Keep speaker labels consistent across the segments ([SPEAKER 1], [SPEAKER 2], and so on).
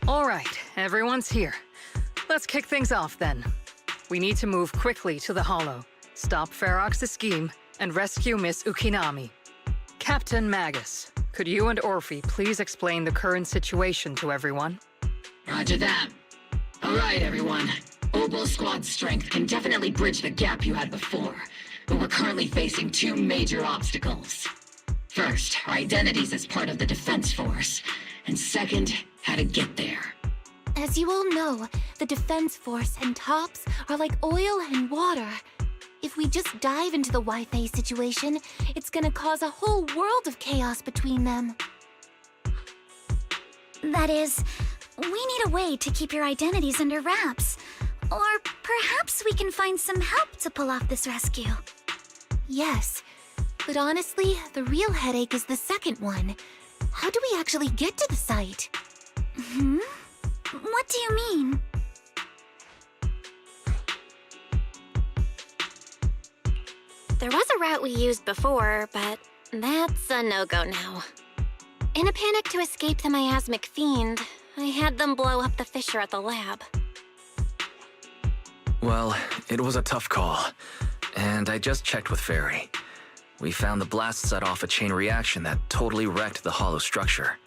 [SPEAKER 1] All right, everyone's here. Let's kick things off then. We need to move quickly to the Hollow, stop Ferox's scheme, and rescue Miss Ukinami. Captain Magus, could you and Orphe please explain the current situation to everyone?
[SPEAKER 2] Roger that. Alright, everyone. Obel Squad's strength can definitely bridge the gap you had before, but we're currently facing two major obstacles. First, our identities as part of the Defense Force, and second, how to get there.
[SPEAKER 3] As you all know, the Defense Force and TOPS are like oil and water. If we just dive into the Wi-Fi situation, it's gonna cause a whole world of chaos between them.
[SPEAKER 4] That is, we need a way to keep your identities under wraps. Or perhaps we can find some help to pull off this rescue.
[SPEAKER 3] Yes, but honestly, the real headache is the second one. How do we actually get to the site?
[SPEAKER 4] What do you mean?
[SPEAKER 5] There was a route we used before, but that's a no-go now. In a panic to escape the miasmic fiend, I had them blow up the fissure at the lab.
[SPEAKER 6] Well, it was a tough call, and I just checked with Fairy. We found the blast set off a chain reaction that totally wrecked the hollow structure.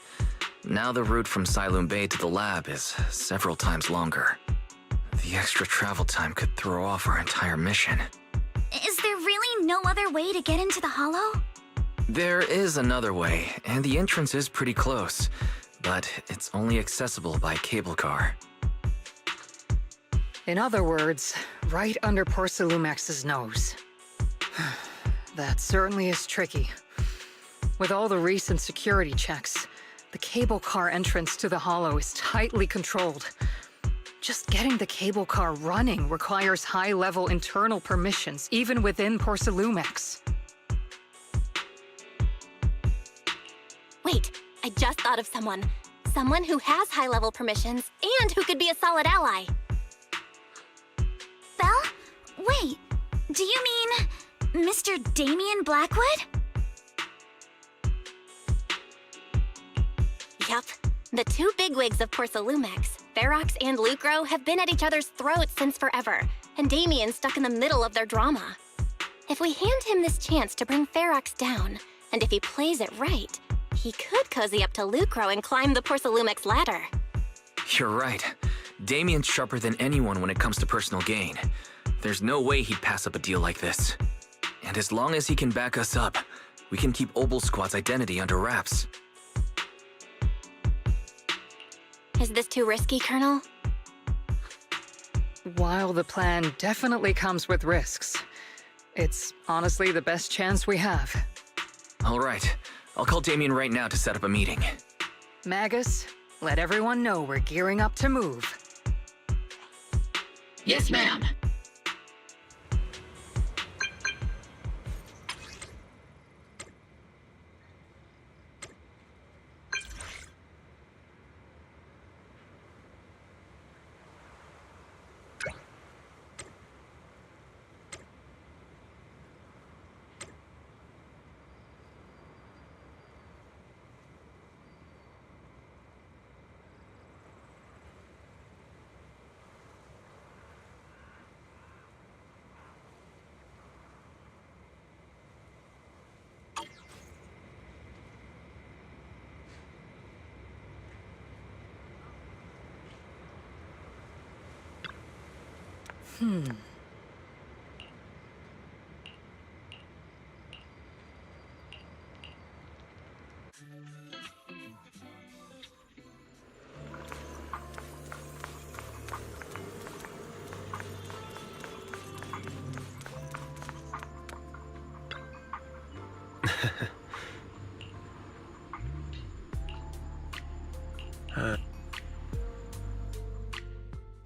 [SPEAKER 6] Now the route from Siloon Bay to the lab is several times longer. The extra travel time could throw off our entire mission.
[SPEAKER 4] Is there really no other way to get into the Hollow?
[SPEAKER 6] There is another way, and the entrance is pretty close, but it's only accessible by cable car.
[SPEAKER 1] In other words, right under Porcelumex's nose. That certainly is tricky. With all the recent security checks, the cable car entrance to the Hollow is tightly controlled. Just getting the cable car running requires high-level internal permissions, even within Porcelumex.
[SPEAKER 5] Wait, I just thought of someone. Someone who has high-level permissions and who could be a solid ally.
[SPEAKER 4] Belle? Wait, do you mean Mr. Damien Blackwood?
[SPEAKER 5] Yup. The two bigwigs of Porcelumex, Ferox and Lucro, have been at each other's throats since forever, and Damien's stuck in the middle of their drama. If we hand him this chance to bring Ferox down, and if he plays it right, he could cozy up to Lucro and climb the Porcelumex ladder.
[SPEAKER 6] You're right. Damien's sharper than anyone when it comes to personal gain. There's no way he'd pass up a deal like this. And as long as he can back us up, we can keep Obel Squad's identity under wraps.
[SPEAKER 5] Is this too risky, Colonel?
[SPEAKER 1] While the plan definitely comes with risks, it's honestly the best chance we have.
[SPEAKER 6] All right. I'll call Damien right now to set up a meeting.
[SPEAKER 1] Magus, let everyone know we're gearing up to move.
[SPEAKER 2] Yes, ma'am.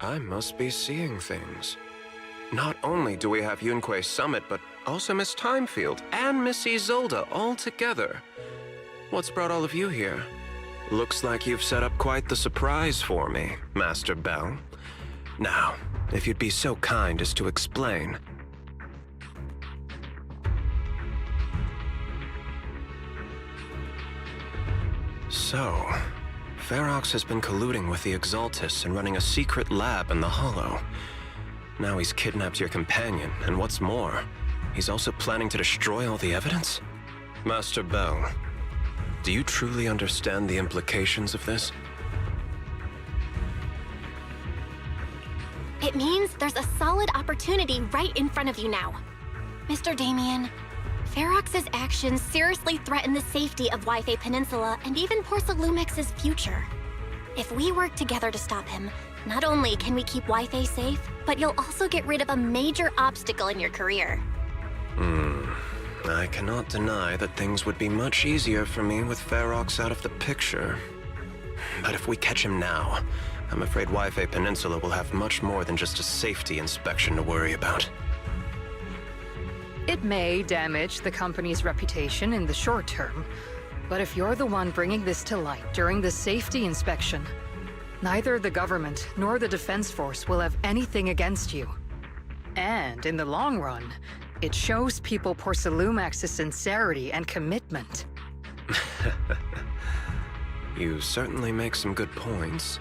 [SPEAKER 7] I must be seeing things. Not only do we have Yunque's summit, but also Miss Timefield and Miss Isolde all together. What's brought all of you here? Looks like you've set up quite the surprise for me, Master Bell. Now, if you'd be so kind as to explain. So, Ferox has been colluding with the Exaltus and running a secret lab in the Hollow. Now he's kidnapped your companion, and what's more, he's also planning to destroy all the evidence? Master Bell, do you truly understand the implications of this?
[SPEAKER 5] It means there's a solid opportunity right in front of you now. Mr. Damien, Ferox's actions seriously threaten the safety of Wi-Fi Peninsula and even Porcelumex's future. If we work together to stop him, not only can we keep Wi-Fi safe, but you'll also get rid of a major obstacle in your career.
[SPEAKER 7] I cannot deny that things would be much easier for me with Ferox out of the picture. But if we catch him now, I'm afraid Wi-Fi Peninsula will have much more than just a safety inspection to worry about.
[SPEAKER 1] It may damage the company's reputation in the short term, but if you're the one bringing this to light during the safety inspection, neither the government nor the Defense Force will have anything against you. And in the long run, it shows people Porcelumex's sincerity and commitment.
[SPEAKER 7] You certainly make some good points.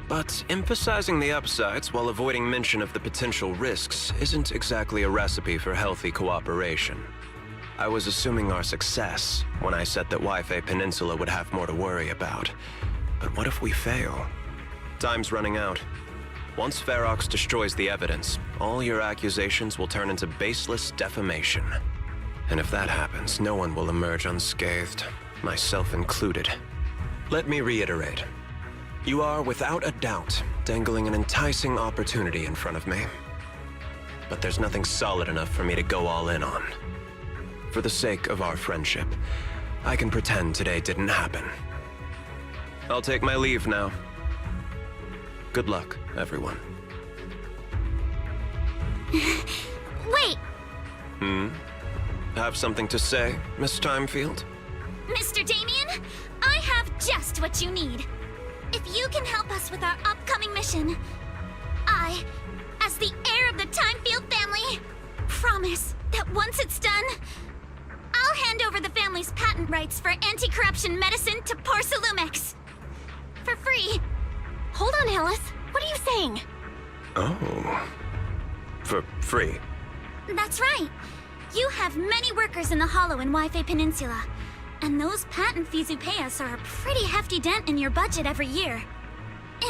[SPEAKER 7] But emphasizing the upsides while avoiding mention of the potential risks isn't exactly a recipe for healthy cooperation. I was assuming our success when I said that Wi-Fi Peninsula would have more to worry about. But what if we fail? Time's running out. Once Ferox destroys the evidence, all your accusations will turn into baseless defamation. And if that happens, no one will emerge unscathed, myself included. Let me reiterate. You are, without a doubt, dangling an enticing opportunity in front of me. But there's nothing solid enough for me to go all in on. For the sake of our friendship, I can pretend today didn't happen. I'll take my leave now. Good luck, everyone.
[SPEAKER 4] Wait!
[SPEAKER 7] Have something to say, Miss Timefield?
[SPEAKER 4] Mr. Damien, I have just what you need. If you can help us with our upcoming mission, I, as the heir of the Timefield family, promise that once it's done, I'll hand over the family's patent rights for anti-corruption medicine to Porcelumex. For free.
[SPEAKER 5] Hold on, Alice. What are you saying?
[SPEAKER 7] Oh. For free?
[SPEAKER 4] That's right. You have many workers in the Hollow and Wi-Fi Peninsula, and those patent fees you pay us are a pretty hefty dent in your budget every year.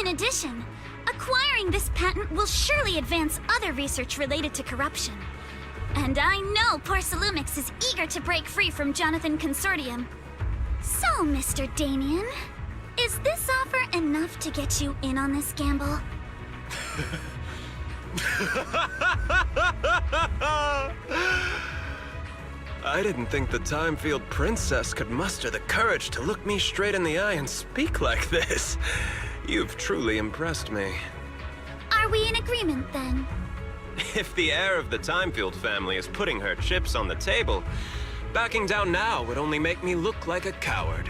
[SPEAKER 4] In addition, acquiring this patent will surely advance other research related to corruption. And I know Porcelumix is eager to break free from Jonathan Consortium. So, Mr. Damien, is this offer enough to get you in on this gamble?
[SPEAKER 7] I didn't think the Timefield princess could muster the courage to look me straight in the eye and speak like this. You've truly impressed me.
[SPEAKER 4] Are we in agreement, then?
[SPEAKER 7] If the heir of the Timefield family is putting her chips on the table, backing down now would only make me look like a coward.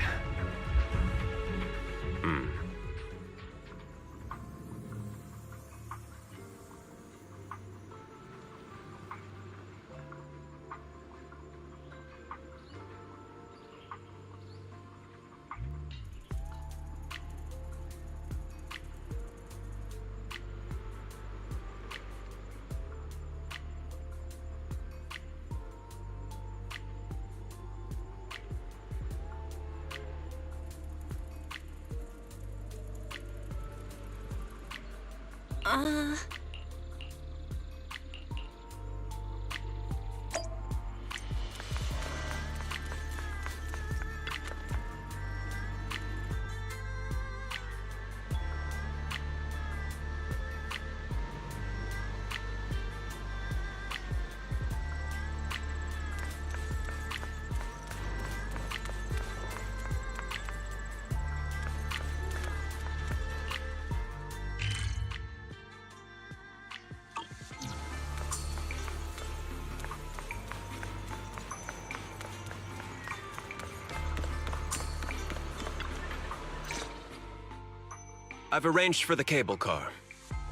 [SPEAKER 7] I've arranged for the cable car.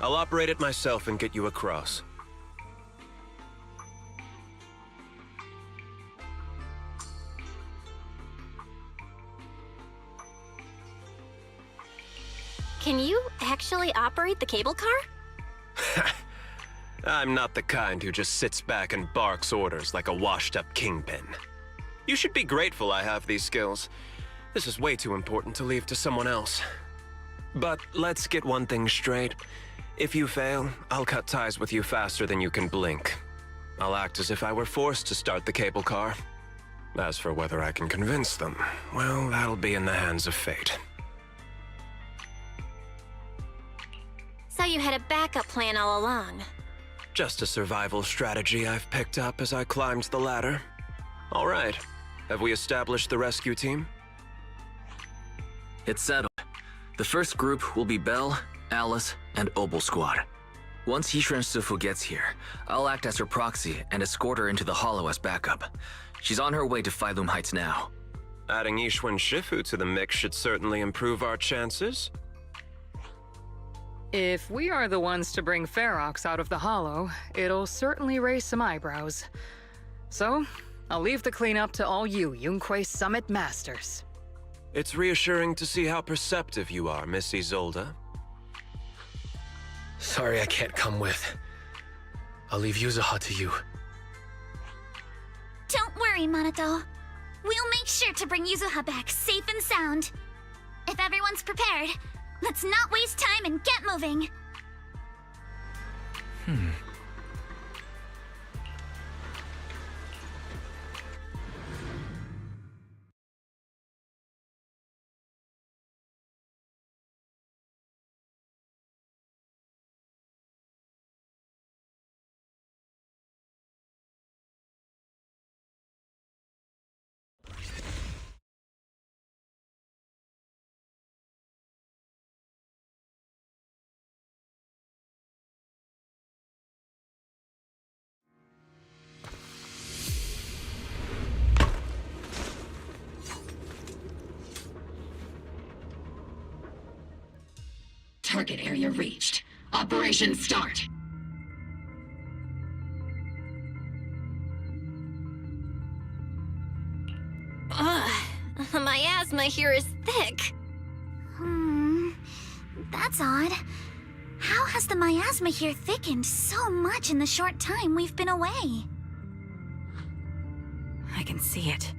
[SPEAKER 7] I'll operate it myself and get you across.
[SPEAKER 5] Can you actually operate the cable car?
[SPEAKER 7] I'm not the kind who just sits back and barks orders like a washed-up kingpin. You should be grateful I have these skills. This is way too important to leave to someone else. But let's get one thing straight. If you fail, I'll cut ties with you faster than you can blink. I'll act as if I were forced to start the cable car. As for whether I can convince them, well, that'll be in the hands of fate.
[SPEAKER 5] So you had a backup plan all along.
[SPEAKER 7] Just a survival strategy I've picked up as I climbed the ladder. All right. Have we established the rescue team?
[SPEAKER 6] It's settled. The first group will be Belle, Alice, and Obel Squad. Once Yishuan Sifu gets here, I'll act as her proxy and escort her into the Hollow as backup. She's on her way to Phylum Heights now.
[SPEAKER 7] Adding Yishuan Shifu to the mix should certainly improve our chances.
[SPEAKER 1] If we are the ones to bring Ferox out of the Hollow, it'll certainly raise some eyebrows. So, I'll leave the cleanup to all you Yunquei Summit Masters.
[SPEAKER 7] It's reassuring to see how perceptive you are, Miss Isolde.
[SPEAKER 8] Sorry I can't come with. I'll leave Yuzuha to you.
[SPEAKER 4] Don't worry, Minato. We'll make sure to bring Yuzuha back safe and sound. If everyone's prepared, let's not waste time and get moving.
[SPEAKER 2] Target area reached. Operation start.
[SPEAKER 5] Ugh, my asthma here is thick.
[SPEAKER 4] That's odd. How has the miasma here thickened so much in the short time we've been away?
[SPEAKER 9] I can see it.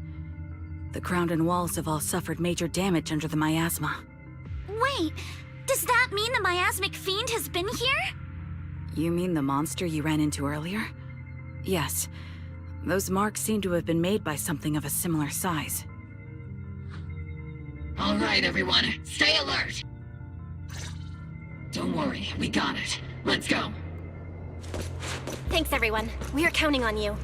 [SPEAKER 9] The ground and walls have all suffered major damage under the miasma.
[SPEAKER 4] Wait, does that mean the miasmic fiend has been here?
[SPEAKER 9] You mean the monster you ran into earlier? Yes. Those marks seem to have been made by something of a similar size.
[SPEAKER 2] All right, everyone, stay alert. Don't worry, we got it. Let's go.
[SPEAKER 5] Thanks, everyone. We are counting on you.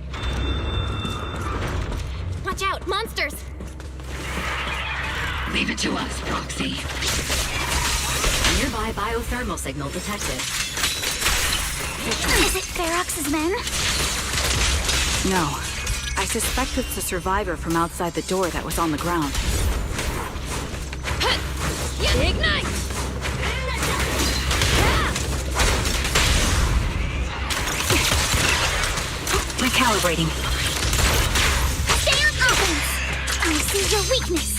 [SPEAKER 5] Watch out, monsters!
[SPEAKER 2] Leave it to us, Proxy. Nearby biothermal signal detected.
[SPEAKER 4] Is it Ferox's men?
[SPEAKER 9] No. I suspect it's the survivor from outside the door that was on the ground.
[SPEAKER 5] Ignite!
[SPEAKER 9] Recalibrating.
[SPEAKER 4] Stay on offense! I see your weakness!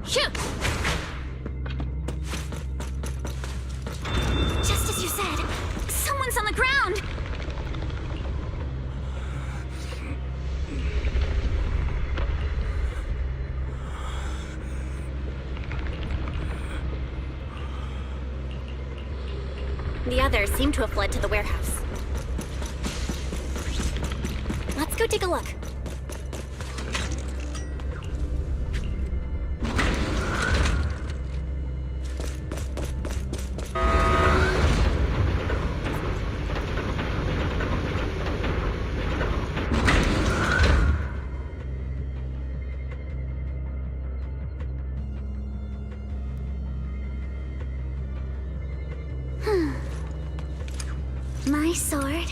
[SPEAKER 5] Shoot!
[SPEAKER 4] Just as you said, someone's on the ground!
[SPEAKER 5] The others seem to have fled to the warehouse. Let's go take a look.
[SPEAKER 4] My sword.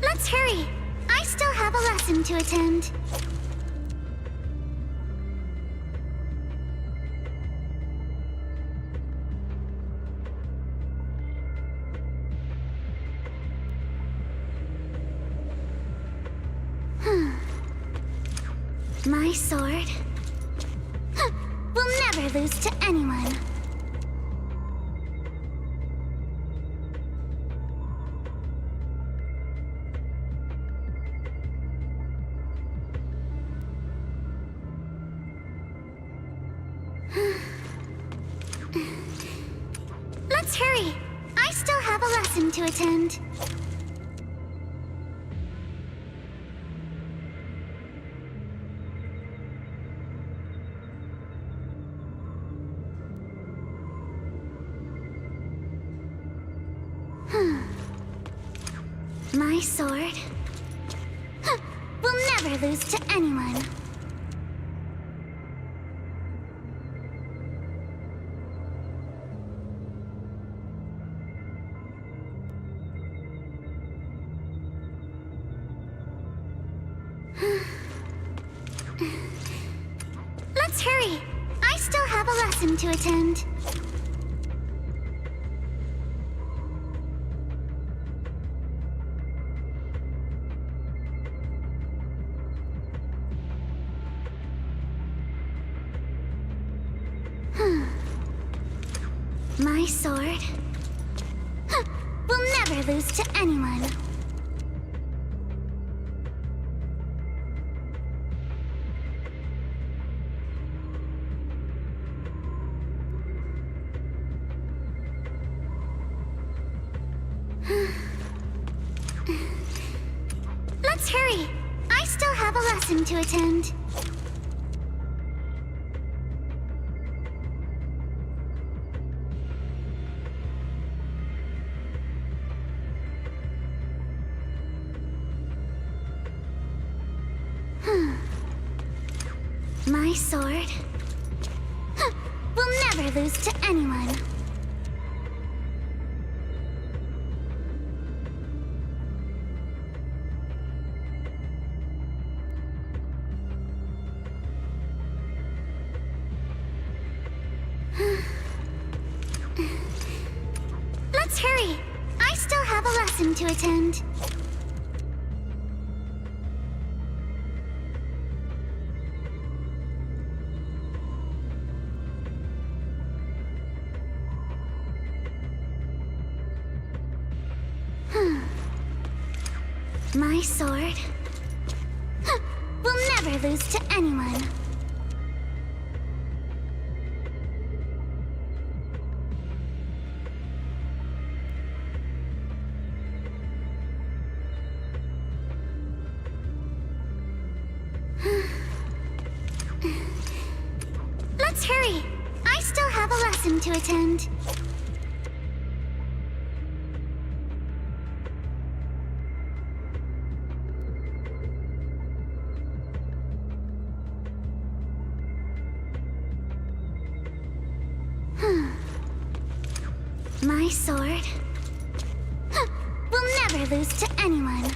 [SPEAKER 4] Let's hurry. I still have a lesson to attend. My sword will never lose to anyone. Let's hurry. I still have a lesson to attend. My sword will never lose to anyone. Let's hurry. I still have a lesson to attend. My sword will never lose to anyone. Let's hurry. I still have a lesson to attend. My sword will never lose to anyone. Let's hurry. I still have a lesson to attend. My sword will never lose to anyone. Let's hurry. I still have a lesson to attend. My sword will never lose to anyone.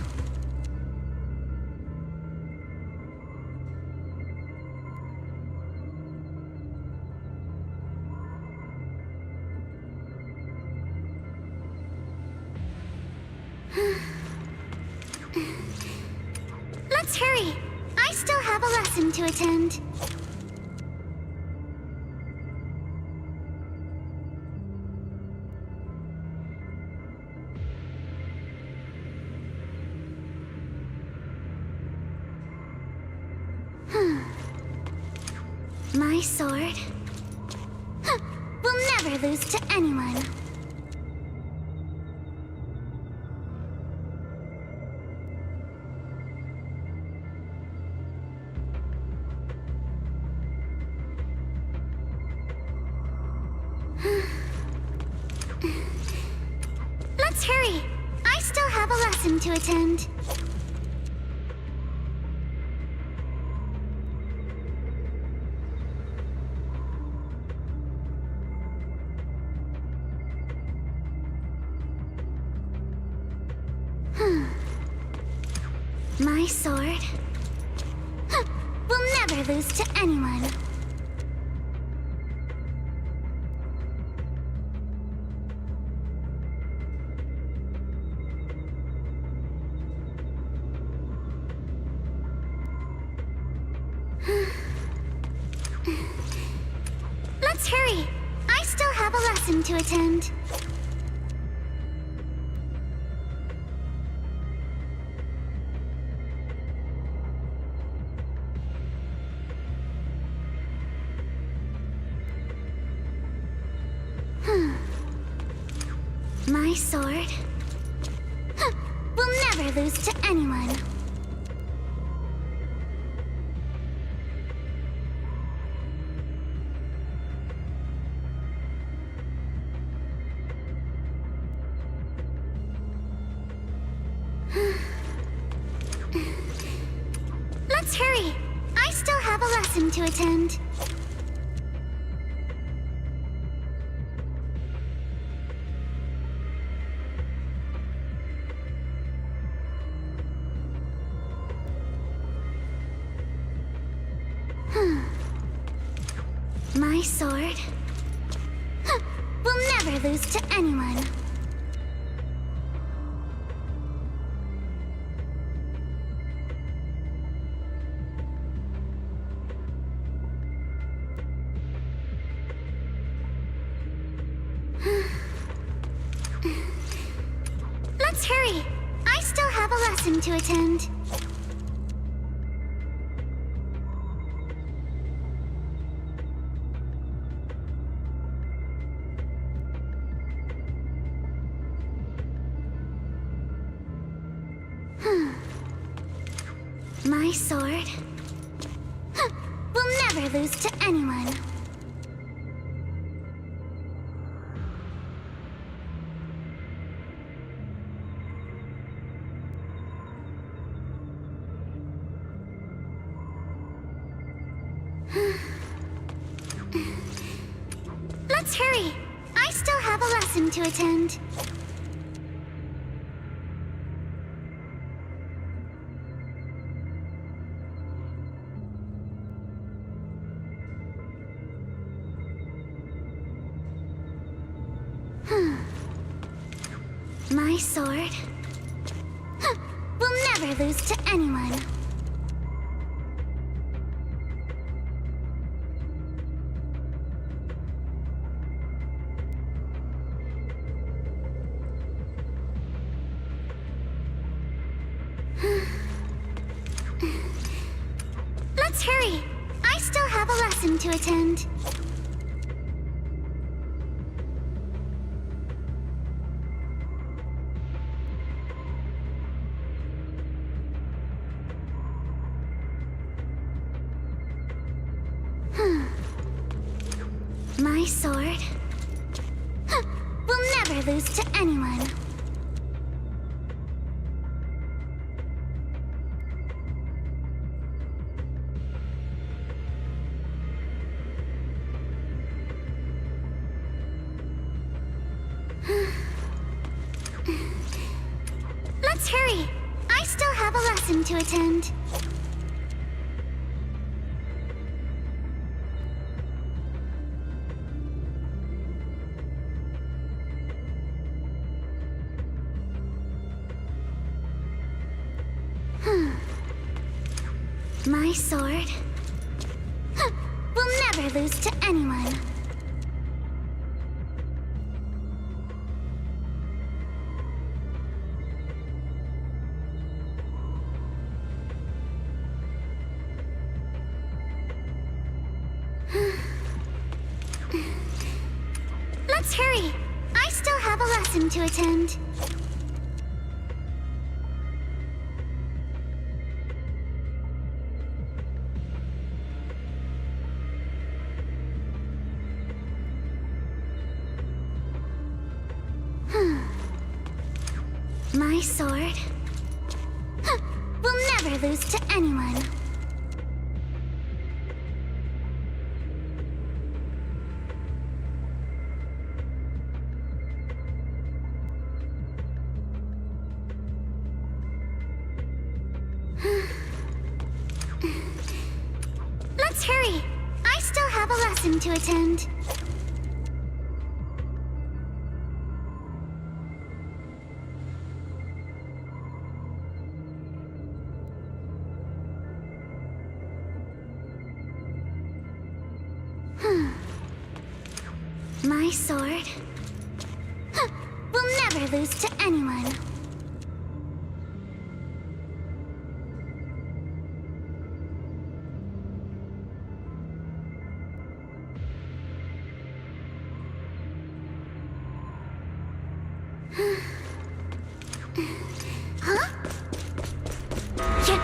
[SPEAKER 4] Let's hurry. I still have a lesson to attend. My sword will never lose to anyone. Let's hurry. I still have a lesson to attend. My sword will never lose to anyone. Let's hurry! I still have a lesson to attend. My sword will never lose to anyone. Let's hurry! I still have a lesson to attend. My sword will never lose to anyone. Let's hurry! I still have a lesson to attend. My sword will never lose to anyone. Let's hurry! I still have a lesson to attend. My sword will never lose to anyone. Let's hurry! I still have a lesson to attend. My sword will never lose to anyone. Let's hurry! I still have a lesson to attend. My sword will never lose to anyone. Let's hurry! I still have a lesson to attend. My sword will never lose to anyone. Let's hurry! I still have a lesson to attend. My sword will never lose to anyone. Huh? Yeah.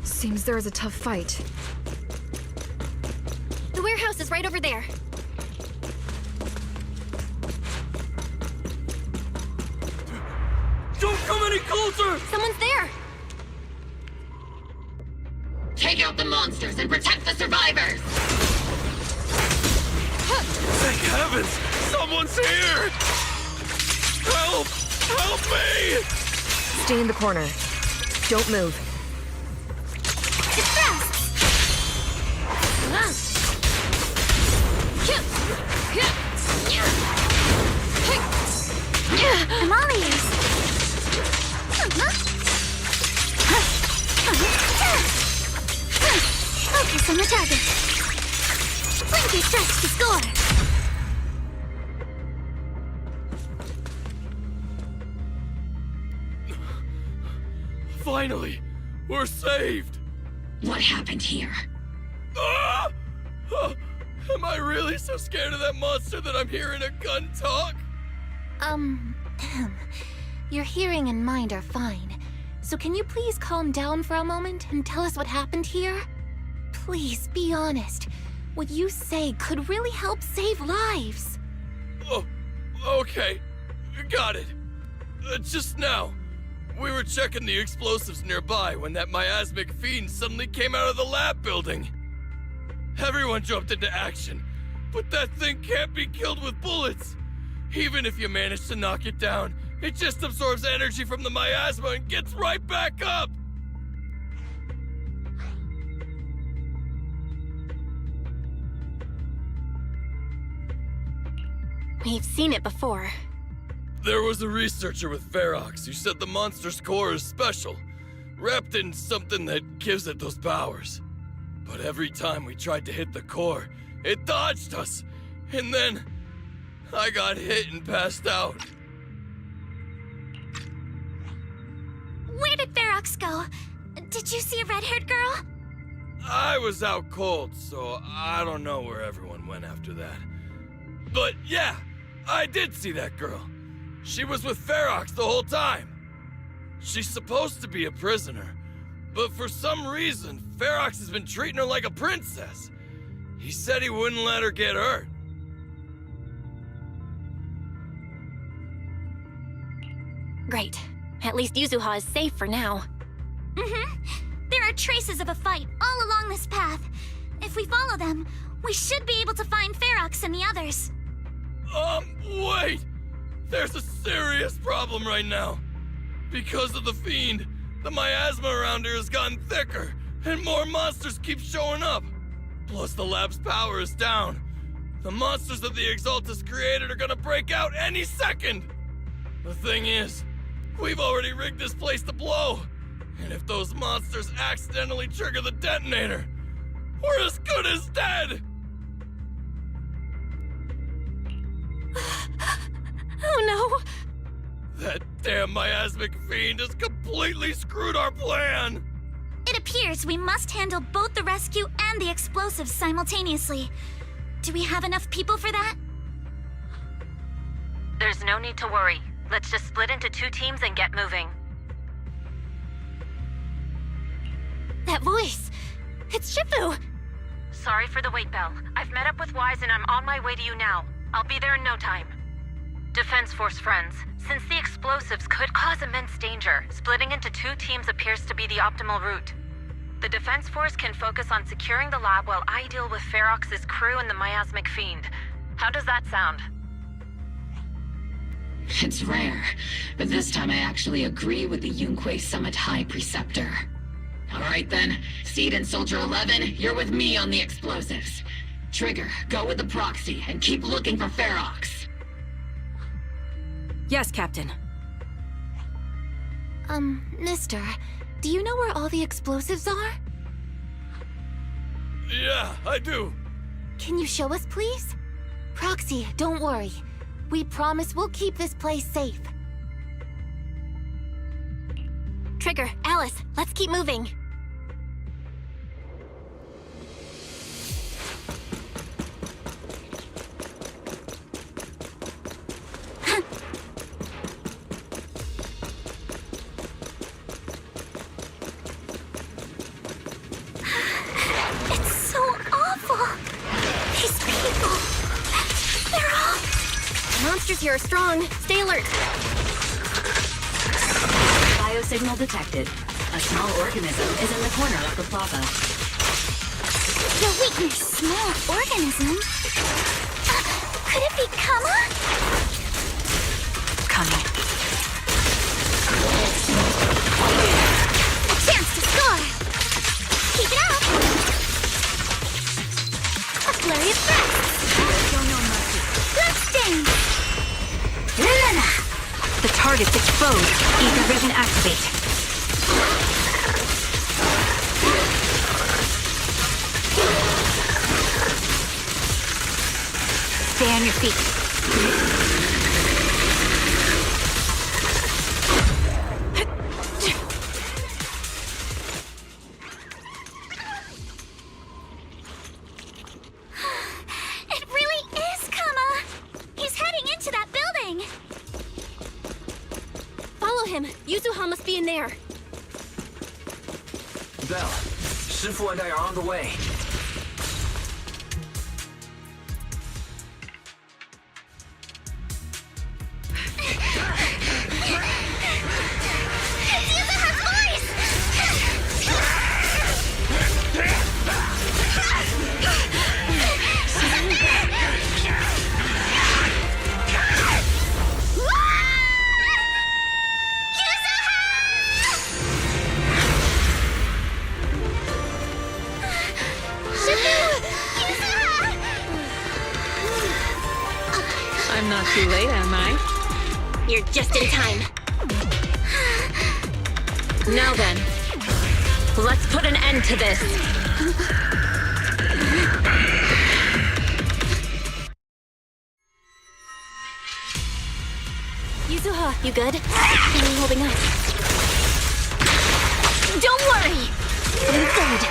[SPEAKER 10] Seems there is a tough fight.
[SPEAKER 5] The warehouse is right over there.
[SPEAKER 8] Don't come any closer!
[SPEAKER 5] Someone's there!
[SPEAKER 2] Take out the monsters and protect the survivors!
[SPEAKER 8] Thank heavens! Someone's here! Help! Help me!
[SPEAKER 10] Stay in the corner. Don't move.
[SPEAKER 4] I'm all ears. Focus on the target. Blinky strikes to score.
[SPEAKER 8] Finally! We're saved!
[SPEAKER 2] What happened here?
[SPEAKER 8] Ah! Oh, am I really so scared of that monster that I'm hearing a gun talk?
[SPEAKER 3] Your hearing and mind are fine. So can you please calm down for a moment and tell us what happened here? Please, be honest. What you say could really help save lives.
[SPEAKER 8] Oh, okay. Got it. Just now, we were checking the explosives nearby when that miasmic fiend suddenly came out of the lab building. Everyone jumped into action, but that thing can't be killed with bullets. Even if you manage to knock it down, it just absorbs energy from the miasma and gets right back up!
[SPEAKER 5] We've seen it before.
[SPEAKER 8] There was a researcher with Ferox who said the monster's core is special, wrapped in something that gives it those powers. But every time we tried to hit the core, it dodged us, and then I got hit and passed out.
[SPEAKER 4] Where did Ferox go? Did you see a red-haired girl?
[SPEAKER 8] I was out cold, so I don't know where everyone went after that. But yeah, I did see that girl. She was with Ferox the whole time. She's supposed to be a prisoner, but for some reason, Ferox has been treating her like a princess. He said he wouldn't let her get hurt.
[SPEAKER 5] Great. At least Yuzuha is safe for now.
[SPEAKER 4] There are traces of a fight all along this path. If we follow them, we should be able to find Ferox and the others.
[SPEAKER 8] Wait! There's a serious problem right now. Because of the fiend, the miasma around here has gotten thicker, and more monsters keep showing up. Plus the lab's power is down. The monsters that the Exaltus created are gonna break out any second! The thing is, we've already rigged this place to blow. And if those monsters accidentally trigger the detonator, we're as good as dead!
[SPEAKER 5] Oh no!
[SPEAKER 8] That damn miasmic fiend has completely screwed our plan!
[SPEAKER 4] It appears we must handle both the rescue and the explosives simultaneously. Do we have enough people for that?
[SPEAKER 11] There's no need to worry. Let's just split into 2 teams and get moving.
[SPEAKER 5] That voice! It's Shifu!
[SPEAKER 11] Sorry for the wait, Belle. I've met up with Wise and I'm on my way to you now. I'll be there in no time. Defense Force friends, since the explosives could cause immense danger, splitting into 2 teams appears to be the optimal route. The Defense Force can focus on securing the lab while I deal with Ferox's crew and the miasmic fiend. How does that sound?
[SPEAKER 2] It's rare, but this time I actually agree with the Yunque Summit High Preceptor. Alright then, Seed and Soldier 11, you're with me on the explosives. Trigger, go with the proxy and keep looking for Ferox.
[SPEAKER 9] Yes, Captain.
[SPEAKER 3] Mister, do you know where all the explosives are?
[SPEAKER 8] Yeah, I do.
[SPEAKER 3] Can you show us, please? Proxy, don't worry. We promise we'll keep this place safe.
[SPEAKER 5] Trigger, Alice, let's keep moving.
[SPEAKER 4] It's so awful. These people, they're all...
[SPEAKER 5] Monsters here are strong. Stay alert.
[SPEAKER 2] Biosignal detected. A small organism is in the corner of the plaza.
[SPEAKER 4] Your weakness, small organism? Could it be Kama?
[SPEAKER 9] Coming.
[SPEAKER 4] A chance to score! Keep it up! A flurry of threats! Show no mercy. Bloodstain!
[SPEAKER 9] The target's exposed. Ether vision activate. Stay on your feet.
[SPEAKER 4] It really is Kama! He's heading into that building!
[SPEAKER 5] Follow him. Yuzuha must be in there.
[SPEAKER 6] Belle, Shifu and I are on the way.
[SPEAKER 4] It's Yuzuha's voice!
[SPEAKER 1] I'm not too late, am I?
[SPEAKER 5] You're just in time. Now then, let's put an end to this. Yuzuha, you good? How are you holding up? Don't worry! I'm good.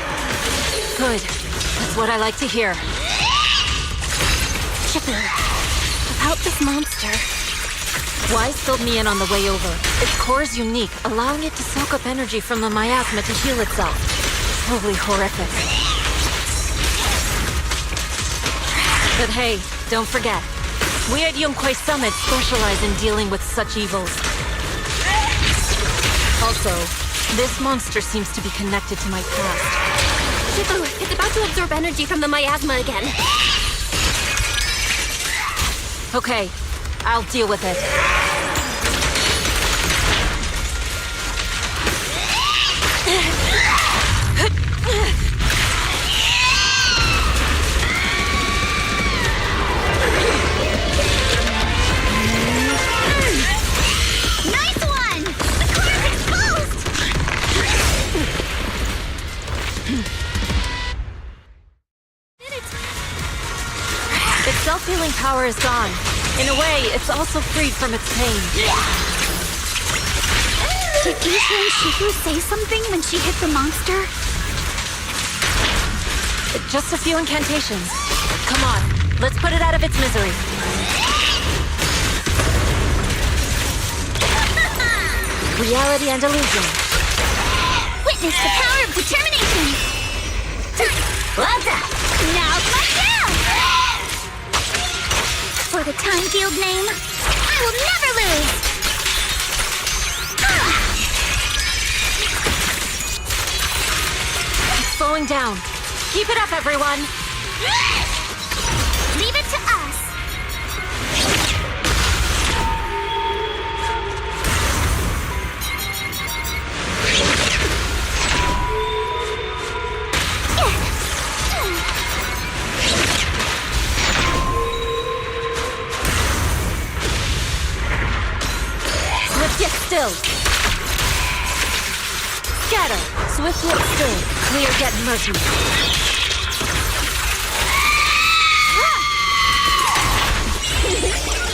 [SPEAKER 10] Good. That's what I like to hear.
[SPEAKER 5] Shifu, about this monster.
[SPEAKER 10] Wise filled me in on the way over. Its core is unique, allowing it to soak up energy from the miasma to heal itself. Totally horrific. But hey, don't forget. We at Yunque Summit specialize in dealing with such evils. Also, this monster seems to be connected to my past.
[SPEAKER 5] Shifu, it's about to absorb energy from the miasma again.
[SPEAKER 10] Okay, I'll deal with it.
[SPEAKER 4] Nice one! The core is exposed!
[SPEAKER 10] Its self-healing power is gone. In a way, it's also freed from its pain.
[SPEAKER 4] Did Isha and Shifu say something when she hit the monster?
[SPEAKER 10] Just a few incantations. Come on, let's put it out of its misery. Reality and illusion.
[SPEAKER 4] Witness the power of determination! Now's my chance! For the Time Guild name, will never lose!
[SPEAKER 10] It's slowing down. Keep it up, everyone!
[SPEAKER 4] Leave it to us!
[SPEAKER 10] Swift yet still. Scatter. Swift yet still. Clear yet murky.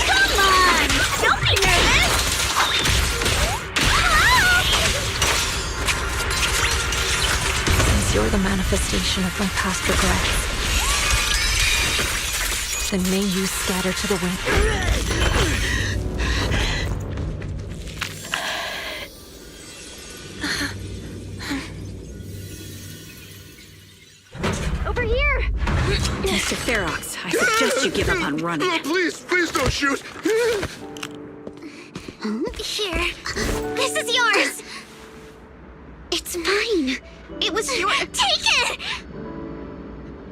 [SPEAKER 4] Come on! Don't be nervous!
[SPEAKER 10] Since you're the manifestation of my past regrets, then may you scatter to the wind.
[SPEAKER 3] Over here!
[SPEAKER 9] Mr. Ferox, I suggest you give up on running.
[SPEAKER 12] Please don't shoot!
[SPEAKER 4] Here. This is yours! It's mine. It was your— Take it!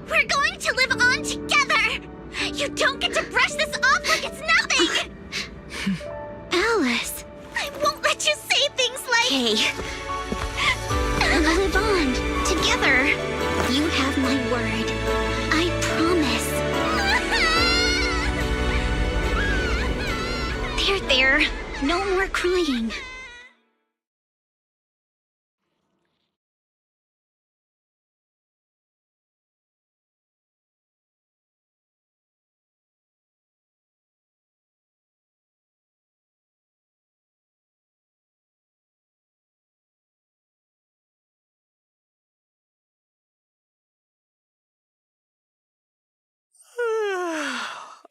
[SPEAKER 4] We're going to live on together! You don't get to brush this off like it's nothing! Alice. I won't let you say things like— Hey. We'll live on, together. You have my word. I promise. There. No more crying.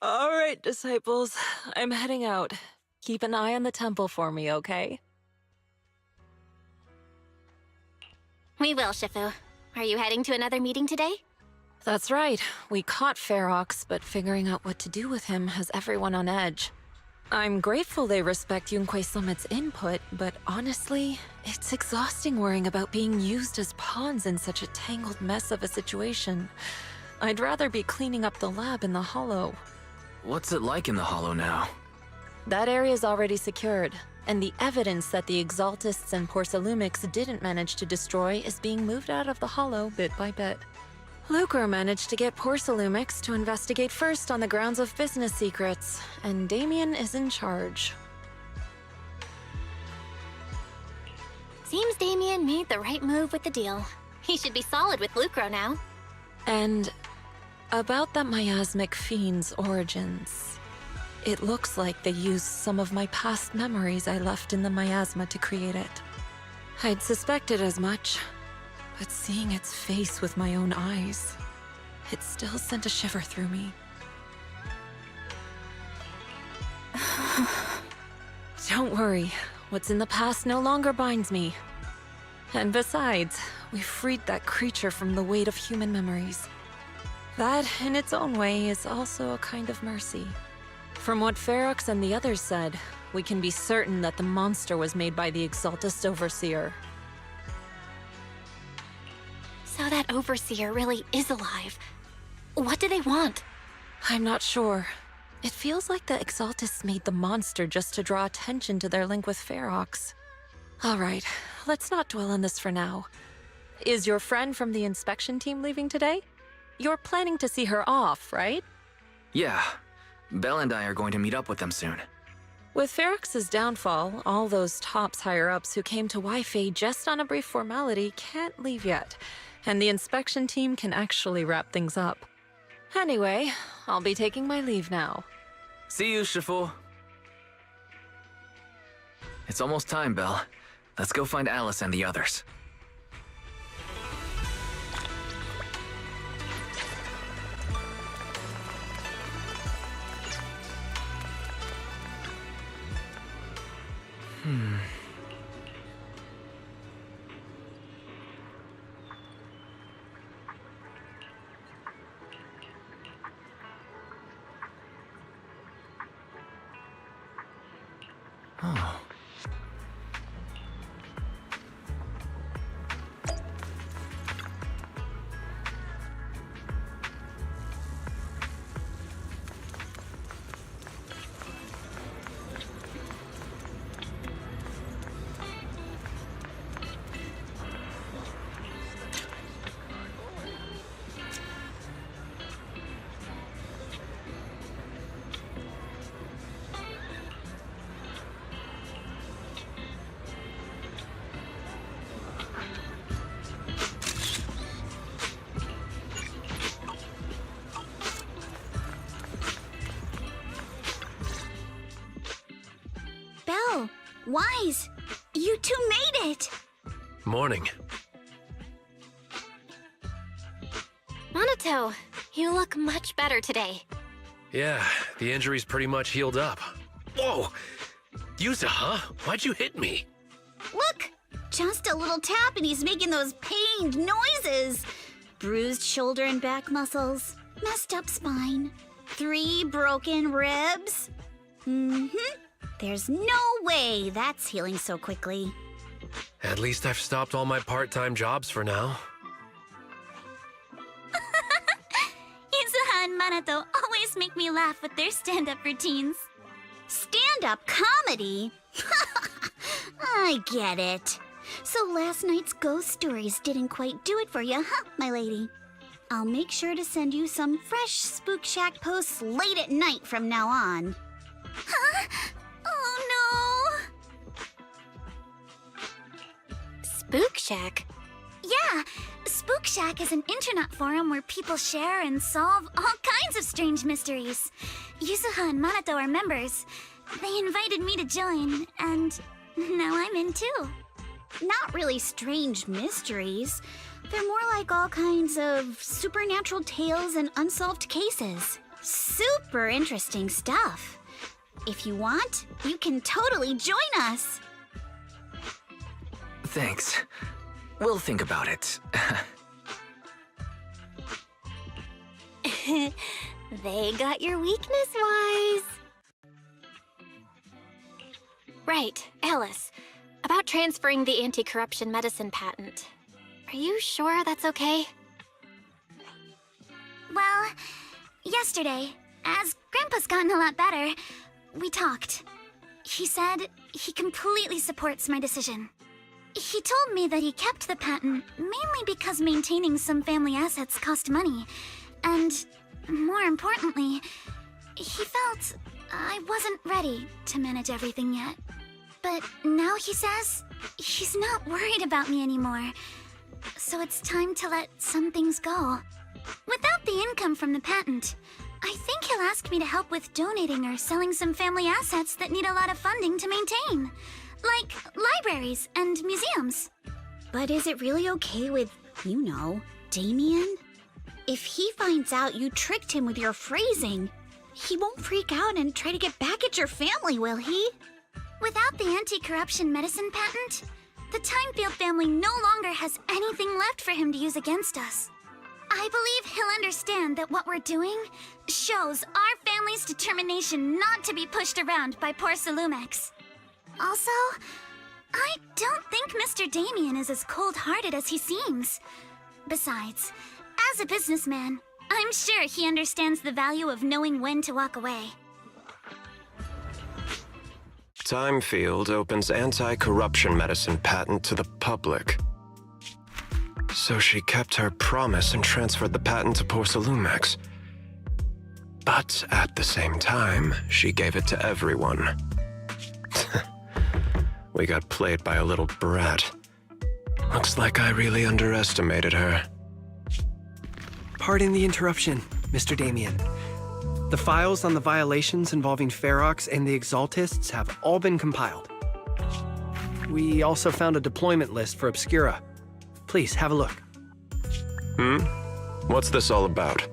[SPEAKER 10] All right, disciples. I'm heading out. Keep an eye on the temple for me, okay?
[SPEAKER 5] We will, Shifu. Are you heading to another meeting today?
[SPEAKER 10] That's right. We caught Ferox, but figuring out what to do with him has everyone on edge. I'm grateful they respect Yunque Summit's input, but honestly, it's exhausting worrying about being used as pawns in such a tangled mess of a situation. I'd rather be cleaning up the lab in the Hollow.
[SPEAKER 6] What's it like in the Hollow now?
[SPEAKER 10] That area's already secured, and the evidence that the Exaltists and Porcelumix didn't manage to destroy is being moved out of the Hollow bit by bit. Lucro managed to get Porcelumix to investigate first on the grounds of business secrets, and Damien is in charge.
[SPEAKER 5] Seems Damien made the right move with the deal. He should be solid with Lucro now.
[SPEAKER 10] And about that miasmic fiend's origins. It looks like they used some of my past memories I left in the miasma to create it. I'd suspected as much, but seeing its face with my own eyes, it still sent a shiver through me. Don't worry, what's in the past no longer binds me. And besides, we freed that creature from the weight of human memories. That, in its own way, is also a kind of mercy. From what Ferox and the others said, we can be certain that the monster was made by the Exaltist Overseer.
[SPEAKER 5] So that Overseer really is alive. What do they want?
[SPEAKER 10] I'm not sure. It feels like the Exaltists made the monster just to draw attention to their link with Ferox. Alright, let's not dwell on this for now. Is your friend from the inspection team leaving today? You're planning to see her off, right?
[SPEAKER 6] Yeah. Belle and I are going to meet up with them soon.
[SPEAKER 10] With Ferox's downfall, all those tops higher-ups who came to Wi-Fi just on a brief formality can't leave yet, and the inspection team can actually wrap things up. Anyway, I'll be taking my leave now.
[SPEAKER 6] See you, Shifu. It's almost time, Belle. Let's go find Alice and the others. Oh.
[SPEAKER 4] Belle, Wise, you two made it!
[SPEAKER 7] Morning.
[SPEAKER 5] Minato, you look much better today.
[SPEAKER 12] Yeah, the injury's pretty much healed up. Whoa! Yuza, huh? Why'd you hit me?
[SPEAKER 4] Look! Just a little tap and he's making those pained noises. Bruised shoulder and back muscles, messed up spine, 3 broken ribs. There's no way that's healing so quickly.
[SPEAKER 12] At least I've stopped all my part-time jobs for now.
[SPEAKER 4] Izuha and Minato always make me laugh with their stand-up routines. Stand-up comedy? I get it. So last night's ghost stories didn't quite do it for you, huh, my lady? I'll make sure to send you some fresh Spook Shack posts late at night from now on. Huh? Oh no!
[SPEAKER 5] Spook Shack?
[SPEAKER 4] Yeah, Spook Shack is an internet forum where people share and solve all kinds of strange mysteries. Yuzuha and Minato are members. They invited me to join, and now I'm in too. Not really strange mysteries. They're more like all kinds of supernatural tales and unsolved cases. Super interesting stuff. If you want, you can totally join us.
[SPEAKER 6] Thanks. We'll think about it.
[SPEAKER 5] They got your weakness, Wise. Right, Alice. About transferring the anti-corruption medicine patent. Are you sure that's okay?
[SPEAKER 4] Well, yesterday, as Grandpa's gotten a lot better, we talked. He said he completely supports my decision. He told me that he kept the patent mainly because maintaining some family assets cost money. And, more importantly, he felt I wasn't ready to manage everything yet. But now he says he's not worried about me anymore. So it's time to let some things go. Without the income from the patent, I think he'll ask me to help with donating or selling some family assets that need a lot of funding to maintain. Like libraries and museums. But is it really okay with, you know, Damien? If he finds out you tricked him with your phrasing, he won't freak out and try to get back at your family, will he? Without the anti-corruption medicine patent, the Timefield family no longer has anything left for him to use against us. I believe he'll understand that what we're doing shows our family's determination not to be pushed around by poor Salumex. Also, I don't think Mr. Damien is as cold-hearted as he seems. Besides, as a businessman, I'm sure he understands the value of knowing when to walk away.
[SPEAKER 7] Timefield opens anti-corruption medicine patent to the public. So she kept her promise and transferred the patent to poor Salumex. But at the same time, she gave it to everyone. We got played by a little brat. Looks like I really underestimated her.
[SPEAKER 13] Pardon the interruption, Mr. Damien. The files on the violations involving Ferox and the Exaltists have all been compiled. We also found a deployment list for Obscura. Please, have a look.
[SPEAKER 7] What's this all about?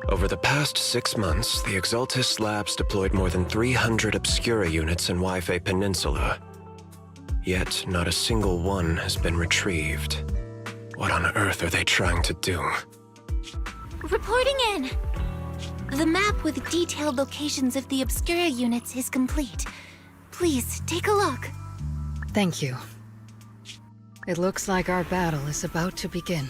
[SPEAKER 7] Over the past 6 months, the Exaltist labs deployed more than 300 Obscura units in Waifei Peninsula. Yet, not a single one has been retrieved. What on earth are they trying to do?
[SPEAKER 3] Reporting in. The map with detailed locations of the Obscura units is complete. Please, take a look.
[SPEAKER 1] Thank you. It looks like our battle is about to begin.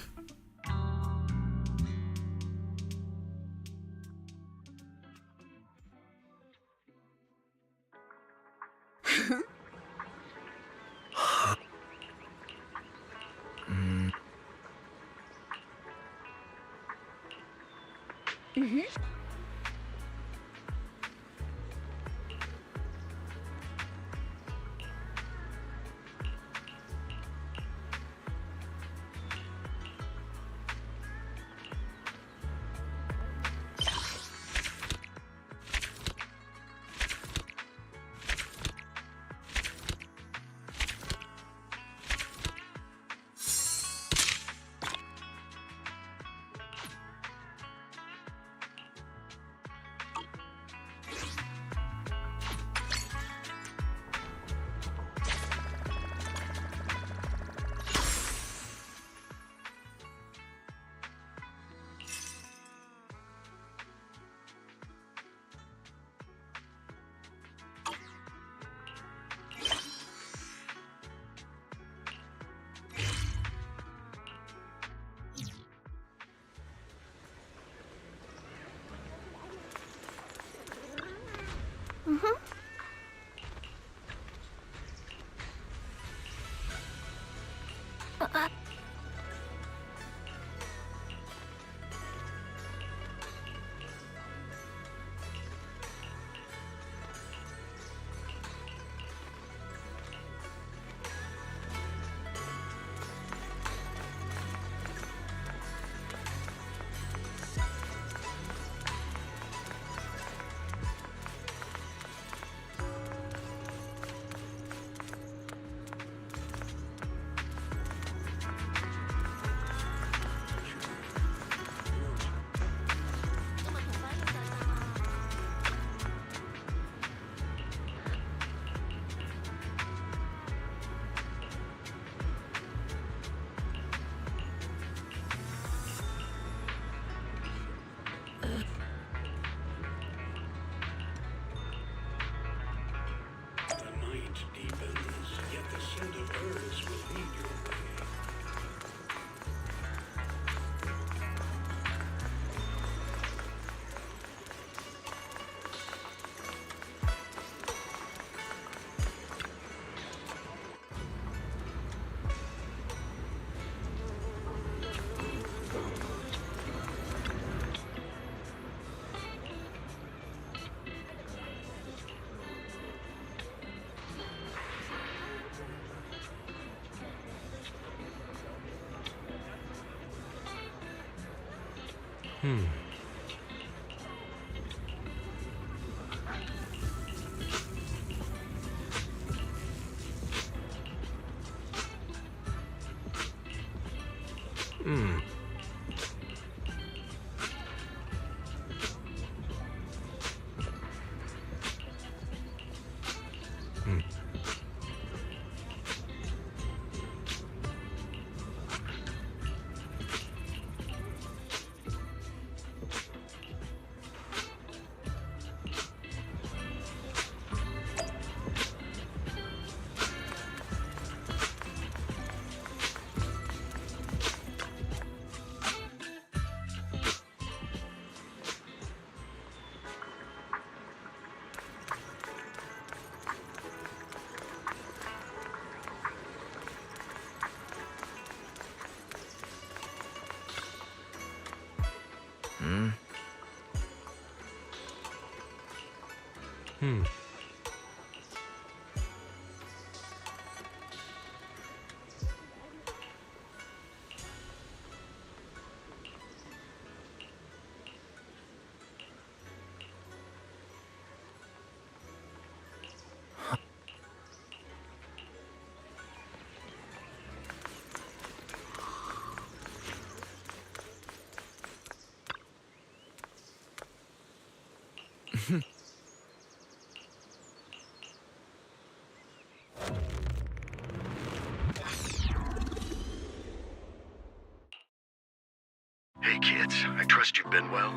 [SPEAKER 14] Hey kids, I trust you've been well.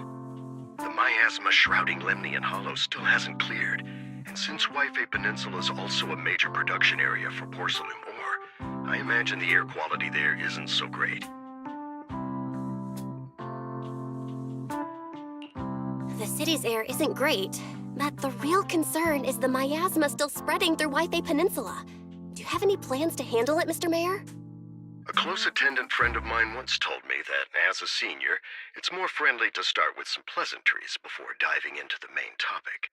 [SPEAKER 14] The miasma shrouding Lemnian Hollow still hasn't cleared, And since Wi-Fi Peninsula is also a major production area for porcelain ore, I imagine the air quality there isn't so great.
[SPEAKER 5] The city's air isn't great, but the real concern is the miasma still spreading through Wi-Fi Peninsula. Do you have any plans to handle it, Mr. Mayor?
[SPEAKER 14] A close attendant friend of mine once told me that, as a senior, it's more friendly to start with some pleasantries before diving into the main topic.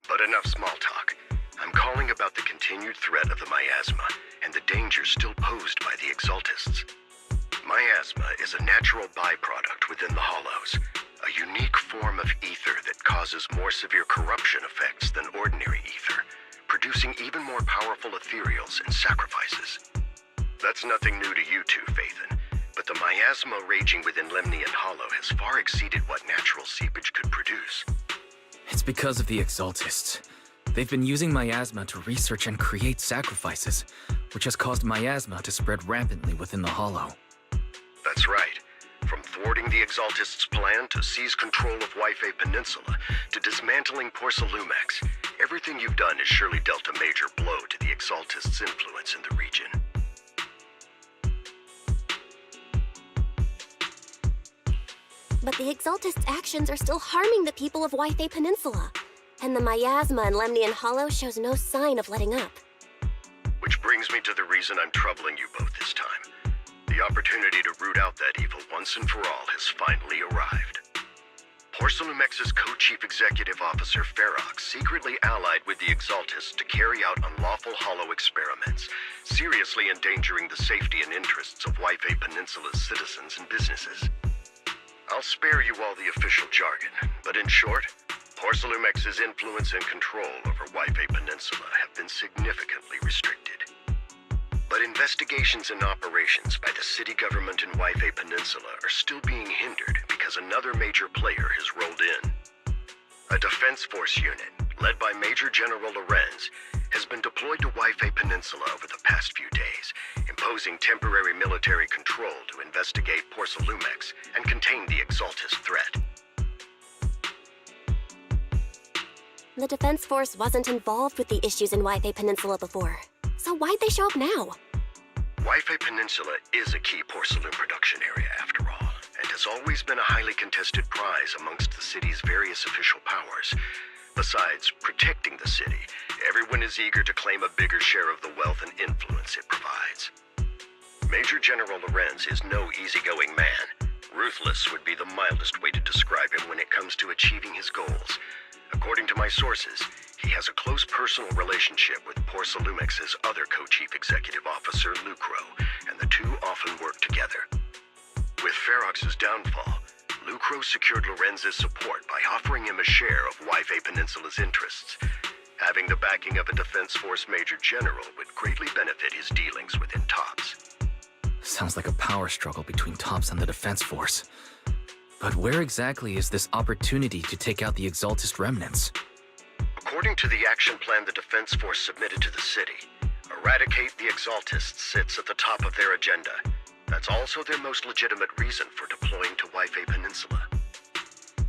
[SPEAKER 14] But enough small talk. I'm calling about the continued threat of the miasma and the danger still posed by the exaltists. Miasma is a natural byproduct within the hollows, a unique form of ether that causes more severe corruption effects than ordinary ether, producing even more powerful ethereals and sacrifices. That's nothing new to you two, Phaethon, but the miasma raging within Lemnian Hollow has far exceeded what natural seepage could produce.
[SPEAKER 6] It's because of the exaltists. They've been using miasma to research and create sacrifices, which has caused miasma to spread rampantly within the hollow.
[SPEAKER 14] That's right. From thwarting the exaltists' plan to seize control of Wi-Fi Peninsula to dismantling Porcelumex, everything you've done has surely dealt a major blow to the exaltists' influence in the region.
[SPEAKER 5] But the exaltists' actions are still harming the people of Wi-Fi Peninsula, and the miasma in Lemnian Hollow shows no sign of letting up.
[SPEAKER 14] Which brings me to the reason I'm troubling you both this time. The opportunity to root out that evil once and for all has finally arrived. Porcelumex's co-chief executive officer Ferox secretly allied with the exaltists to carry out unlawful hollow experiments, seriously endangering the safety and interests of Wi-Fi Peninsula's citizens and businesses. I'll spare you all the official jargon, but in short, Porcelumex's influence and control over Wi-Fi Peninsula have been significantly restricted. But investigations and operations by the city government in Wi-Fi Peninsula are still being hindered because another major player has rolled in. A defense force unit, led by Major General Lorenz, has been deployed to Wi-Fi Peninsula over the past few days, imposing temporary military control to investigate Porcelumex and contain the exaltist threat.
[SPEAKER 5] The Defense Force wasn't involved with the issues in Wi-Fi Peninsula before, so why'd they show up now?
[SPEAKER 14] Wi-Fi Peninsula is a key porcelain production area, after all, and has always been a highly contested prize amongst the city's various official powers. Besides protecting the city, everyone is eager to claim a bigger share of the wealth and influence it provides. Major General Lorenz is no easygoing man. Ruthless would be the mildest way to describe him when it comes to achieving his goals. According to my sources, he has a close personal relationship with Porcelumex's other co-chief executive officer, Lucro, and the two often work together. With Ferox's downfall, Lucro secured Lorenz's support by offering him a share of Wi-Fi Peninsula's interests. Having the backing of a Defense Force Major General would greatly benefit his dealings within TOPS.
[SPEAKER 6] Sounds like a power struggle between TOPS and the Defense Force. But where exactly is this opportunity to take out the exaltist remnants?
[SPEAKER 14] According to the action plan the Defense Force submitted to the city, eradicate the exaltists sits at the top of their agenda. That's also their most legitimate reason for deploying to Wi-Fi Peninsula.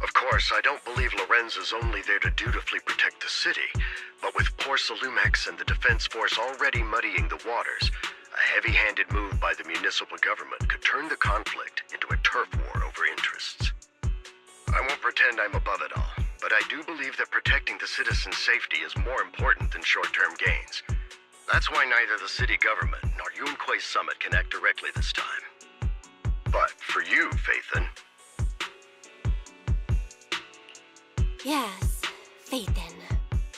[SPEAKER 14] Of course, I don't believe Lorenz is only there to dutifully protect the city, but with Porcelumex and the Defense Force already muddying the waters, a heavy-handed move by the municipal government could turn the conflict into a turf war over interests. I won't pretend I'm above it all, but I do believe that protecting the citizens' safety is more important than short-term gains. That's why neither the city government nor Yunque's summit can act directly this time. But for you, Phaethon...
[SPEAKER 5] Yes, Phaethon.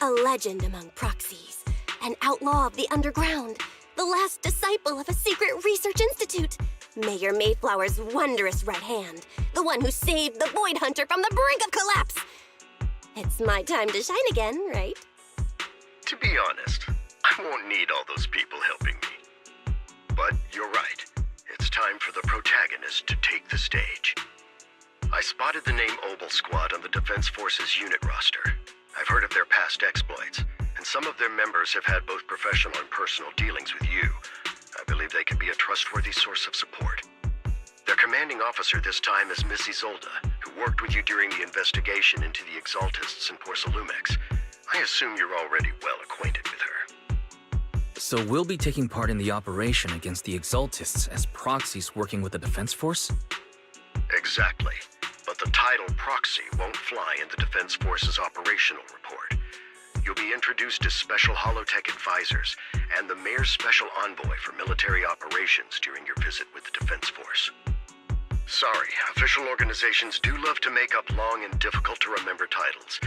[SPEAKER 5] A legend among proxies. An outlaw of the underground. The last disciple of a secret research institute. Mayor Mayflower's wondrous right hand. The one who saved the Void Hunter from the brink of collapse. It's my time to shine again, right?
[SPEAKER 14] To be honest, I won't need all those people helping me. But you're right. It's time for the protagonist to take the stage. I spotted the name Obel Squad on the Defense Force's unit roster. I've heard of their past exploits, and some of their members have had both professional and personal dealings with you. I believe they could be a trustworthy source of support. Their commanding officer this time is Miss Isolde, who worked with you during the investigation into the exaltists in Porcelumex. I assume you're already well acquainted with her.
[SPEAKER 6] So we'll be taking part in the operation against the Exaltists as proxies working with the Defense Force?
[SPEAKER 14] Exactly. But the title proxy won't fly in the Defense Force's operational report. You'll be introduced as Special Holotech Advisors and the Mayor's Special Envoy for Military Operations during your visit with the Defense Force. Sorry, official organizations do love to make up long and difficult-to-remember titles,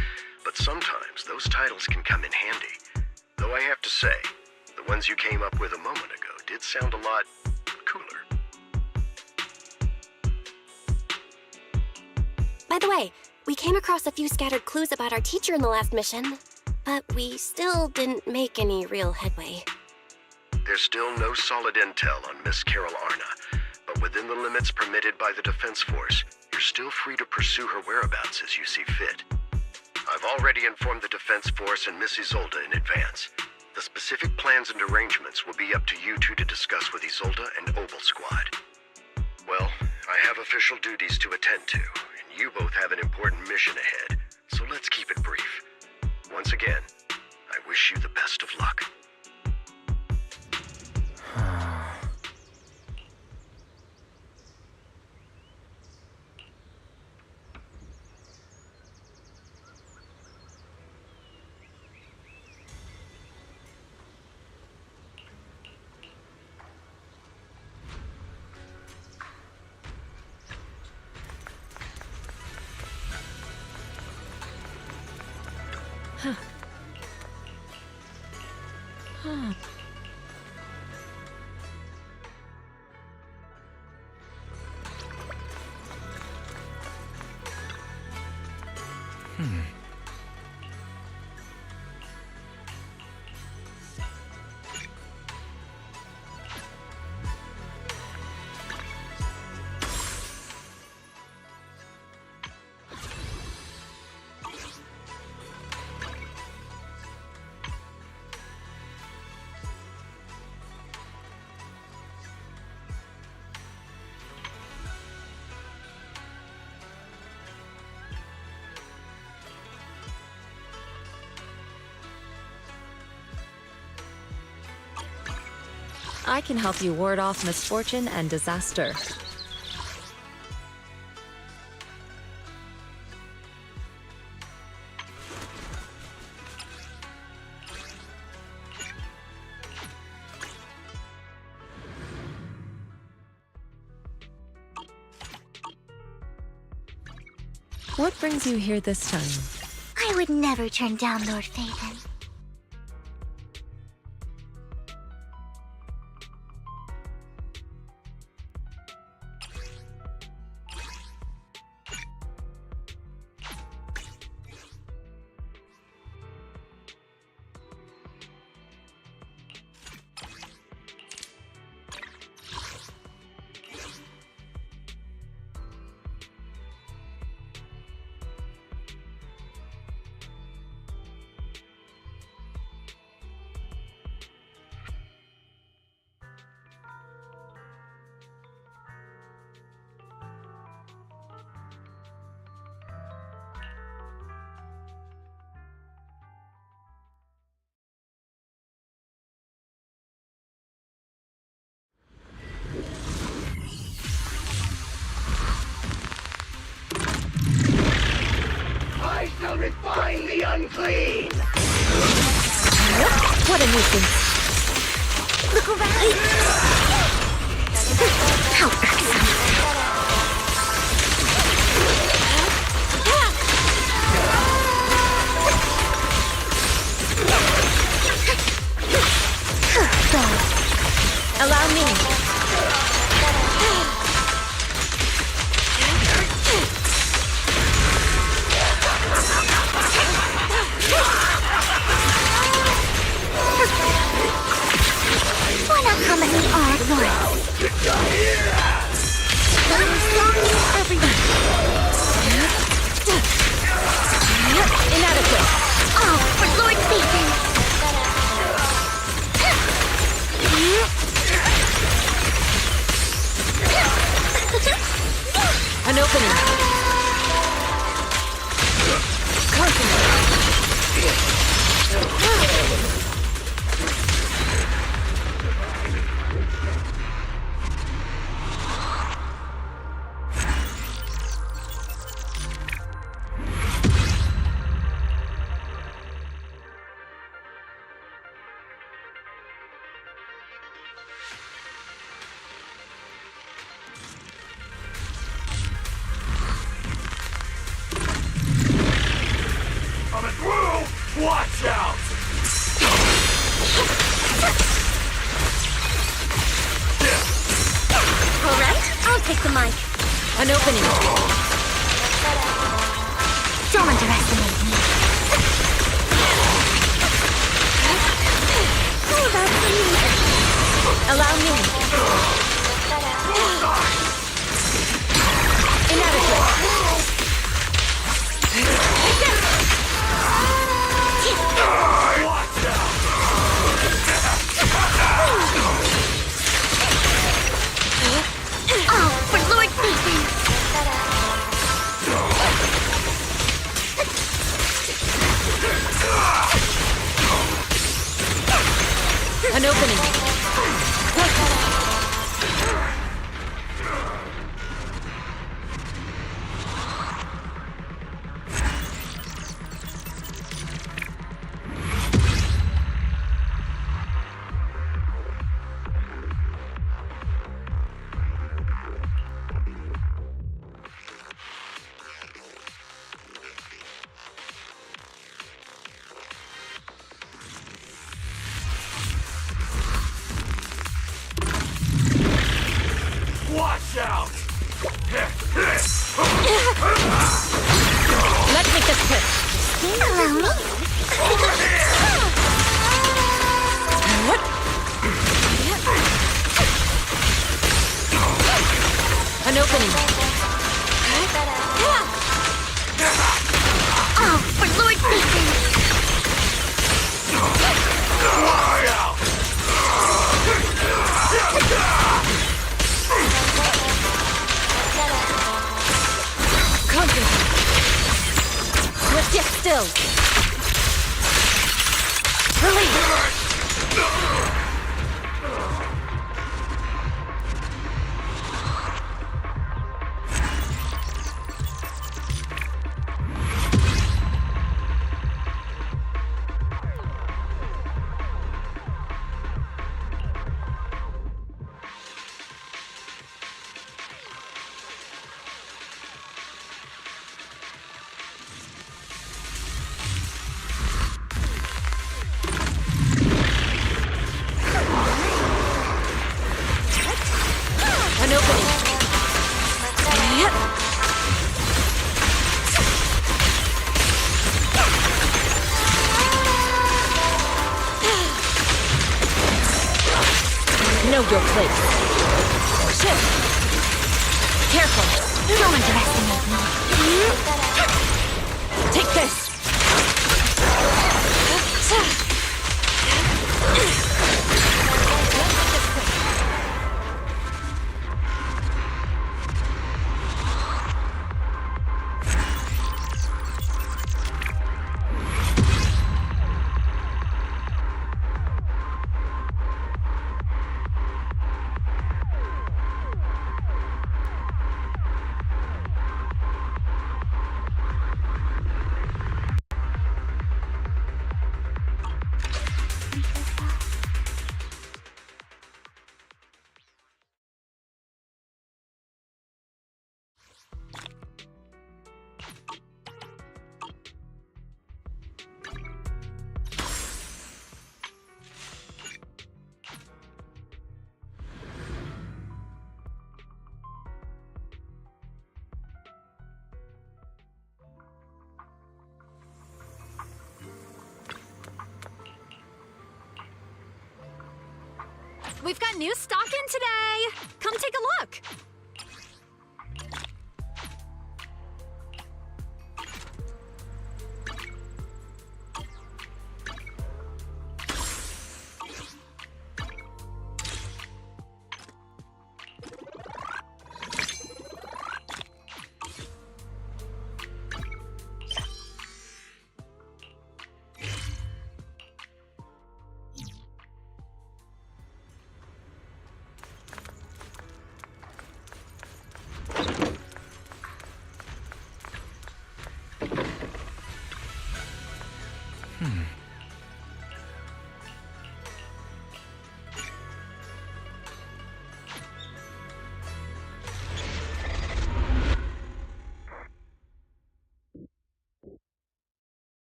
[SPEAKER 14] but sometimes those titles can come in handy. Though I have to say, the ones you came up with a moment ago did sound a lot cooler.
[SPEAKER 5] By the way, we came across a few scattered clues about our teacher in the last mission, but we still didn't make any real headway.
[SPEAKER 14] There's still no solid intel on Miss Carol Arna, but within the limits permitted by the Defense Force, you're still free to pursue her whereabouts as you see fit. I've already informed the Defense Force and Miss Isolde in advance. The specific plans and arrangements will be up to you two to discuss with Isolde and Obel Squad. Well, I have official duties to attend to, and you both have an important mission ahead, so let's keep it brief. Once again, I wish you the best of luck.
[SPEAKER 10] I can help you ward off misfortune and disaster. What brings you here this time?
[SPEAKER 4] I would never turn down Lord Phaethon.
[SPEAKER 15] I shall refine the unclean!
[SPEAKER 10] What a nuisance!
[SPEAKER 4] Look around! How irksome!
[SPEAKER 10] Allow me.
[SPEAKER 4] Why not come at me all at once?
[SPEAKER 15] Watch out!
[SPEAKER 3] All right, I'll take the mic.
[SPEAKER 10] An opening.
[SPEAKER 3] Don't underestimate me. How about me?
[SPEAKER 10] Allow me. Inadequate.
[SPEAKER 3] Oh, for Lord Nathan!
[SPEAKER 10] An opening.
[SPEAKER 15] Watch out!
[SPEAKER 10] Let's make this quick.
[SPEAKER 3] Allow me?
[SPEAKER 15] Over here!
[SPEAKER 10] What? An opening.
[SPEAKER 3] Oh, for Lord Nathan!
[SPEAKER 15] Watch out!
[SPEAKER 10] Concentrate. Swift yet still. Release. An opening. Yep. Know your place. Shift. Careful.
[SPEAKER 3] Don't underestimate me.
[SPEAKER 10] Take this.
[SPEAKER 16] We've got new stock in today! Come take a look!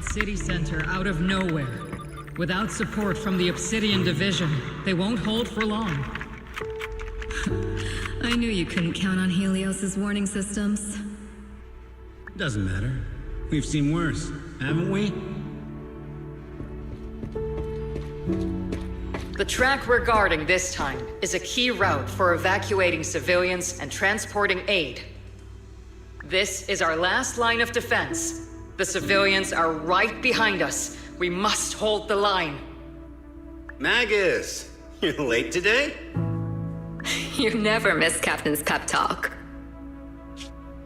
[SPEAKER 1] its city center out of nowhere. Without support from the Obsidian Division, they won't hold for long.
[SPEAKER 2] I knew you couldn't count on Helios's warning systems.
[SPEAKER 17] Doesn't matter. We've seen worse, haven't we?
[SPEAKER 1] The track we're guarding this time is a key route for evacuating civilians and transporting aid. This is our last line of defense. The civilians are right behind us. We must hold the line.
[SPEAKER 18] Magus, you're late today?
[SPEAKER 2] You never miss Captain's pep talk.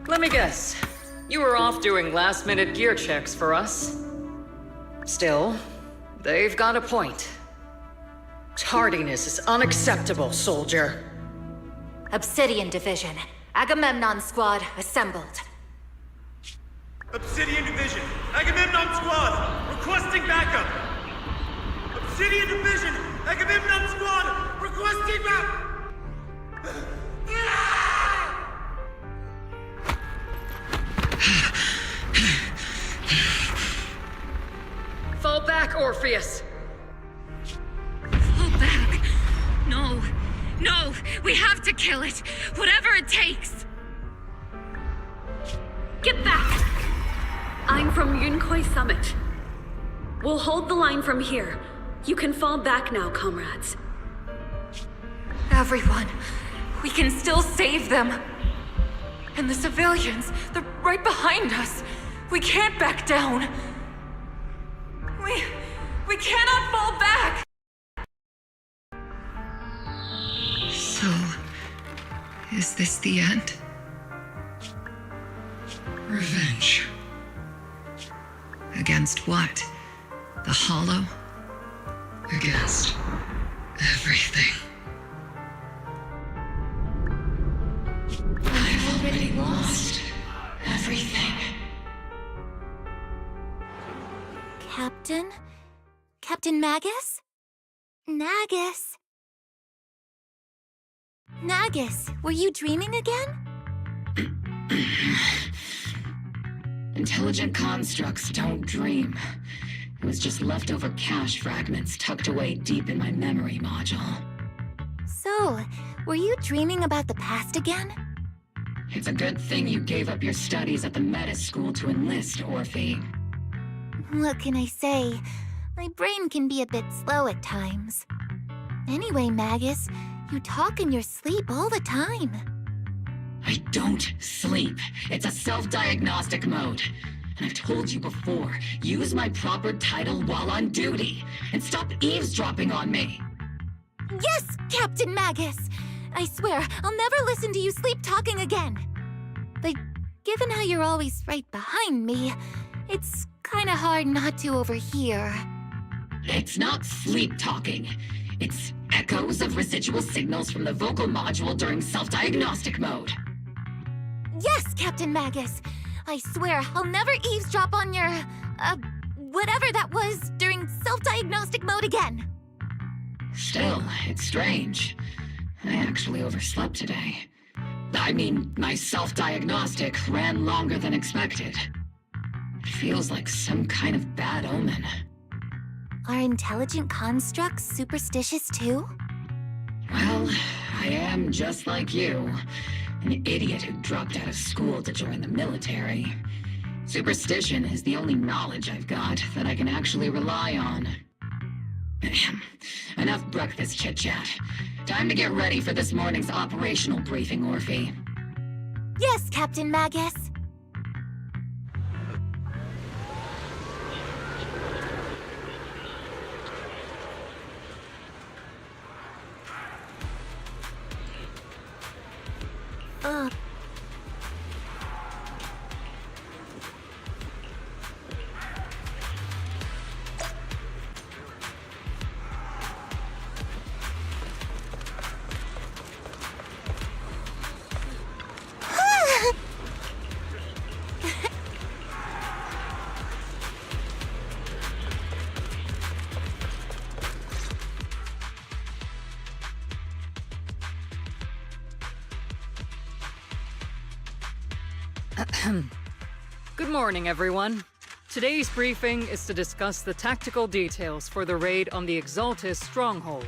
[SPEAKER 1] Let me guess. You were off doing last-minute gear checks for us. Still, they've got a point. Tardiness is unacceptable, soldier.
[SPEAKER 3] Obsidian Division. Agamemnon Squad assembled.
[SPEAKER 15] Obsidian Division, Agamemnon Squad, requesting backup. Obsidian Division, Agamemnon Squad, requesting backup.
[SPEAKER 1] Fall back, Orpheus!
[SPEAKER 16] Fall back. No. No, we have to kill it. Whatever it takes. Get back. I'm from Yunkoi Summit. We'll hold the line from here. You can fall back now, comrades.
[SPEAKER 10] Everyone, we can still save them. And the civilians, they're right behind us. We can't back down. We cannot fall back!
[SPEAKER 2] So, is this the end? Revenge. Against what? The Hollow? Against everything. I've already lost everything.
[SPEAKER 3] Captain? Captain Magus? Nagus? Nagus, were you dreaming again?
[SPEAKER 2] Intelligent constructs don't dream. It was just leftover cache fragments tucked away deep in my memory module.
[SPEAKER 3] So, were you dreaming about the past again?
[SPEAKER 2] It's a good thing you gave up your studies at the Meta School to enlist, Orphe.
[SPEAKER 3] What can I say? My brain can be a bit slow at times. Anyway, Magus, you talk in your sleep all the time.
[SPEAKER 2] I don't sleep. It's a self-diagnostic mode. And I've told you before, use my proper title while on duty, and stop eavesdropping on me.
[SPEAKER 3] Yes, Captain Magus! I swear, I'll never listen to you sleep talking again. But given how you're always right behind me, it's kinda hard not to overhear.
[SPEAKER 2] It's not sleep talking. It's echoes of residual signals from the vocal module during self-diagnostic mode.
[SPEAKER 3] Yes, Captain Magus! I swear, I'll never eavesdrop on your, whatever that was during self-diagnostic mode again.
[SPEAKER 2] Still, it's strange. I actually overslept today. I mean, my self-diagnostic ran longer than expected. It feels like some kind of bad omen.
[SPEAKER 3] Are intelligent constructs superstitious too?
[SPEAKER 2] Well, I am just like you. An idiot who dropped out of school to join the military. Superstition is the only knowledge I've got that I can actually rely on. Enough breakfast chit-chat. Time to get ready for this morning's operational briefing, Orphe.
[SPEAKER 3] Yes, Captain Magus.
[SPEAKER 1] Good morning, everyone. Today's briefing is to discuss the tactical details for the raid on the Exaltis stronghold.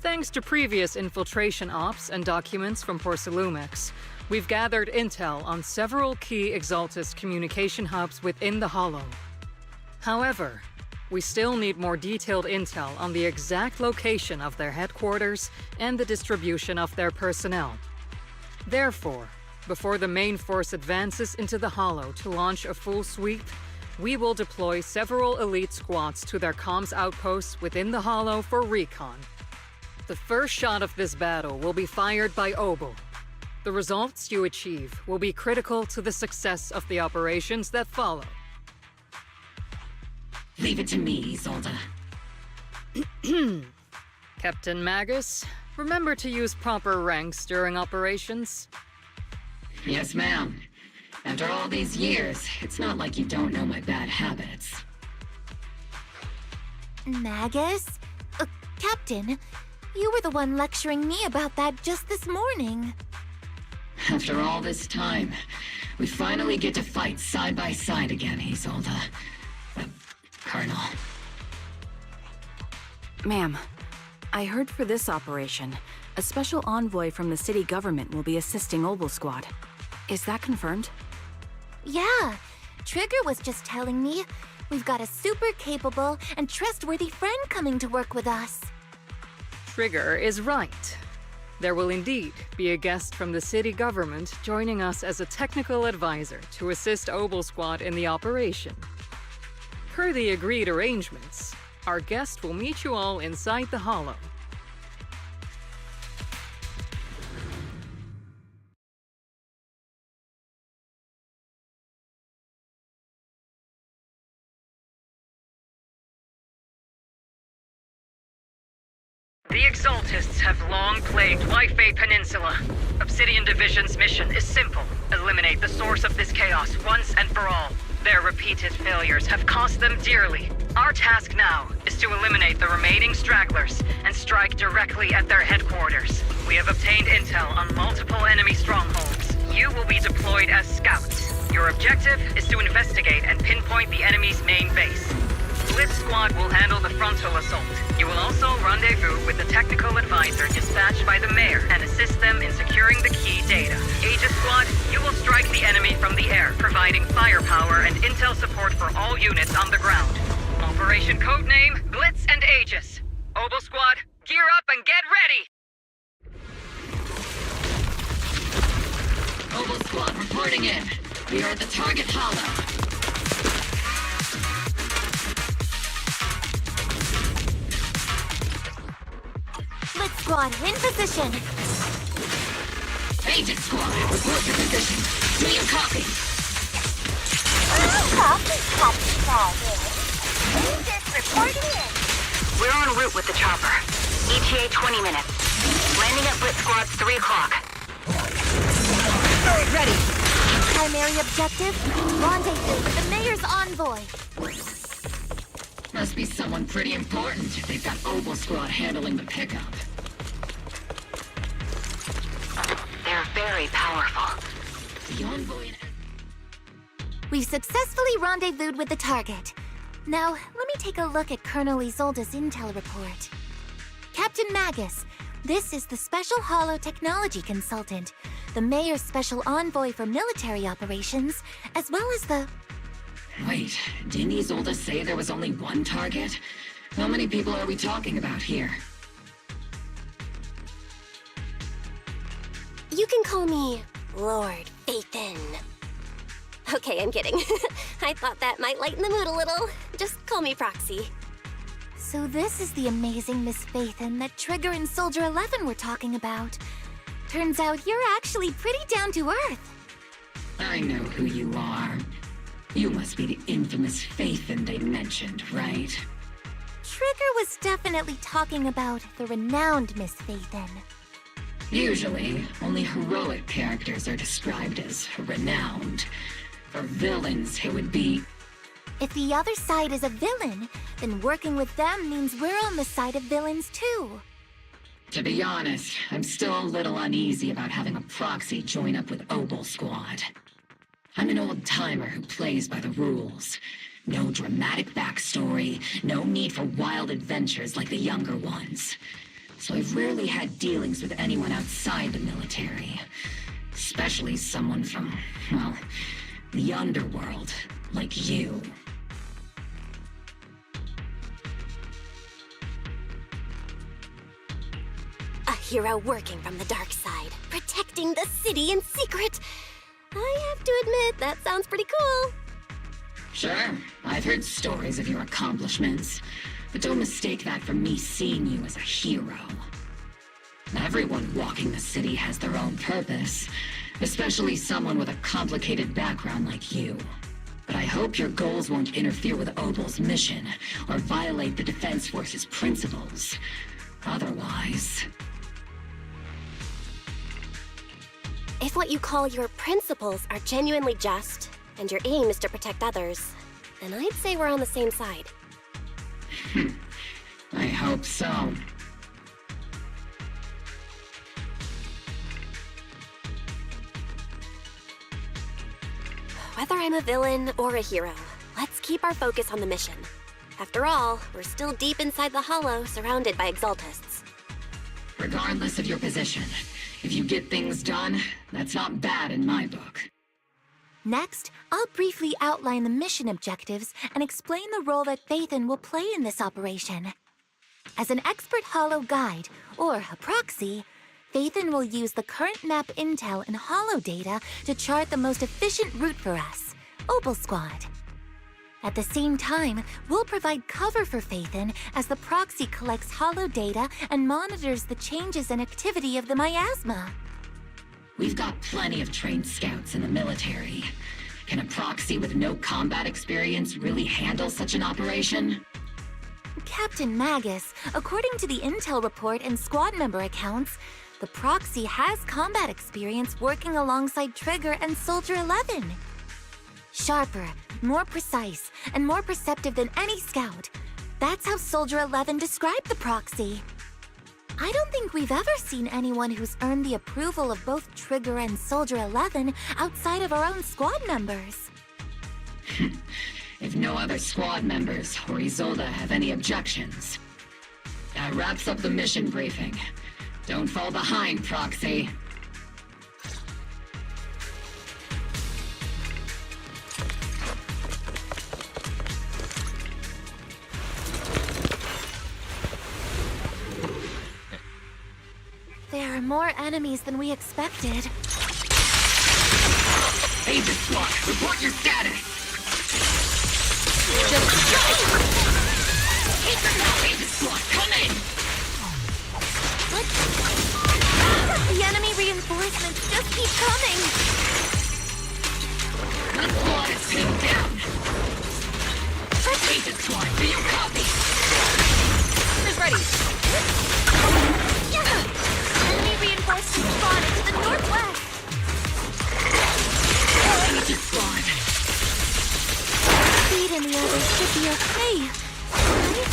[SPEAKER 1] Thanks to previous infiltration ops and documents from Porcelumex, we've gathered intel on several key Exaltis communication hubs within the Hollow. However, we still need more detailed intel on the exact location of their headquarters and the distribution of their personnel. Therefore, before the main force advances into the Hollow to launch a full sweep, we will deploy several elite squads to their comms outposts within the Hollow for recon. The first shot of this battle will be fired by Obel. The results you achieve will be critical to the success of the operations that follow.
[SPEAKER 2] Leave it to me, Isolde.
[SPEAKER 1] Captain Magus, remember to use proper ranks during operations.
[SPEAKER 2] Yes, ma'am. After all these years, it's not like you don't know my bad habits.
[SPEAKER 3] Magus? Captain, you were the one lecturing me about that just this morning.
[SPEAKER 2] After all this time, we finally get to fight side by side again, Isolde. Colonel.
[SPEAKER 9] Ma'am, I heard for this operation, a special envoy from the city government will be assisting Obel Squad. Is that confirmed?
[SPEAKER 3] Yeah, Trigger was just telling me we've got a super capable and trustworthy friend coming to work with us.
[SPEAKER 1] Trigger is right. There will indeed be a guest from the city government joining us as a technical advisor to assist Obel Squad in the operation. Per the agreed arrangements, our guest will meet you all inside the Hollow. The Exaltists have long plagued Wi-Fi Peninsula. Obsidian Division's mission is simple. Eliminate the source of this chaos once and for all. Their repeated failures have cost them dearly. Our task now is to eliminate the remaining stragglers and strike directly at their headquarters. We have obtained intel on multiple enemy strongholds. You will be deployed as scouts. Your objective is to investigate and pinpoint the enemy's main base. Blitz Squad will handle the frontal assault. You will also rendezvous with the technical advisor dispatched by the mayor and assist them in securing the key data. Aegis Squad, you will strike the enemy from the air, providing firepower and intel support for all units on the ground. Operation codename Blitz and Aegis. Obel Squad, gear up and get ready!
[SPEAKER 2] Obel Squad reporting in. We are at the target hollow.
[SPEAKER 3] Blitz Squad, in position!
[SPEAKER 2] Aegis Squad, report your position. Do you copy?
[SPEAKER 3] Copy, Aegis reporting in.
[SPEAKER 11] We're en route with the chopper. ETA 20 minutes. Landing at Blitz Squad 3 o'clock.
[SPEAKER 3] Ready. Primary objective, rendezvous with the mayor's envoy.
[SPEAKER 2] Must be someone pretty important if they've got Obel Squad handling the pickup.
[SPEAKER 11] They're very powerful.
[SPEAKER 2] The envoy...
[SPEAKER 3] We've successfully rendezvoused with the target. Now, let me take a look at Colonel Isolde's intel report. Captain Magus, this is the Special Hollow Technology Consultant, the Mayor's Special Envoy for Military Operations, as well as the...
[SPEAKER 2] Wait, didn't Isolde say there was only one target? How many people are we talking about here?
[SPEAKER 5] You can call me Lord Phaethon. Okay, I'm kidding. I thought that might lighten the mood a little. Just call me Proxy.
[SPEAKER 3] So this is the amazing Miss Phaethon that Trigger and Soldier 11 were talking about. Turns out you're actually pretty down to earth.
[SPEAKER 2] I know who you are. You must be the infamous Phaethon they mentioned, right?
[SPEAKER 3] Trigger was definitely talking about the renowned Miss Phaethon.
[SPEAKER 2] Usually, only heroic characters are described as renowned. For villains, it would be...
[SPEAKER 3] If the other side is a villain, then working with them means we're on the side of villains too.
[SPEAKER 2] To be honest, I'm still a little uneasy about having a proxy join up with Obel Squad. I'm an old-timer who plays by the rules. No dramatic backstory, no need for wild adventures like the younger ones. So I've rarely had dealings with anyone outside the military. Especially someone from, well, the underworld, like you.
[SPEAKER 5] A hero working from the dark side, protecting the city in secret. I have to admit, that sounds pretty cool.
[SPEAKER 2] Sure, I've heard stories of your accomplishments, but don't mistake that for me seeing you as a hero. Everyone walking the city has their own purpose, especially someone with a complicated background like you. But I hope your goals won't interfere with Obel's mission, or violate the Defense Force's principles. Otherwise...
[SPEAKER 5] If what you call your principles are genuinely just, and your aim is to protect others, then I'd say we're on the same side.
[SPEAKER 2] I hope so.
[SPEAKER 5] Whether I'm a villain or a hero, let's keep our focus on the mission. After all, we're still deep inside the Hollow, surrounded by Exaltists.
[SPEAKER 2] Regardless of your position, if you get things done, that's not bad in my book.
[SPEAKER 3] Next, I'll briefly outline the mission objectives and explain the role that Phaethon will play in this operation. As an expert Hollow guide, or a proxy, Phaethon will use the current map intel and Hollow data to chart the most efficient route for us, Obel Squad. At the same time, we'll provide cover for Phaethon as the proxy collects Hollow data and monitors the changes and activity of the miasma.
[SPEAKER 2] We've got plenty of trained scouts in the military. Can a proxy with no combat experience really handle such an operation?
[SPEAKER 3] Captain Magus, according to the intel report and squad member accounts, the proxy has combat experience working alongside Trigger and Soldier 11. Sharper, more precise, and more perceptive than any scout. That's how Soldier 11 described the proxy. I don't think we've ever seen anyone who's earned the approval of both Trigger and Soldier 11 outside of our own squad members.
[SPEAKER 2] If no other squad members or Isolde have any objections. That wraps up the mission briefing. Don't fall behind, Proxy.
[SPEAKER 3] There are more enemies than we expected.
[SPEAKER 2] Aegis Squad, report your status! Take them now, Aegis Squad, come in!
[SPEAKER 3] What? The enemy reinforcements just keep coming!
[SPEAKER 2] The squad is pinned down! Aegis Squad, do you copy?
[SPEAKER 3] Who's ready? Enemy reinforcements spotted to the northwest!
[SPEAKER 2] Aegis Squad!
[SPEAKER 3] Speed and the others should be okay, right?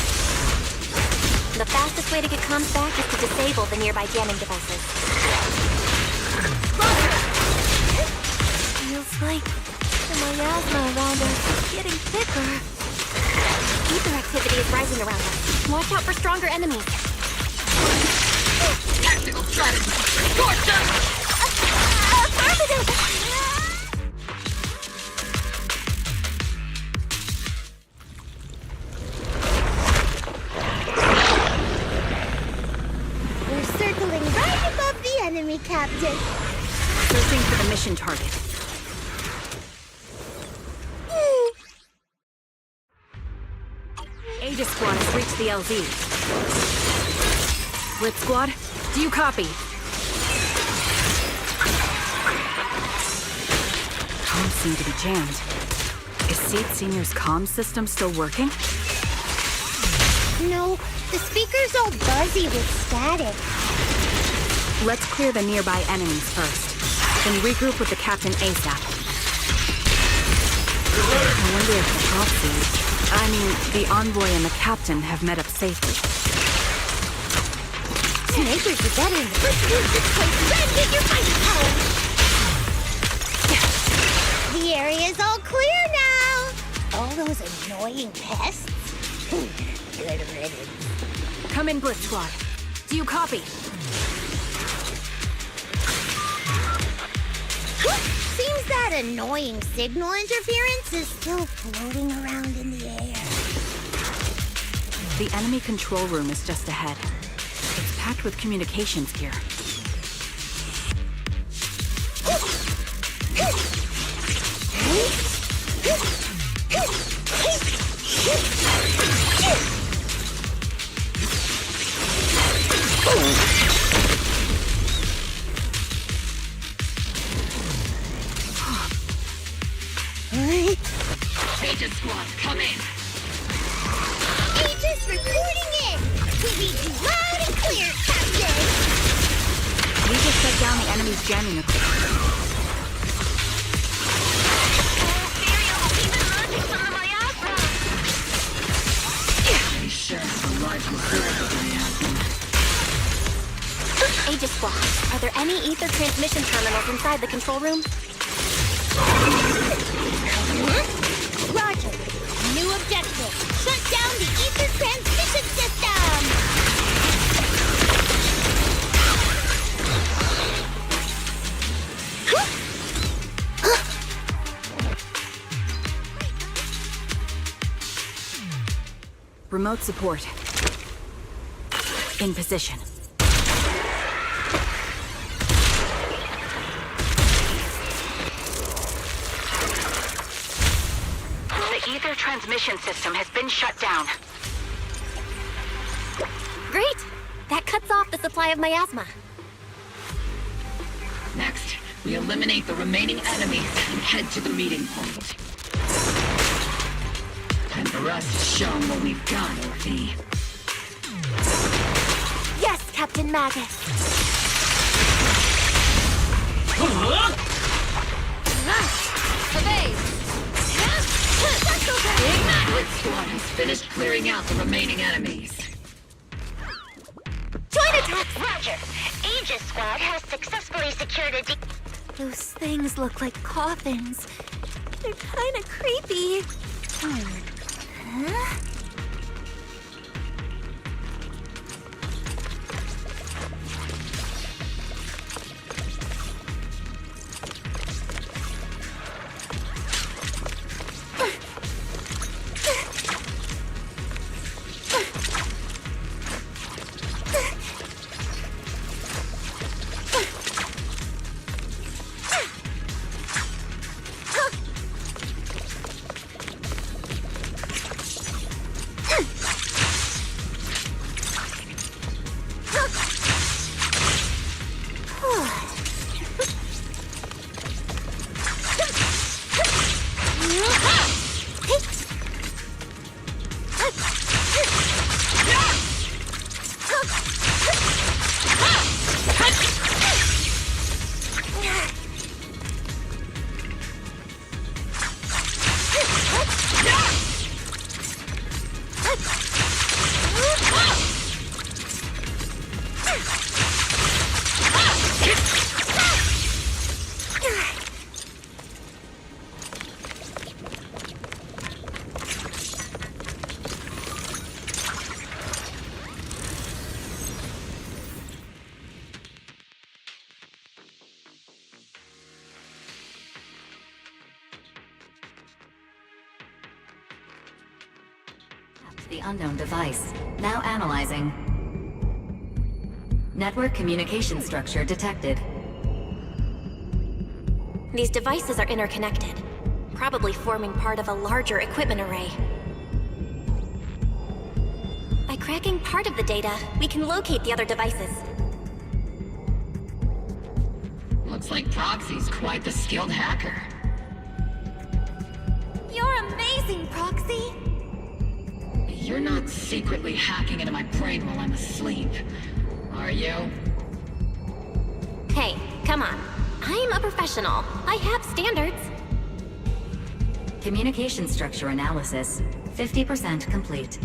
[SPEAKER 5] The fastest way to get comms back is to disable the nearby jamming devices.
[SPEAKER 3] Feels like the miasma around us is getting thicker.
[SPEAKER 5] Ether activity is rising around us. Watch out for stronger enemies.
[SPEAKER 2] Tactical strategy! Torture!
[SPEAKER 3] Affirmative!
[SPEAKER 18] We're circling right above the enemy, Captain.
[SPEAKER 9] Searching for the mission target. Aegis Squad has reached the LZ. Blitz Squad, do you copy? Comms seem to be jammed. Is Seed Senior's comms system still working?
[SPEAKER 18] No, the speaker's all buzzy with static.
[SPEAKER 9] Let's clear the nearby enemies first, then regroup with the Captain ASAP. I wonder if the proxy, the envoy and the Captain have met up safely.
[SPEAKER 18] Snipers are better. Let's use this place and get your fighting power. The area's all clear now. All those annoying pests? Good riddance.
[SPEAKER 9] Come in, Blitz Squad. Do you copy?
[SPEAKER 18] Seems that annoying signal interference is still floating around in the air.
[SPEAKER 9] The enemy control room is just ahead. It's packed with communications gear.
[SPEAKER 2] Agent Squad, come in.
[SPEAKER 18] Agents reporting in. We read you loud and clear, Captain.
[SPEAKER 9] We just shut down the enemy's jamming equipment.
[SPEAKER 2] Pretty sure the large reserve of the miasma.
[SPEAKER 5] Aegis Squad, are there any ether transmission terminals inside the control room?
[SPEAKER 18] Roger. New objective. Shut down the ether transmission system.
[SPEAKER 9] Remote support. In position.
[SPEAKER 5] The ether transmission system has been shut down. Great! That cuts off the supply of miasma.
[SPEAKER 2] Next, we eliminate the remaining enemies and head to the meeting point. Time for us to show them what we've got, Orphe.
[SPEAKER 3] Yes, Captain Magus.
[SPEAKER 2] Blitz Squad has finished clearing out the remaining enemies.
[SPEAKER 18] Join attack! Roger. Aegis Squad has successfully secured a
[SPEAKER 3] Those things look like coffins. They're kind of creepy.
[SPEAKER 18] Huh?
[SPEAKER 19] The unknown device. Now analyzing. Network communication structure detected.
[SPEAKER 5] These devices are interconnected, probably forming part of a larger equipment array. By cracking part of the data, we can locate the other devices.
[SPEAKER 2] Looks like Proxy's quite the skilled hacker.
[SPEAKER 3] You're amazing, Proxy.
[SPEAKER 2] You're not secretly hacking into my brain while I'm asleep, are you?
[SPEAKER 5] Hey, come on. I'm a professional. I have standards.
[SPEAKER 19] Communication structure analysis. 50% complete.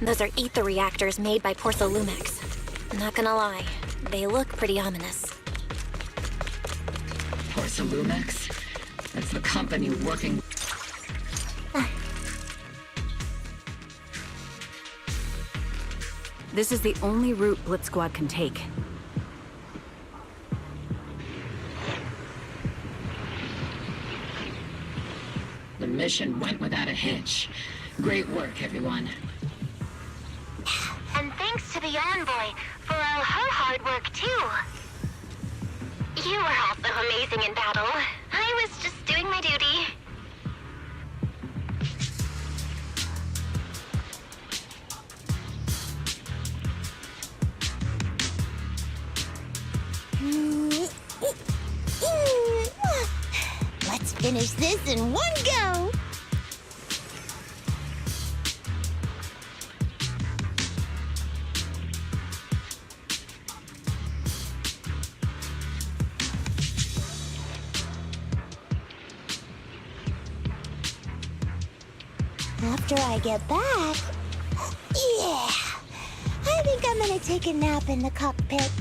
[SPEAKER 5] Those are ether reactors made by Porcelumex. Not gonna lie, they look pretty ominous.
[SPEAKER 2] Porcelumex? That's the company working...
[SPEAKER 9] This is the only route Blitz Squad can take.
[SPEAKER 2] The mission went without a hitch. Great work, everyone.
[SPEAKER 3] And thanks to the Envoy for all her hard work, too. You were also amazing in battle. I was just doing my duty.
[SPEAKER 18] Let's finish this in one go! After I get back... Yeah! I think I'm gonna take a nap in the cockpit.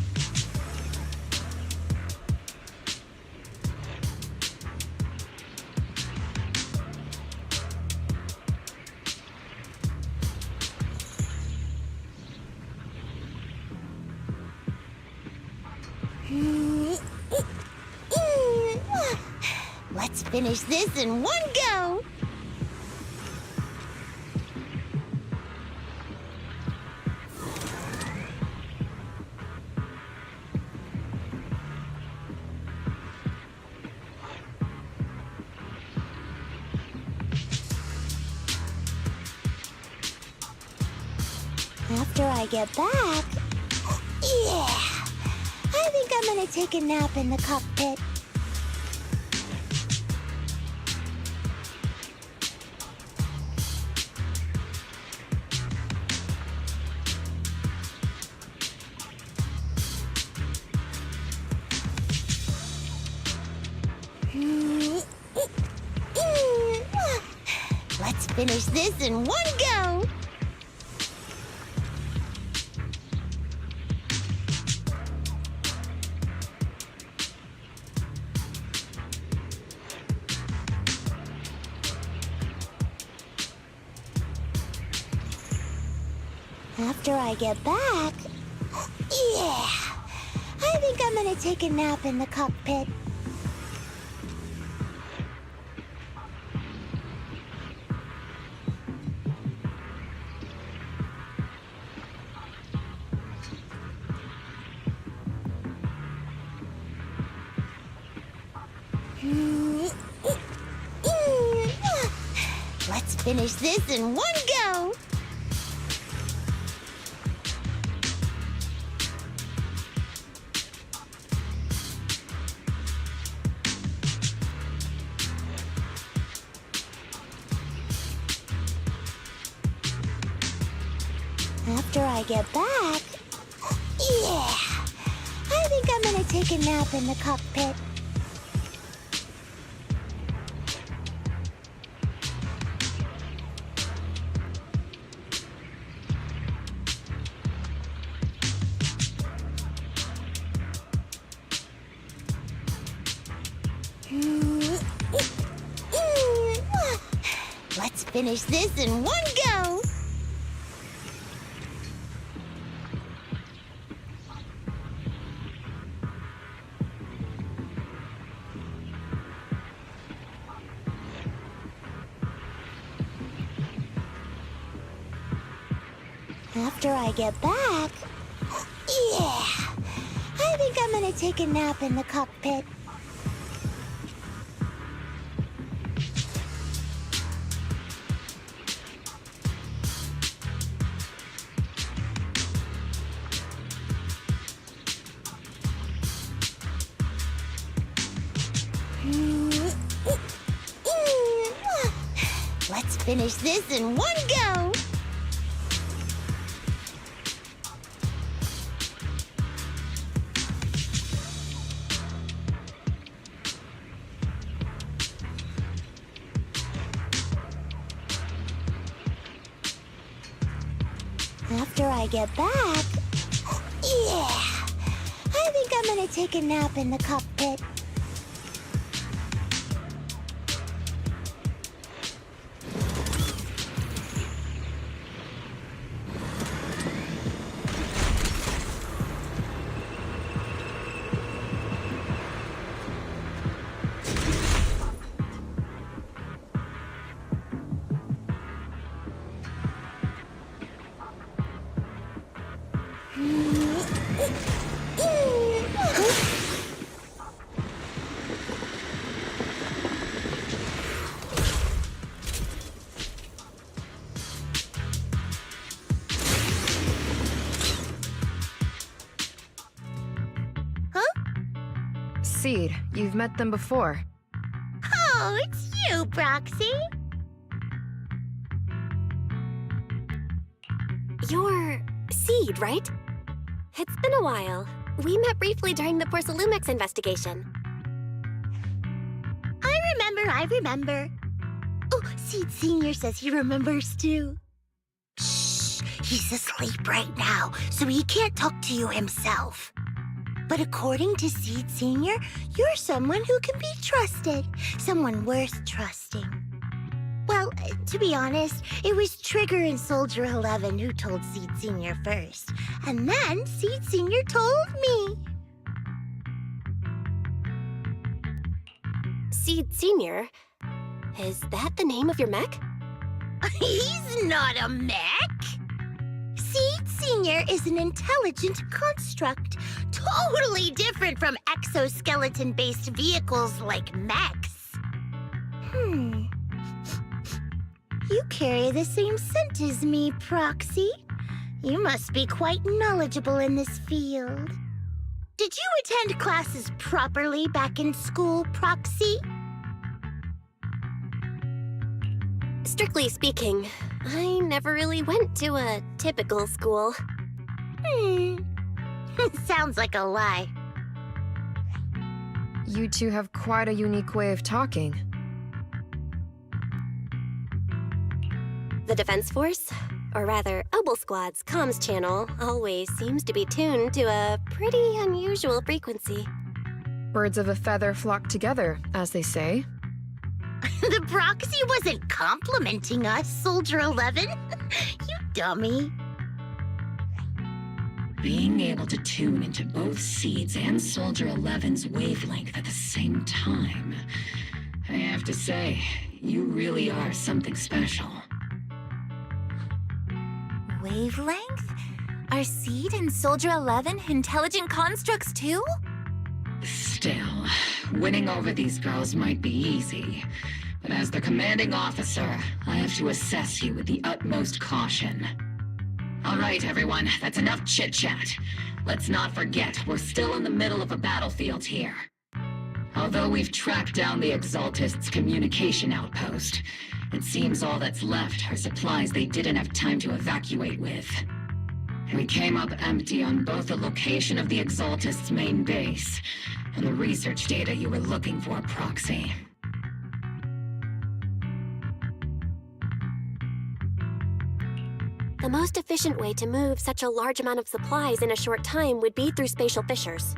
[SPEAKER 18] Let's finish this in one go! After I get back... Yeah! I think I'm gonna take a nap in the cockpit. Let's finish this in one go! After I get back... Yeah! I think I'm gonna take a nap in the cockpit. Let's finish this in one go! After I get back... Yeah! I think I'm gonna take a nap in the cockpit. Let's finish this in one go! After I get back... Yeah! I think I'm gonna take a nap in the cockpit. Let's finish this in one go! After I get back... Yeah! I think I'm gonna take a nap in the cockpit.
[SPEAKER 20] Seed, you've met them before.
[SPEAKER 18] Oh, it's you, Proxy.
[SPEAKER 5] You're Seed, right? It's been a while. We met briefly during the Porsalumex investigation.
[SPEAKER 18] I remember. Oh, Seed Senior says he remembers too. Shh, he's asleep right now, so he can't talk to you himself. But according to Seed Senior, you're someone who can be trusted. Someone worth trusting. Well, to be honest, it was Trigger and Soldier 11 who told Seed Senior first. And then Seed Senior told me.
[SPEAKER 5] Seed Senior? Is that the name of your mech?
[SPEAKER 18] He's not a mech. Seed Senior is an intelligent construct, totally different from exoskeleton-based vehicles like mechs. You carry the same scent as me, Proxy. You must be quite knowledgeable in this field. Did you attend classes properly back in school, Proxy?
[SPEAKER 5] Strictly speaking, I never really went to a typical school.
[SPEAKER 18] Sounds like a lie.
[SPEAKER 20] You two have quite a unique way of talking.
[SPEAKER 5] The Defense Force, or rather, Obel Squad's comms channel always seems to be tuned to a pretty unusual frequency.
[SPEAKER 20] Birds of a feather flock together, as they say.
[SPEAKER 18] The Proxy wasn't complimenting us, Soldier 11. You dummy.
[SPEAKER 2] Being able to tune into both Seed's and Soldier 11's wavelength at the same time. I have to say, you really are something special.
[SPEAKER 3] Wavelength? Are Seed and Soldier 11 intelligent constructs too?
[SPEAKER 2] Still, winning over these girls might be easy. But as their commanding officer, I have to assess you with the utmost caution. All right, everyone, that's enough chit-chat. Let's not forget, we're still in the middle of a battlefield here. Although we've tracked down the Exaltists' communication outpost, it seems all that's left are supplies they didn't have time to evacuate with. We came up empty on both the location of the Exaltists' main base and the research data you were looking for, Proxy.
[SPEAKER 5] The most efficient way to move such a large amount of supplies in a short time would be through spatial fissures.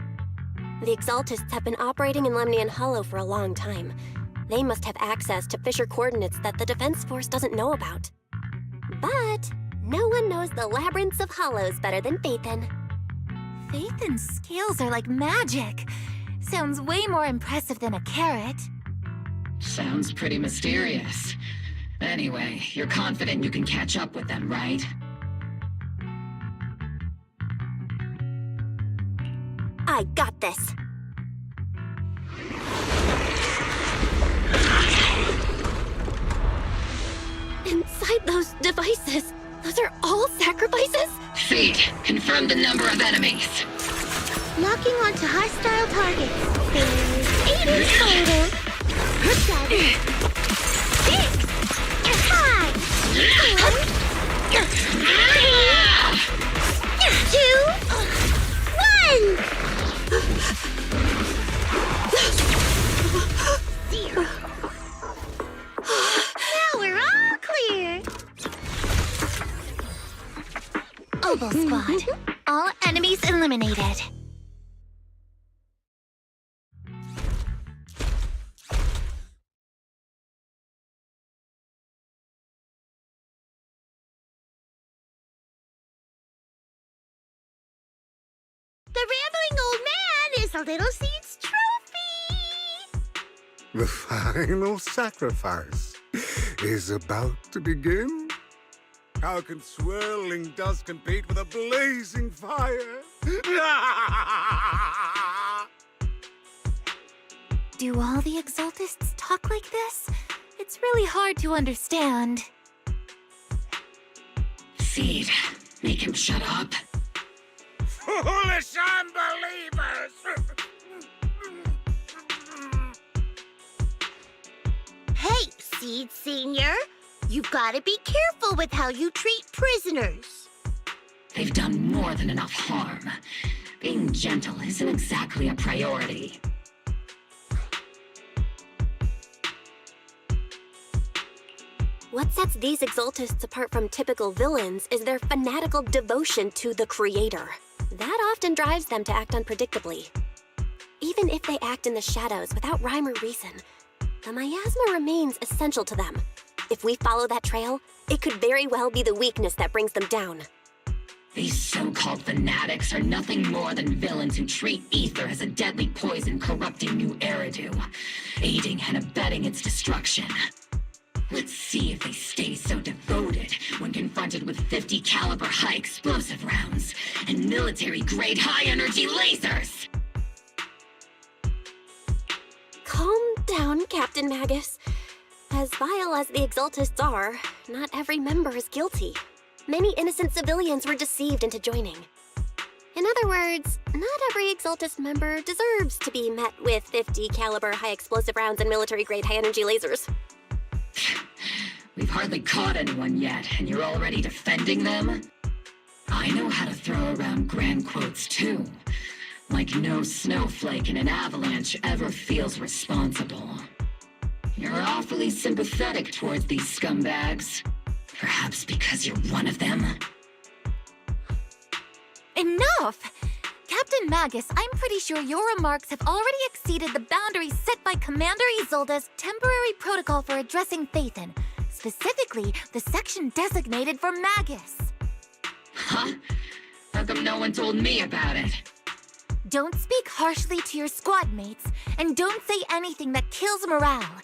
[SPEAKER 5] The Exaltists have been operating in Lemnian Hollow for a long time. They must have access to fissure coordinates that the Defense Force doesn't know about. But no one knows the labyrinths of hollows better than Phaethon.
[SPEAKER 3] Phaethon's skills are like magic. Sounds way more impressive than a carrot.
[SPEAKER 2] Sounds pretty mysterious. Anyway, you're confident you can catch up with them, right?
[SPEAKER 5] I got this. Inside those devices, those are all sacrifices?
[SPEAKER 2] Seed, confirm the number of enemies.
[SPEAKER 18] Locking onto hostile targets. There's 8 in total. 7, 6, 5, 4, 3, 2, 1. 0. Now we're all clear. Oboe Squad. All enemies eliminated. The rambling old man is a little seed's trophy.
[SPEAKER 21] The final sacrifice is about to begin. How can swirling dust compete with a blazing fire?
[SPEAKER 3] Do all the Exaltists talk like this? It's really hard to understand.
[SPEAKER 2] Seed, make him shut up.
[SPEAKER 21] Foolish unbelievers!
[SPEAKER 18] Hey, Seed Senior. You've got to be careful with how you treat prisoners.
[SPEAKER 2] They've done more than enough harm. Being gentle isn't exactly a priority.
[SPEAKER 5] What sets these Exaltists apart from typical villains is their fanatical devotion to the Creator. That often drives them to act unpredictably. Even if they act in the shadows without rhyme or reason, the miasma remains essential to them. If we follow that trail, it could very well be the weakness that brings them down.
[SPEAKER 2] These so-called fanatics are nothing more than villains who treat ether as a deadly poison corrupting new Eridu, aiding and abetting its destruction. Let's see if they stay so devoted when confronted with 50 caliber high explosive rounds and military-grade high-energy lasers!
[SPEAKER 5] Calm down, Captain Magus. As vile as the Exaltists are, not every member is guilty. Many innocent civilians were deceived into joining. In other words, not every Exaltist member deserves to be met with 50 caliber high explosive rounds and military-grade high-energy lasers.
[SPEAKER 2] We've hardly caught anyone yet, and you're already defending them? I know how to throw around grand quotes too. Like no snowflake in an avalanche ever feels responsible. You're awfully sympathetic towards these scumbags. Perhaps because you're one of them?
[SPEAKER 3] Enough! Captain Magus, I'm pretty sure your remarks have already exceeded the boundaries set by Commander Isolde's temporary protocol for addressing Phaethon, specifically the section designated for Magus.
[SPEAKER 2] Huh? How come no one told me about it?
[SPEAKER 3] Don't speak harshly to your squad mates, and don't say anything that kills morale.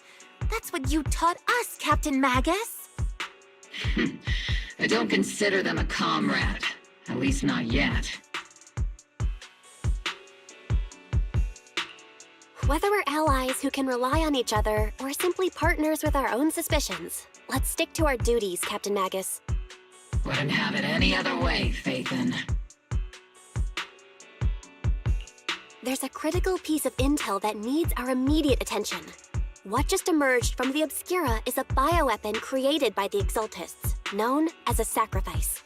[SPEAKER 3] That's what you taught us, Captain Magus.
[SPEAKER 2] I don't consider them a comrade. At least not yet.
[SPEAKER 5] Whether we're allies who can rely on each other, or simply partners with our own suspicions, let's stick to our duties, Captain Magus.
[SPEAKER 2] Wouldn't have it any other way, Phaethon.
[SPEAKER 5] There's a critical piece of intel that needs our immediate attention. What just emerged from the Obscura is a bioweapon created by the Exaltists, known as a sacrifice.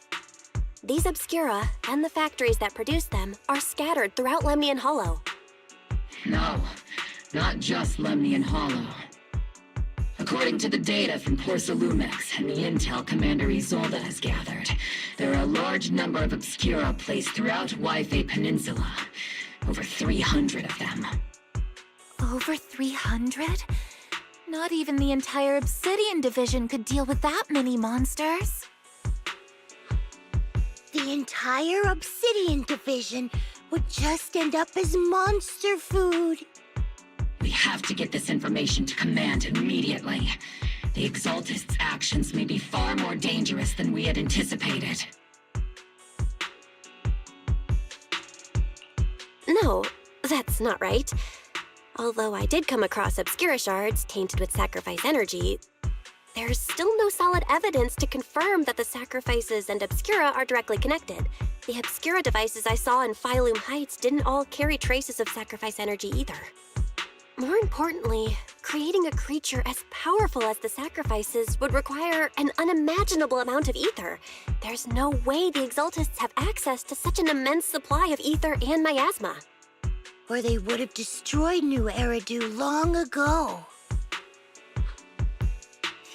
[SPEAKER 5] These Obscura, and the factories that produce them, are scattered throughout Lemnian Hollow.
[SPEAKER 2] No, not just Lemnian Hollow. According to the data from Porcelumex and the intel Commander Isolde has gathered, there are a large number of Obscura placed throughout Yfei Peninsula. Over 300 of them.
[SPEAKER 3] Over 300? Not even the entire Obsidian Division could deal with that many monsters.
[SPEAKER 18] The entire Obsidian Division would just end up as monster food.
[SPEAKER 2] We have to get this information to Command immediately. The Exaltists' actions may be far more dangerous than we had anticipated.
[SPEAKER 5] No, that's not right. Although I did come across Obscura shards tainted with sacrifice energy, there's still no solid evidence to confirm that the sacrifices and Obscura are directly connected. The Obscura devices I saw in Phylum Heights didn't all carry traces of sacrifice energy either. More importantly, creating a creature as powerful as the sacrifices would require an unimaginable amount of ether. There's no way the Exaltists have access to such an immense supply of ether and miasma.
[SPEAKER 18] Or they would have destroyed New Eridu long ago.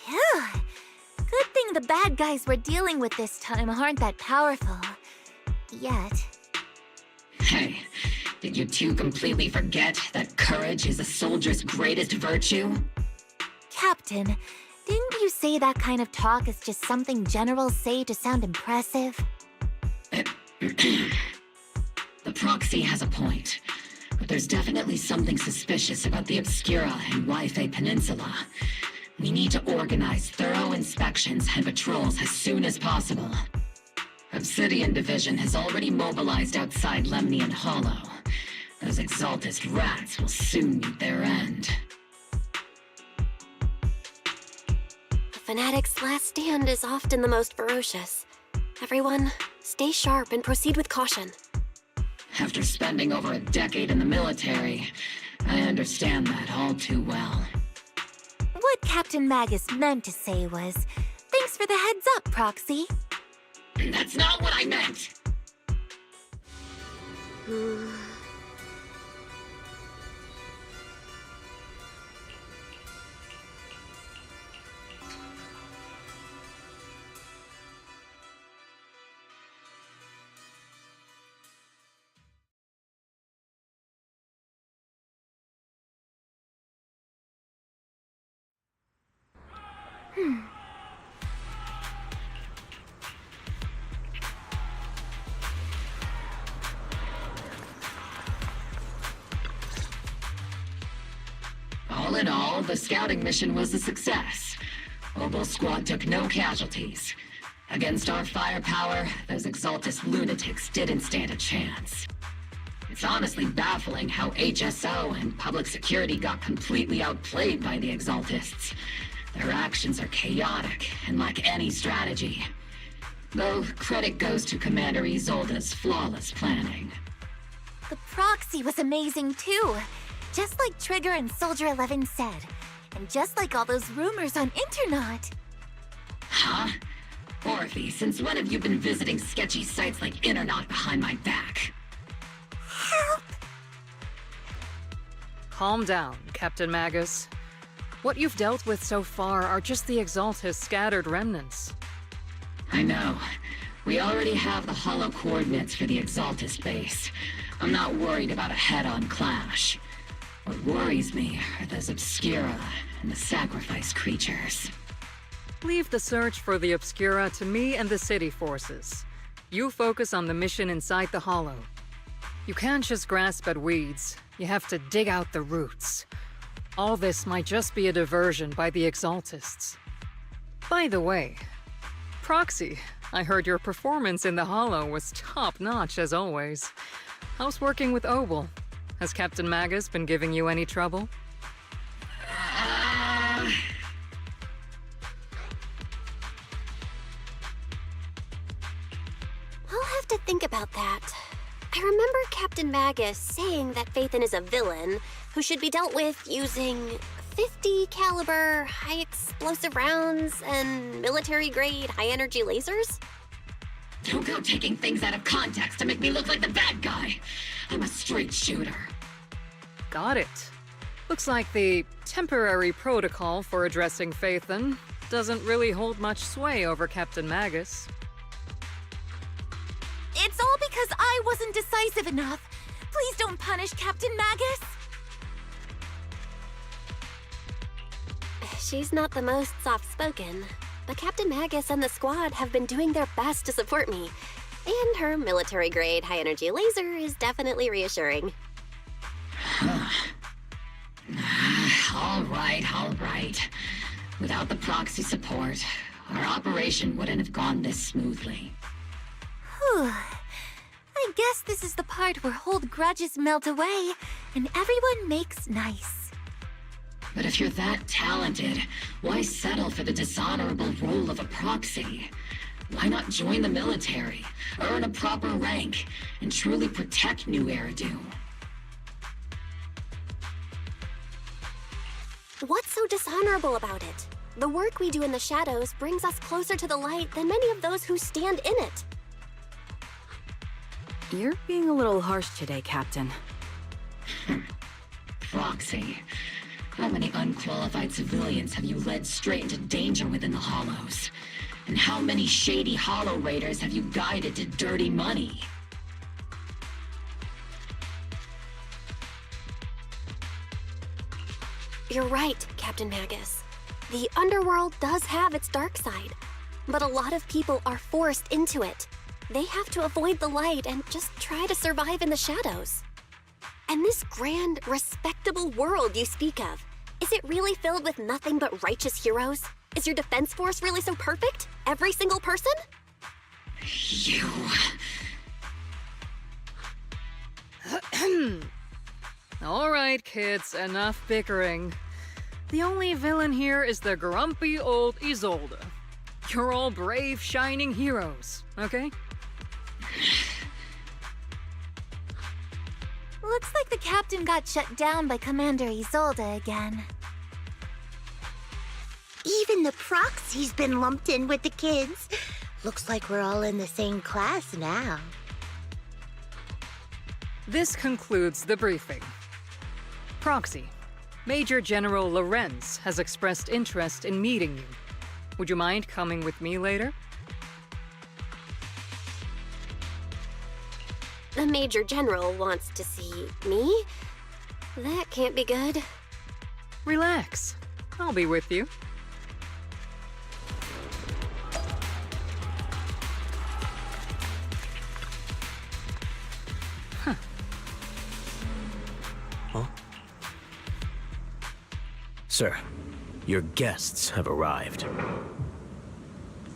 [SPEAKER 3] Phew. Good thing the bad guys we're dealing with this time aren't that powerful. yet.
[SPEAKER 2] Hey, did you two completely forget that courage is a soldier's greatest virtue?
[SPEAKER 3] Captain, didn't you say that kind of talk is just something generals say to sound impressive?
[SPEAKER 2] The proxy has a point, but there's definitely something suspicious about the Obscura and Wi-Fi Peninsula. We need to organize thorough inspections and patrols as soon as possible. Obsidian Division has already mobilized outside Lemnian Hollow. Those Exaltist rats will soon meet their end.
[SPEAKER 5] A fanatic's last stand is often the most ferocious. Everyone, stay sharp and proceed with caution.
[SPEAKER 2] After spending over a decade in the military, I understand that all too well.
[SPEAKER 3] What Captain Magus meant to say was, thanks for the heads up, Proxy.
[SPEAKER 2] That's not what I meant! All in all, the scouting mission was a success. Obel Squad took no casualties. Against our firepower, those Exaltist lunatics didn't stand a chance. It's honestly baffling how HSO and public security got completely outplayed by the Exaltists. Their actions are chaotic and lack any strategy. Though credit goes to Commander Isolde's flawless planning.
[SPEAKER 3] The Proxy was amazing too. Just like Trigger and Soldier 11 said. And just like all those rumors on Internet.
[SPEAKER 2] Huh? Orphe, since when have you been visiting sketchy sites like Internet behind my back?
[SPEAKER 3] Help!
[SPEAKER 1] Calm down, Captain Magus. What you've dealt with so far are just the Exaltist scattered remnants.
[SPEAKER 2] I know. We already have the hollow coordinates for the Exaltist base. I'm not worried about a head-on clash. What worries me are those Obscura and the sacrifice creatures.
[SPEAKER 1] Leave the search for the Obscura to me and the city forces. You focus on the mission inside the Hollow. You can't just grasp at weeds. You have to dig out the roots. All this might just be a diversion by the Exaltists. By the way, Proxy, I heard your performance in the Hollow was top-notch as always. How's working with Obel? Has Captain Magus been giving you any trouble?
[SPEAKER 5] I'll have to think about that. I remember Captain Magus saying that Phaethon is a villain who should be dealt with using 50 caliber high explosive rounds and military-grade high-energy lasers?
[SPEAKER 2] Don't go taking things out of context to make me look like the bad guy. I'm a straight shooter.
[SPEAKER 1] Got it. Looks like the temporary protocol for addressing Phaethon doesn't really hold much sway over Captain Magus.
[SPEAKER 3] It's all because I wasn't decisive enough. Please don't punish Captain Magus.
[SPEAKER 5] She's not the most soft-spoken, but Captain Magus and the squad have been doing their best to support me. And her military-grade high-energy laser is definitely reassuring.
[SPEAKER 2] All right. Without the proxy support, our operation wouldn't have gone this smoothly.
[SPEAKER 3] Whew. I guess this is the part where old grudges melt away and everyone makes nice.
[SPEAKER 2] But if you're that talented, why settle for the dishonorable role of a proxy? Why not join the military, earn a proper rank, and truly protect New Eridu?
[SPEAKER 5] What's so dishonorable about it? The work we do in the shadows brings us closer to the light than many of those who stand in it.
[SPEAKER 9] You're being a little harsh today, Captain.
[SPEAKER 2] Proxy. How many unqualified civilians have you led straight into danger within the Hollows? And how many shady Hollow Raiders have you guided to dirty money?
[SPEAKER 5] You're right, Captain Magus. The underworld does have its dark side, but a lot of people are forced into it. They have to avoid the light and just try to survive in the shadows. And this grand, respectable world you speak of, is it really filled with nothing but righteous heroes? Is your defense force really so perfect? Every single person?
[SPEAKER 2] You...
[SPEAKER 1] All right, kids, enough bickering. The only villain here is the grumpy old Isolde. You're all brave, shining heroes, okay?
[SPEAKER 3] Looks like the captain got shut down by Commander Isolde again.
[SPEAKER 18] Even the proxy's been lumped in with the kids. Looks like we're all in the same class now.
[SPEAKER 1] This concludes the briefing. Proxy, Major General Lorenz has expressed interest in meeting you. Would you mind coming with me later?
[SPEAKER 5] The Major General wants to see me? That can't be good.
[SPEAKER 1] Relax. I'll be with you.
[SPEAKER 8] Sir, your guests have arrived.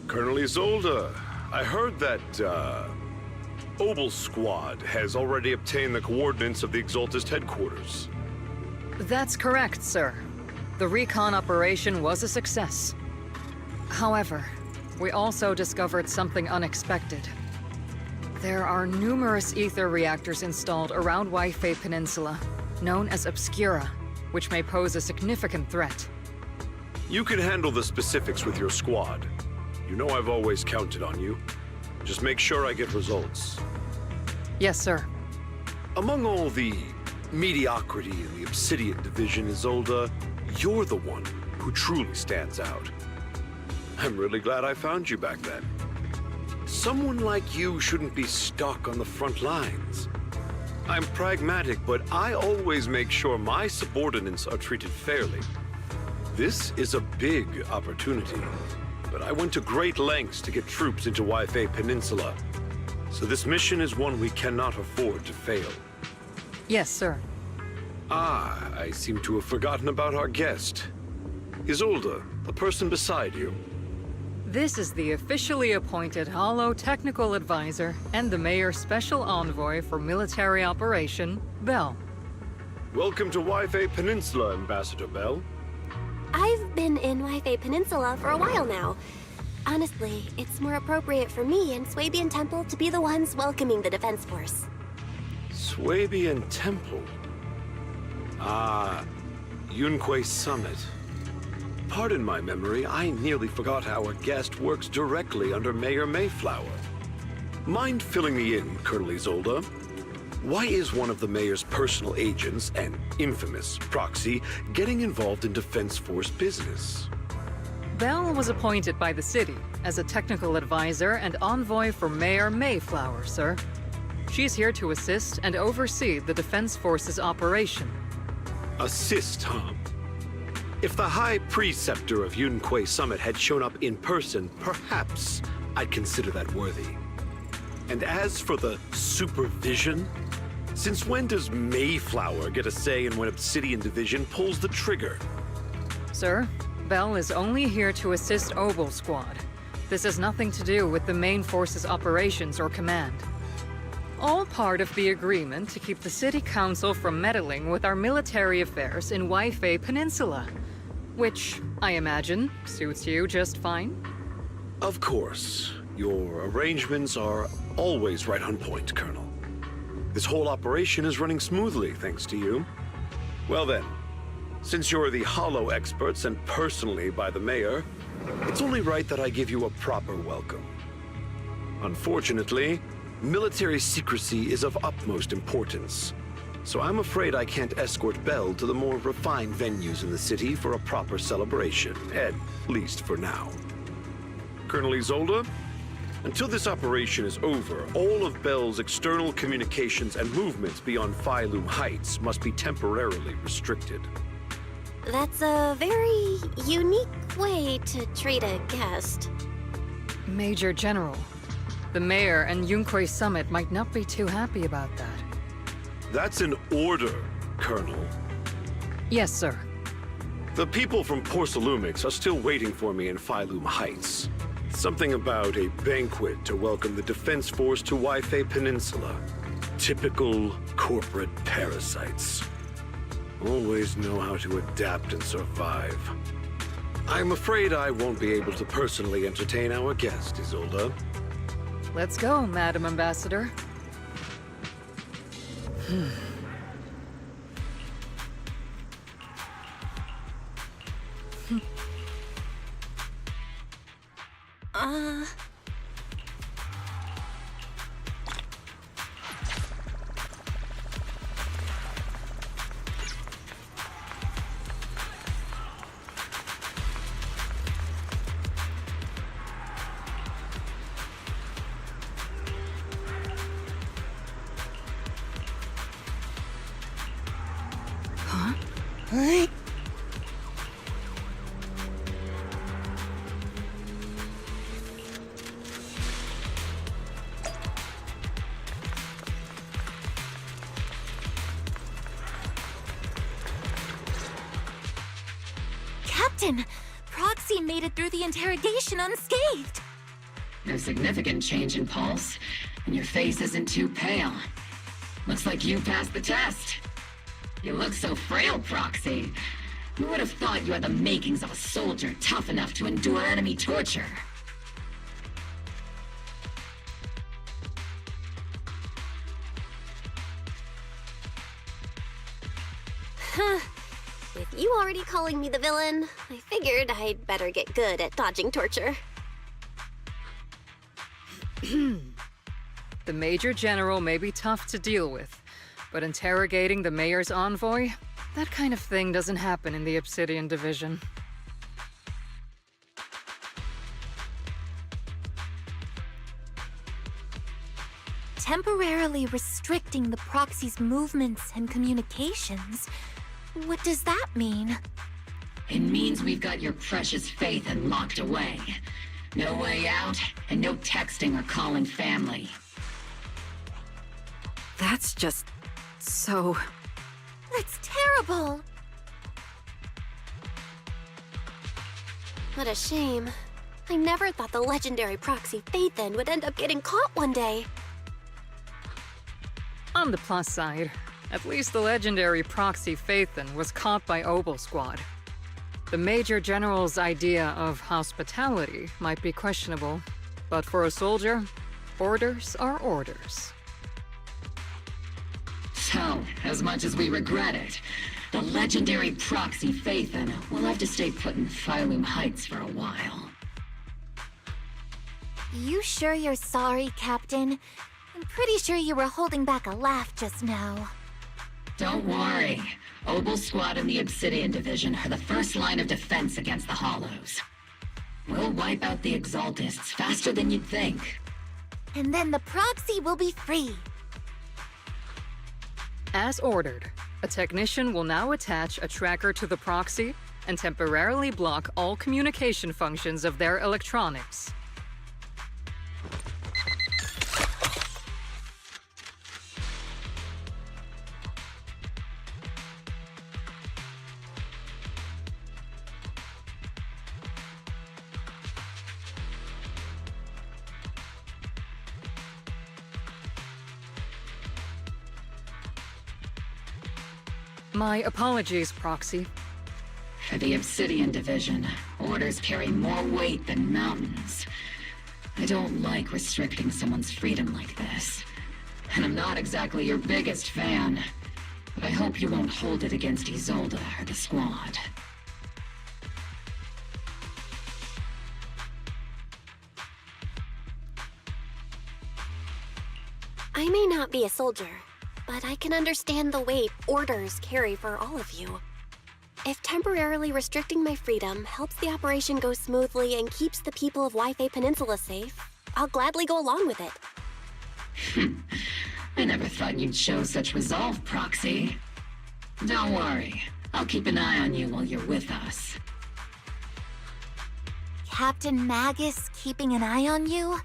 [SPEAKER 22] Colonel Isolde, I heard that, Obel Squad has already obtained the coordinates of the Exaltist headquarters.
[SPEAKER 1] That's correct, sir. The recon operation was a success. However, we also discovered something unexpected. There are numerous ether reactors installed around Waifei Peninsula, known as Obscura, which may pose a significant threat.
[SPEAKER 22] You can handle the specifics with your squad. You know I've always counted on you. Just make sure I get results.
[SPEAKER 1] Yes, sir.
[SPEAKER 22] Among all the mediocrity in the Obsidian Division, Isolde, you're the one who truly stands out. I'm really glad I found you back then. Someone like you shouldn't be stuck on the front lines. I'm pragmatic, but I always make sure my subordinates are treated fairly. This is a big opportunity, but I went to great lengths to get troops into Waifei Peninsula. So this mission is one we cannot afford to fail.
[SPEAKER 1] Yes, sir.
[SPEAKER 22] Ah, I seem to have forgotten about our guest. Isolde, the person beside you.
[SPEAKER 1] This is the officially appointed Hollow Technical Advisor and the Mayor's Special Envoy for Military Operation, Bell.
[SPEAKER 22] Welcome to Waifei Peninsula, Ambassador Bell.
[SPEAKER 5] I've been in Waifei Peninsula for a while now. Honestly, it's more appropriate for me and Swabian Temple to be the ones welcoming the Defense Force.
[SPEAKER 22] Swabian Temple? Ah, Yunquei Summit. Pardon my memory, I nearly forgot our guest works directly under Mayor Mayflower. Mind filling me in, Colonel Isolde? Why is one of the mayor's personal agents, an infamous proxy, getting involved in Defense Force business?
[SPEAKER 1] Bell was appointed by the city as a technical advisor and envoy for Mayor Mayflower, sir. She's here to assist and oversee the Defense Force's operation.
[SPEAKER 22] Assist, huh? If the High Preceptor of Yunquei Summit had shown up in person, perhaps I'd consider that worthy. And as for the supervision, since when does Mayflower get a say in when Obsidian Division pulls the trigger?
[SPEAKER 1] Sir, Bell is only here to assist Obel Squad. This has nothing to do with the main force's operations or command. All part of the agreement to keep the City Council from meddling with our military affairs in Waifei Peninsula. Which, I imagine, suits you just fine?
[SPEAKER 22] Of course. Your arrangements are always right on point, Colonel. This whole operation is running smoothly, thanks to you. Well then, since you're the Hollow experts and personally by the Mayor, it's only right that I give you a proper welcome. Unfortunately, military secrecy is of utmost importance. So I'm afraid I can't escort Bell to the more refined venues in the city for a proper celebration, at least for now. Colonel Isolde, until this operation is over, all of Bell's external communications and movements beyond Phylum Heights must be temporarily restricted.
[SPEAKER 5] That's a very unique way to treat a guest.
[SPEAKER 1] Major General, the mayor and Yunkwei Summit might not be too happy about that.
[SPEAKER 22] That's an order, Colonel.
[SPEAKER 1] Yes, sir.
[SPEAKER 22] The people from Porcelumix are still waiting for me in Phylum Heights. Something about a banquet to welcome the Defense Force to Waifei Peninsula. Typical corporate parasites. Always know how to adapt and survive. I'm afraid I won't be able to personally entertain our guest, Isolde.
[SPEAKER 1] Let's go, Madam Ambassador.
[SPEAKER 3] Captain! Proxy made it through the interrogation unscathed!
[SPEAKER 2] No significant change in pulse, and your face isn't too pale. Looks like you passed the test. You look so frail, Proxy. Who would have thought you had the makings of a soldier tough enough to endure enemy torture?
[SPEAKER 5] With you already calling me the villain, I figured I'd better get good at dodging torture.
[SPEAKER 1] The Major General may be tough to deal with, but interrogating the mayor's envoy? That kind of thing doesn't happen in the Obsidian Division.
[SPEAKER 3] Temporarily restricting the proxy's movements and communications? What does that mean?
[SPEAKER 2] It means we've got your precious Phaethon locked away. No way out, and no texting or calling family.
[SPEAKER 9] That's just so...
[SPEAKER 3] That's terrible!
[SPEAKER 5] What a shame. I never thought the legendary proxy Phaethon would end up getting caught one day.
[SPEAKER 1] On the plus side, at least the legendary proxy Phaethon was caught by Obel Squad. The Major General's idea of hospitality might be questionable, but for a soldier, orders are orders.
[SPEAKER 2] So, as much as we regret it, the legendary proxy Phaethon will have to stay put in Phylum Heights for a while.
[SPEAKER 3] You sure you're sorry, Captain? I'm pretty sure you were holding back a laugh just now.
[SPEAKER 2] Don't worry. Obel Squad and the Obsidian Division are the first line of defense against the Hollows. We'll wipe out the Exaltists faster than you'd think.
[SPEAKER 3] And then the proxy will be free.
[SPEAKER 1] As ordered, a technician will now attach a tracker to the proxy and temporarily block all communication functions of their electronics. My apologies, Proxy.
[SPEAKER 2] For the Obsidian Division, orders carry more weight than mountains. I don't like restricting someone's freedom like this. And I'm not exactly your biggest fan. But I hope you won't hold it against Isolde or the squad.
[SPEAKER 5] I may not be a soldier, but I can understand the weight orders carry for all of you. If temporarily restricting my freedom helps the operation go smoothly and keeps the people of Waifei Peninsula safe, I'll gladly go along with it.
[SPEAKER 2] I never thought you'd show such resolve, Proxy. Don't worry. I'll keep an eye on you while you're with us.
[SPEAKER 3] Captain Magus keeping an eye on you?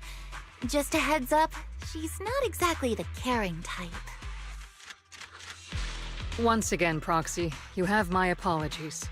[SPEAKER 3] Just a heads up, she's not exactly the caring type.
[SPEAKER 1] Once again, Proxy, you have my apologies.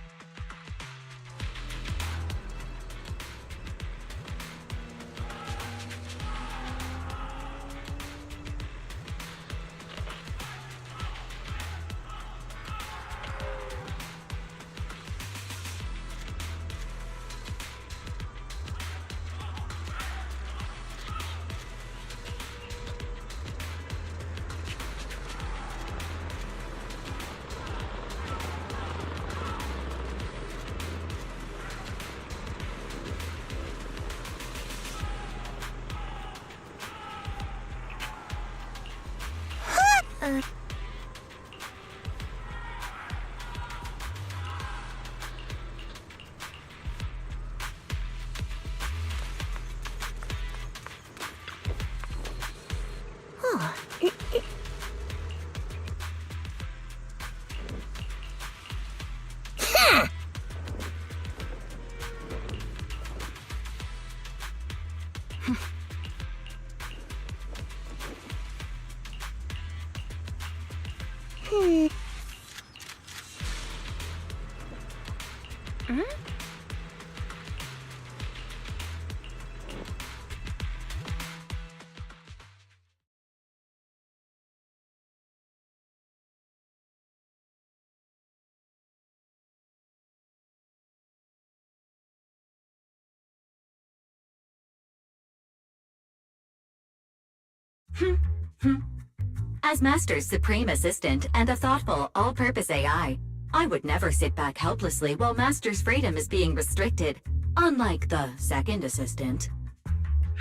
[SPEAKER 19] As Master's supreme assistant and a thoughtful, all-purpose AI, I would never sit back helplessly while Master's freedom is being restricted, unlike the second assistant.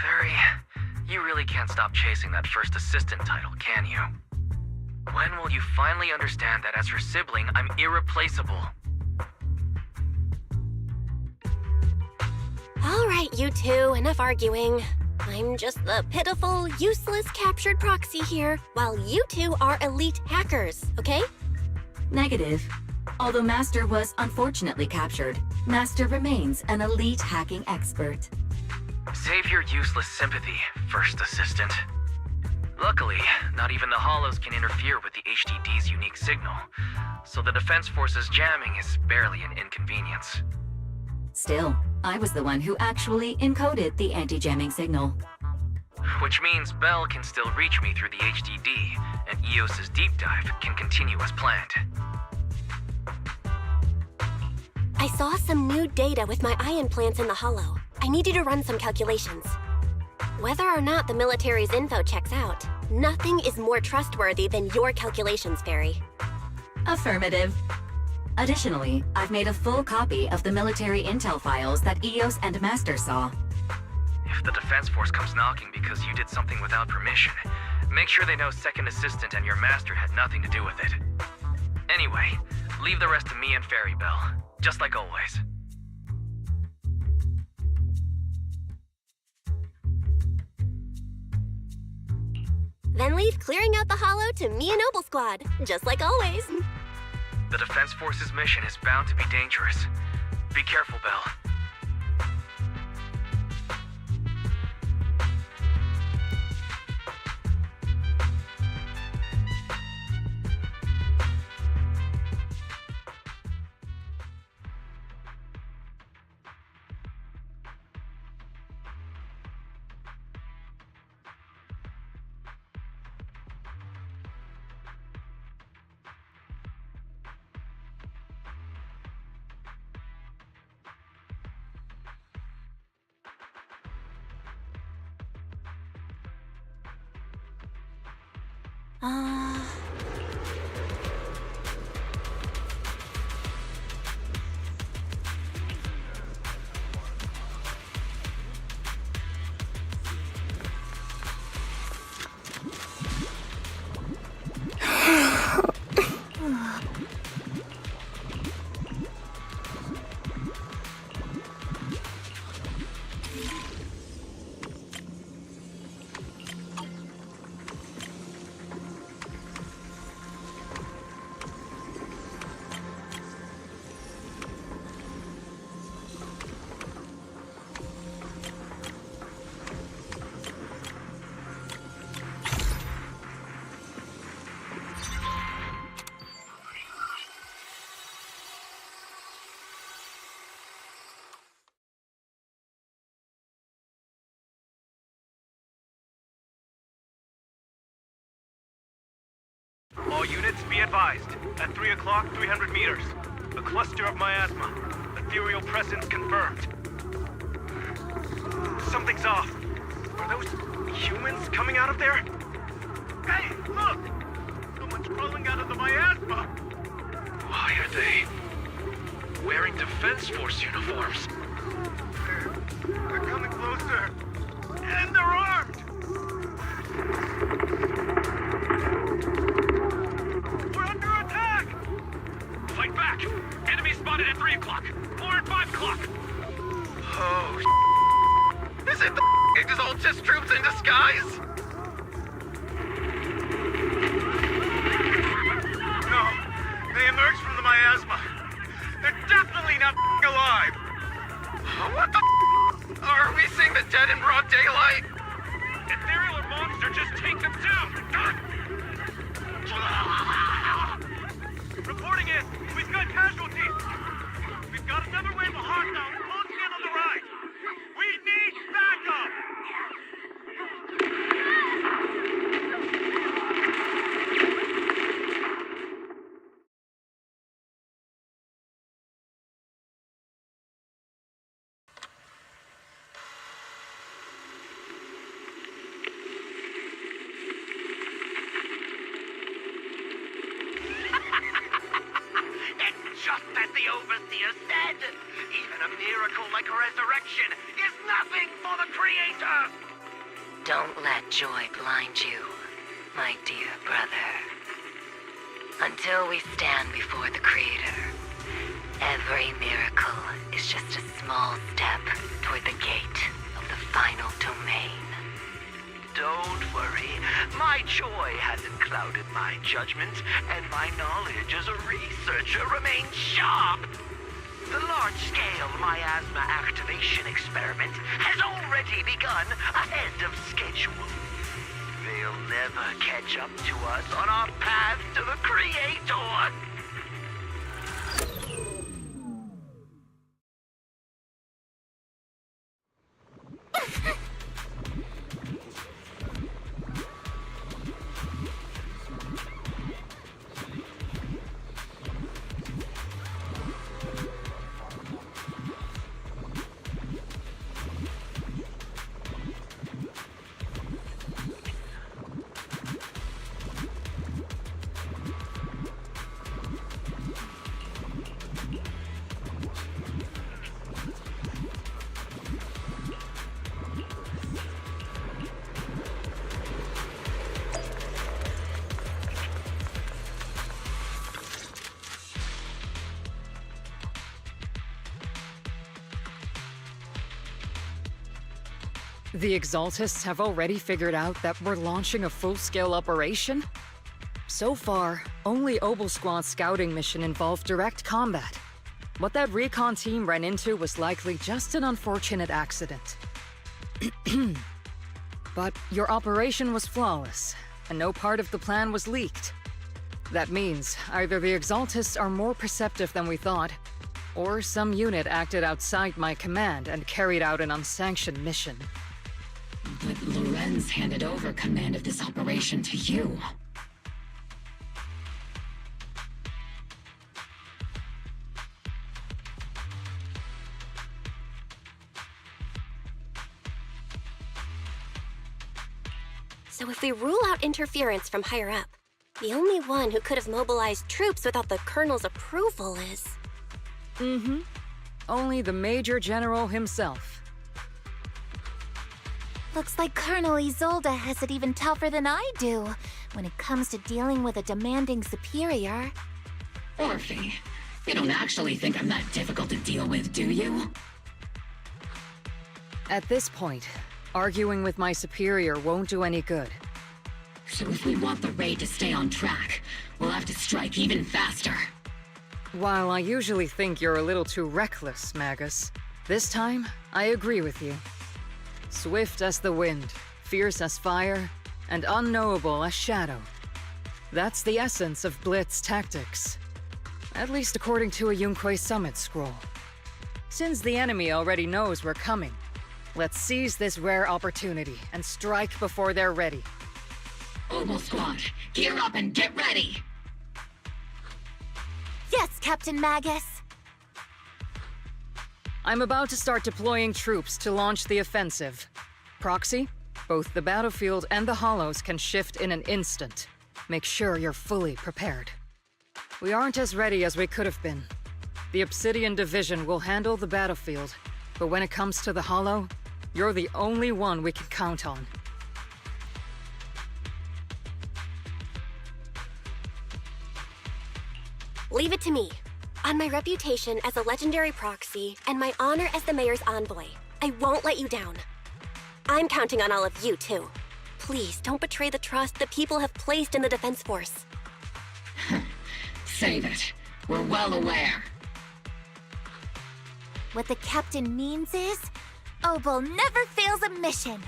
[SPEAKER 6] Fairy, you really can't stop chasing that first assistant title, can you? When will you finally understand that as her sibling, I'm irreplaceable?
[SPEAKER 5] All right, you two, enough arguing. I'm just the pitiful, useless captured proxy here, while you two are elite hackers, okay?
[SPEAKER 19] Negative. Although Master was unfortunately captured, Master remains an elite hacking expert.
[SPEAKER 6] Save your useless sympathy, first assistant. Luckily, not even the Hollows can interfere with the HDD's unique signal, so the Defense Force's jamming is barely an inconvenience.
[SPEAKER 19] Still, I was the one who actually encoded the anti-jamming signal.
[SPEAKER 6] Which means Bell can still reach me through the HDD, and EOS's deep dive can continue as planned.
[SPEAKER 5] I saw some new data with my eye implants in the Hollow. I need you to run some calculations. Whether or not the military's info checks out, nothing is more trustworthy than your calculations, Fairy.
[SPEAKER 19] Affirmative. Additionally, I've made a full copy of the military intel files that EOS and Master saw.
[SPEAKER 6] If the Defense Force comes knocking because you did something without permission, make sure they know Second Assistant and your Master had nothing to do with it. Anyway, leave the rest to me and Fairy Bell, just like always.
[SPEAKER 5] Then leave clearing out the Hollow to me and Noble Squad, just like always.
[SPEAKER 6] The Defense Force's mission is bound to be dangerous. Be careful, Bell.
[SPEAKER 15] All units, be advised. At 3 o'clock, 300 meters. A cluster of miasma. Ethereal presence confirmed. Something's off. Are those humans coming out of there? Hey, look! Someone's crawling out of the miasma!
[SPEAKER 22] Why are they wearing Defense Force uniforms?
[SPEAKER 15] They're coming closer. And they're armed! We're under attack! Fight back! Enemy spotted at 3 o'clock! 4 and 5 o'clock!
[SPEAKER 6] Oh, is it the Exaltus troops in disguise?
[SPEAKER 15] No, they emerged from the miasma. They're definitely not alive!
[SPEAKER 6] What the Are we seeing the dead in broad daylight?
[SPEAKER 15] Ethereal or monster, just take them down! Reporting in! We've got casualties! We've got another wave of hostiles closing in on the right! We need backup!
[SPEAKER 12] Just as the Overseer said, even a miracle like resurrection is nothing for the Creator!
[SPEAKER 19] Don't let joy blind you, my dear brother. Until we stand before the Creator, every miracle is just a small step toward the gate of the final domain.
[SPEAKER 12] Don't worry, my joy hasn't clouded my judgment, and my knowledge as a researcher remains sharp. The large-scale miasma activation experiment has already begun ahead of schedule. They'll never catch up to us on our path to the Creator.
[SPEAKER 1] The Exaltists have already figured out that we're launching a full-scale operation? So far, only Obel Squad's scouting mission involved direct combat. What that recon team ran into was likely just an unfortunate accident. But your operation was flawless, and no part of the plan was leaked. That means either the Exaltists are more perceptive than we thought, or some unit acted outside my command and carried out an unsanctioned mission.
[SPEAKER 2] But Lorenz handed over command of this operation to you.
[SPEAKER 5] So if we rule out interference from higher up, the only one who could have mobilized troops without the Colonel's approval is...
[SPEAKER 1] Mm-hmm. Only the Major General himself.
[SPEAKER 3] Looks like Colonel Isolde has it even tougher than I do when it comes to dealing with a demanding superior.
[SPEAKER 2] Orphe, you don't actually think I'm that difficult to deal with, do you?
[SPEAKER 1] At this point, arguing with my superior won't do any good.
[SPEAKER 2] So if we want the raid to stay on track, we'll have to strike even faster.
[SPEAKER 1] While I usually think you're a little too reckless, Magus, this time, I agree with you. Swift as the wind, fierce as fire, and unknowable as shadow. That's the essence of Blitz tactics. At least according to a Yunque Summit scroll. Since the enemy already knows we're coming, let's seize this rare opportunity and strike before they're ready.
[SPEAKER 2] Obel Squad, gear up and get ready!
[SPEAKER 3] Yes, Captain Magus.
[SPEAKER 1] I'm about to start deploying troops to launch the offensive. Proxy, both the battlefield and the Hollows can shift in an instant. Make sure you're fully prepared. We aren't as ready as we could have been. The Obsidian Division will handle the battlefield, but when it comes to the Hollow, you're the only one we can count on.
[SPEAKER 5] Leave it to me. On my reputation as a legendary proxy and my honor as the mayor's envoy, I won't let you down. I'm counting on all of you, too. Please don't betray the trust the people have placed in the Defense Force.
[SPEAKER 2] Save it. We're well aware.
[SPEAKER 3] What the captain means is, Obel never fails a mission.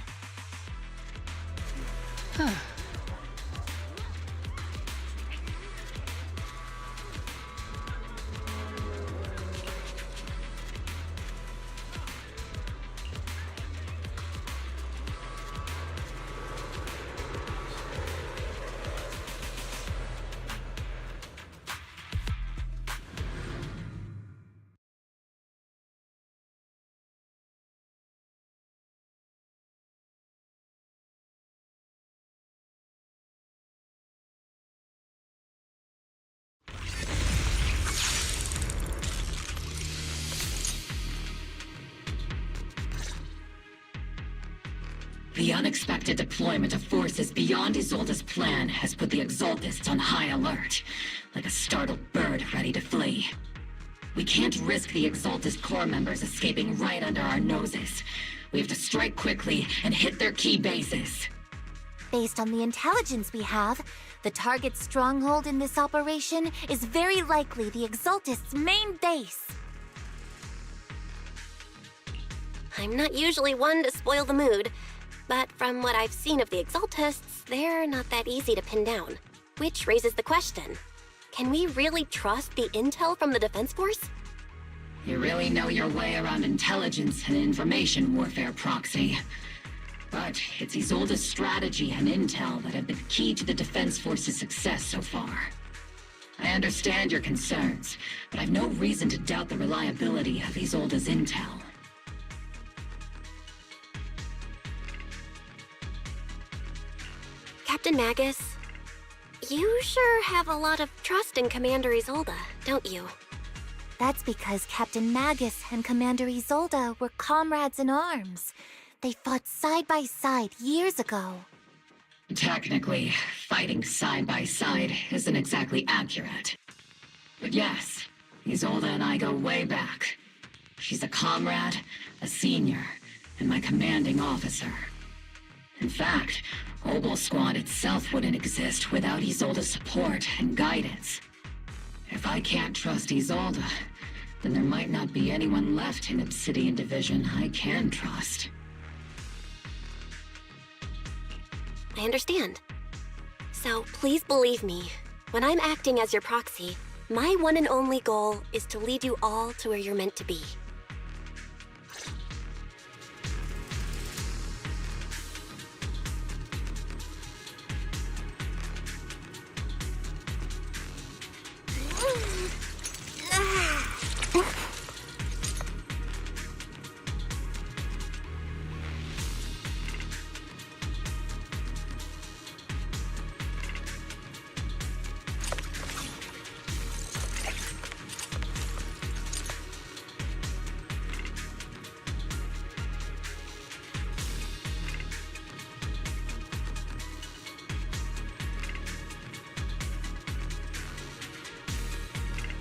[SPEAKER 2] The unexpected deployment of forces beyond Isolde's plan has put the Exaltists on high alert, like a startled bird ready to flee. We can't risk the Exaltist core members escaping right under our noses. We have to strike quickly and hit their key bases.
[SPEAKER 3] Based on the intelligence we have, the target's stronghold in this operation is very likely the Exaltists' main base.
[SPEAKER 5] I'm not usually one to spoil the mood, but from what I've seen of the Exaltists, they're not that easy to pin down. Which raises the question, can we really trust the intel from the Defense Force?
[SPEAKER 2] You really know your way around intelligence and information warfare, Proxy. But it's Isolde's strategy and intel that have been key to the Defense Force's success so far. I understand your concerns, but I've no reason to doubt the reliability of Isolde's intel.
[SPEAKER 5] Captain Magus, you sure have a lot of trust in Commander Isolde, don't you?
[SPEAKER 3] That's because Captain Magus and Commander Isolde were comrades in arms. They fought side by side years ago.
[SPEAKER 2] Technically, fighting side by side isn't exactly accurate. But yes, Isolde and I go way back. She's a comrade, a senior, and my commanding officer. In fact, Obel Squad itself wouldn't exist without Isolde's support and guidance. If I can't trust Isolde, then there might not be anyone left in Obsidian Division I can trust.
[SPEAKER 5] I understand. So please believe me, when I'm acting as your proxy, my one and only goal is to lead you all to where you're meant to be.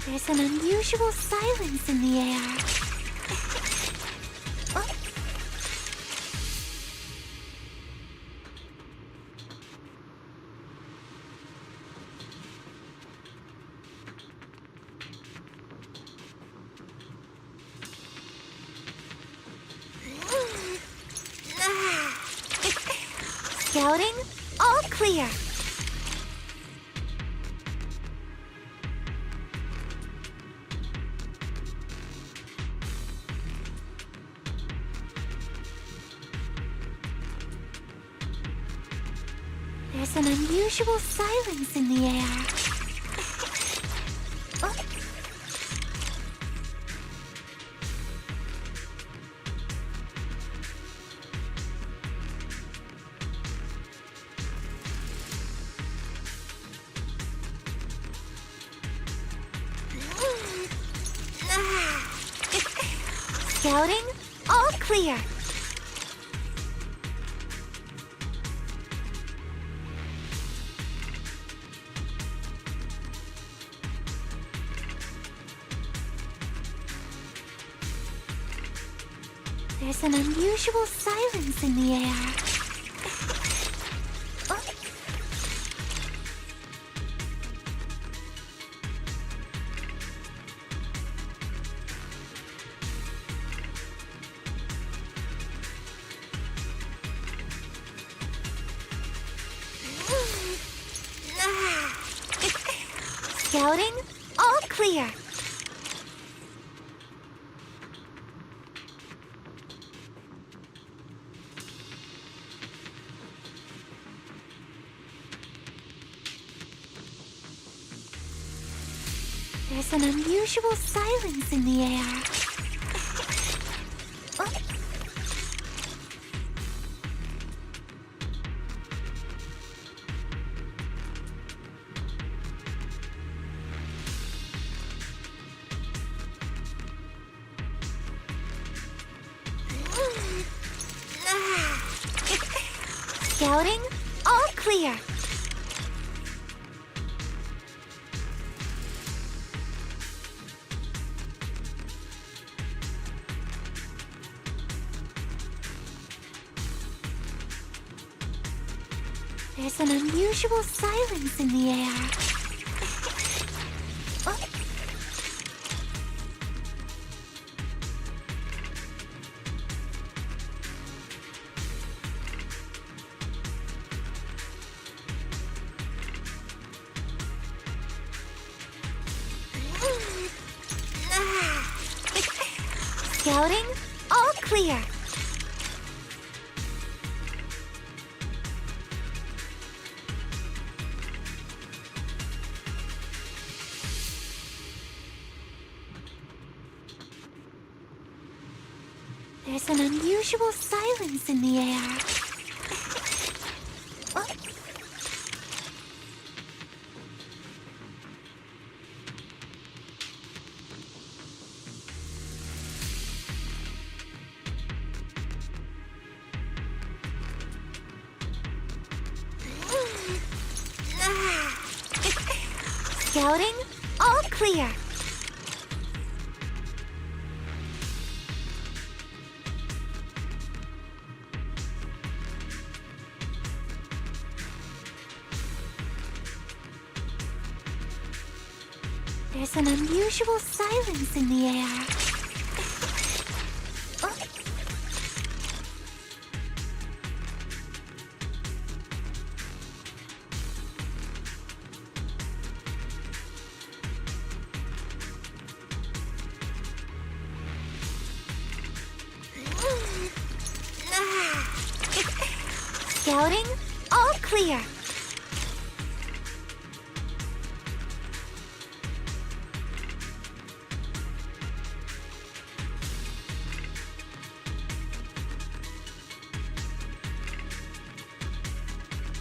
[SPEAKER 3] There's an unusual silence in the air. Scouting? All clear. There's an unusual silence in the air. Scouting, all clear. There's an unusual silence in the air. Scouting, all clear. There's an unusual silence in the air. Scouting, all clear. There's an unusual silence in the air. Scouting, all clear. There's an unusual silence in the air. Scouting, all clear. There's an unusual silence in the air. Scouting, all clear.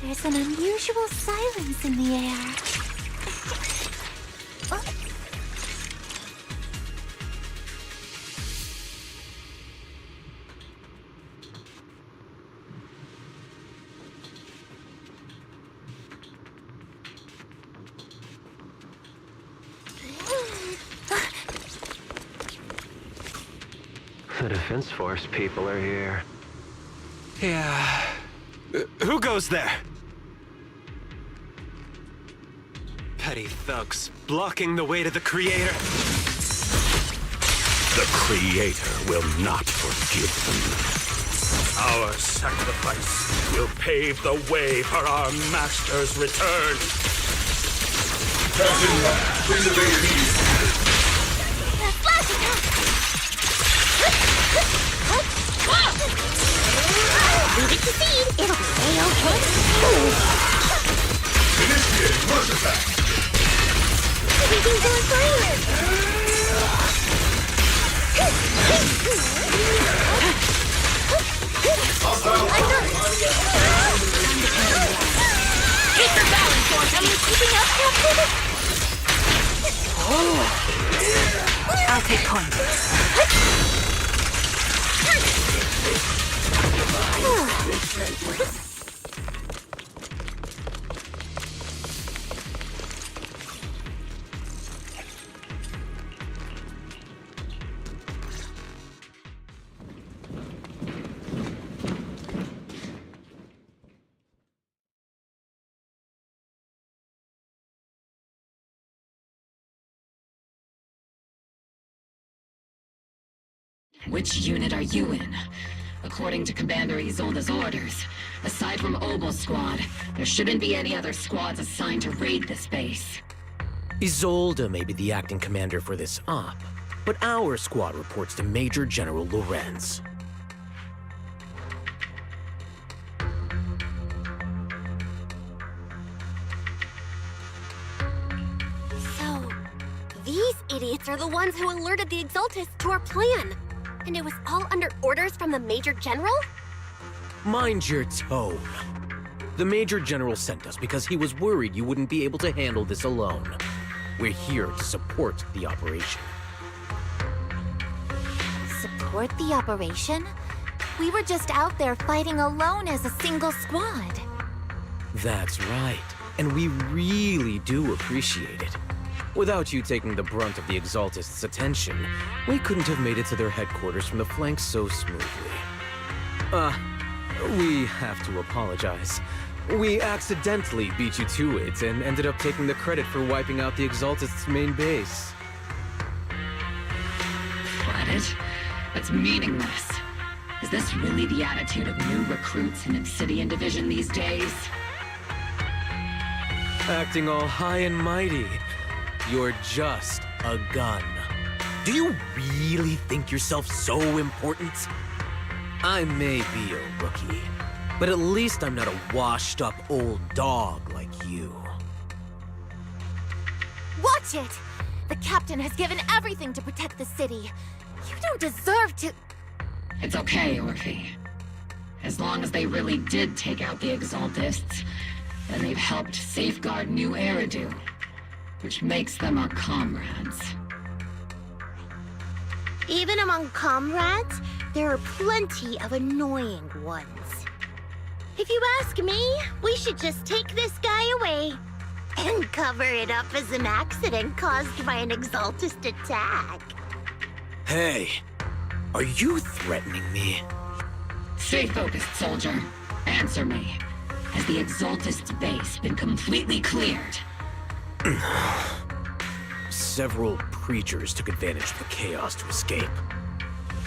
[SPEAKER 3] There's an unusual silence in the air.
[SPEAKER 7] The Defense Force people are here.
[SPEAKER 15] Yeah. Who goes there? Petty thugs blocking the way to the Creator.
[SPEAKER 13] The Creator will not forgive them. Our sacrifice will pave the way for our Master's return. Captain, bring the baby.
[SPEAKER 18] Leave it to seed. It'll be A-okay.
[SPEAKER 13] Initiate rush attack.
[SPEAKER 18] Everything's on fire.
[SPEAKER 2] Keep your balance, Dorothy!
[SPEAKER 18] Are you keeping up, Captain?
[SPEAKER 9] I'll take point.
[SPEAKER 2] Which unit are you in? According to Commander Isolde's orders, aside from Obel Squad, there shouldn't be any other squads assigned to raid this base.
[SPEAKER 8] Isolde may be the acting commander for this op, but our squad reports to Major General Lorenz.
[SPEAKER 5] So, these idiots are the ones who alerted the Exaltists to our plan. And it was all under orders from the Major General?
[SPEAKER 8] Mind your tone. The Major General sent us because he was worried you wouldn't be able to handle this alone. We're here to support the operation.
[SPEAKER 3] Support the operation? We were just out there fighting alone as a single squad.
[SPEAKER 8] That's right, and we really do appreciate it. Without you taking the brunt of the Exaltists' attention, we couldn't have made it to their headquarters from the flanks so smoothly. We have to apologize. We accidentally beat you to it and ended up taking the credit for wiping out the Exaltists' main base.
[SPEAKER 2] Credit? That's meaningless. Is this really the attitude of new recruits in Obsidian Division these days?
[SPEAKER 8] Acting all high and mighty. You're just a gun. Do you really think yourself so important? I may be a rookie, but at least I'm not a washed-up old dog like you.
[SPEAKER 3] Watch it! The captain has given everything to protect the city. You don't deserve to...
[SPEAKER 2] It's okay, Orphe. As long as they really did take out the Exaltists, then they've helped safeguard New Eridu, which makes them our comrades.
[SPEAKER 18] Even among comrades, there are plenty of annoying ones. If you ask me, we should just take this guy away and cover it up as an accident caused by an Exaltist attack.
[SPEAKER 8] Hey, are you threatening me?
[SPEAKER 2] Stay focused, soldier. Answer me. Has the Exaltist's base been completely cleared?
[SPEAKER 8] Several creatures took advantage of the chaos to escape.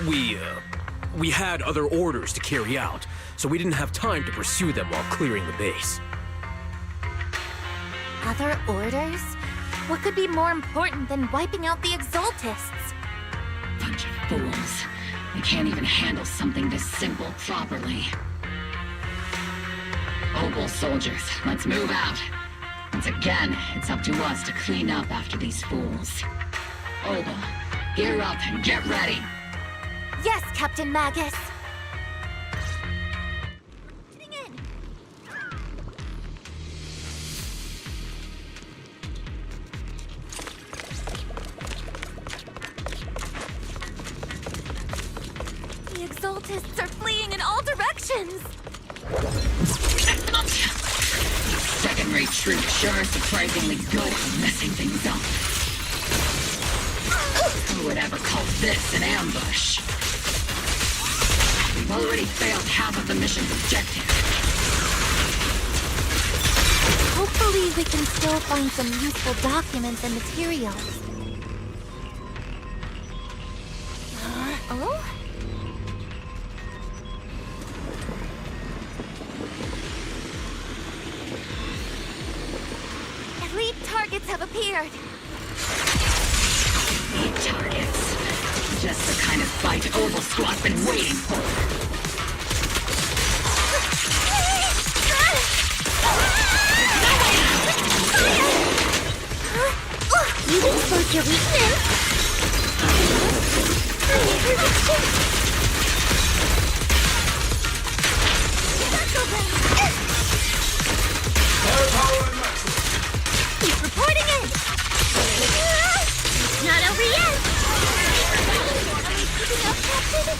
[SPEAKER 8] We had other orders to carry out, so we didn't have time to pursue them while clearing the base.
[SPEAKER 3] Other orders? What could be more important than wiping out the Exaltists?
[SPEAKER 2] Bunch of fools. They can't even handle something this simple properly. Obel soldiers, let's move out. Once again, it's up to us to clean up after these fools. Obel, gear up and get ready.
[SPEAKER 3] Yes, Captain Magus. The Exaltists are fleeing in all directions.
[SPEAKER 2] Second-rate troops sure are surprisingly good at messing things up. Who would ever call this an ambush? We've already failed half of the mission's objective.
[SPEAKER 3] Hopefully we can still find some useful documents and materials. Oh? Elite targets have appeared.
[SPEAKER 2] Elite targets. Just the kind of fight Obel Squad's been waiting for.
[SPEAKER 18] You exposed your weakness.
[SPEAKER 3] He's reporting in.
[SPEAKER 18] It's not over yet.
[SPEAKER 3] Are we keeping up, Captain?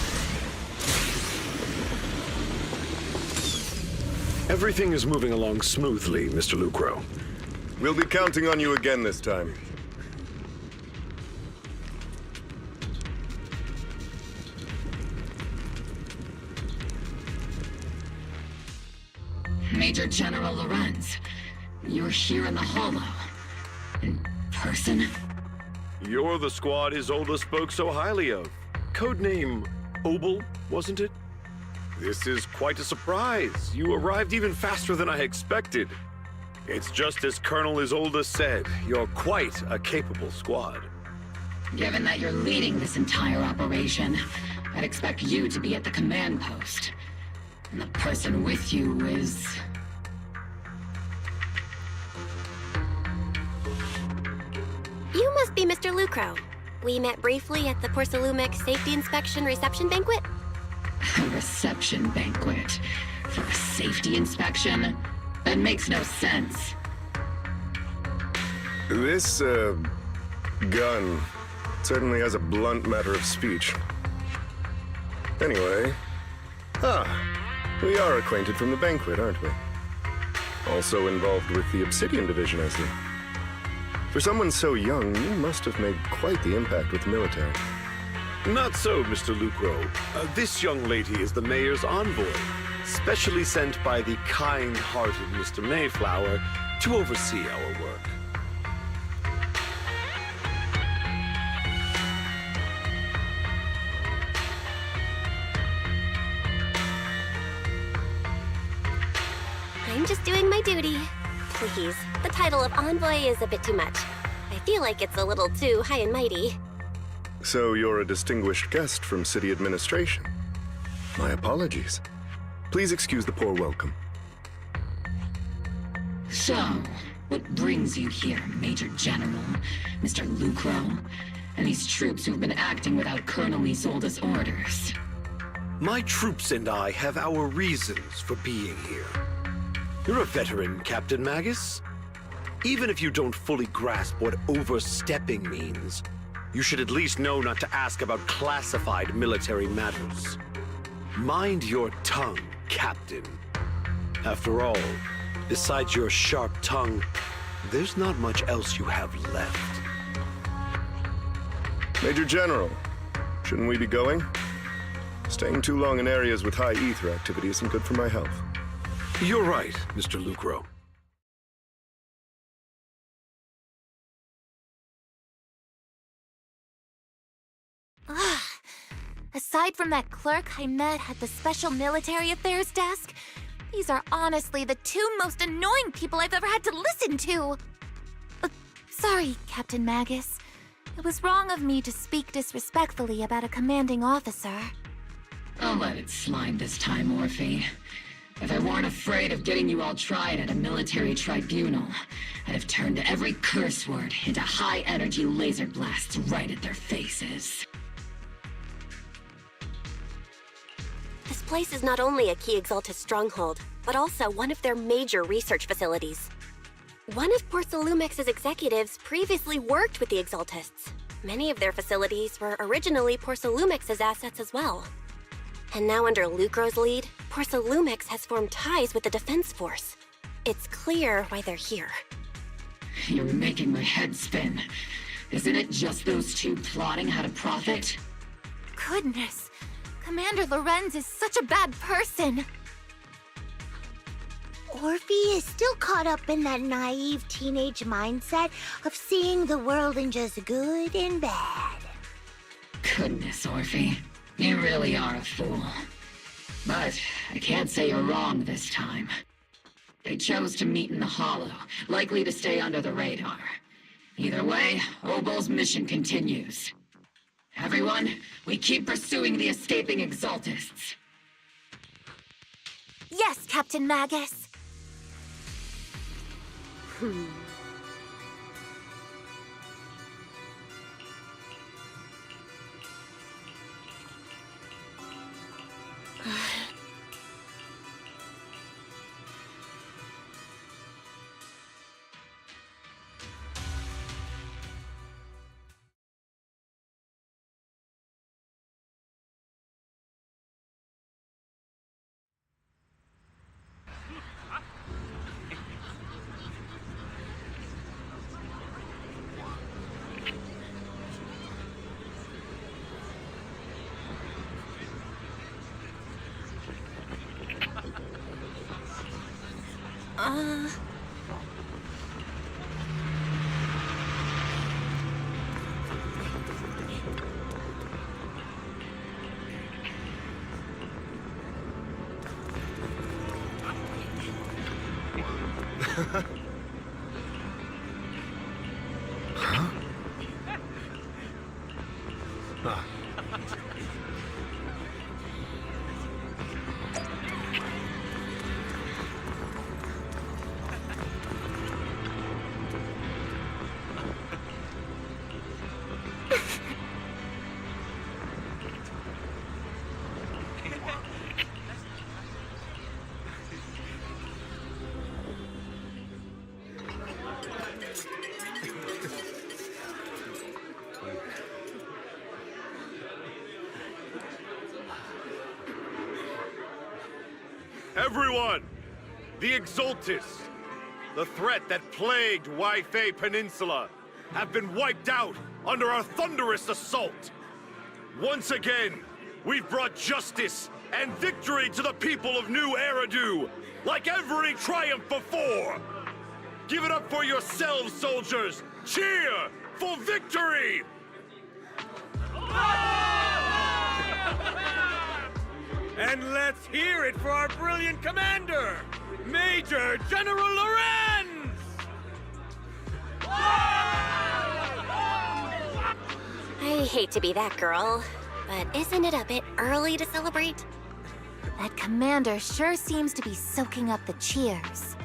[SPEAKER 22] Everything is moving along smoothly, Mr. Lucro.
[SPEAKER 21] We'll be counting on you again this time.
[SPEAKER 2] Major General Lorenz, you're here in the Hollow. In person?
[SPEAKER 22] You're the squad Isolde spoke so highly of. Codename Obel, wasn't it? This is quite a surprise. You arrived even faster than I expected. It's just as Colonel Isolde said, you're quite a capable squad.
[SPEAKER 2] Given that you're leading this entire operation, I'd expect you to be at the command post. And the person with you is...
[SPEAKER 5] You must be Mr. Lucro. We met briefly at the Porcelumex Safety Inspection Reception Banquet?
[SPEAKER 2] A reception banquet? For a safety inspection? That makes no sense.
[SPEAKER 21] This, gun certainly has a blunt matter of speech. Anyway... we are acquainted from the banquet, aren't we? Also involved with the Obsidian Division, I see. For someone so young, you must have made quite the impact with the military.
[SPEAKER 22] Not so, Mr. Lucro. This young lady is the mayor's envoy, specially sent by the kind-hearted Mr. Mayflower to oversee our work.
[SPEAKER 5] I'm just doing my duty. Please, the title of envoy is a bit too much. I feel like it's a little too high and mighty.
[SPEAKER 21] So you're a distinguished guest from city administration. My apologies. Please excuse the poor welcome.
[SPEAKER 2] So, what brings you here, Major General, Mr. Lucro, and these troops who've been acting without Colonel Isolde's orders?
[SPEAKER 22] My troops and I have our reasons for being here. You're a veteran, Captain Magus. Even if you don't fully grasp what overstepping means, you should at least know not to ask about classified military matters. Mind your tongue, Captain. After all, besides your sharp tongue, there's not much else you have left.
[SPEAKER 21] Major General, shouldn't we be going? Staying too long in areas with high ether activity isn't good for my health.
[SPEAKER 22] You're right, Mr. Lucro.
[SPEAKER 3] Ugh. Aside from that clerk I met at the Special Military Affairs desk, these are honestly the two most annoying people I've ever had to listen to. Sorry, Captain Magus. It was wrong of me to speak disrespectfully about a commanding officer.
[SPEAKER 2] I'll let it slide this time, Orphe. If I weren't afraid of getting you all tried at a military tribunal, I'd have turned every curse word into high-energy laser blasts right at their faces.
[SPEAKER 5] This place is not only a key Exaltus stronghold, but also one of their major research facilities. One of Porcelumex's executives previously worked with the Exaltists. Many of their facilities were originally Porcelumex's assets as well. And now under Lucro's lead, Porcelumex has formed ties with the Defense Force. It's clear why they're here.
[SPEAKER 2] You're making my head spin. Isn't it just those two plotting how to profit?
[SPEAKER 3] Goodness, Commander Lorenz is such a bad person.
[SPEAKER 18] Orphe is still caught up in that naive teenage mindset of seeing the world in just good and bad.
[SPEAKER 2] Goodness, Orphe. You really are a fool. But I can't say you're wrong this time. They chose to meet in the Hollow, likely to stay under the radar. Either way, Obel's mission continues. Everyone, we keep pursuing the escaping Exaltists.
[SPEAKER 3] Yes, Captain Magus.
[SPEAKER 21] Huh? Ah.
[SPEAKER 15] Everyone! The Exultus, the threat that plagued Waifei Peninsula, have been wiped out under our thunderous assault. Once again, we've brought justice and victory to the people of New Eridu, like every triumph before. Give it up for yourselves, soldiers! Cheer for victory!
[SPEAKER 4] And let's hear it for our brilliant commander, Major General Lorenz!
[SPEAKER 5] I hate to be that girl, but isn't it a bit early to celebrate?
[SPEAKER 3] That commander sure seems to be soaking up the cheers.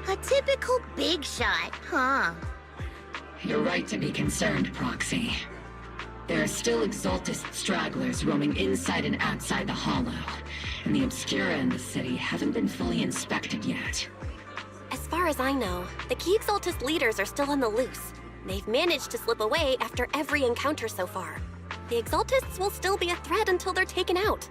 [SPEAKER 18] A typical big shot, huh?
[SPEAKER 2] You're right to be concerned, Proxy. There are still Exultus stragglers roaming inside and outside the Hollow, and the Obscura in the city haven't been fully inspected yet.
[SPEAKER 5] As far as I know, the key Exultus leaders are still on the loose. They've managed to slip away after every encounter so far. The Exultists will still be a threat until they're taken out.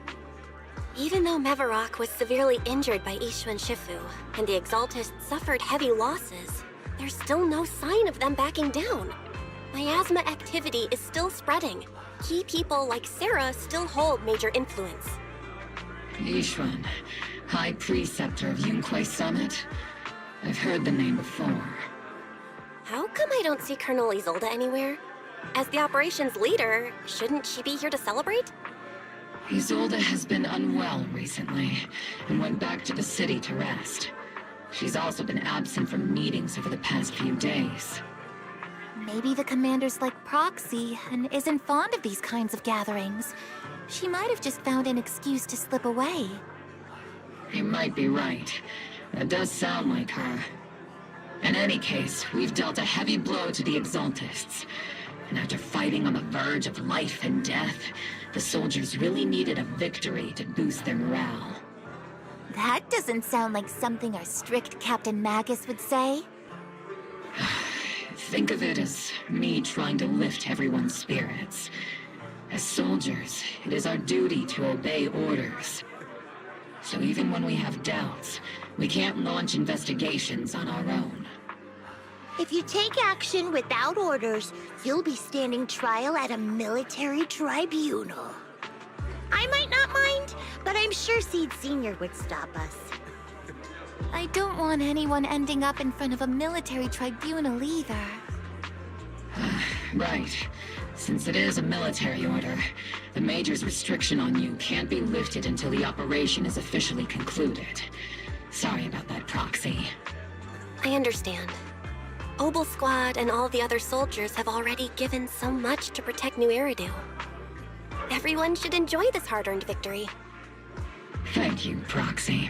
[SPEAKER 5] Even though Mevarok was severely injured by Ishu and Shifu, and the Exultists suffered heavy losses, there's still no sign of them backing down. Miasma activity is still spreading. Key people like Sarah still hold major influence.
[SPEAKER 2] Yishuan, High Preceptor of Yunquai Summit? I've heard the name before.
[SPEAKER 5] How come I don't see Colonel Isolde anywhere? As the operations leader, shouldn't she be here to celebrate?
[SPEAKER 2] Isolde has been unwell recently, and went back to the city to rest. She's also been absent from meetings over the past few days.
[SPEAKER 3] Maybe the commander's like Proxy and isn't fond of these kinds of gatherings. She might have just found an excuse to slip away.
[SPEAKER 2] You might be right. That does sound like her. In any case, we've dealt a heavy blow to the Exultists. And after fighting on the verge of life and death, the soldiers really needed a victory to boost their morale.
[SPEAKER 3] That doesn't sound like something our strict Captain Magus would say.
[SPEAKER 2] Think of it as me trying to lift everyone's spirits. As soldiers, it is our duty to obey orders. So even when we have doubts, we can't launch investigations on our own.
[SPEAKER 18] If you take action without orders, you'll be standing trial at a military tribunal. I might not mind, but I'm sure Seed Sr. would stop us.
[SPEAKER 3] I don't want anyone ending up in front of a military tribunal either.
[SPEAKER 2] Right. Since it is a military order, the Major's restriction on you can't be lifted until the operation is officially concluded. Sorry about that, Proxy.
[SPEAKER 5] I understand. Obel Squad and all the other soldiers have already given so much to protect New Eridu. Everyone should enjoy this hard-earned victory.
[SPEAKER 2] Thank you, Proxy.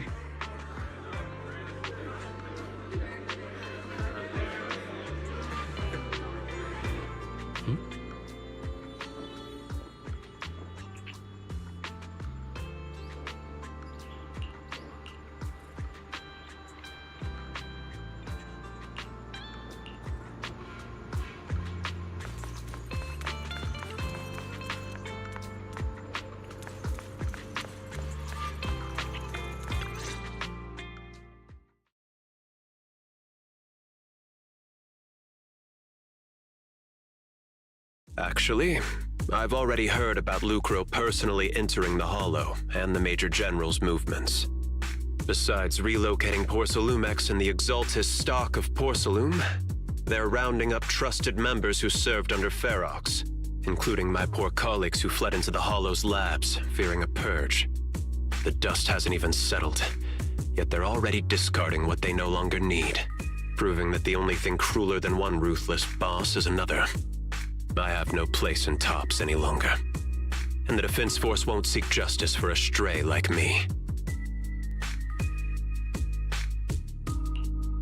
[SPEAKER 14] Actually, I've already heard about Lucro personally entering the Hollow and the Major General's movements. Besides relocating Porcelumex and the Exaltis stock of Porcelume, they're rounding up trusted members who served under Ferox, including my poor colleagues who fled into the Hollow's labs, fearing a purge. The dust hasn't even settled, yet they're already discarding what they no longer need, proving that the only thing crueler than one ruthless boss is another. I have no place in Tops any longer, and the Defense Force won't seek justice for a stray like me.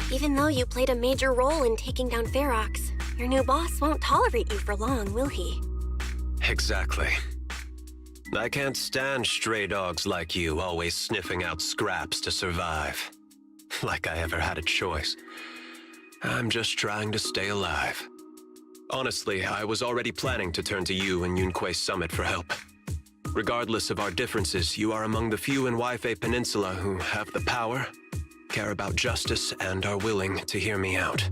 [SPEAKER 5] Even though you played a major role in taking down Ferox, your new boss won't tolerate you for long, will he?
[SPEAKER 14] Exactly. I can't stand stray dogs like you always sniffing out scraps to survive. Like I ever had a choice. I'm just trying to stay alive. Honestly, I was already planning to turn to you and Yunque Summit for help. Regardless of our differences, you are among the few in Waifei Peninsula who have the power, care about justice, and are willing to hear me out.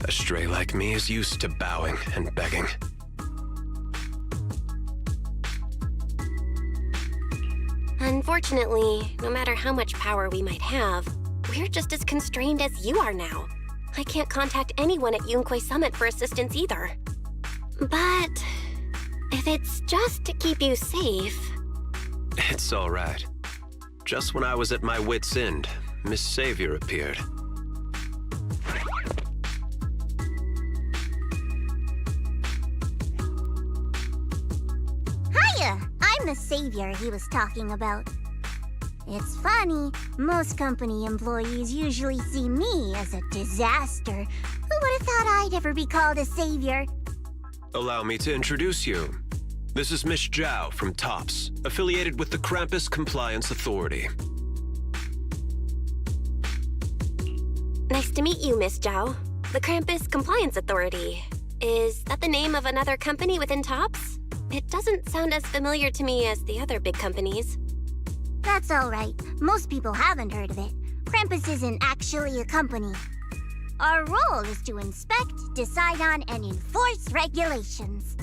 [SPEAKER 14] A stray like me is used to bowing and begging.
[SPEAKER 5] Unfortunately, no matter how much power we might have, we're just as constrained as you are now. I can't contact anyone at Yunque Summit for assistance either. But if it's just to keep you safe...
[SPEAKER 14] It's all right. Just when I was at my wit's end, Miss Savior appeared.
[SPEAKER 18] Hiya! I'm the savior he was talking about. It's funny, most company employees usually see me as a disaster. Who would have thought I'd ever be called a savior?
[SPEAKER 14] Allow me to introduce you. This is Miss Zhao from TOPS, affiliated with the Krampus Compliance Authority.
[SPEAKER 5] Nice to meet you, Miss Zhao. The Krampus Compliance Authority. Is that the name of another company within TOPS? It doesn't sound as familiar to me as the other big companies.
[SPEAKER 18] That's alright. Most people haven't heard of it. Krampus isn't actually a company. Our role is to inspect, decide on, and enforce regulations.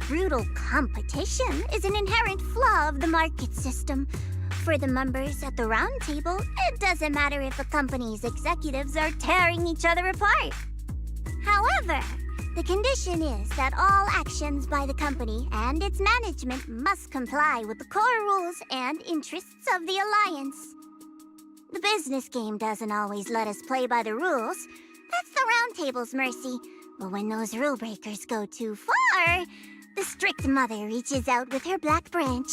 [SPEAKER 18] Brutal competition is an inherent flaw of the market system. For the members at the round table, it doesn't matter if a company's executives are tearing each other apart. However, the condition is that all actions by the company and its management must comply with the core rules and interests of the Alliance. The business game doesn't always let us play by the rules. That's the round table's mercy. But when those rule breakers go too far, the strict mother reaches out with her black branch.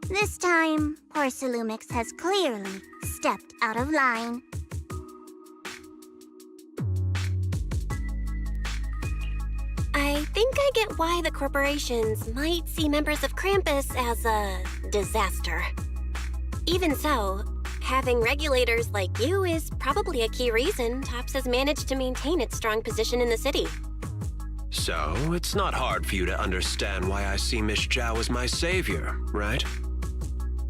[SPEAKER 18] This time, Porcelumix has clearly stepped out of line.
[SPEAKER 5] I think I get why the corporations might see members of Krampus as a disaster. Even so, having regulators like you is probably a key reason TOPS has managed to maintain its strong position in the city.
[SPEAKER 14] So, it's not hard for you to understand why I see Miss Zhao as my savior, right?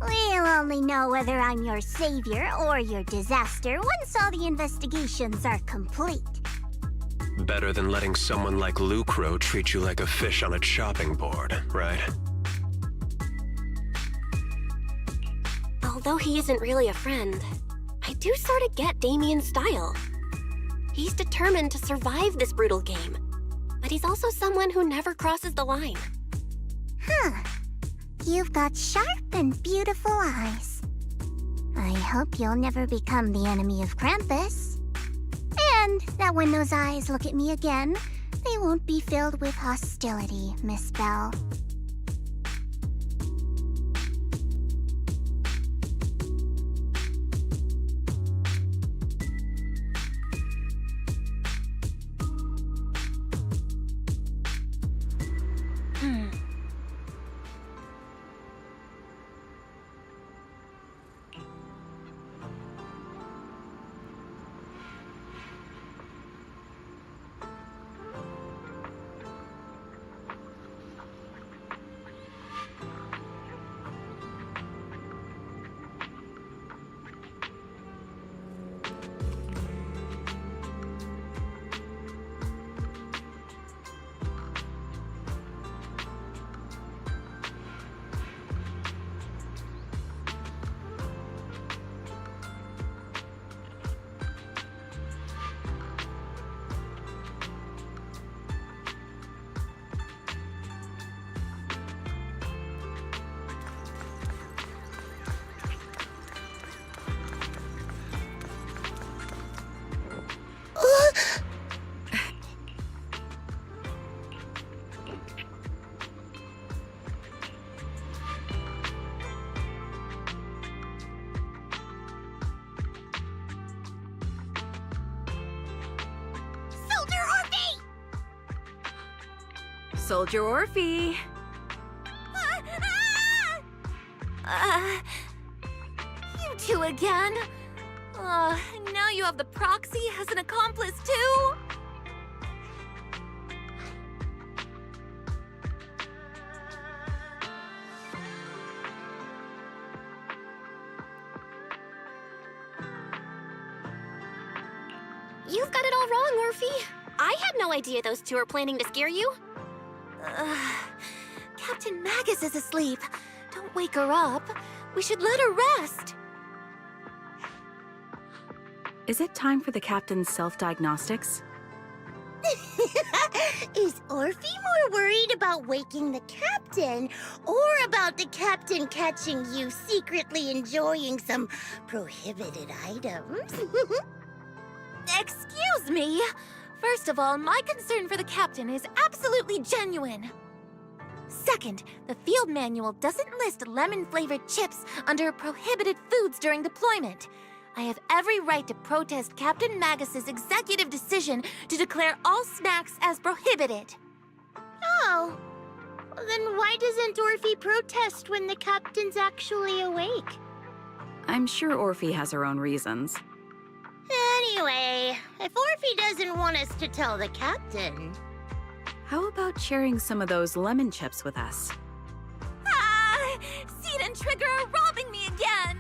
[SPEAKER 18] We'll only know whether I'm your savior or your disaster once all the investigations are complete.
[SPEAKER 14] Better than letting someone like Lucro treat you like a fish on a chopping board, right?
[SPEAKER 5] Although he isn't really a friend, I do sort of get Damien's style. He's determined to survive this brutal game, but he's also someone who never crosses the line.
[SPEAKER 18] Huh. You've got sharp and beautiful eyes. I hope you'll never become the enemy of Krampus. And that when those eyes look at me again, they won't be filled with hostility, Miss Bell.
[SPEAKER 9] Soldier Orphe.
[SPEAKER 3] You two again? Now you have the proxy as an accomplice too?
[SPEAKER 5] You've got it all wrong, Orphe. I had no idea those two were planning to scare you.
[SPEAKER 3] Captain Magus is asleep. Don't wake her up. We should let her rest.
[SPEAKER 9] Is it time for the captain's self-diagnostics?
[SPEAKER 18] Is Orphe more worried about waking the captain, or about the captain catching you secretly enjoying some prohibited items?
[SPEAKER 3] Excuse me. First of all, my concern for the captain is absolutely genuine. Second, the field manual doesn't list lemon-flavored chips under prohibited foods during deployment. I have every right to protest Captain Magus's executive decision to declare all snacks as prohibited.
[SPEAKER 18] Oh. Well, then why doesn't Orphe protest when the captain's actually awake?
[SPEAKER 9] I'm sure Orphe has her own reasons.
[SPEAKER 18] Anyway, if Orphe doesn't want us to tell the captain...
[SPEAKER 9] How about sharing some of those lemon chips with us?
[SPEAKER 3] Seed and Trigger are robbing me again!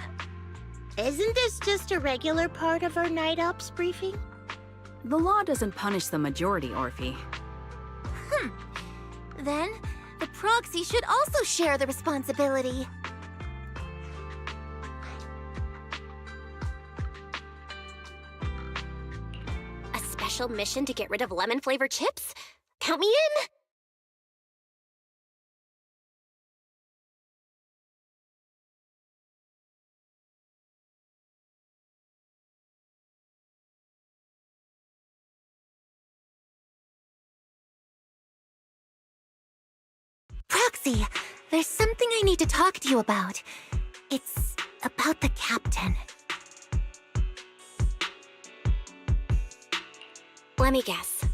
[SPEAKER 18] Isn't this just a regular part of our night ops briefing?
[SPEAKER 9] The law doesn't punish the majority, Orphe.
[SPEAKER 3] Then, the proxy should also share the responsibility.
[SPEAKER 5] A special mission to get rid of lemon-flavored chips? Count me in!
[SPEAKER 3] Proxy, there's something I need to talk to you about. It's about the captain.
[SPEAKER 5] Let me guess.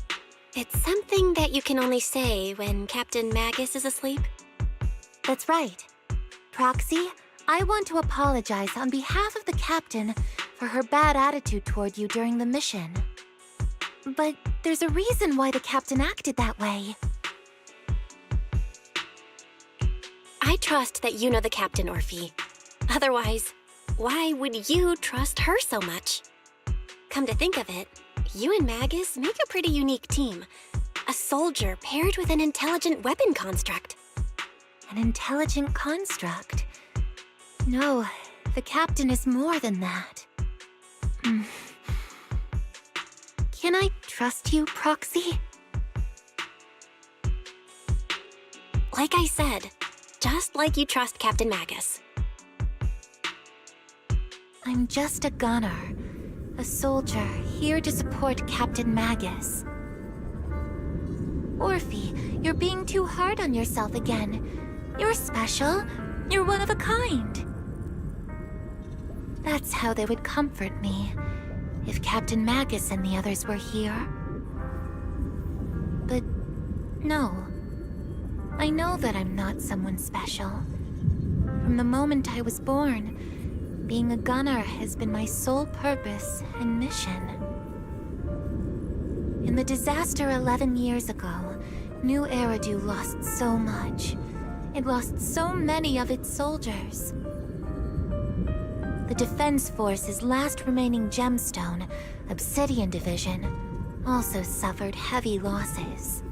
[SPEAKER 5] It's something that you can only say when Captain Magus is asleep?
[SPEAKER 3] That's right. Proxy, I want to apologize on behalf of the captain for her bad attitude toward you during the mission. But there's a reason why the captain acted that way.
[SPEAKER 5] I trust that you know the captain, Orphe. Otherwise, why would you trust her so much? Come to think of it, you and Magus make a pretty unique team. A soldier paired with an intelligent weapon construct.
[SPEAKER 3] An intelligent construct? No, the captain is more than that. Can I trust you, Proxy?
[SPEAKER 5] Like I said, just like you trust Captain Magus.
[SPEAKER 3] I'm just a gunner. A soldier, here to support Captain Magus. Orphe, you're being too hard on yourself again. You're special. You're one of a kind. That's how they would comfort me, if Captain Magus and the others were here. But no. I know that I'm not someone special. From the moment I was born, being a gunner has been my sole purpose and mission. In the disaster 11 years ago, New Eridu lost so much. It lost so many of its soldiers. The Defense Force's last remaining gemstone, Obsidian Division, also suffered heavy losses.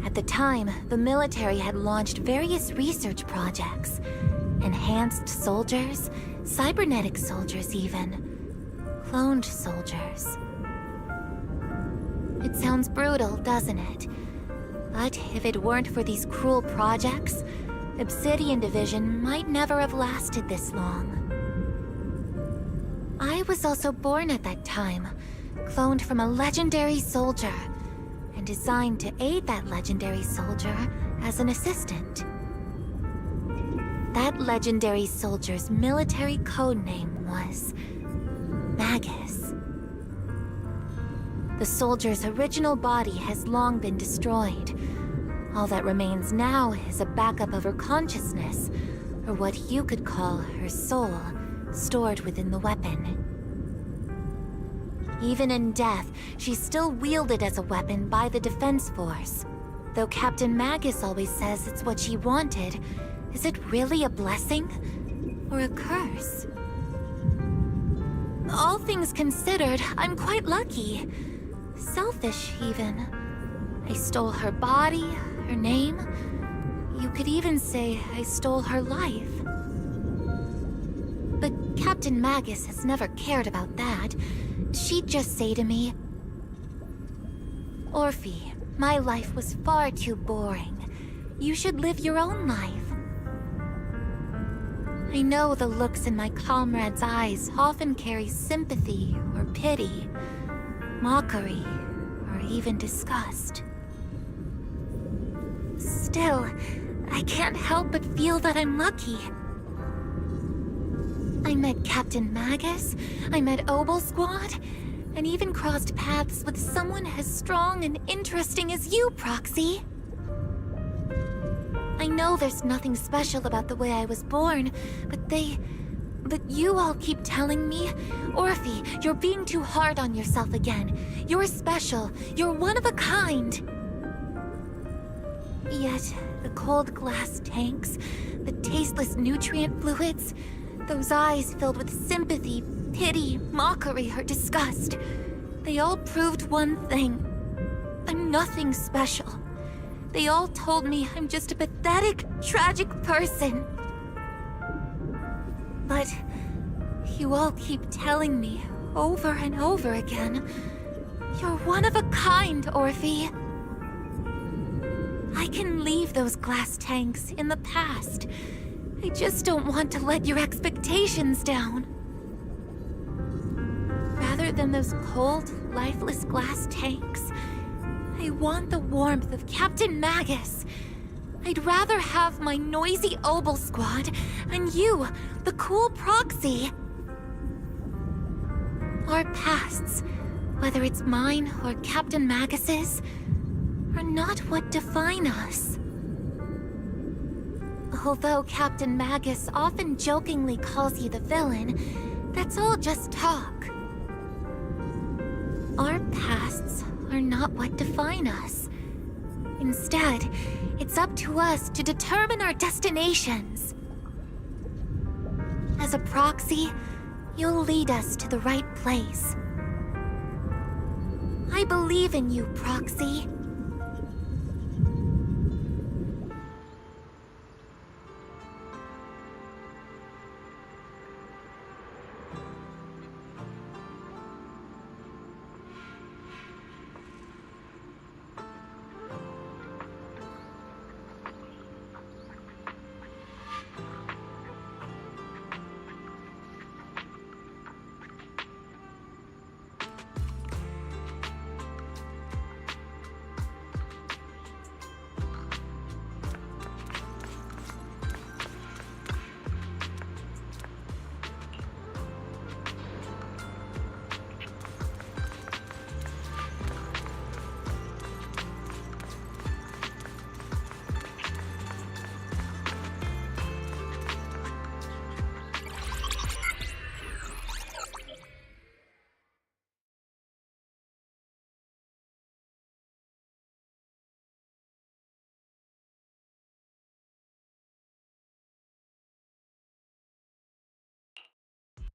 [SPEAKER 3] At the time, the military had launched various research projects. Enhanced soldiers, cybernetic soldiers even. Cloned soldiers. It sounds brutal, doesn't it? But if it weren't for these cruel projects, Obsidian Division might never have lasted this long. I was also born at that time, cloned from a legendary soldier, and designed to aid that legendary soldier as an assistant. That legendary soldier's military code name was Magus. The soldier's original body has long been destroyed. All that remains now is a backup of her consciousness, or what you could call her soul, stored within the weapon. Even in death, she's still wielded as a weapon by the Defense Force. Though Captain Magus always says it's what she wanted, is it really a blessing? Or a curse? All things considered, I'm quite lucky. Selfish, even. I stole her body, her name. You could even say I stole her life. But Captain Magus has never cared about that. She'd just say to me, "Orphe, my life was far too boring. You should live your own life." I know the looks in my comrades' eyes often carry sympathy or pity, mockery, or even disgust. Still, I can't help but feel that I'm lucky. I met Captain Magus, I met Obel Squad, and even crossed paths with someone as strong and interesting as you, Proxy. I know there's nothing special about the way I was born, but you all keep telling me, "Orphe, you're being too hard on yourself again. You're special. You're one of a kind." Yet, the cold glass tanks, the tasteless nutrient fluids, those eyes filled with sympathy, pity, mockery, or disgust, they all proved one thing. I'm nothing special. They all told me I'm just a pathetic, tragic person. But you all keep telling me over and over again, "You're one of a kind, Orphe." I can leave those glass tanks in the past. I just don't want to let your expectations down. Rather than those cold, lifeless glass tanks, I want the warmth of Captain Magus. I'd rather have my noisy Obel Squad and you, the cool Proxy. Our pasts, whether it's mine or Captain Magus's, are not what define us. Although Captain Magus often jokingly calls you the villain, that's all just talk. Our pasts are not what define us. Instead, it's up to us to determine our destinations. As a Proxy, you'll lead us to the right place. I believe in you, Proxy.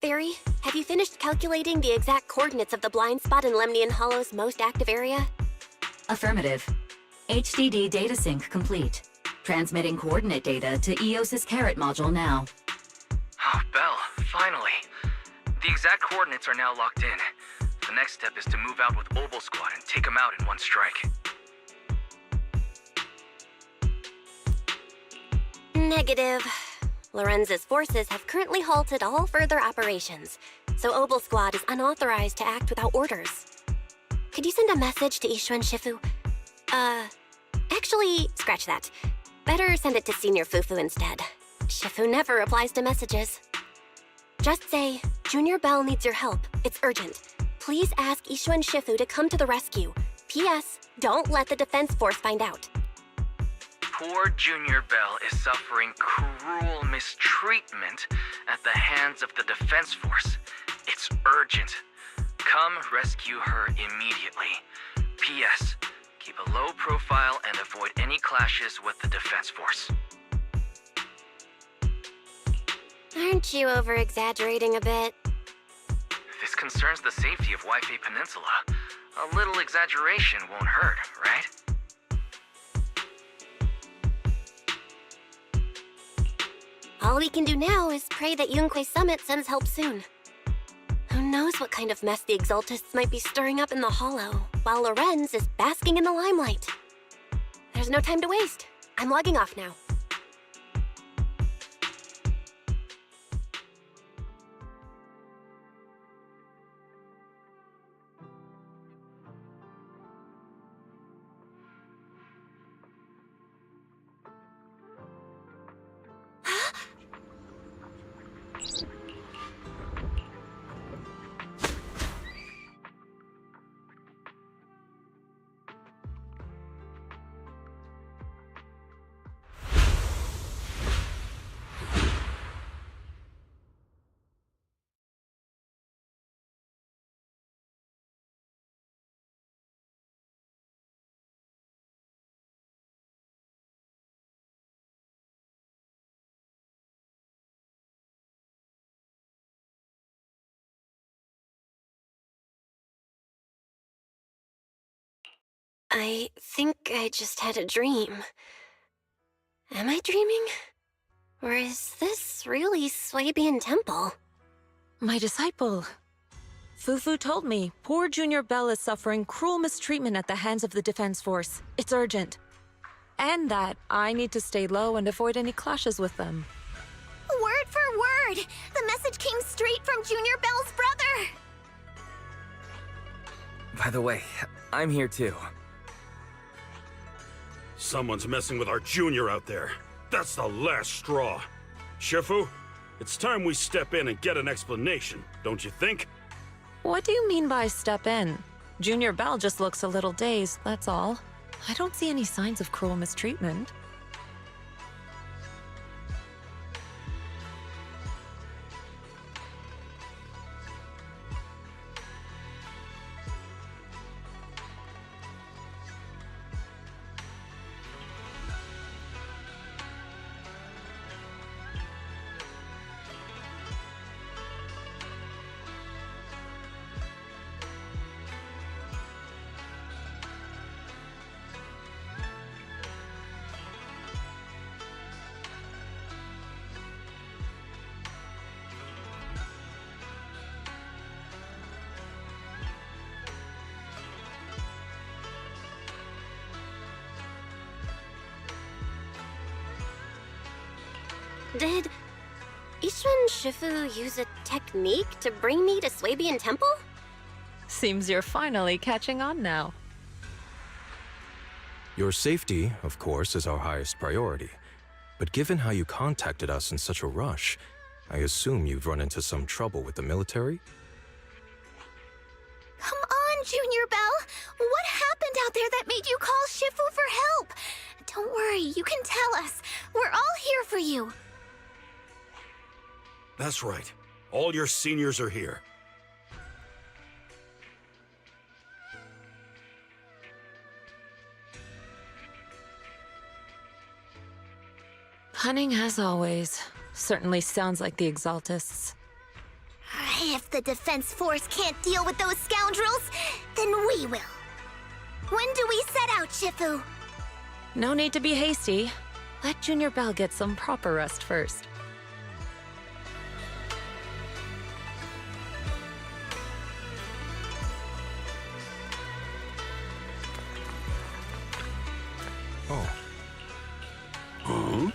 [SPEAKER 5] Barry, have you finished calculating the exact coordinates of the blind spot in Lemnian Hollow's most active area?
[SPEAKER 19] Affirmative. HDD data sync complete. Transmitting coordinate data to EOS's Carrot module now.
[SPEAKER 6] Oh, Belle, finally. The exact coordinates are now locked in. The next step is to move out with Obel Squad and take them out in one strike.
[SPEAKER 5] Negative. Lorenz's forces have currently halted all further operations, so Obel Squad is unauthorized to act without orders. Could you send a message to Ishuan Shifu? Actually, scratch that. Better send it to Senior Fufu instead. Shifu never replies to messages. Just say, Junior Belle needs your help. It's urgent. Please ask Ishu and Shifu to come to the rescue. P.S. Don't let the defense force find out.
[SPEAKER 6] Poor Junior Bell is suffering cruel mistreatment at the hands of the defense force. It's urgent. Come rescue her immediately. P.S. Keep a low profile and avoid any clashes with the defense force.
[SPEAKER 5] Aren't you over-exaggerating a bit?
[SPEAKER 6] This concerns the safety of Wi-Fi Peninsula. A little exaggeration won't hurt, right?
[SPEAKER 5] All we can do now is pray that Yunque Summit sends help soon. Who knows what kind of mess the Exaltists might be stirring up in the Hollow, while Lorenz is basking in the limelight. There's no time to waste. I'm logging off now. I think I just had a dream. Am I dreaming? Or is this really Swabian Temple?
[SPEAKER 10] My disciple. Fufu told me poor Junior Bell is suffering cruel mistreatment at the hands of the defense force. It's urgent. And that I need to stay low and avoid any clashes with them.
[SPEAKER 3] Word for word! The message came straight from Junior Bell's brother!
[SPEAKER 6] By the way, I'm here too.
[SPEAKER 13] Someone's messing with our junior out there. That's the last straw. Shifu, it's time we step in and get an explanation, don't you think?
[SPEAKER 10] What do you mean by step in? Junior Bell just looks a little dazed, that's all. I don't see any signs of cruel mistreatment.
[SPEAKER 5] Did Ishu and Shifu use a technique to bring me to Swabian Temple?
[SPEAKER 10] Seems you're finally catching on now.
[SPEAKER 16] Your safety, of course, is our highest priority. But given how you contacted us in such a rush, I assume you've run into some trouble with the military?
[SPEAKER 3] Come on, Junior Bell! What happened out there that made you call Shifu for help? Don't worry, you can tell us. We're all here for you.
[SPEAKER 13] That's right. All your seniors are here.
[SPEAKER 10] Cunning as always. Certainly sounds like the Exaltists.
[SPEAKER 3] If the defense force can't deal with those scoundrels, then we will. When do we set out, Shifu?
[SPEAKER 10] No need to be hasty. Let Junior Bell get some proper rest first.
[SPEAKER 16] Oh.
[SPEAKER 13] Huh?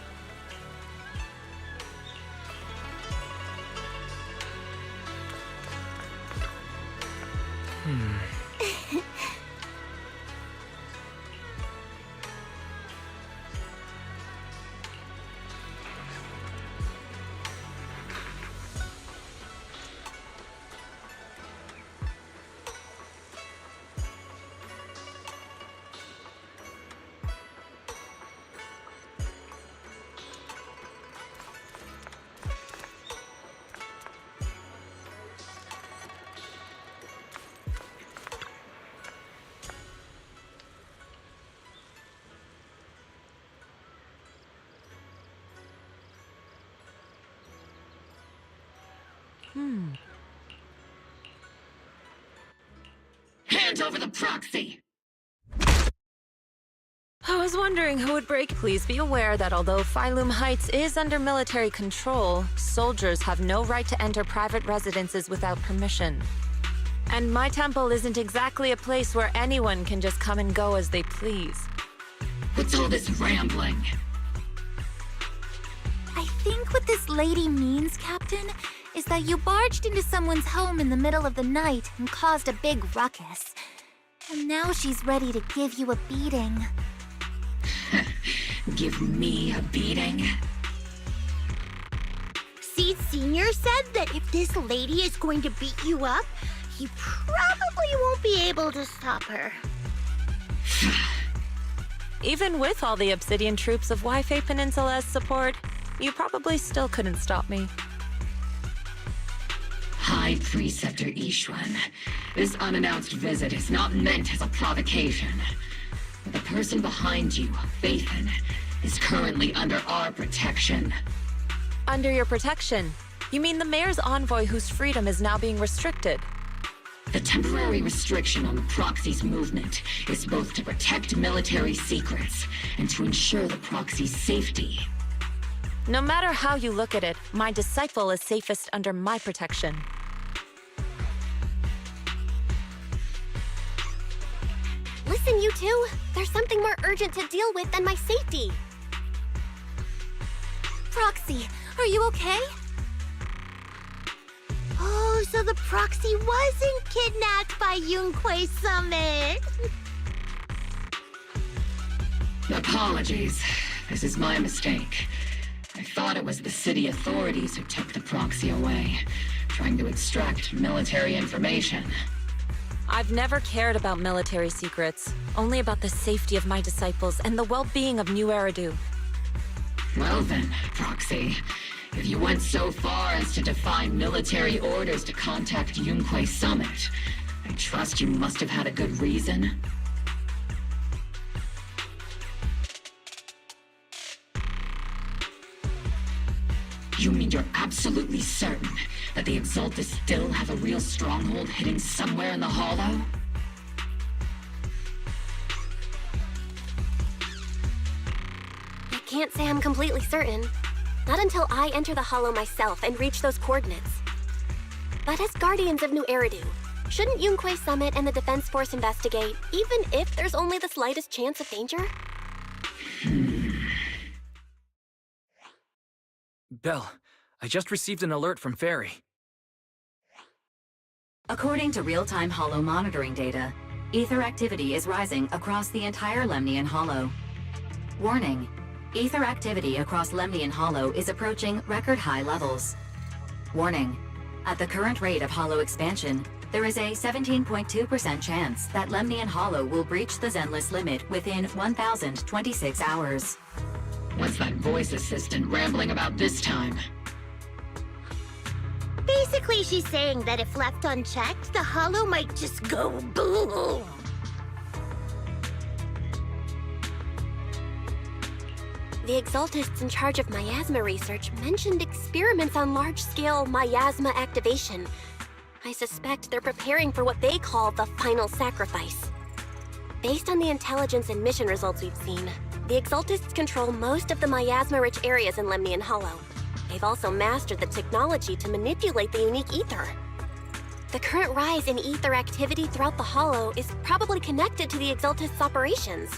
[SPEAKER 2] Hand over the proxy!
[SPEAKER 10] I was wondering who would break. Please be aware that although Phylum Heights is under military control, soldiers have no right to enter private residences without permission. And my temple isn't exactly a place where anyone can just come and go as they please.
[SPEAKER 2] What's all this rambling?
[SPEAKER 3] I think what this lady means, Captain, is that you barged into someone's home in the middle of the night and caused a big ruckus. And now she's ready to give you a beating.
[SPEAKER 2] Give me a beating?
[SPEAKER 18] Seed Sr. said that if this lady is going to beat you up, he probably won't be able to stop her.
[SPEAKER 10] Even with all the Obsidian troops of Wi-Fi Peninsula's support, you probably still couldn't stop me.
[SPEAKER 2] High Preceptor Ishwan, this unannounced visit is not meant as a provocation. The person behind you, Phaethon, is currently under our protection.
[SPEAKER 10] Under your protection? You mean the mayor's envoy whose freedom is now being restricted?
[SPEAKER 2] The temporary restriction on the proxy's movement is both to protect military secrets and to ensure the proxy's safety.
[SPEAKER 10] No matter how you look at it, my disciple is safest under my protection.
[SPEAKER 5] Listen, you two. There's something more urgent to deal with than my safety.
[SPEAKER 3] Proxy, are you okay?
[SPEAKER 18] Oh, so the proxy wasn't kidnapped by Yunquei Summit.
[SPEAKER 2] Apologies. This is my mistake. I thought it was the city authorities who took the proxy away, trying to extract military information.
[SPEAKER 10] I've never cared about military secrets, only about the safety of my disciples and the well-being of New Eridu.
[SPEAKER 2] Well then, Proxy, if you went so far as to defy military orders to contact Yunquei Summit, I trust you must have had a good reason. You mean you're absolutely certain that the Exaltus still have a real stronghold hidden somewhere in the Hollow?
[SPEAKER 5] I can't say I'm completely certain. Not until I enter the Hollow myself and reach those coordinates. But as Guardians of New Eridu, shouldn't Yunquei Summit and the Defense Force investigate, even if there's only the slightest chance of danger?
[SPEAKER 6] Belle, I just received an alert from Fairy.
[SPEAKER 19] According to real-time Hollow monitoring data, ether activity is rising across the entire Lemnian Hollow. Warning, ether activity across Lemnian Hollow is approaching record-high levels. Warning, at the current rate of Hollow expansion, there is a 17.2% chance that Lemnian Hollow will breach the Zenless limit within 1,026 hours.
[SPEAKER 2] What's that voice assistant rambling about this time?
[SPEAKER 18] Basically, she's saying that if left unchecked, the Hollow might just go boom.
[SPEAKER 5] The Exaltists in charge of miasma research mentioned experiments on large-scale miasma activation. I suspect they're preparing for what they call the final sacrifice. Based on the intelligence and mission results we've seen, the Exaltists control most of the miasma-rich areas in Lemnian Hollow. They've also mastered the technology to manipulate the unique ether. The current rise in ether activity throughout the Hollow is probably connected to the Exaltists' operations.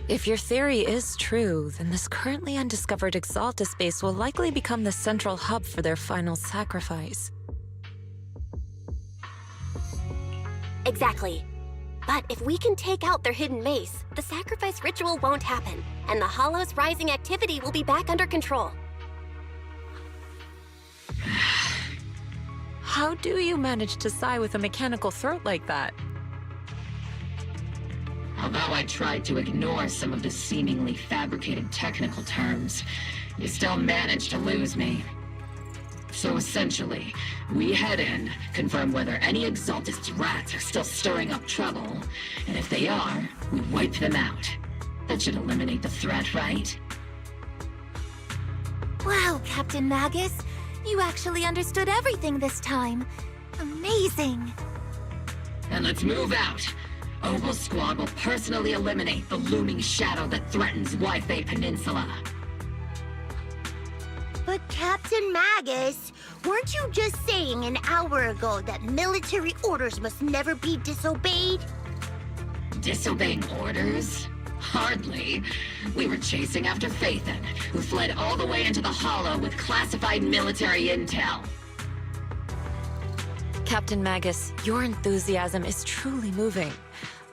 [SPEAKER 10] If your theory is true, then this currently undiscovered Exaltus base will likely become the central hub for their final sacrifice.
[SPEAKER 5] Exactly. But if we can take out their hidden base, the sacrifice ritual won't happen, and the Hollow's rising activity will be back under control.
[SPEAKER 10] How do you manage to sigh with a mechanical throat like that?
[SPEAKER 2] Although I tried to ignore some of the seemingly fabricated technical terms, you still managed to lose me. So essentially, we head in, confirm whether any Exaltist rats are still stirring up trouble, and if they are, we wipe them out. That should eliminate the threat, right?
[SPEAKER 3] Wow, Captain Magus. You actually understood everything this time. Amazing.
[SPEAKER 2] And let's move out. Opal Squad will personally eliminate the looming shadow that threatens Wi-Fi Peninsula.
[SPEAKER 18] But Captain Magus, weren't you just saying an hour ago that military orders must never be disobeyed?
[SPEAKER 2] Disobeying orders? Hardly. We were chasing after Phaethon, who fled all the way into the Hollow with classified military intel.
[SPEAKER 10] Captain Magus, your enthusiasm is truly moving.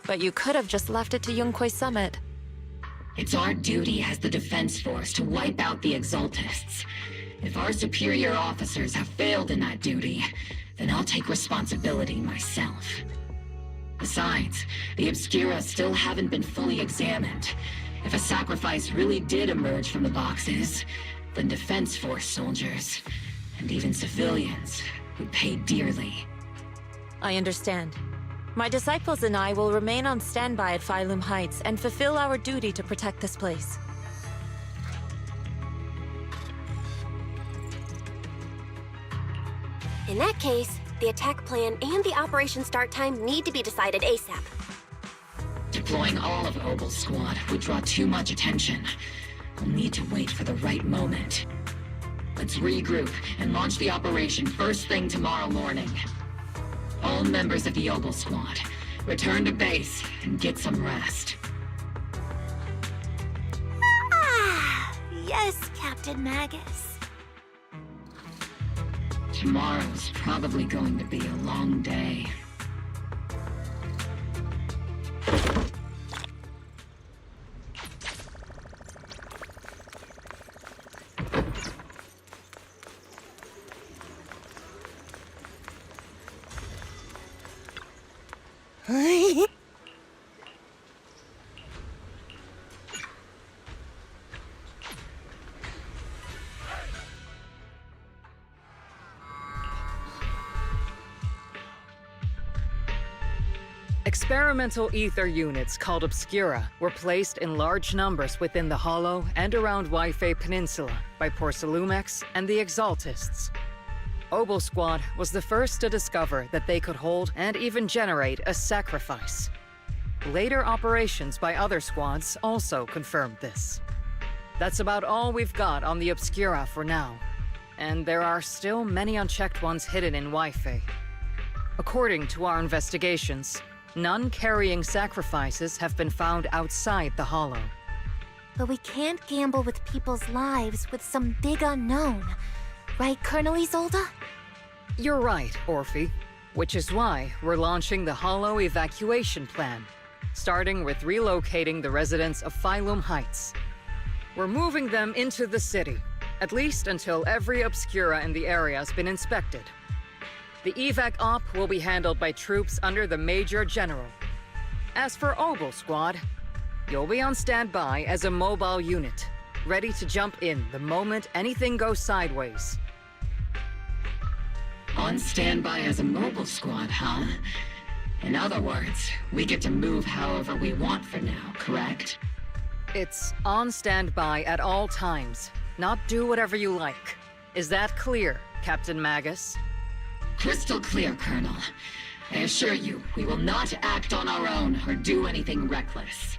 [SPEAKER 10] But you could have just left it to Yunquay Summit.
[SPEAKER 2] It's our duty as the Defense Force to wipe out the Exaltists. If our superior officers have failed in that duty, then I'll take responsibility myself. Besides, the Obscura still haven't been fully examined. If a sacrifice really did emerge from the boxes, then Defense Force soldiers, and even civilians, would pay dearly.
[SPEAKER 10] I understand. My disciples and I will remain on standby at Phylum Heights and fulfill our duty to protect this place.
[SPEAKER 5] In that case, the attack plan and the operation start time need to be decided ASAP.
[SPEAKER 2] Deploying all of Opal Squad would draw too much attention. We'll need to wait for the right moment. Let's regroup and launch the operation first thing tomorrow morning. All members of the Opal Squad, return to base and get some rest.
[SPEAKER 3] Ah, yes, Captain Magus.
[SPEAKER 2] Tomorrow's probably going to be a long day.
[SPEAKER 1] Experimental ether units called Obscura were placed in large numbers within the Hollow and around Wi-Fi Peninsula by Porcelumex and the Exaltists. Opal Squad was the first to discover that they could hold and even generate a sacrifice. Later operations by other squads also confirmed this. That's about all we've got on the Obscura for now, and there are still many unchecked ones hidden in Wi-Fi. According to our investigations, none carrying sacrifices have been found outside the Hollow.
[SPEAKER 3] But we can't gamble with people's lives with some big unknown. Right, Colonel Isolde?
[SPEAKER 1] You're right, Orphe. Which is why we're launching the Hollow evacuation plan, starting with relocating the residents of Phylum Heights. We're moving them into the city, at least until every Obscura in the area has been inspected. The evac op will be handled by troops under the Major General. As for Opal Squad, you'll be on standby as a mobile unit, ready to jump in the moment anything goes sideways.
[SPEAKER 2] On standby as a mobile squad, huh? In other words, we get to move however we want for now, correct?
[SPEAKER 1] It's on standby at all times, not do whatever you like. Is that clear, Captain Magus?
[SPEAKER 2] Crystal clear, Colonel. I assure you, we will not act on our own or do anything reckless.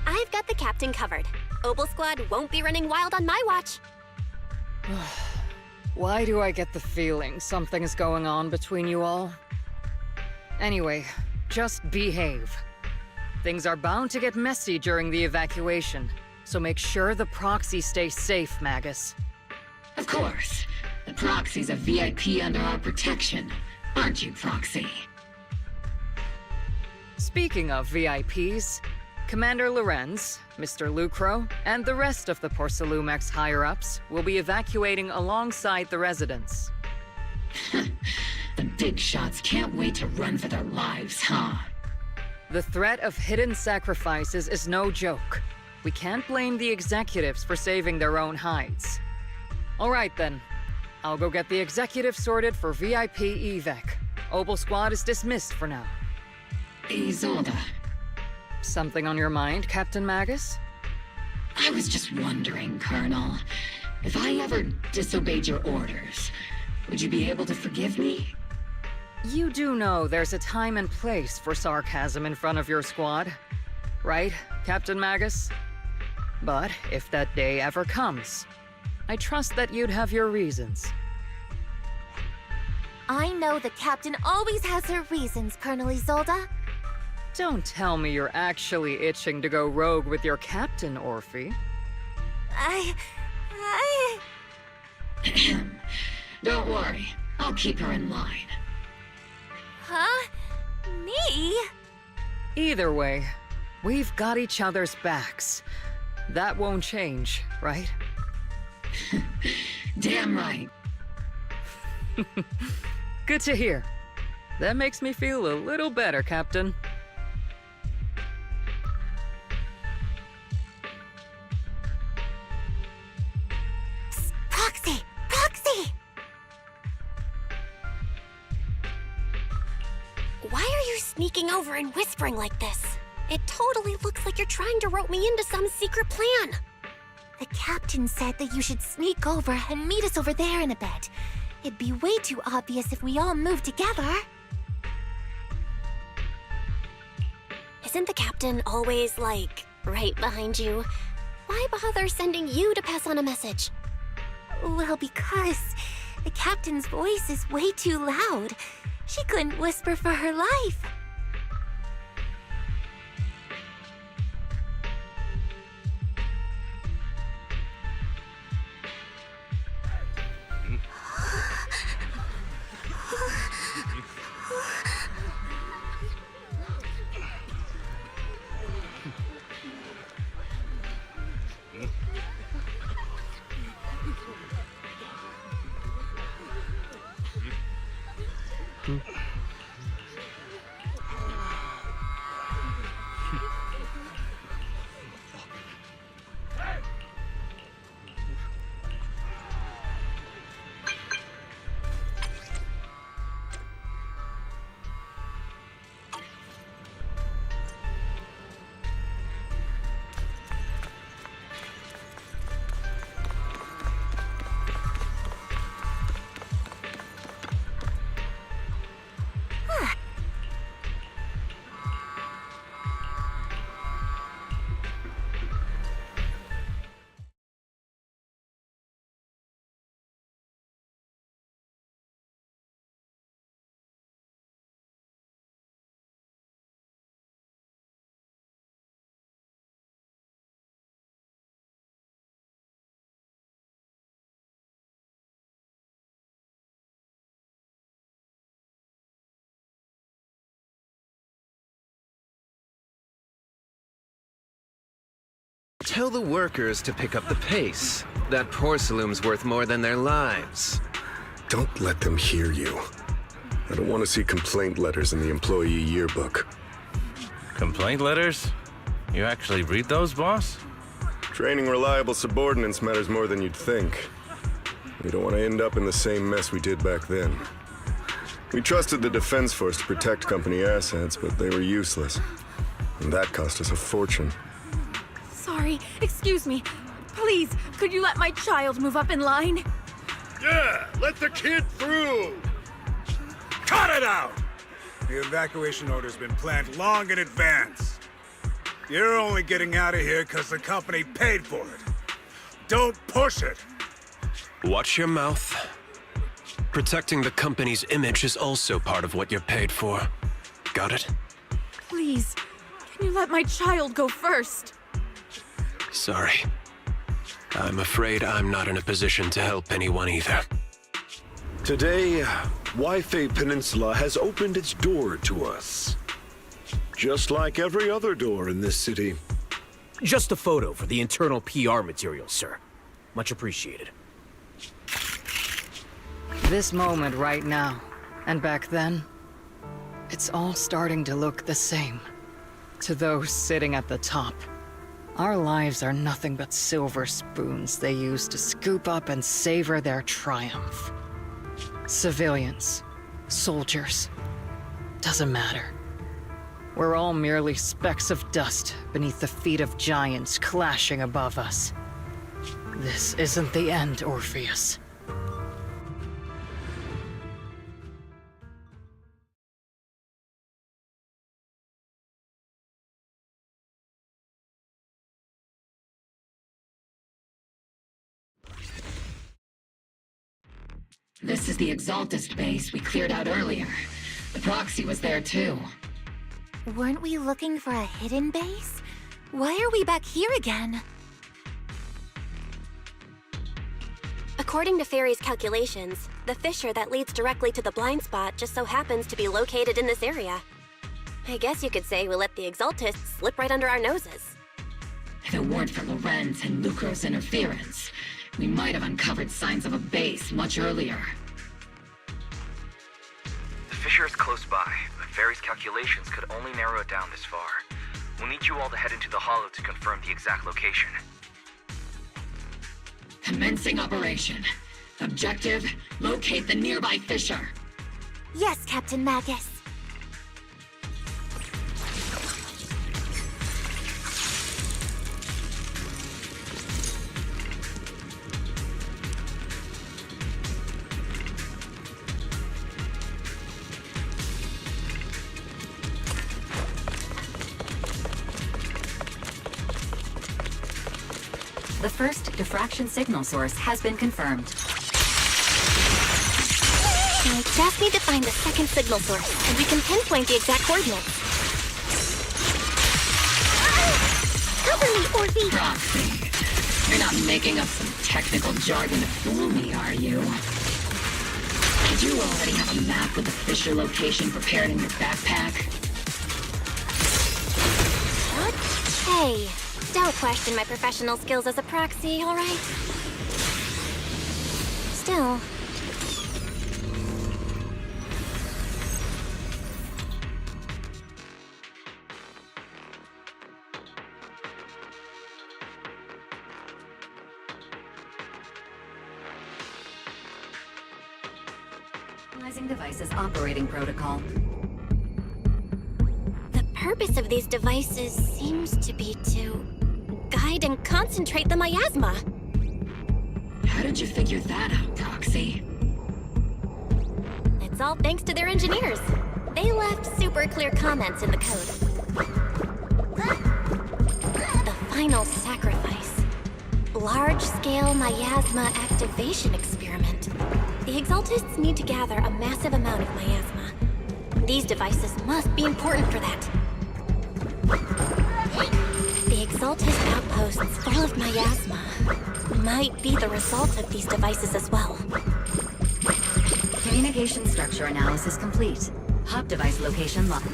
[SPEAKER 5] I've got the captain covered. Opal Squad won't be running wild on my watch.
[SPEAKER 1] Why do I get the feeling something's going on between you all? Anyway, just behave. Things are bound to get messy during the evacuation, so make sure the proxy stays safe, Magus.
[SPEAKER 2] Of course. The Proxy's a VIP under our protection, aren't you, Proxy?
[SPEAKER 1] Speaking of VIPs, Commander Lorenz, Mr. Lucro, and the rest of the Porcelumex higher-ups will be evacuating alongside the residents.
[SPEAKER 2] The big shots can't wait to run for their lives, huh?
[SPEAKER 1] The threat of hidden sacrifices is no joke. We can't blame the executives for saving their own hides. All right then. I'll go get the executives sorted for VIP evac. Opal Squad is dismissed for now.
[SPEAKER 2] Isolde.
[SPEAKER 1] Something on your mind, Captain Magus?
[SPEAKER 2] I was just wondering, Colonel, if I ever disobeyed your orders, would you be able to forgive me?
[SPEAKER 1] You do know there's a time and place for sarcasm in front of your squad, right, Captain Magus? But if that day ever comes, I trust that you'd have your reasons.
[SPEAKER 3] I know the captain always has her reasons, Colonel Isolde.
[SPEAKER 1] Don't tell me you're actually itching to go rogue with your captain, Orphe.
[SPEAKER 2] Don't worry, I'll keep her in line.
[SPEAKER 3] Huh? Me?
[SPEAKER 1] Either way, we've got each other's backs. That won't change, right?
[SPEAKER 2] Damn right.
[SPEAKER 1] Good to hear. That makes me feel a little better, Captain.
[SPEAKER 3] Psst, Proxy! Proxy! Why are you sneaking over and whispering like this? It totally looks like you're trying to rope me into some secret plan. The captain said that you should sneak over and meet us over there in a bit. It'd be way too obvious if we all moved together. Isn't the captain always, like, right behind you? Why bother sending you to pass on a message? Well, because the captain's voice is way too loud. She couldn't whisper for her life.
[SPEAKER 11] Tell the workers to pick up the pace. That porcelain's worth more than their lives.
[SPEAKER 21] Don't let them hear you. I don't want to see complaint letters in the employee yearbook.
[SPEAKER 17] Complaint letters? You actually read those, boss?
[SPEAKER 21] Training reliable subordinates matters more than you'd think. We don't want to end up in the same mess we did back then. We trusted the Defense Force to protect company assets, but they were useless. And that cost us a fortune.
[SPEAKER 9] Sorry, excuse me. Please, could you let my child move up in line?
[SPEAKER 15] Yeah, let the kid through! Cut it out!
[SPEAKER 23] The evacuation order's been planned long in advance. You're only getting out of here because the company paid for it. Don't push it!
[SPEAKER 14] Watch your mouth. Protecting the company's image is also part of what you're paid for. Got it?
[SPEAKER 9] Please, can you let my child go first?
[SPEAKER 14] Sorry. I'm afraid I'm not in a position to help anyone either.
[SPEAKER 22] Today, Wi-Fi Peninsula has opened its door to us. Just like every other door in this city.
[SPEAKER 8] Just a photo for the internal PR material, sir. Much appreciated.
[SPEAKER 1] This moment right now, and back then, it's all starting to look the same. To those sitting at the top. Our lives are nothing but silver spoons they use to scoop up and savor their triumph. Civilians, soldiers, doesn't matter. We're all merely specks of dust beneath the feet of giants clashing above us. This isn't the end, Orpheus.
[SPEAKER 2] This is the Exaltist base we cleared out earlier. The proxy was there too.
[SPEAKER 3] Weren't we looking for a hidden base? Why are we back here again?
[SPEAKER 5] According to Fairy's calculations, the fissure that leads directly to the blind spot just so happens to be located in this area. I guess you could say we let the Exaltists slip right under our noses.
[SPEAKER 2] If it weren't for Lorenz and Lucro's interference, we might have uncovered signs of a base much earlier.
[SPEAKER 6] The fissure is close by, but Fairy's calculations could only narrow it down this far. We'll need you all to head into the hollow to confirm the exact location.
[SPEAKER 2] Commencing operation. Objective, locate the nearby fissure.
[SPEAKER 3] Yes, Captain Magus.
[SPEAKER 19] The first diffraction signal source has been confirmed.
[SPEAKER 5] I just need to find the second signal source, and we can pinpoint the exact coordinates.
[SPEAKER 18] Cover me, Orphe!
[SPEAKER 2] Proxy, you're not making up some technical jargon to fool me, are you? Did you already have a map with the fissure location prepared in your backpack?
[SPEAKER 5] Hey, don't question my professional skills as a proxy, all right? Still...
[SPEAKER 19] Analyzing device's operating protocol.
[SPEAKER 5] The purpose of these devices seems to be to guide and concentrate the miasma.
[SPEAKER 2] How did you figure that out, Proxy?
[SPEAKER 5] It's all thanks to their engineers. They left super clear comments in the code. The final sacrifice. Large-scale miasma activation experiment. The Exaltists need to gather a massive amount of miasma. These devices must be important for that. The Exaltist outposts full of miasma might be the result of these devices as well.
[SPEAKER 19] Communication structure analysis complete. Hub device location locked.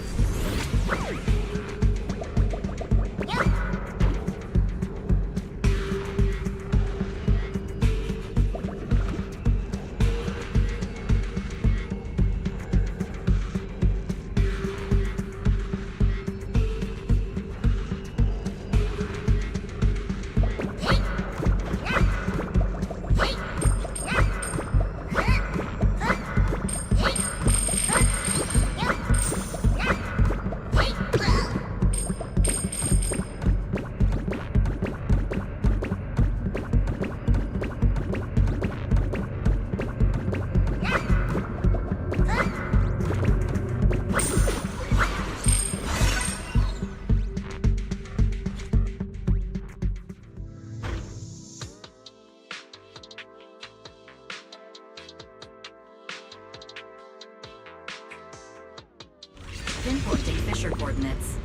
[SPEAKER 19] Pinpointing fissure coordinates.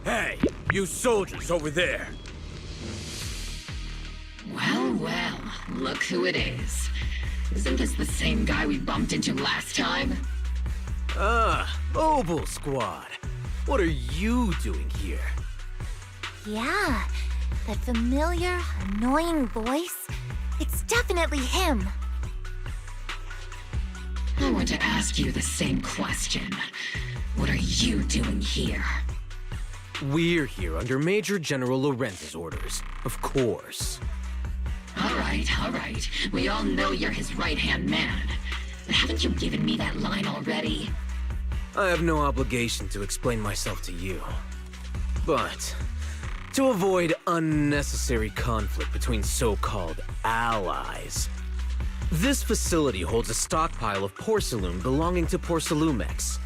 [SPEAKER 4] Hey, you soldiers over there!
[SPEAKER 2] Well, well, look who it is. Isn't this the same guy we bumped into last time?
[SPEAKER 8] Obel Squad. What are you doing here?
[SPEAKER 3] Yeah, that familiar, annoying voice. It's definitely him.
[SPEAKER 2] I want to ask you the same question. What are you doing here?
[SPEAKER 8] We're here under Major General Lorenz's orders, of course.
[SPEAKER 2] All right. We all know you're his right-hand man. But haven't you given me that line already?
[SPEAKER 8] I have no obligation to explain myself to you. But, to avoid unnecessary conflict between so-called allies, this facility holds a stockpile of porcelain belonging to Porcelumex.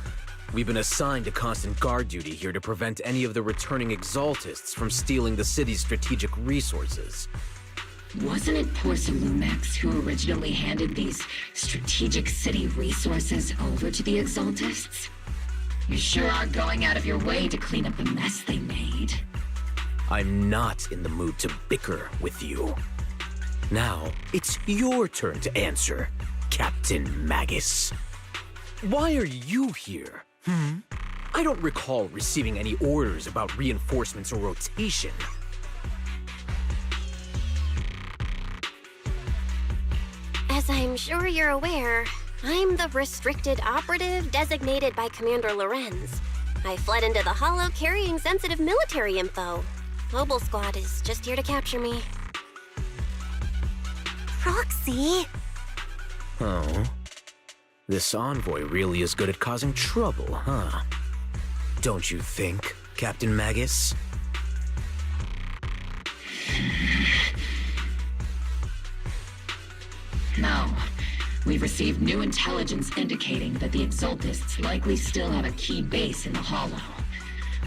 [SPEAKER 8] We've been assigned to constant guard duty here to prevent any of the returning Exaltists from stealing the city's strategic resources.
[SPEAKER 2] Wasn't it Porcelumex who originally handed these strategic city resources over to the Exaltists? You sure are going out of your way to clean up the mess they made.
[SPEAKER 8] I'm not in the mood to bicker with you. Now, it's your turn to answer, Captain Magus. Why are you here? I don't recall receiving any orders about reinforcements or rotation.
[SPEAKER 5] As I'm sure you're aware, I'm the restricted operative designated by Commander Lorenz. I fled into the Hollow carrying sensitive military info. Mobile Squad is just here to capture me.
[SPEAKER 3] Proxy?
[SPEAKER 8] Oh. This envoy really is good at causing trouble, huh? Don't you think, Captain Magus?
[SPEAKER 2] No. We've received new intelligence indicating that the Exaltists likely still have a key base in the Hollow.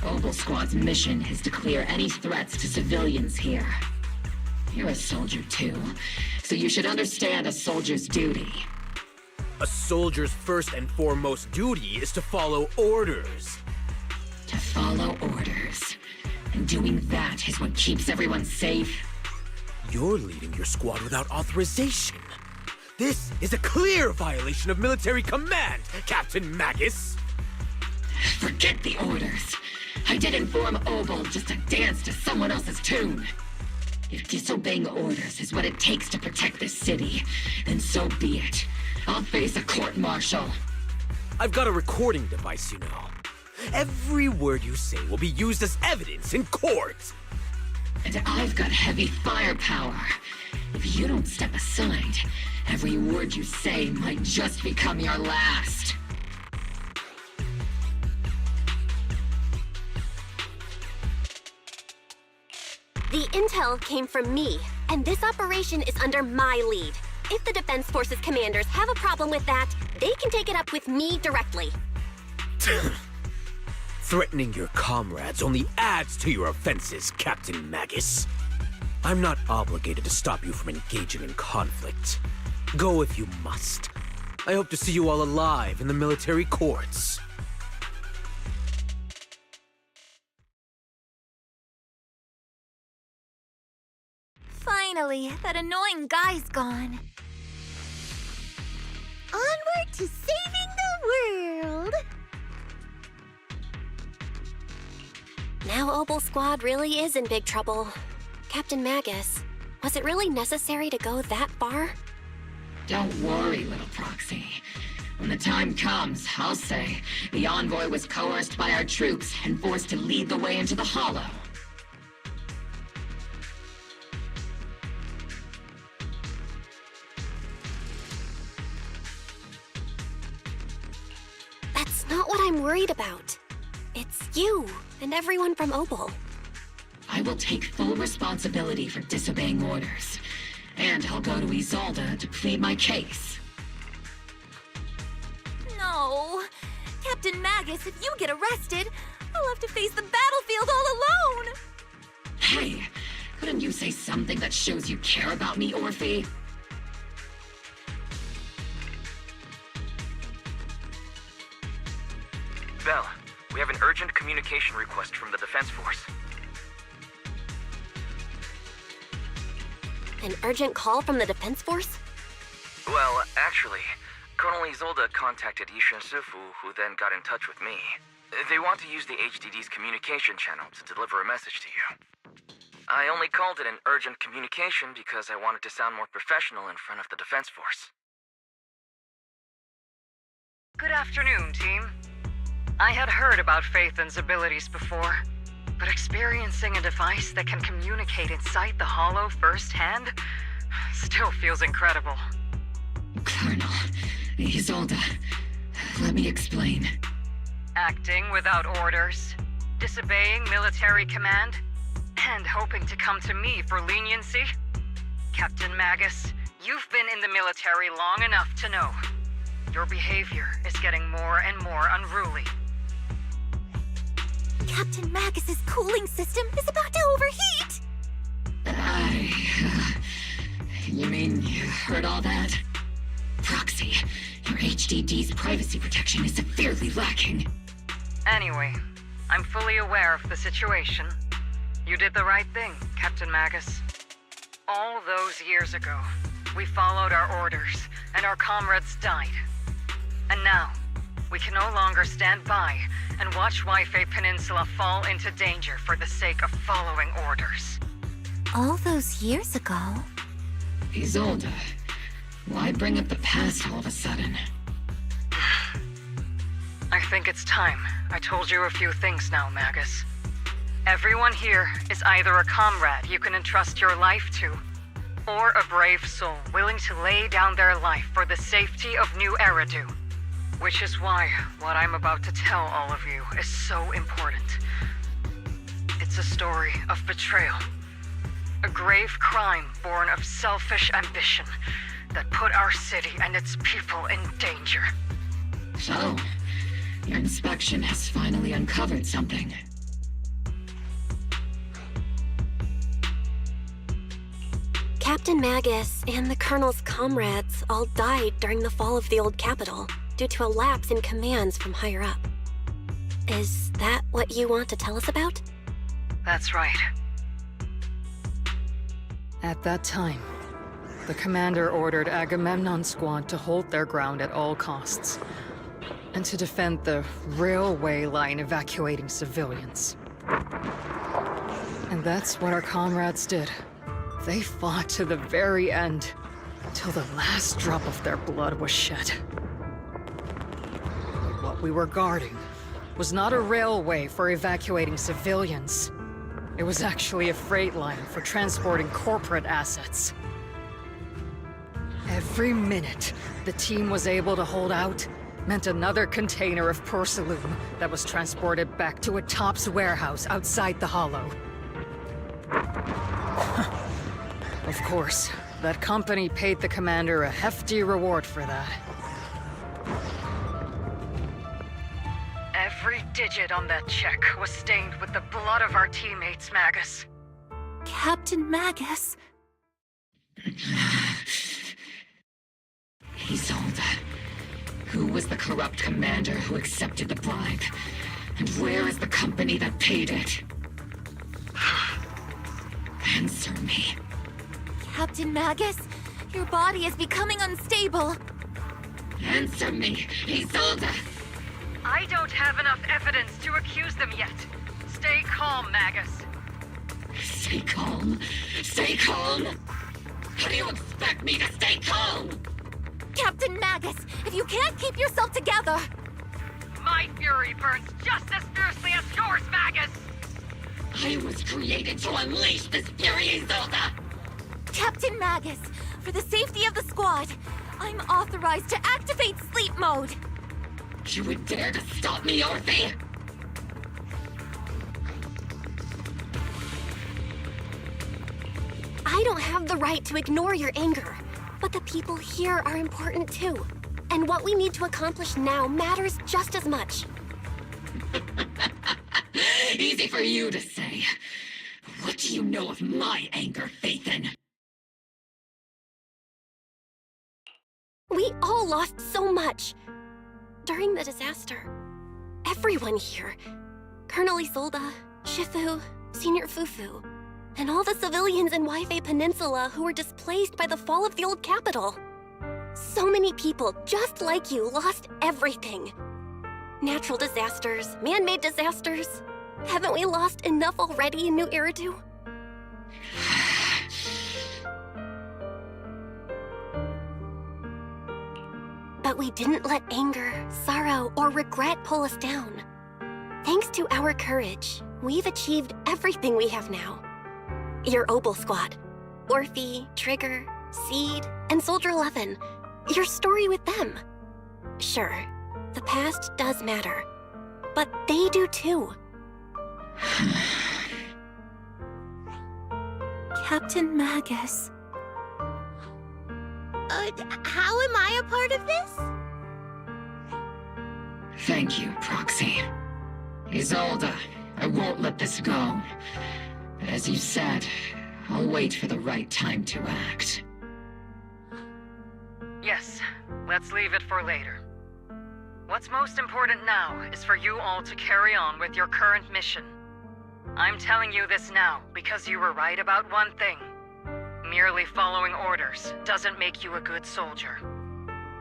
[SPEAKER 2] Mobile Squad's mission is to clear any threats to civilians here. You're a soldier too, so you should understand a soldier's duty.
[SPEAKER 8] A soldier's first and foremost duty is to follow orders.
[SPEAKER 2] To follow orders. And doing that is what keeps everyone safe.
[SPEAKER 8] You're leading your squad without authorization. This is a clear violation of military command, Captain Magus!
[SPEAKER 2] Forget the orders. I did inform Obel just to dance to someone else's tune. If disobeying orders is what it takes to protect this city, then so be it. I'll face a court-martial.
[SPEAKER 8] I've got a recording device, you know. Every word you say will be used as evidence in court.
[SPEAKER 2] And I've got heavy firepower. If you don't step aside, every word you say might just become your last.
[SPEAKER 5] The intel came from me, and this operation is under my lead. If the Defense Forces commanders have a problem with that, they can take it up with me directly.
[SPEAKER 8] Threatening your comrades only adds to your offenses, Captain Magus. I'm not obligated to stop you from engaging in conflict. Go if you must. I hope to see you all alive in the military courts.
[SPEAKER 3] Finally, that annoying guy's gone.
[SPEAKER 18] Onward to saving the world!
[SPEAKER 5] Now Obel Squad really is in big trouble. Captain Magus, was it really necessary to go that far?
[SPEAKER 2] Don't worry, little proxy. When the time comes, I'll say the envoy was coerced by our troops and forced to lead the way into the Hollow.
[SPEAKER 5] That's not what I'm worried about. It's you and everyone from Obel.
[SPEAKER 2] I will take full responsibility for disobeying orders. And I'll go to Isolde to plead my case.
[SPEAKER 3] No. Captain Magus, if you get arrested, I'll have to face the battlefield all alone.
[SPEAKER 2] Hey, couldn't you say something that shows you care about me, Orphe?
[SPEAKER 6] Belle, we have an urgent communication request from the Defense Force.
[SPEAKER 5] An urgent call from the Defense Force?
[SPEAKER 6] Well, actually, Colonel Isolde contacted Yishin Sifu, who then got in touch with me. They want to use the HDD's communication channel to deliver a message to you. I only called it an urgent communication because I wanted to sound more professional in front of the Defense Force.
[SPEAKER 1] Good afternoon, team. I had heard about Phaethon's abilities before, but experiencing a device that can communicate inside the Hollow firsthand still feels incredible.
[SPEAKER 2] Colonel, Isolde, let me explain.
[SPEAKER 1] Acting without orders, disobeying military command, and hoping to come to me for leniency? Captain Magus, you've been in the military long enough to know. Your behavior is getting more and more unruly.
[SPEAKER 3] Captain Magus's cooling system is about to overheat!
[SPEAKER 2] You mean you heard all that? Proxy, your HDD's privacy protection is severely lacking.
[SPEAKER 1] Anyway, I'm fully aware of the situation. You did the right thing, Captain Magus. All those years ago, we followed our orders, and our comrades died. And now, we can no longer stand by and watch Wi-Fi Peninsula fall into danger for the sake of following orders.
[SPEAKER 3] All those years ago?
[SPEAKER 2] Isolde, why bring up the past all of a sudden?
[SPEAKER 1] I think it's time I told you a few things now, Magus. Everyone here is either a comrade you can entrust your life to, or a brave soul willing to lay down their life for the safety of New Eridu. Which is why what I'm about to tell all of you is so important. It's a story of betrayal. A grave crime born of selfish ambition that put our city and its people in danger.
[SPEAKER 2] So, your inspection has finally uncovered something.
[SPEAKER 5] Captain Magus and the Colonel's comrades all died during the fall of the old capital due to a lapse in commands from higher up. Is that what you want to tell us about?
[SPEAKER 1] That's right. At that time, the commander ordered Agamemnon's squad to hold their ground at all costs, and to defend the railway line evacuating civilians. And that's what our comrades did. They fought to the very end, till the last drop of their blood was shed. But what we were guarding was not a railway for evacuating civilians. It was actually a freight line for transporting corporate assets. Every minute the team was able to hold out meant another container of porcelain that was transported back to a Topps warehouse outside the Hollow. Of course, that company paid the commander a hefty reward for that. Every digit on that check was stained with the blood of our teammates, Magus.
[SPEAKER 3] Captain Magus?
[SPEAKER 2] Isolde, who was the corrupt commander who accepted the bribe? And where is the company that paid it? Answer me.
[SPEAKER 3] Captain Magus, your body is becoming unstable.
[SPEAKER 2] Answer me, Isolde!
[SPEAKER 1] I don't have enough evidence to accuse them yet. Stay calm, Magus.
[SPEAKER 2] Stay calm? Stay calm? How do you expect me to stay calm?
[SPEAKER 3] Captain Magus, if you can't keep yourself together...
[SPEAKER 1] My fury burns just as fiercely as yours, Magus!
[SPEAKER 2] I was created to unleash this fury, Isolde!
[SPEAKER 3] Captain Magus, for the safety of the squad, I'm authorized to activate sleep mode.
[SPEAKER 2] You would dare to stop me, Orphe?
[SPEAKER 5] I don't have the right to ignore your anger, but the people here are important too. And what we need to accomplish now matters just as much.
[SPEAKER 2] Easy for you to say. What do you know of my anger, Phaethon?
[SPEAKER 5] We all lost so much. During the disaster, everyone here, Colonel Isolde, Shifu, Senior Fufu, and all the civilians in Wi-Fi Peninsula who were displaced by the fall of the old capital. So many people just like you lost everything. Natural disasters, man-made disasters. Haven't we lost enough already in New Eridu? But we didn't let anger, sorrow, or regret pull us down. Thanks to our courage, we've achieved everything we have now. Your Obel Squad, Orphe, Trigger, Seed, and Soldier 11. Your story with them. Sure, the past does matter. but they do too.
[SPEAKER 3] Captain Magus.
[SPEAKER 18] How am I a part of this?
[SPEAKER 2] Thank you, Proxy. Isolde, I won't let this go. As you said, I'll wait for the right time to act.
[SPEAKER 1] Yes, let's leave it for later. What's most important now is for you all to carry on with your current mission. I'm telling you this now because you were right about one thing. Merely following orders doesn't make you a good soldier.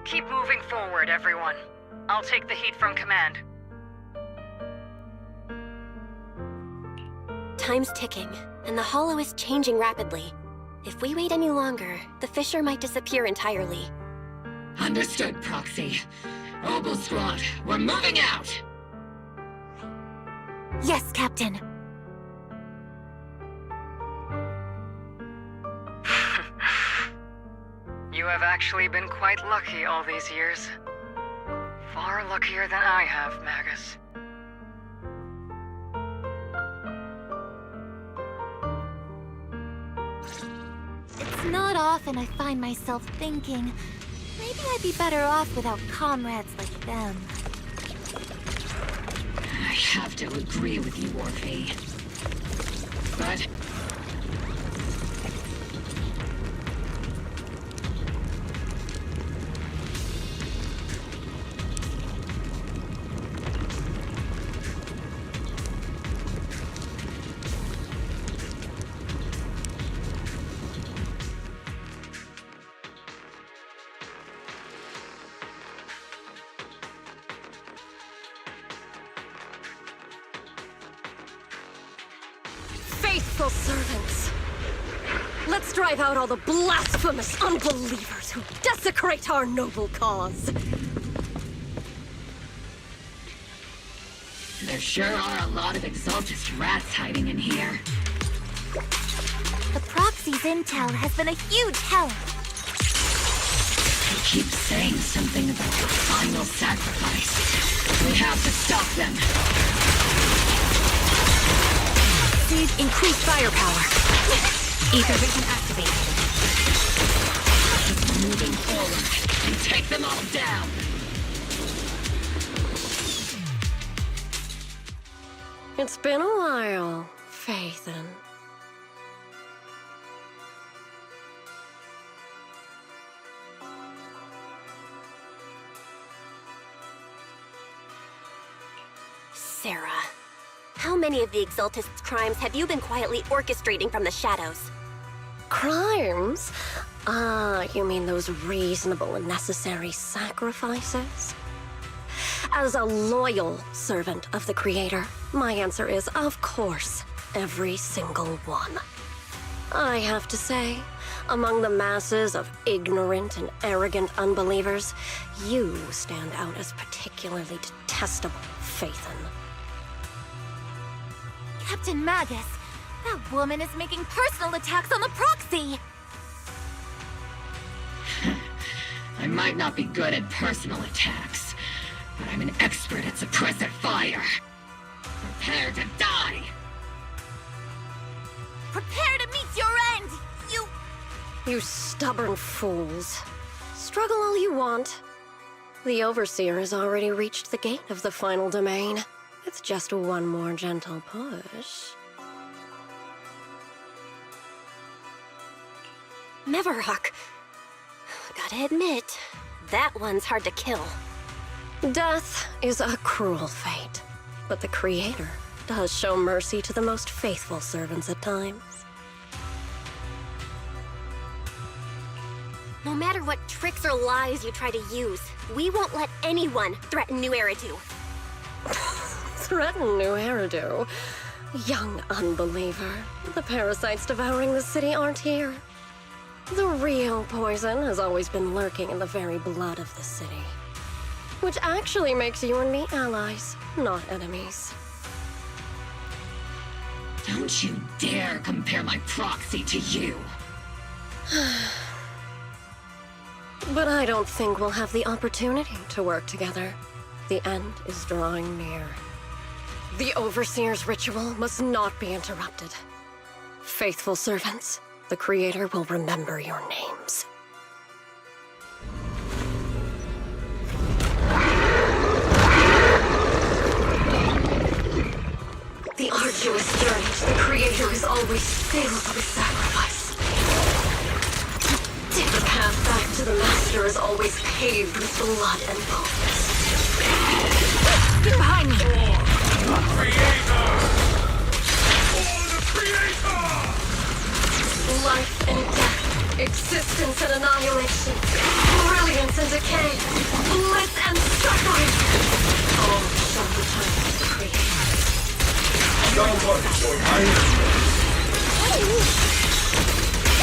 [SPEAKER 1] Keep moving forward, everyone. I'll take the heat from command.
[SPEAKER 5] Time's ticking, and the Hollow is changing rapidly. If we wait any longer, the fissure might disappear entirely.
[SPEAKER 2] Understood, Proxy. Obel Squad, we're moving out!
[SPEAKER 3] Yes, Captain.
[SPEAKER 1] You have actually been quite lucky all these years. Far luckier than I have, Magus.
[SPEAKER 3] It's not often I find myself thinking, maybe I'd be better off without comrades like them.
[SPEAKER 2] I have to agree with you, Orphe. But...
[SPEAKER 7] Faithful servants! Let's drive out all the blasphemous unbelievers who desecrate our noble cause!
[SPEAKER 2] There sure are a lot of Exaltist rats hiding in here.
[SPEAKER 3] The Proxy's intel has been a huge help.
[SPEAKER 2] They keep saying something about the final sacrifice. We have to stop them.
[SPEAKER 7] Increased firepower. Ether vision activated.
[SPEAKER 2] Moving forward and take them all down.
[SPEAKER 7] It's been a while, Phaethon.
[SPEAKER 5] Sarah, how many of the Exaltists' crimes have you been quietly orchestrating from the shadows?
[SPEAKER 7] Crimes? Ah, you mean those reasonable and necessary sacrifices? As a loyal servant of the Creator, my answer is, of course, every single one. I have to say, among the masses of ignorant and arrogant unbelievers, you stand out as particularly detestable, Phaethon.
[SPEAKER 3] Captain Magus, that woman is making personal attacks on the Proxy!
[SPEAKER 2] I might not be good at personal attacks, but I'm an expert at suppressive fire. Prepare to die!
[SPEAKER 3] Prepare to meet your end, you...
[SPEAKER 7] You stubborn fools. Struggle all you want. The Overseer has already reached the gate of the final domain. It's just one more gentle push.
[SPEAKER 5] Meverok. Gotta admit, that one's hard to kill.
[SPEAKER 7] Death is a cruel fate, but the Creator does show mercy to the most faithful servants at times.
[SPEAKER 5] No matter what tricks or lies you try to use, we won't let anyone threaten New Eridu.
[SPEAKER 7] Threaten New Eridu? Young unbeliever. The parasites devouring the city aren't here. The real poison has always been lurking in the very blood of the city. Which actually makes you and me allies, not enemies.
[SPEAKER 2] Don't you dare compare my proxy to you!
[SPEAKER 7] But I don't think we'll have the opportunity to work together. The end is drawing near. The Overseer's ritual must not be interrupted. Faithful servants, the Creator will remember your names. The arduous journey to the Creator is always filled with sacrifice. The path back to the Master is always paved with blood and bones. Get behind me!
[SPEAKER 4] For the Creator! For the Creator!
[SPEAKER 7] Life and death, existence and annihilation, brilliance and decay, bliss and suffering. All shall return to the Creator.
[SPEAKER 4] Someone join me!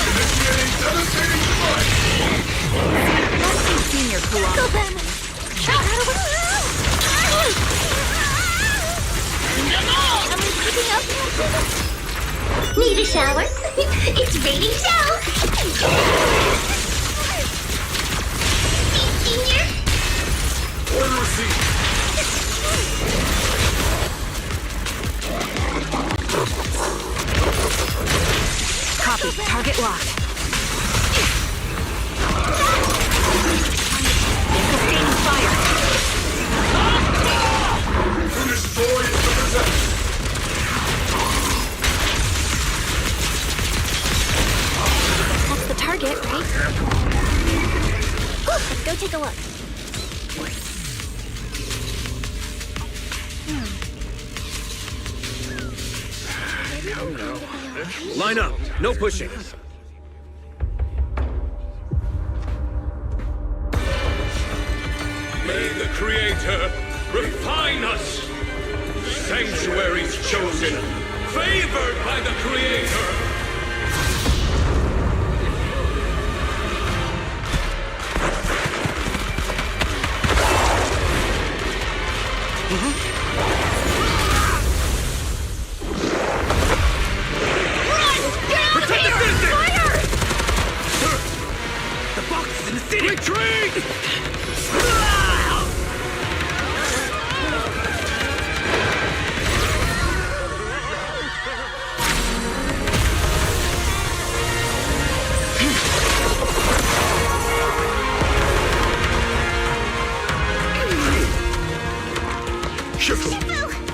[SPEAKER 4] Initiating devastating strike!
[SPEAKER 9] Let's see Senior cool off.
[SPEAKER 3] Go then!
[SPEAKER 18] Am I picking up? Need a shower? It's raining down! Senior?
[SPEAKER 4] Order received!
[SPEAKER 9] Copy. Target locked. Sustaining fire.
[SPEAKER 4] Destroy the possession!
[SPEAKER 3] That's the target, right? Let's go take a look.
[SPEAKER 8] Line up. No pushing.
[SPEAKER 4] May the Creator refine us! Sanctuaries chosen, favored by the Creator!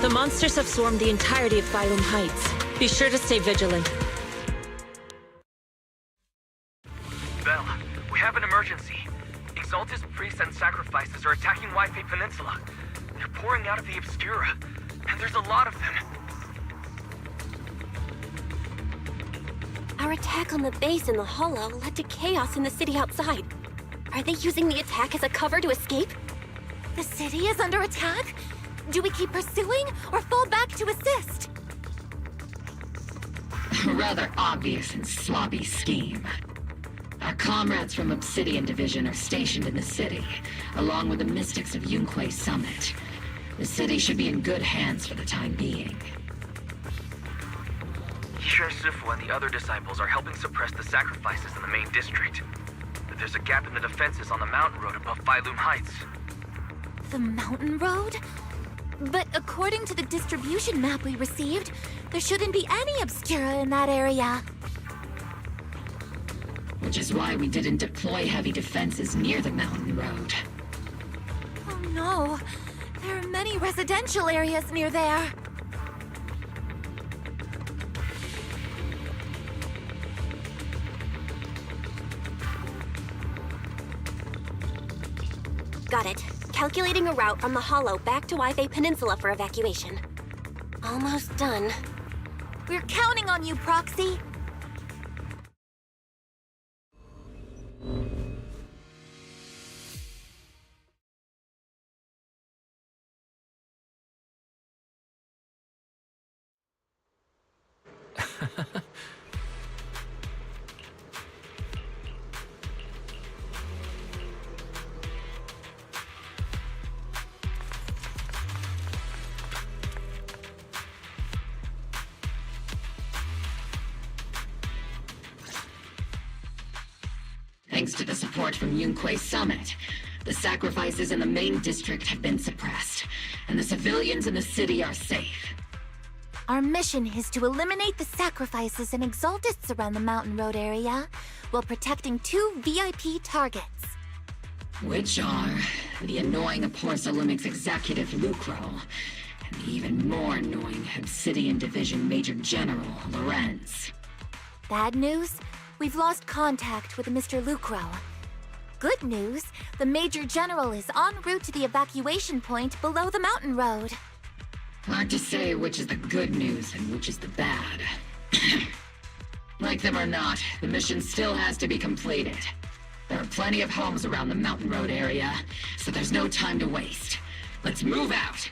[SPEAKER 10] The monsters have swarmed the entirety of Phylum Heights. Be sure to stay vigilant.
[SPEAKER 6] Bell, we have an emergency. Exaltus priests and sacrifices are attacking Wi-Fi Peninsula. They're pouring out of the Obscura, and there's a lot of them.
[SPEAKER 5] Our attack on the base in the Hollow led to chaos in the city outside. Are they using the attack as a cover to escape?
[SPEAKER 3] The city is under attack? Do we keep pursuing or fall back to assist?
[SPEAKER 2] A rather obvious and sloppy scheme. Our comrades from Obsidian Division are stationed in the city, along with the mystics of Yunque Summit. The city should be in good hands for the time being.
[SPEAKER 6] Yishun Sifu and the other disciples are helping suppress the sacrifices in the main district. But there's a gap in the defenses on the mountain road above Phylum Heights.
[SPEAKER 3] The mountain road? But according to the distribution map we received, there shouldn't be any Obscura in that area.
[SPEAKER 2] Which is why we didn't deploy heavy defenses near the mountain road.
[SPEAKER 3] Oh no, there are many residential areas near there.
[SPEAKER 5] Got it. Calculating a route from the Hollow back to Wi-Fi Peninsula for evacuation. Almost done.
[SPEAKER 3] We're counting on you, Proxy.
[SPEAKER 2] Thanks to the support from Yunque Summit, The sacrifices in the main district have been suppressed, and the civilians in the city are safe.
[SPEAKER 3] Our mission is to eliminate the sacrifices and exaltists around the Mountain Road area, while protecting 2 VIP targets.
[SPEAKER 2] Which are the annoying Porcelumix executive Lucro, and the even more annoying Obsidian Division Major General Lorenz.
[SPEAKER 3] Bad news? We've lost contact with Mr. Lucro. Good news, the Major General is en route to the evacuation point below the mountain road.
[SPEAKER 2] Hard to say which is the good news and which is the bad. Like them or not, the mission still has to be completed. There are plenty of homes around the Mountain Road area, so there's no time to waste. Let's move out!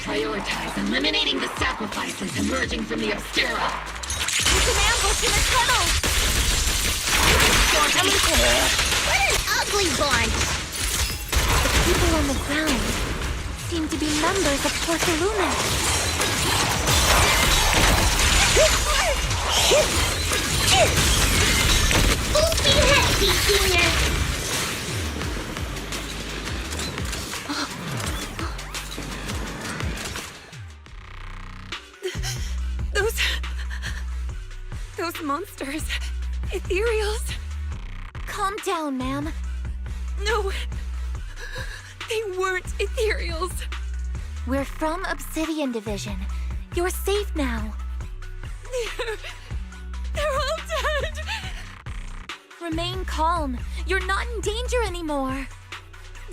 [SPEAKER 2] Prioritize eliminating the sacrifices emerging from the Obscura.
[SPEAKER 3] There's an ambush in the tunnel!
[SPEAKER 18] What an ugly bunch!
[SPEAKER 3] The people on the ground seem to be members of Porcelumix.
[SPEAKER 18] Don't be happy, Senior!
[SPEAKER 10] Those monsters. Ethereals.
[SPEAKER 3] Calm down, ma'am.
[SPEAKER 10] No. They weren't Ethereals.
[SPEAKER 3] We're from Obsidian Division. You're safe now.
[SPEAKER 10] They're all dead.
[SPEAKER 3] Remain calm. You're not in danger anymore.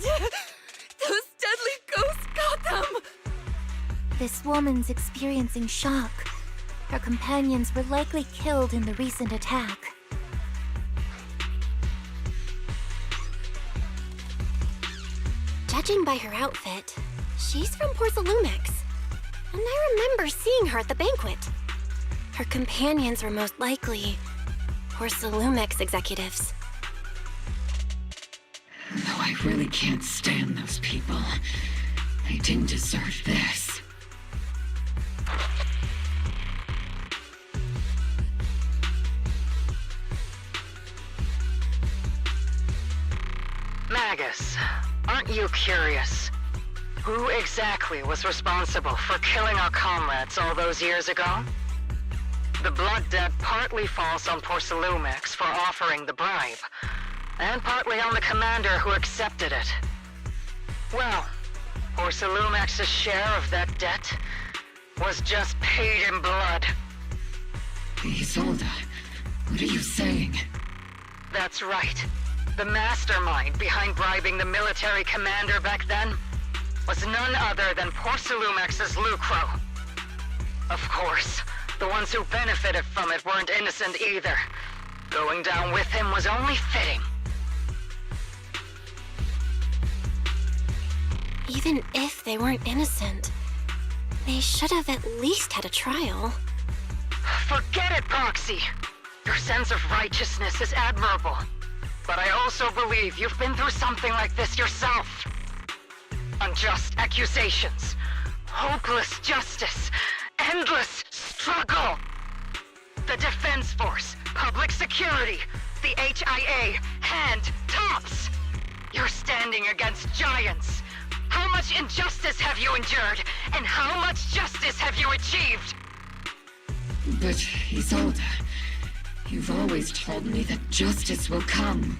[SPEAKER 10] Those deadly ghosts got them.
[SPEAKER 3] This woman's experiencing shock. Her companions were likely killed in the recent attack.
[SPEAKER 5] Judging by her outfit, she's from Porcelumix. And I remember seeing her at the banquet. Her companions were most likely Porcelumix executives.
[SPEAKER 2] Though I really can't stand those people, they didn't deserve this.
[SPEAKER 1] Magus, aren't you curious? Who exactly was responsible for killing our comrades all those years ago? The blood debt partly falls on Porcelumix for offering the bribe, and partly on the commander who accepted it. Well, Porcelumix's share of that debt was just paid in blood.
[SPEAKER 2] Isolde, what are you saying?
[SPEAKER 1] That's right. The mastermind behind bribing the military commander back then was none other than Porcelumix's Lucro. Of course, the ones who benefited from it weren't innocent either. Going down with him was only fitting.
[SPEAKER 5] Even if they weren't innocent, they should have at least had a trial.
[SPEAKER 1] Forget it, Proxy! Your sense of righteousness is admirable. But I also believe you've been through something like this yourself. Unjust accusations, hopeless justice, endless struggle. The Defense Force, public security, the HIA, and TOPS. You're standing against giants. How much injustice have you endured, and how much justice have you achieved?
[SPEAKER 2] But, Isolde, you've always told me that justice will come.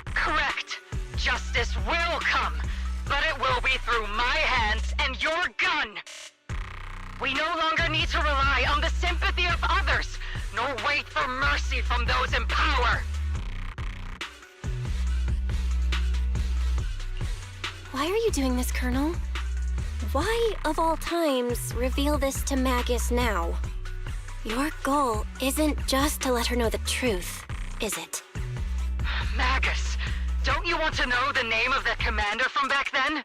[SPEAKER 1] Correct. Justice will come, but it will be through my hands and your gun. We no longer need to rely on the sympathy of others, nor wait for mercy from those in power.
[SPEAKER 3] Why are you doing this, Colonel?
[SPEAKER 7] Why, of all times, reveal this to Magus now? Your goal isn't just to let her know the truth, is it?
[SPEAKER 1] Magus, don't you want to know the name of that commander from back then?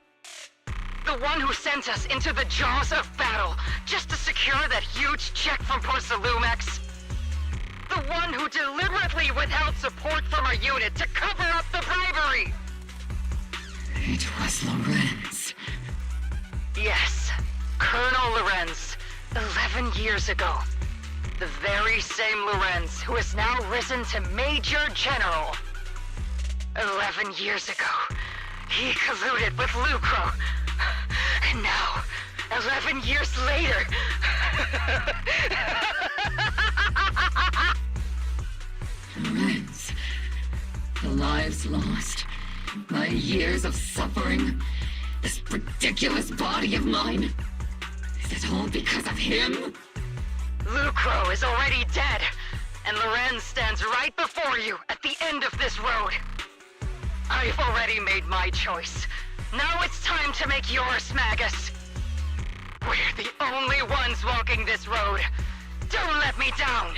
[SPEAKER 1] The one who sent us into the jaws of battle just to secure that huge check from Porsalumex? The one who deliberately withheld support from our unit to cover up the bribery?
[SPEAKER 2] It was Lorenz.
[SPEAKER 1] Yes, Colonel Lorenz, 11 years ago. The very same Lorenz who has now risen to Major General. 11 years ago, he colluded with Lucro. And now, 11 years later...
[SPEAKER 2] Lorenz, the lives lost, my years of suffering, this ridiculous body of mine. Is it all because of him?
[SPEAKER 1] Lucro is already dead, and Lorenz stands right before you at the end of this road. I've already made my choice. Now it's time to make yours, Magus. We're the only ones walking this road. Don't let me down!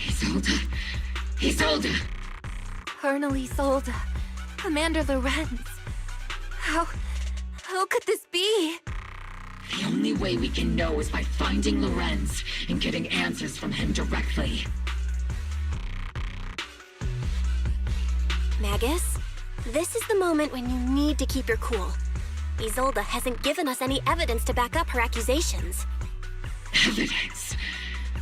[SPEAKER 2] Isolde! Isolde!
[SPEAKER 3] Colonel Isolde. Commander Lorenz. How could this be?
[SPEAKER 2] The only way we can know is by finding Lorenz and getting answers from him directly.
[SPEAKER 3] Magus, this is the moment when you need to keep your cool. Isolde hasn't given us any evidence to back up her accusations.
[SPEAKER 2] Evidence?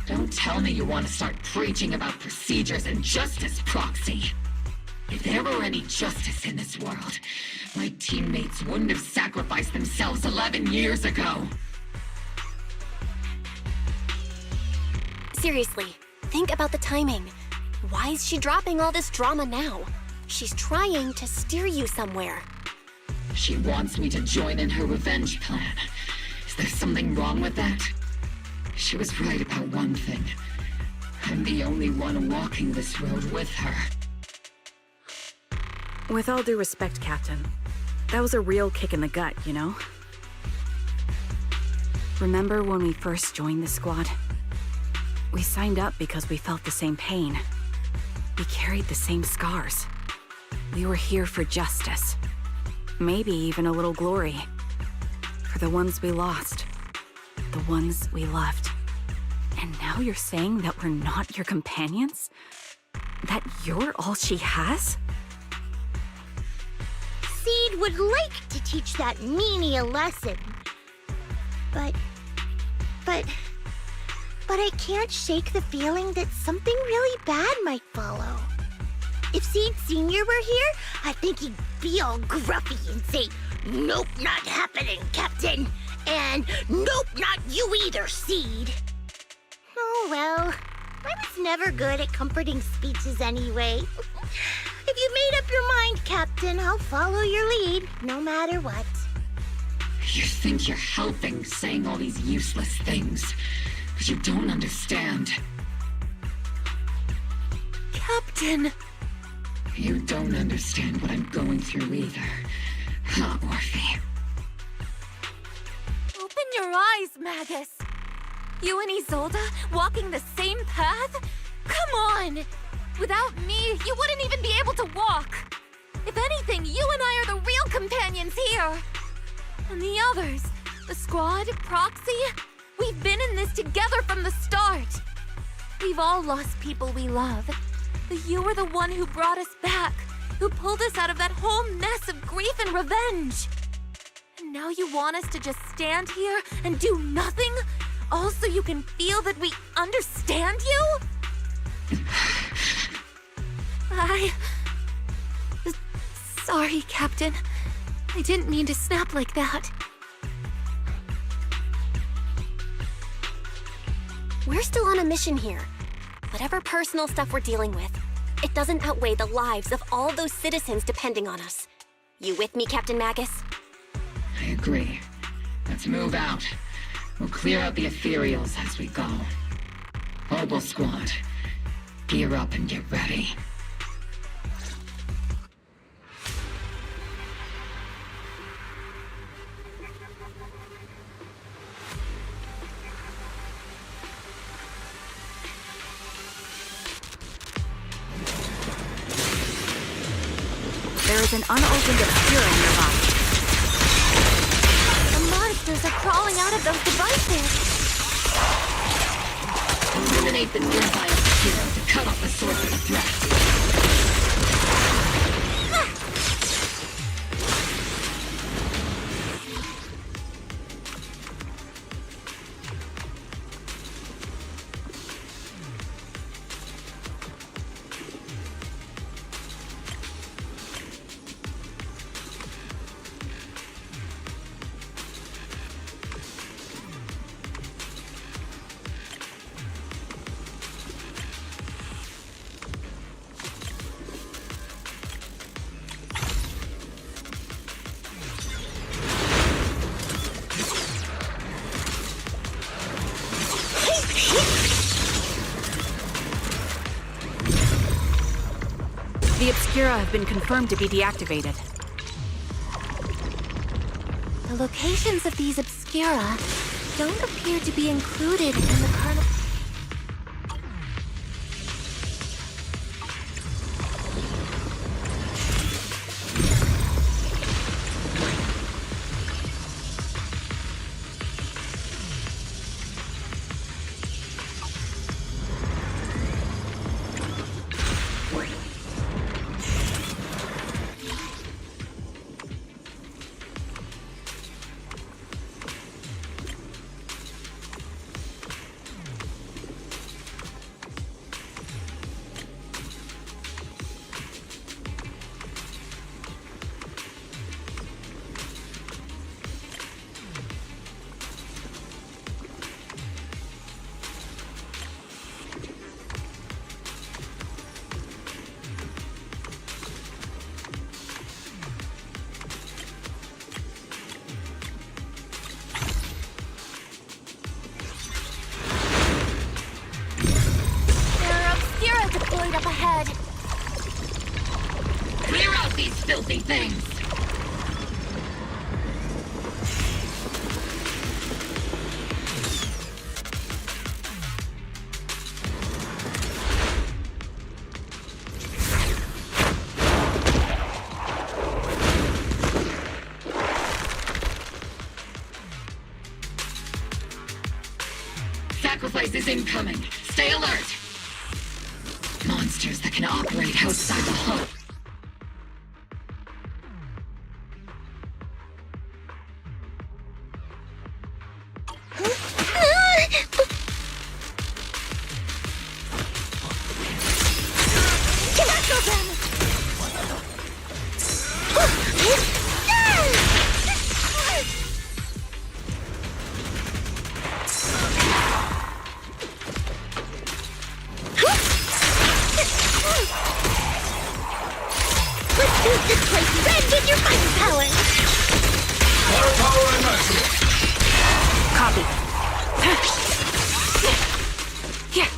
[SPEAKER 2] Don't tell me you want to start preaching about procedures and justice, Proxy. If there were any justice in this world, my teammates wouldn't have sacrificed themselves 11 years ago.
[SPEAKER 3] Seriously, think about the timing. Why is she dropping all this drama now? She's trying to steer you somewhere.
[SPEAKER 2] She wants me to join in her revenge plan. Is there something wrong with that? She was right about one thing. I'm the only one walking this road with her.
[SPEAKER 9] With all due respect, Captain, that was a real kick in the gut, you know? Remember when we first joined the squad? We signed up because we felt the same pain. We carried the same scars. We were here for justice. Maybe even a little glory. For the ones we lost. The ones we loved. And now you're saying that we're not your companions? That you're all she has?
[SPEAKER 18] Seed would like to teach that meanie a lesson. But I can't shake the feeling that something really bad might follow. If Seed Sr. were here, I think he'd be all gruffy and say, "Nope, not happening, Captain." And "Nope, not you either, Seed." Oh well, I was never good at comforting speeches anyway. If you made up your mind, Captain, I'll follow your lead, no matter what.
[SPEAKER 2] You think you're helping saying all these useless things, but you don't understand.
[SPEAKER 3] Captain!
[SPEAKER 2] You don't understand what I'm going through either, huh, Orphe?
[SPEAKER 3] Open your eyes, Magus! You and Isolde walking the same path? Come on! Without me, you wouldn't even be able to walk! If anything, you and I are the real companions here! And the others, the squad, Proxy, we've been in this together from the start! We've all lost people we love, but you were the one who brought us back, who pulled us out of that whole mess of grief and revenge! And now you want us to just stand here and do nothing? All so you can feel that we understand you? Sorry, Captain. I didn't mean to snap like that. We're still on a mission here. Whatever personal stuff we're dealing with,
[SPEAKER 5] it doesn't outweigh the lives of all those citizens depending on us. You with me, Captain Magus?
[SPEAKER 2] I agree. Let's move out. We'll clear out the ethereals as we go. Mobile Squad, gear up and get ready.
[SPEAKER 9] There is an unopened obscura nearby.
[SPEAKER 3] The monsters are crawling out of those devices.
[SPEAKER 2] Eliminate the nearby obscura to cut off the source of the threat.
[SPEAKER 9] The obscura have been confirmed to be deactivated.
[SPEAKER 3] The locations of these obscura don't appear to be included in the kernel. Deployed up ahead.
[SPEAKER 2] Clear out these filthy things! Sacrifice is incoming. Stay alert! Monsters that can operate outside the hull.
[SPEAKER 18] This place red with your fighting power!
[SPEAKER 13] Water power and mercy!
[SPEAKER 9] Copy. Here.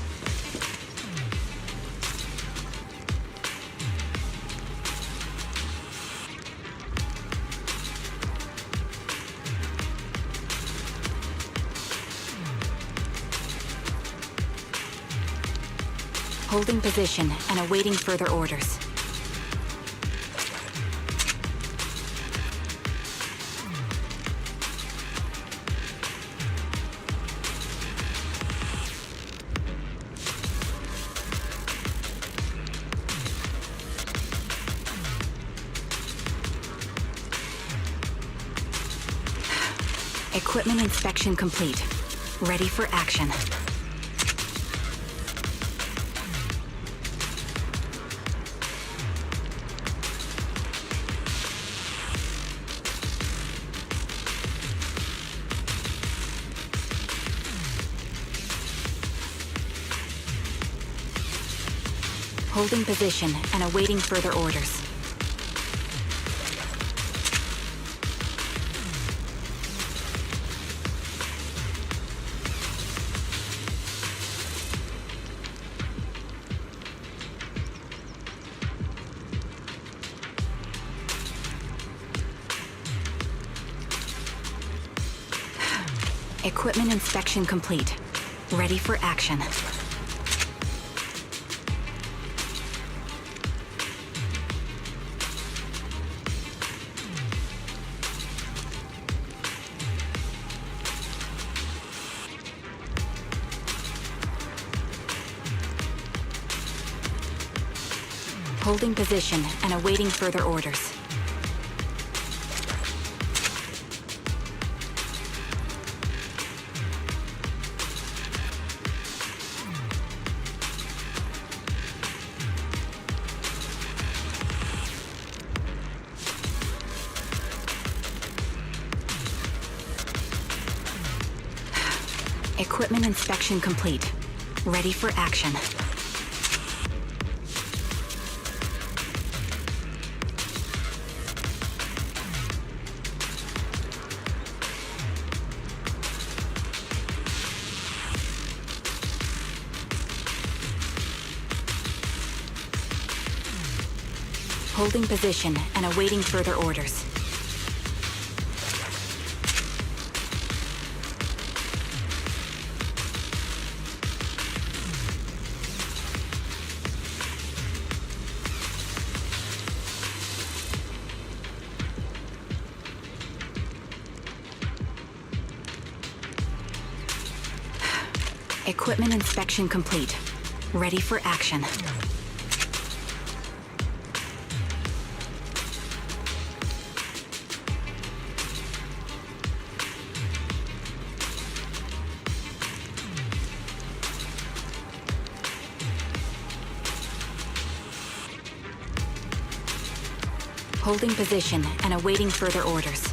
[SPEAKER 9] Holding position and awaiting further orders. Equipment inspection complete. Ready for action. Holding position and awaiting further orders. Equipment inspection complete. Ready for action. Holding position and awaiting further orders. Equipment inspection complete. Ready for action. Holding position and awaiting further orders. Equipment inspection complete. Ready for action. Holding position and awaiting further orders.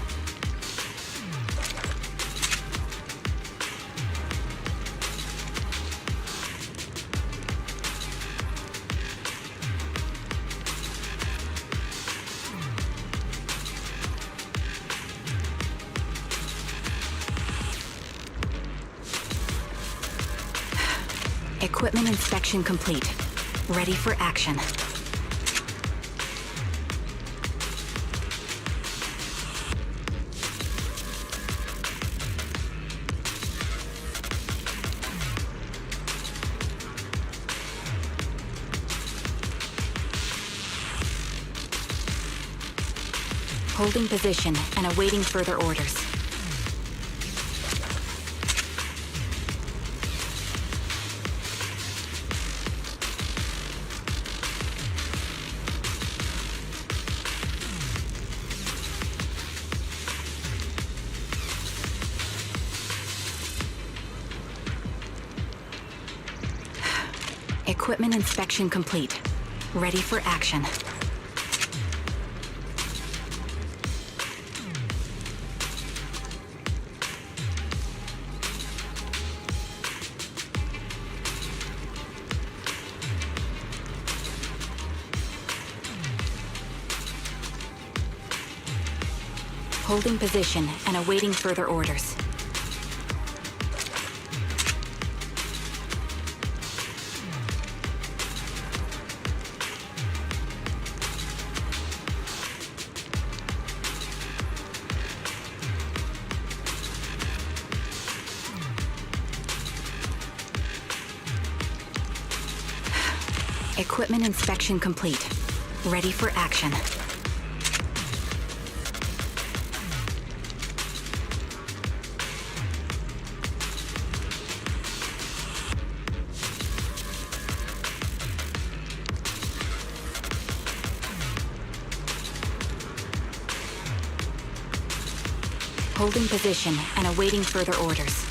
[SPEAKER 9] Equipment inspection complete. Ready for action. Holding position and awaiting further orders. Equipment inspection complete. Ready for action. Holding position and awaiting further orders. Equipment inspection complete. Ready for action. Holding position and awaiting further orders.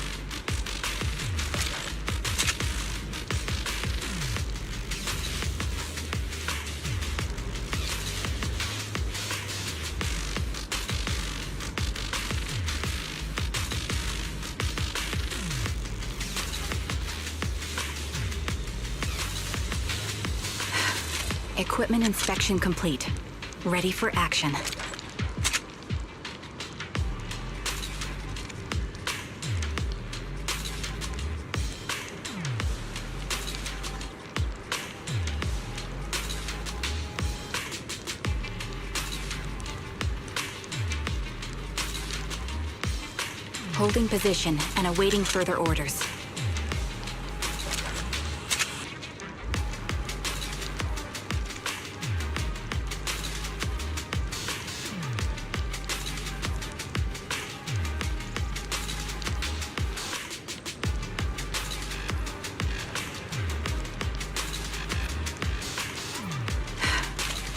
[SPEAKER 9] Equipment inspection complete. Ready for action. Holding position and awaiting further orders.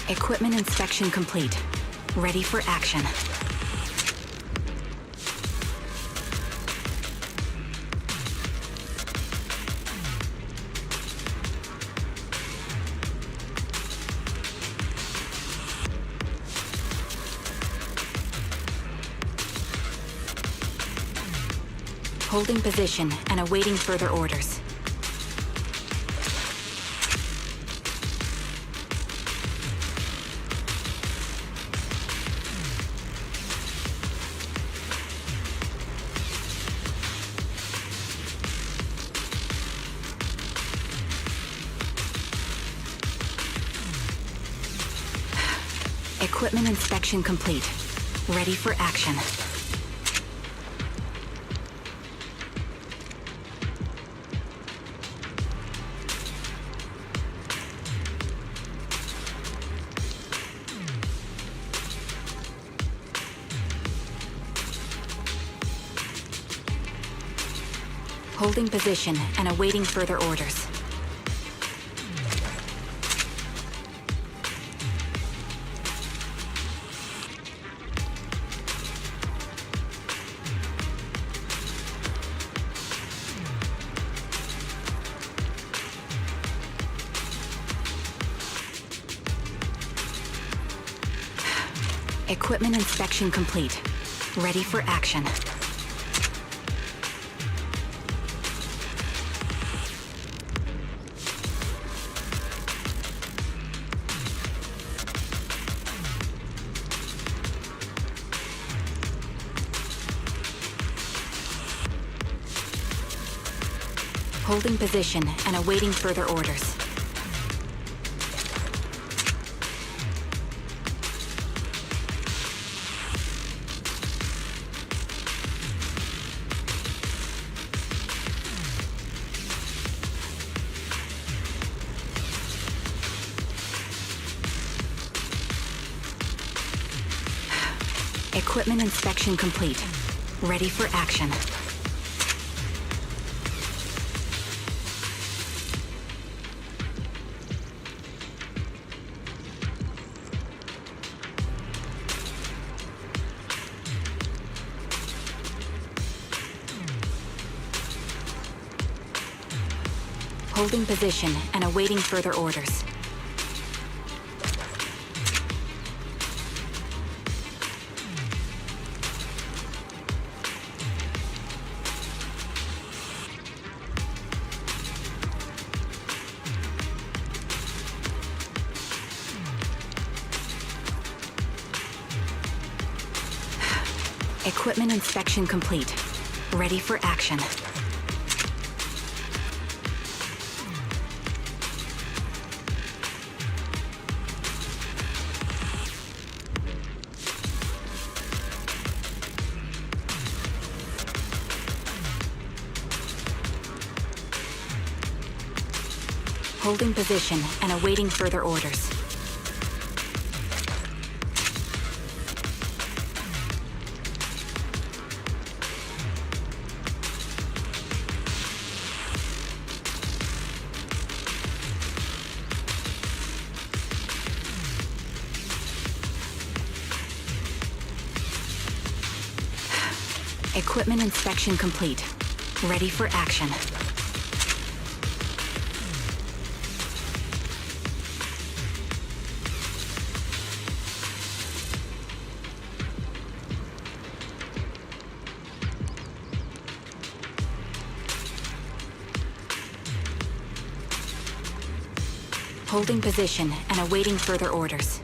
[SPEAKER 9] Equipment inspection complete. Ready for action. Holding position and awaiting further orders. Equipment inspection complete. Ready for action. Holding position and awaiting further orders. Equipment inspection complete. Ready for action. Holding position and awaiting further orders. Equipment inspection complete. Ready for action. Holding position and awaiting further orders. Equipment inspection complete. Ready for action. Holding position and awaiting further orders. Equipment inspection complete. Ready for action. Holding position and awaiting further orders.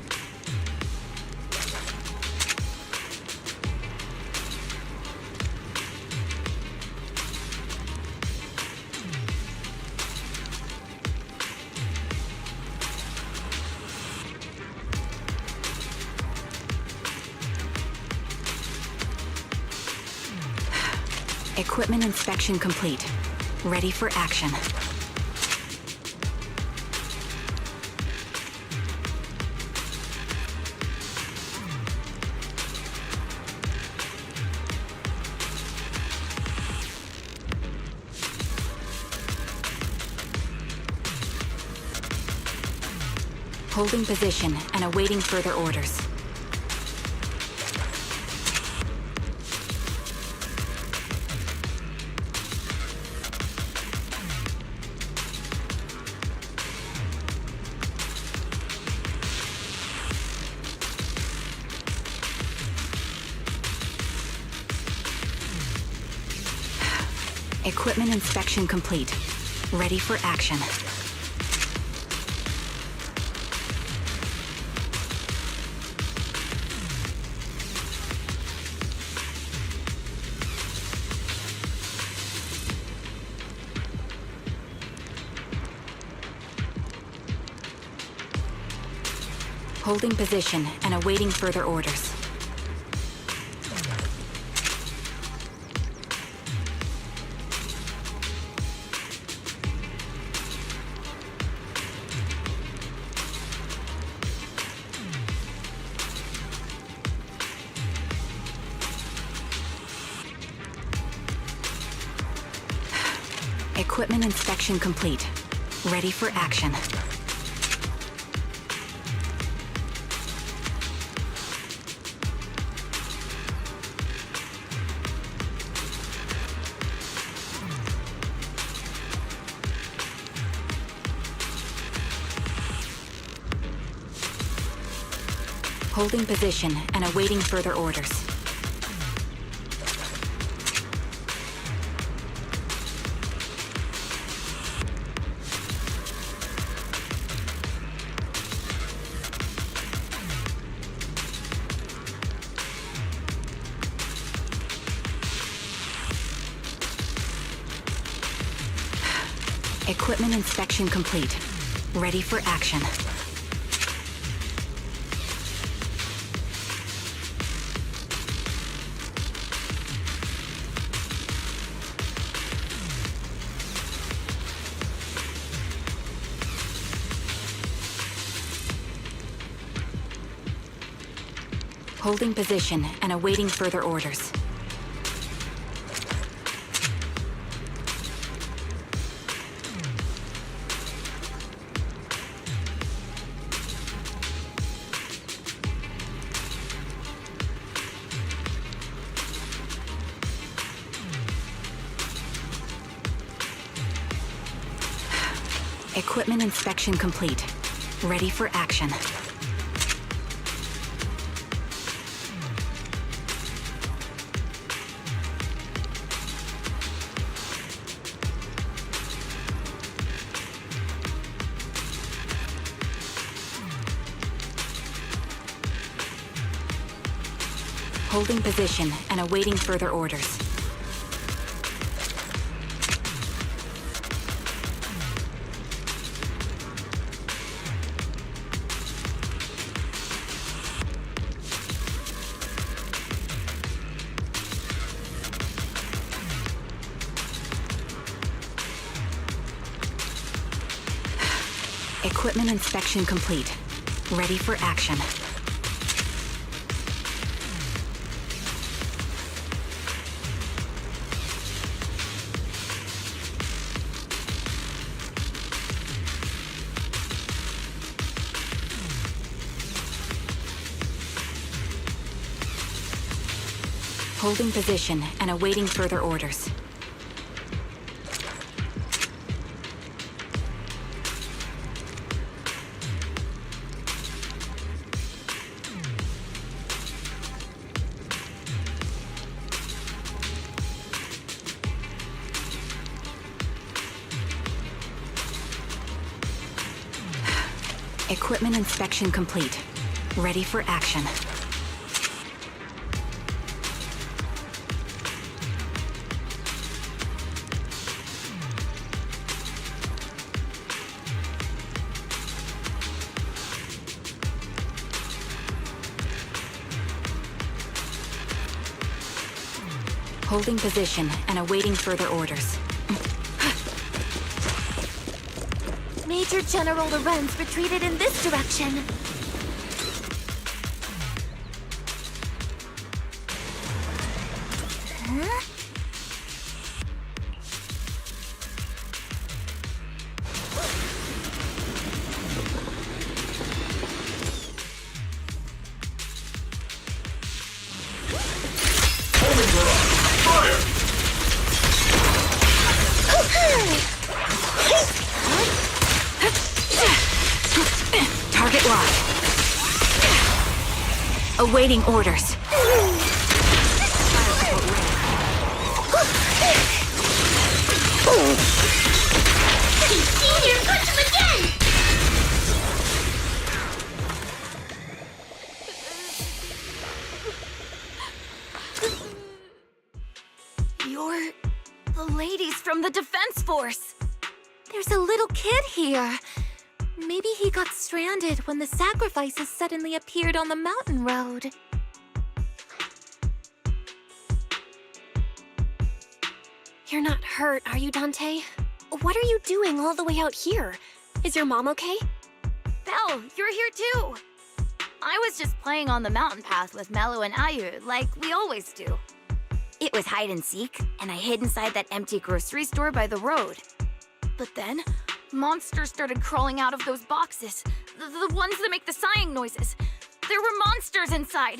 [SPEAKER 9] Equipment inspection complete. Ready for action. Holding position and awaiting further orders. Equipment inspection complete. Ready for action. Holding position and awaiting further orders. Equipment inspection complete. Ready for action. Holding position and awaiting further orders. Equipment inspection complete. Ready for action. Holding position and awaiting further orders. Equipment inspection complete. Ready for action. Holding position and awaiting further orders. Equipment inspection complete. Ready for action. Holding position and awaiting further orders. Equipment inspection complete. Ready for action. Holding position and awaiting further orders.
[SPEAKER 3] Major General Lorenz retreated in this direction. Huh?
[SPEAKER 9] Target locked. Awaiting orders.
[SPEAKER 18] Senior, punch him again!
[SPEAKER 3] You're the ladies from the Defense Force. There's a little kid here. Maybe he got stranded when the sacrifices suddenly appeared on the mountain road.
[SPEAKER 7] You're not hurt, are you, Dante? What are you doing all the way out here? Is your mom okay?
[SPEAKER 3] Belle, you're here too. I was just playing on the mountain path with Mello and Ayu, like we always do. It was hide and seek, and I hid inside that empty grocery store by the road. But then, monsters started crawling out of those boxes. The ones that make the sighing noises. There were monsters inside.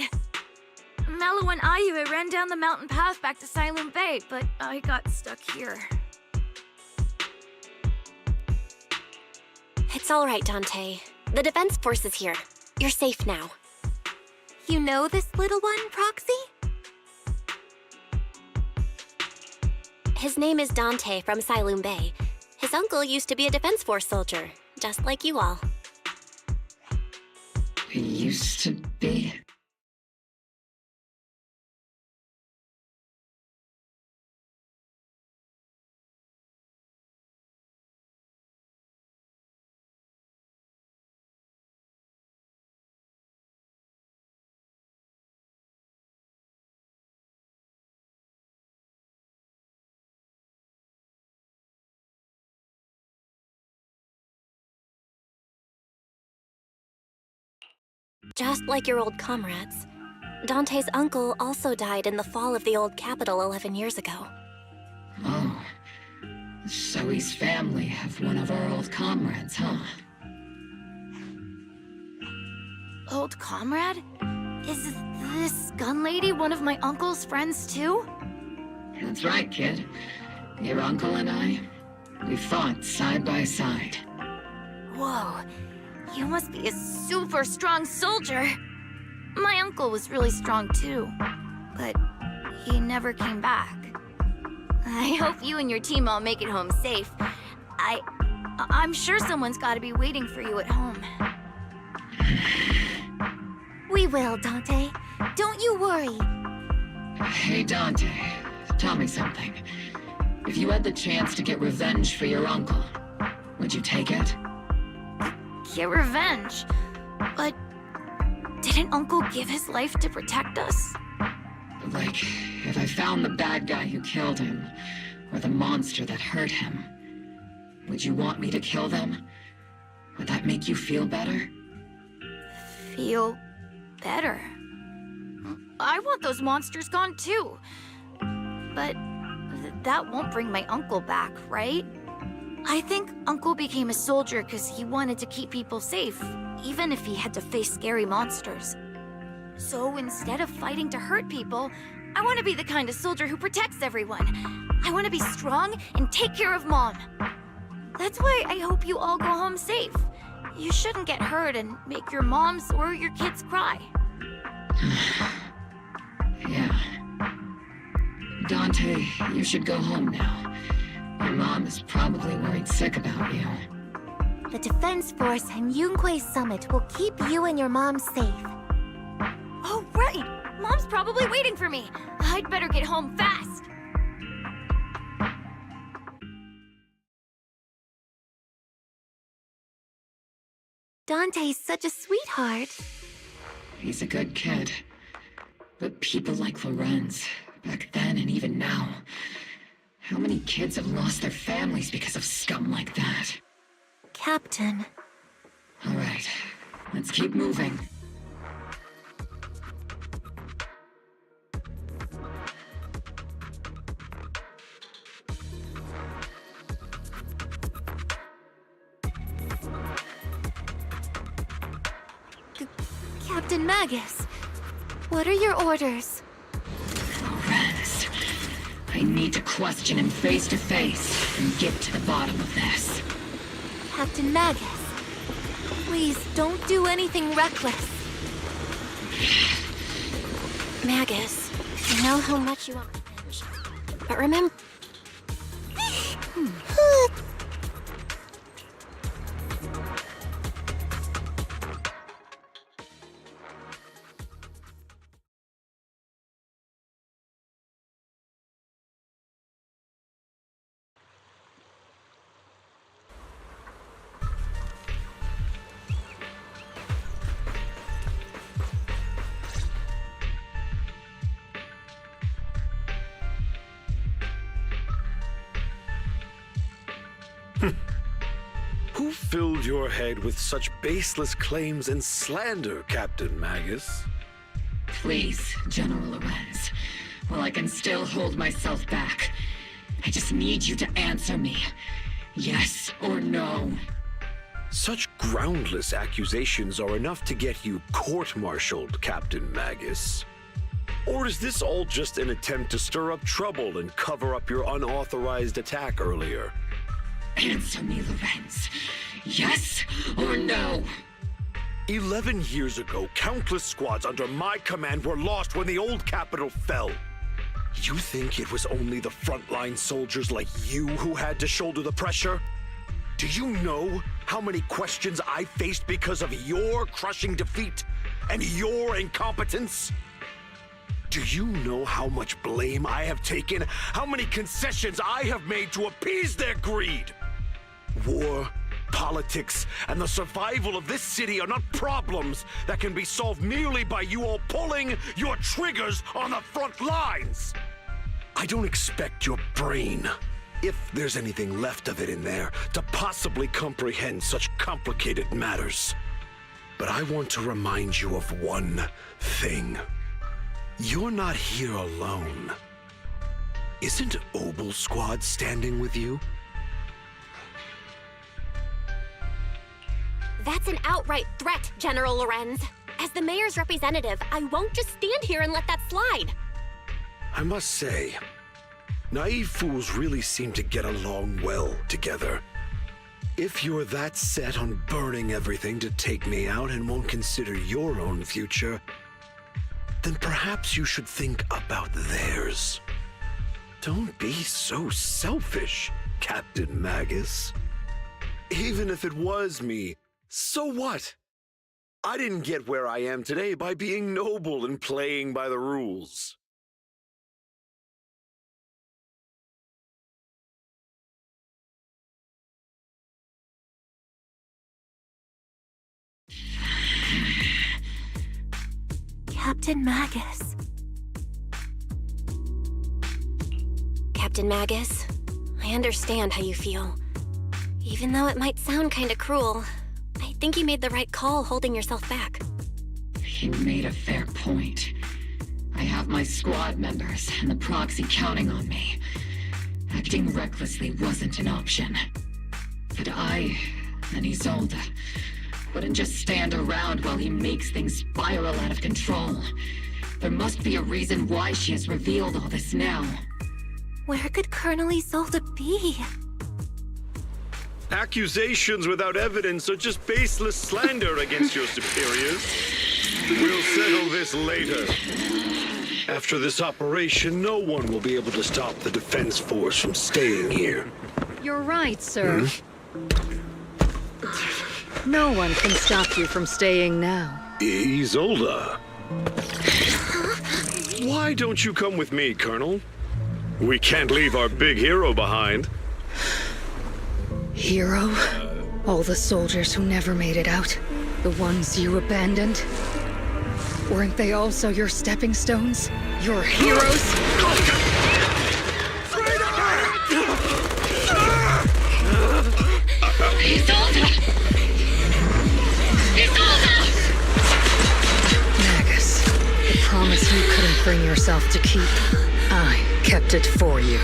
[SPEAKER 3] Mello and Ayu ran down the mountain path back to Silent Bay, but I got stuck here.
[SPEAKER 7] It's all right, Dante. The Defense Force is here. You're safe now.
[SPEAKER 3] You know this little one, Proxy?
[SPEAKER 7] His name is Dante from Silent Bay. His uncle used to be a Defense Force soldier, just like you all.
[SPEAKER 2] He used to be?
[SPEAKER 7] Just like your old comrades, Dante's uncle also died in the fall of the old capital 11 years ago.
[SPEAKER 2] Oh. So he's family of one of our old comrades, huh?
[SPEAKER 3] Old comrade? Is this gun lady one of my uncle's friends too?
[SPEAKER 2] That's right, kid. Your uncle and I, we fought side by side.
[SPEAKER 3] Whoa, you must be a super strong soldier. My uncle was really strong too, but he never came back. I hope you and your team all make it home safe. I'm sure someone's gotta be waiting for you at home. We will, Dante. Don't you worry.
[SPEAKER 2] Hey, Dante, tell me something. If you had the chance to get revenge for your uncle, would you take it?
[SPEAKER 3] Get revenge? But didn't Uncle give his life to protect us?
[SPEAKER 2] Like, if I found the bad guy who killed him, or the monster that hurt him, would you want me to kill them? Would that make you feel better?
[SPEAKER 3] Feel better? I want those monsters gone too. But that won't bring my uncle back, right? I think Uncle became a soldier because he wanted to keep people safe, even if he had to face scary monsters. So instead of fighting to hurt people, I want to be the kind of soldier who protects everyone. I want to be strong and take care of Mom. That's why I hope you all go home safe. You shouldn't get hurt and make your moms or your kids cry.
[SPEAKER 2] Yeah. Dante, you should go home now. Your mom is probably worried sick about you.
[SPEAKER 3] The Defense Force and Yunque Summit will keep you and your mom safe.
[SPEAKER 12] Oh, right! Mom's probably waiting for me. I'd better get home fast.
[SPEAKER 3] Dante's such a sweetheart.
[SPEAKER 2] He's a good kid. But people like Lorenz, back then and even now, how many kids have lost their families because of scum like that?
[SPEAKER 3] Captain.
[SPEAKER 2] All right, let's keep moving.
[SPEAKER 3] Captain Magus, what are your orders?
[SPEAKER 2] Lorenz, I need to question him face to face and get to the bottom of this.
[SPEAKER 3] Captain Magus, please don't do anything reckless. Magus, I know how much you want revenge, but remember...
[SPEAKER 22] Who filled your head with such baseless claims and slander, Captain Magus?
[SPEAKER 2] Please, General Lorenz, while I can still hold myself back, I just need you to answer me. Yes or no?
[SPEAKER 22] Such groundless accusations are enough to get you court-martialed, Captain Magus. Or is this all just an attempt to stir up trouble and cover up your unauthorized attack earlier?
[SPEAKER 2] Answer me, Lorenz. Yes or no?
[SPEAKER 22] 11 years ago, countless squads under my command were lost when the old capital fell. You think it was only the frontline soldiers like you who had to shoulder the pressure? Do you know how many questions I faced because of your crushing defeat and your incompetence? Do you know how much blame I have taken? How many concessions I have made to appease their greed? War, politics, and the survival of this city are not problems that can be solved merely by you all pulling your triggers on the front lines. I don't expect your brain, if there's anything left of it in there, to possibly comprehend such complicated matters. But I want to remind you of one thing. You're not here alone. Isn't Obel Squad standing with you?
[SPEAKER 5] That's an outright threat, General Lorenz. As the mayor's representative, I won't just stand here and let that slide.
[SPEAKER 22] I must say, naive fools really seem to get along well together. If you're that set on burning everything to take me out and won't consider your own future, then perhaps you should think about theirs. Don't be so selfish, Captain Magus. Even if it was me, so what? I didn't get where I am today by being noble and playing by the rules.
[SPEAKER 3] Captain Magus.
[SPEAKER 5] Captain Magus, I understand how you feel. Even though it might sound kinda cruel, I think you made the right call holding yourself back.
[SPEAKER 2] You made a fair point. I have my squad members and the proxy counting on me. Acting recklessly wasn't an option. But I and Isolde wouldn't just stand around while he makes things spiral out of control. There must be a reason why she has revealed all this now.
[SPEAKER 3] Where could Colonel Isolde be?
[SPEAKER 22] Accusations without evidence are just baseless slander against your superiors. We'll settle this later. After this operation, no one will be able to stop the Defense Force from staying here.
[SPEAKER 1] You're right, sir. No one can stop you from staying now.
[SPEAKER 22] Isolde. Why don't you come with me, Colonel? We can't leave our big hero behind.
[SPEAKER 1] Hero? All the soldiers who never made it out? The ones you abandoned? Weren't they also your stepping stones? Your heroes?
[SPEAKER 2] Isolde! Isolde!
[SPEAKER 1] Magus, the promise you couldn't bring yourself to keep, I kept it for you.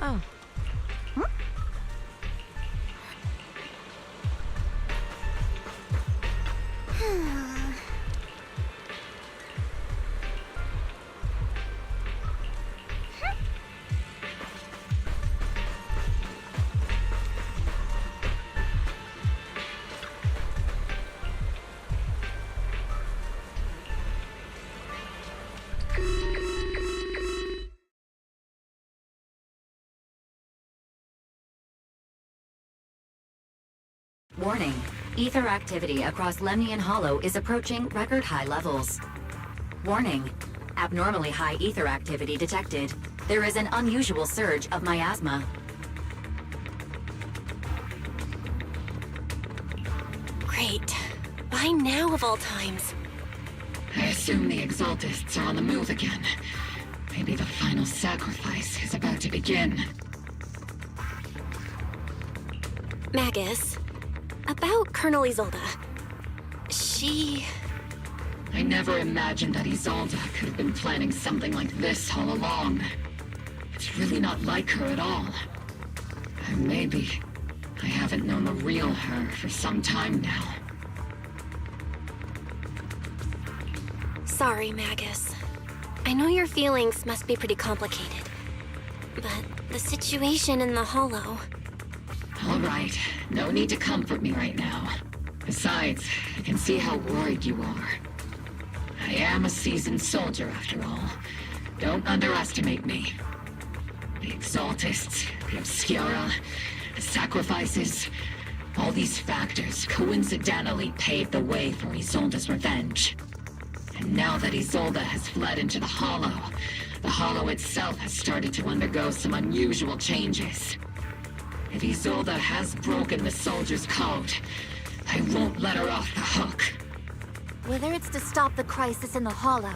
[SPEAKER 10] Oh.
[SPEAKER 19] Warning. Ether activity across Lemnian Hollow is approaching record high levels. Warning. Abnormally high ether activity detected. There is an unusual surge of miasma.
[SPEAKER 3] Great. Why now of all times?
[SPEAKER 2] I assume the Exaltists are on the move again. Maybe the final sacrifice is about to begin.
[SPEAKER 3] Magus, about Colonel Isolde. She...
[SPEAKER 2] I never imagined that Isolde could have been planning something like this all along. It's really not like her at all. Or maybe I haven't known the real her for some time now.
[SPEAKER 3] Sorry, Magus. I know your feelings must be pretty complicated. But the situation in the Hollow...
[SPEAKER 2] All right, no need to comfort me right now. Besides, I can see how worried you are. I am a seasoned soldier, after all. Don't underestimate me. The Exaltists, the Obscura, the sacrifices, all these factors coincidentally paved the way for Isolde's revenge. And now that Isolde has fled into the Hollow itself has started to undergo some unusual changes. If Isolde has broken the soldier's code, I won't let her off the hook.
[SPEAKER 3] Whether it's to stop the crisis in the Hollow,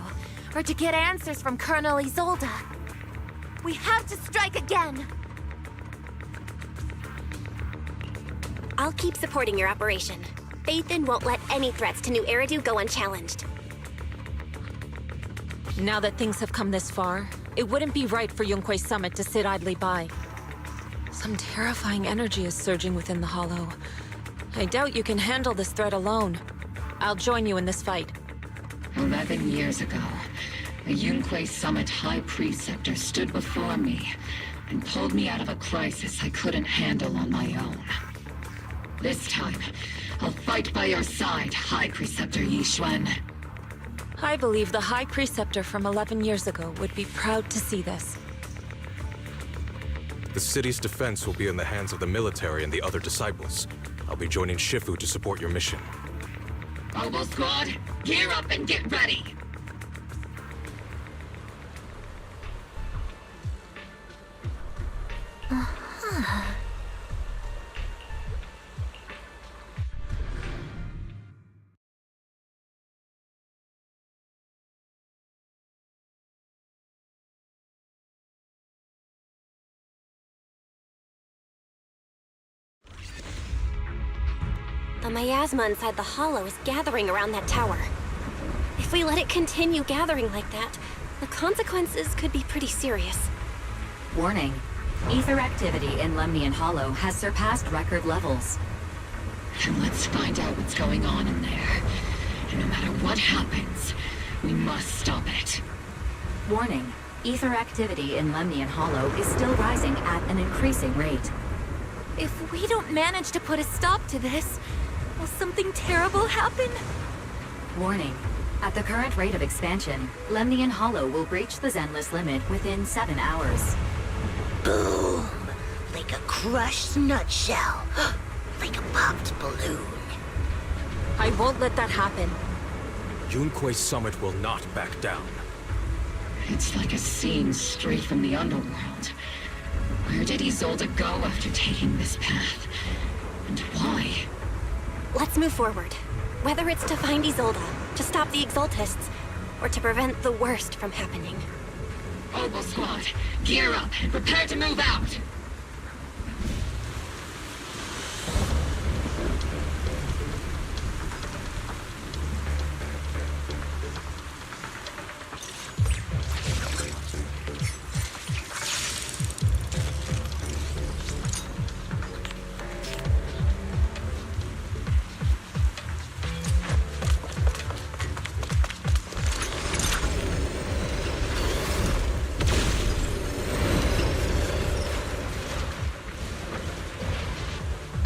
[SPEAKER 3] or to get answers from Colonel Isolde, we have to strike again!
[SPEAKER 5] I'll keep supporting your operation. Phaethon won't let any threats to New Eridu go unchallenged.
[SPEAKER 10] Now that things have come this far, It wouldn't be right for Yunque's summit to sit idly by. Some terrifying energy is surging within the Hollow. I doubt you can handle this threat alone. I'll join you in this fight.
[SPEAKER 2] 11 years ago, a Yunque Summit High Preceptor stood before me and pulled me out of a crisis I couldn't handle on my own. This time, I'll fight by your side, High Preceptor Yixuan.
[SPEAKER 10] I believe the High Preceptor from 11 years ago would be proud to see this.
[SPEAKER 11] The city's defense will be in the hands of the military and the other disciples. I'll be joining Shifu to support your mission.
[SPEAKER 2] Oboe Squad, gear up and get ready!
[SPEAKER 3] The miasma inside the Hollow is gathering around that tower. If we let it continue gathering like that, the consequences could be pretty serious.
[SPEAKER 19] Warning. Ether activity in Lemnian Hollow has surpassed record levels.
[SPEAKER 2] And let's find out what's going on in there. And no matter what happens, we must stop it.
[SPEAKER 19] Warning. Ether activity in Lemnian Hollow is still rising at an increasing rate.
[SPEAKER 3] If we don't manage to put a stop to this, will something terrible happen?
[SPEAKER 19] Warning. At the current rate of expansion, Lemnian Hollow will breach the Zenless limit within 7 hours.
[SPEAKER 18] Boom! Like a crushed nutshell. Like a popped balloon.
[SPEAKER 10] I won't let that happen.
[SPEAKER 11] Yunque's summit will not back down.
[SPEAKER 2] It's like a scene straight from the underworld. Where did Isolde go after taking this path? And why?
[SPEAKER 3] Let's move forward. Whether it's to find Isolde, to stop the Exaltists, or to prevent the worst from happening.
[SPEAKER 2] Oboe Squad, gear up and prepare to move out!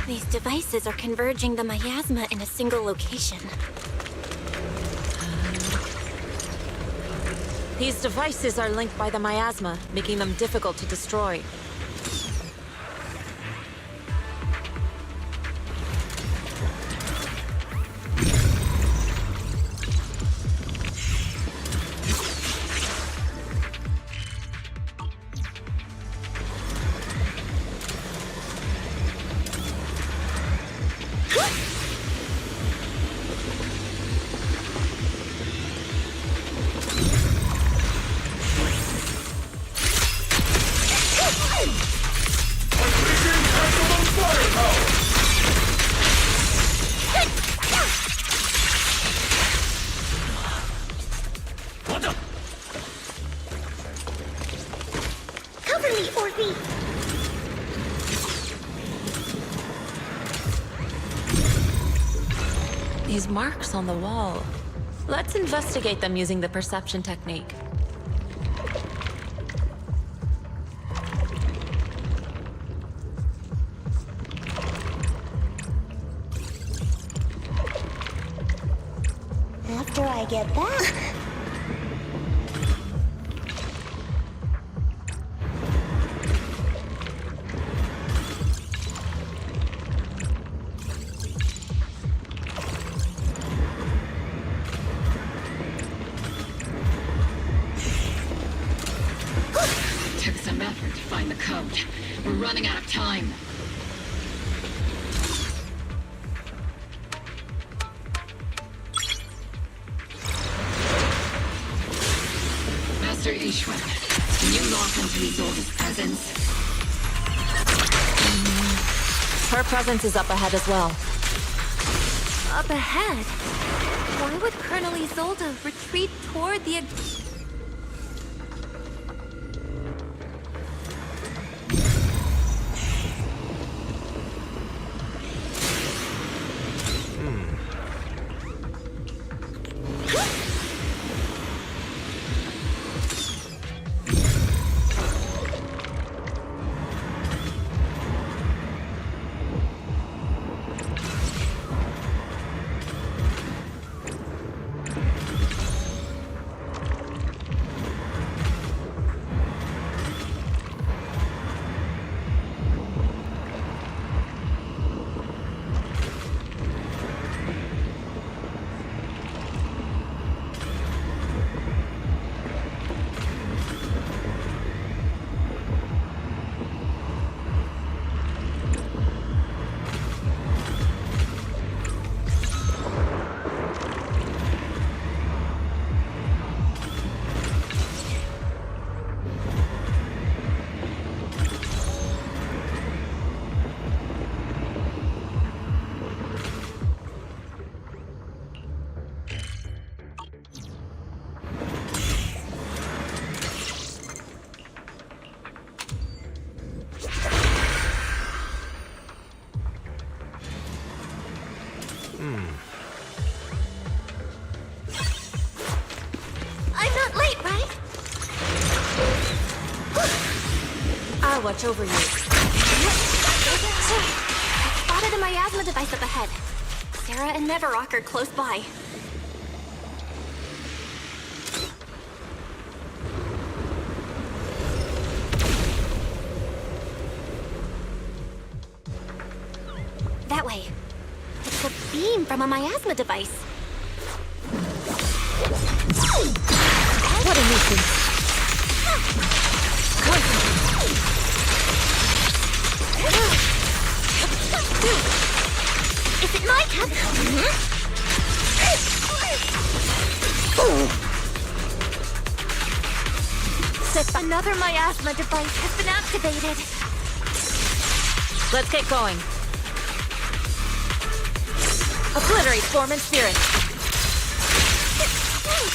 [SPEAKER 3] These devices are converging the miasma in a single location.
[SPEAKER 10] These devices are linked by the miasma, making them difficult to destroy.
[SPEAKER 18] Cover me, Orphe!
[SPEAKER 10] These marks on the wall. Let's investigate them using the perception technique.
[SPEAKER 18] After I get back...
[SPEAKER 2] Took some effort to find the code. We're running out of time. Master Yixuan, can you lock onto Isolde's presence?
[SPEAKER 10] Her presence is up ahead as well.
[SPEAKER 3] Up ahead? Why would Colonel Isolde retreat toward the...
[SPEAKER 10] I'll watch over you.
[SPEAKER 5] Spotted a miasma device up ahead. Sarah and Neverrock are close by. That way. It's a beam from a miasma device.
[SPEAKER 10] What a nuisance.
[SPEAKER 3] Is it my turn? Another miasma device has been activated.
[SPEAKER 10] Let's get going. Obliterate form and spirit.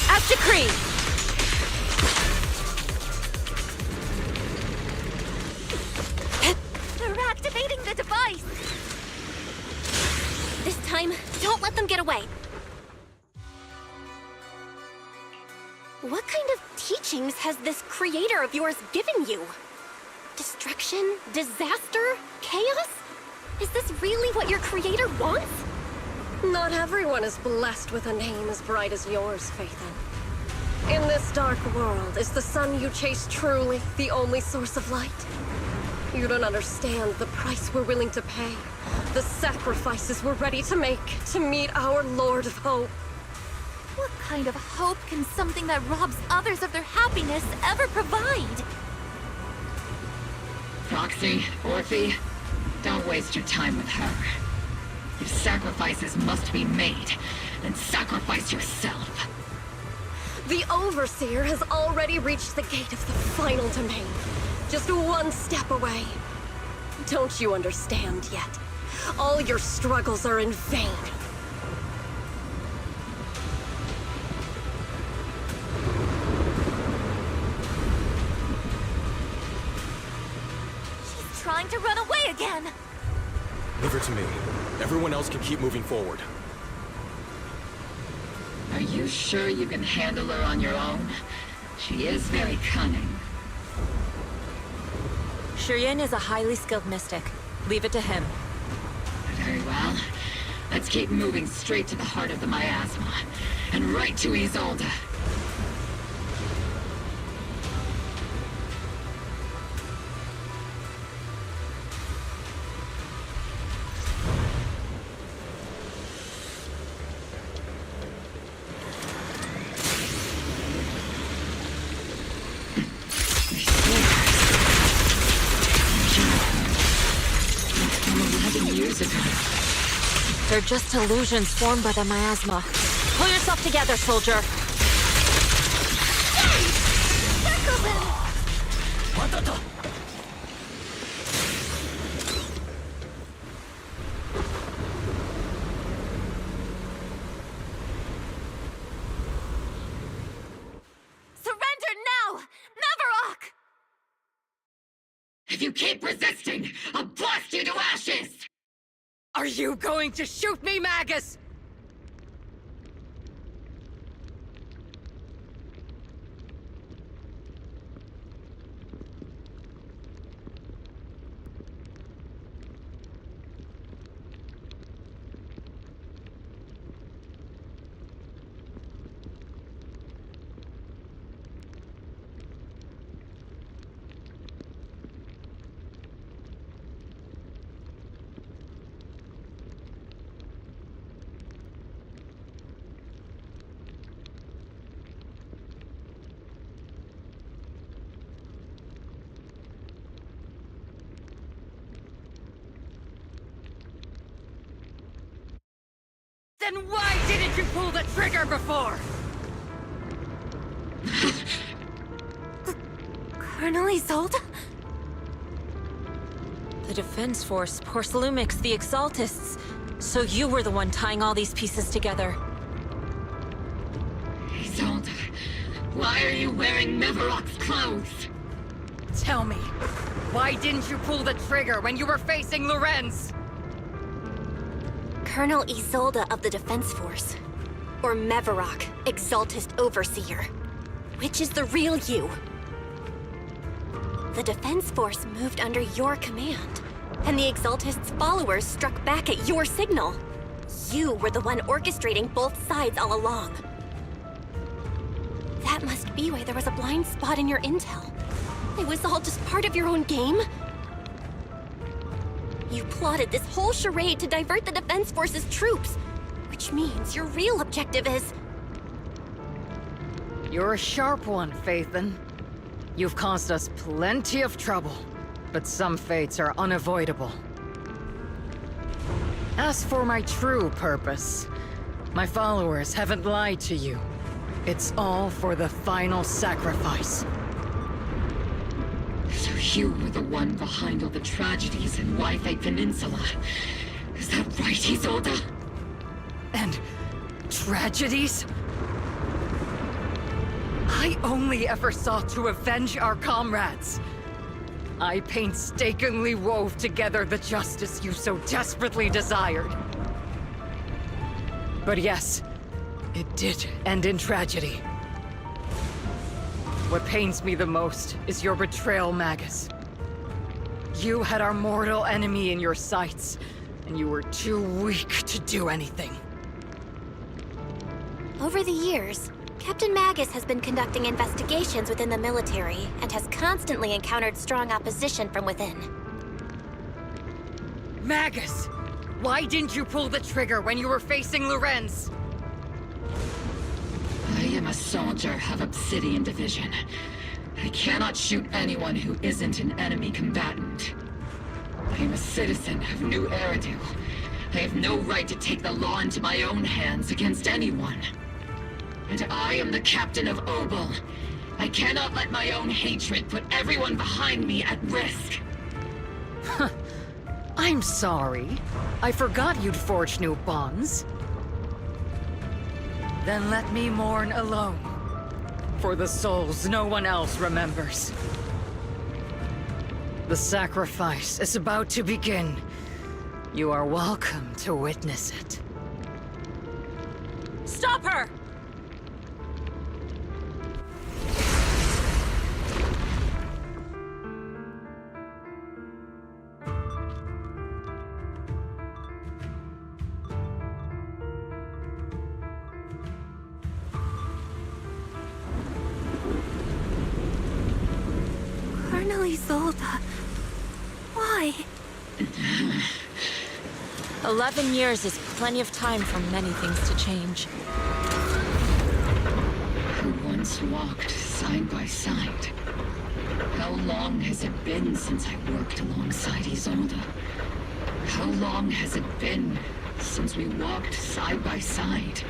[SPEAKER 10] As decreed.
[SPEAKER 3] They're activating the device.
[SPEAKER 5] This time, don't let them get away. What kind of teachings has this creator of yours given you? Destruction? Disaster? Chaos? Is this really what your creator wants?
[SPEAKER 7] Not everyone is blessed with a name as bright as yours, Phaethon. In this dark world, is the sun you chase truly the only source of light? You don't understand the price we're willing to pay, the sacrifices we're ready to make to meet our Lord of Hope.
[SPEAKER 3] What kind of hope can something that robs others of their happiness ever provide?
[SPEAKER 2] Roxy, Orphe, don't waste your time with her. If sacrifices must be made, then sacrifice yourself.
[SPEAKER 7] The Overseer has already reached the gate of the final domain. Just one step away. Don't you understand yet? All your struggles are in vain.
[SPEAKER 3] She's trying to run away again.
[SPEAKER 11] Leave her to me. Everyone else can keep moving forward.
[SPEAKER 2] Are you sure you can handle her on your own? She is very cunning.
[SPEAKER 10] Shiryen is a highly skilled mystic. Leave it to him.
[SPEAKER 2] Very well. Let's keep moving straight to the heart of the miasma, and right to Isolde.
[SPEAKER 10] They're just illusions formed by the miasma. Pull yourself together, soldier.
[SPEAKER 3] Surrender now! Neverrock!
[SPEAKER 2] If you keep resisting, I'll blast you to ashes!
[SPEAKER 1] Are you going to shoot me, Magus? Then why didn't you pull the trigger before?
[SPEAKER 3] Colonel Isolde?
[SPEAKER 10] The Defense Force, Porcelumix, the Exaltists. So you were the one tying all these pieces together.
[SPEAKER 2] Isolde, why are you wearing Neverrock's clothes?
[SPEAKER 1] Tell me, why didn't you pull the trigger when you were facing Lorenz?
[SPEAKER 5] Colonel Isolde of the Defense Force. Or Neverrock, Exaltist Overseer. Which is the real you? The Defense Force moved under your command, and the Exaltist's followers struck back at your signal. You were the one orchestrating both sides all along. That must be why there was a blind spot in your intel. It was all just part of your own game? You plotted this whole charade to divert the Defense Force's troops, which means your real objective is...
[SPEAKER 1] You're a sharp one, Phaethon. You've caused us plenty of trouble, but some fates are unavoidable. As for my true purpose, my followers haven't lied to you. It's all for the final sacrifice.
[SPEAKER 2] So you were the one behind all the tragedies in Wi-Fi Peninsula. Is that right, Isolde?
[SPEAKER 1] And tragedies? I only ever sought to avenge our comrades. I painstakingly wove together the justice you so desperately desired. But yes, it did end in tragedy. What pains me the most is your betrayal, Magus. You had our mortal enemy in your sights, and you were too weak to do anything.
[SPEAKER 5] Over the years, Captain Magus has been conducting investigations within the military and has constantly encountered strong opposition from within.
[SPEAKER 1] Magus! Why didn't you pull the trigger when you were facing Lorenz?
[SPEAKER 2] I am a soldier of Obsidian Division. I cannot shoot anyone who isn't an enemy combatant. I am a citizen of New Eridu. I have no right to take the law into my own hands against anyone. And I am the captain of Obel. I cannot let my own hatred put everyone behind me at risk.
[SPEAKER 1] I'm sorry. I forgot you'd forged new bonds. Then let me mourn alone. For the souls no one else remembers. The sacrifice is about to begin. You are welcome to witness it.
[SPEAKER 10] Stop her!
[SPEAKER 3] Isolde. Why?
[SPEAKER 10] 11 years is plenty of time for many things to change.
[SPEAKER 2] Who once walked side by side. How long has it been since I worked alongside Isolde? How long has it been since we walked side by side?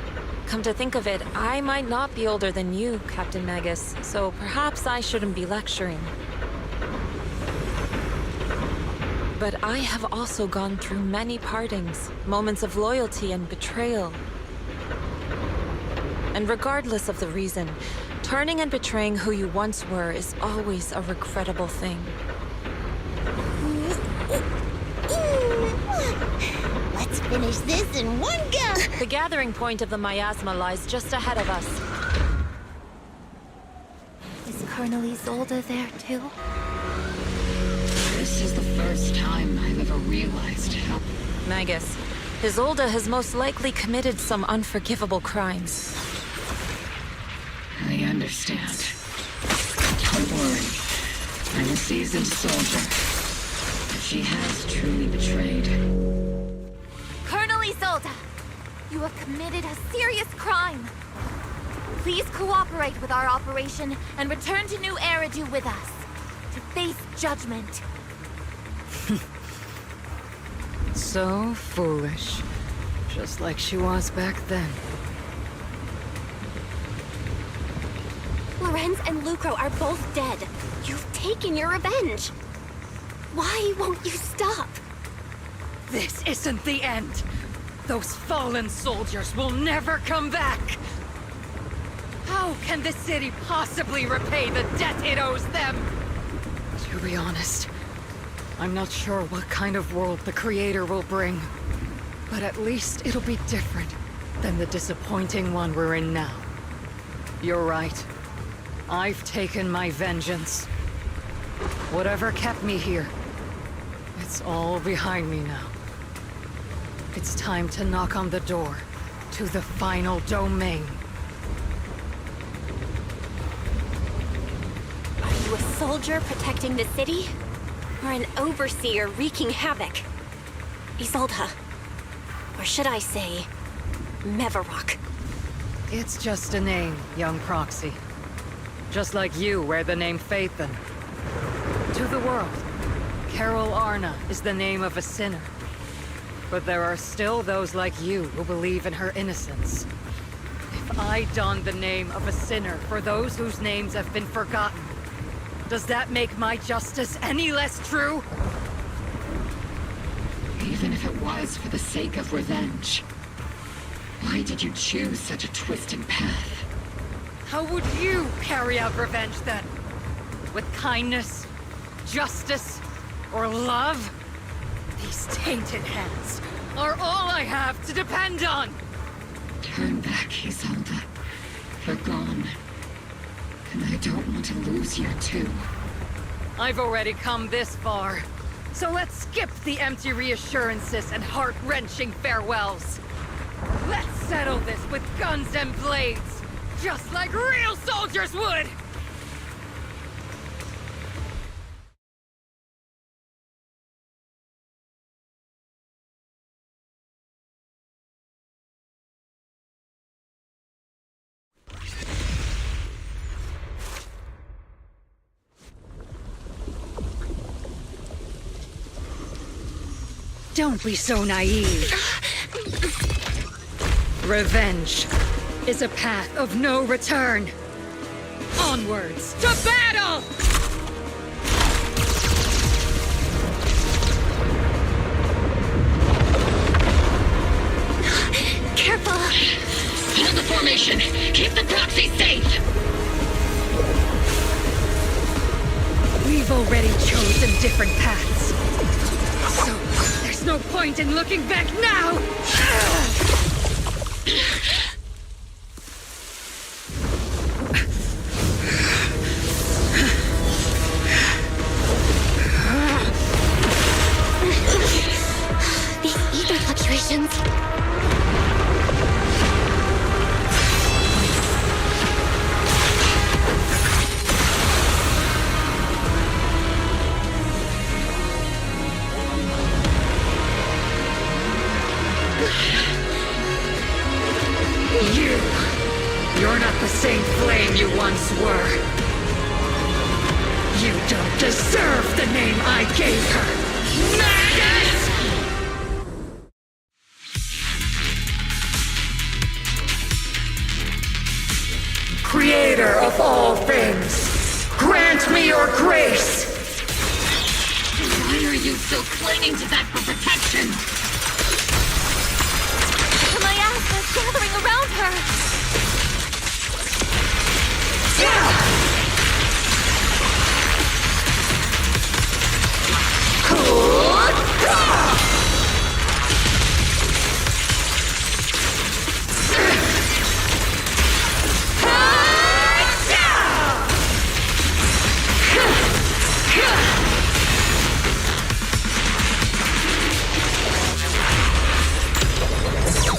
[SPEAKER 10] Come to think of it, I might not be older than you, Captain Magus, so perhaps I shouldn't be lecturing. But I have also gone through many partings, moments of loyalty and betrayal. And regardless of the reason, turning and betraying who you once were is always a regrettable thing.
[SPEAKER 18] Let's finish this in one go!
[SPEAKER 10] The gathering point of the miasma lies just ahead of us.
[SPEAKER 3] Is Colonel Isolde there too?
[SPEAKER 2] This is the first time I've ever realized how...
[SPEAKER 10] Magus, Isolde has most likely committed some unforgivable crimes.
[SPEAKER 2] I understand. Don't worry. I'm a seasoned soldier. But she has truly betrayed.
[SPEAKER 3] Colonel Isolde! You have committed a serious crime. Please cooperate with our operation and return to New Eridu with us to face judgment.
[SPEAKER 1] So foolish. Just like she was back then.
[SPEAKER 5] Lorenz and Lucro are both dead. You've taken your revenge. Why won't you stop?
[SPEAKER 1] This isn't the end. Those fallen soldiers will never come back. How can the city possibly repay the debt it owes them? To be honest, I'm not sure what kind of world the Creator will bring. But at least it'll be different than the disappointing one we're in now. You're right. I've taken my vengeance. Whatever kept me here, it's all behind me now. It's time to knock on the door to the final domain.
[SPEAKER 5] Are you a soldier protecting the city? Or an overseer wreaking havoc? Isolde. Or should I say, Mevarok?
[SPEAKER 1] It's just a name, young Proxy. Just like you wear the name Phaethon. To the world, Carol Arna is the name of a sinner. But there are still those like you who believe in her innocence. If I don the name of a sinner for those whose names have been forgotten, does that make my justice any less true?
[SPEAKER 2] Even if it was for the sake of revenge, why did you choose such a twisted path?
[SPEAKER 1] How would you carry out revenge then? With kindness, justice, or love? These tainted hands are all I have to depend on!
[SPEAKER 2] Turn back, Isolde. They're gone. And I don't want to lose you too.
[SPEAKER 1] I've already come this far. So let's skip the empty reassurances and heart-wrenching farewells. Let's settle this with guns and blades, just like real soldiers would! Don't be so naive. Revenge is a path of no return. Onwards to battle!
[SPEAKER 5] Careful!
[SPEAKER 2] Hold the formation! Keep the proxy safe!
[SPEAKER 1] We've already chosen different paths. So, there's no point in looking back now!
[SPEAKER 5] These ether fluctuations.
[SPEAKER 1] You're not the same flame you once were. You don't deserve the name I gave her. Maggot! Creator of all things, grant me your grace!
[SPEAKER 2] Why are you still clinging to that for protection?
[SPEAKER 5] My ass is gathering around her!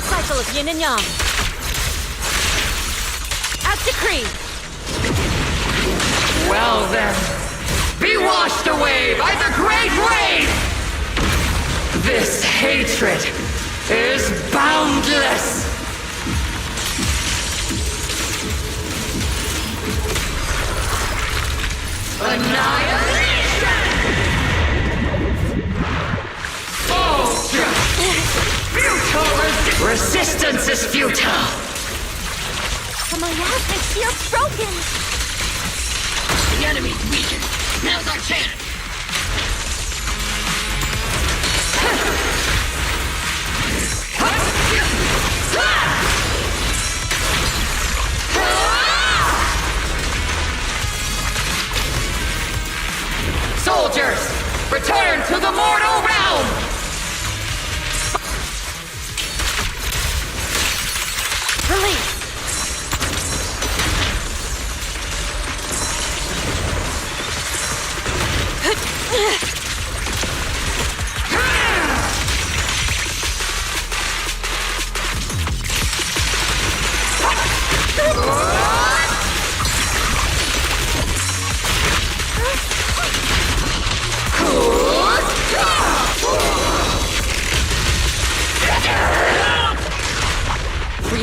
[SPEAKER 5] Cycle of yin and yang. As decreed.
[SPEAKER 1] Well then, be washed away by the great wave! This hatred is boundless! Annihilation! Futile! Resistance is futile!
[SPEAKER 5] My ass is sheer broken!
[SPEAKER 2] The enemy's weakened. Now's our chance.
[SPEAKER 1] Soldiers, return to the mortal realm!
[SPEAKER 5] Release!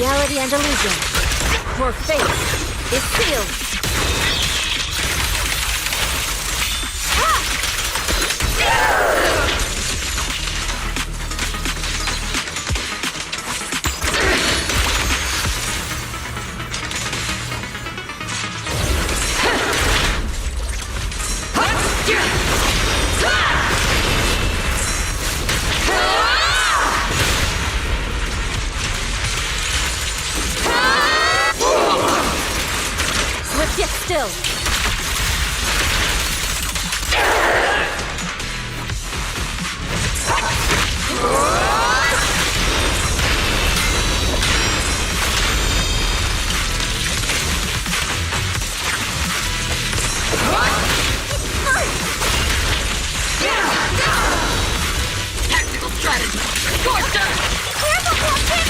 [SPEAKER 3] Reality and illusion. Your fate is sealed. Sit still.
[SPEAKER 2] Tactical strategy. Scorcher!
[SPEAKER 3] Careful, Captain!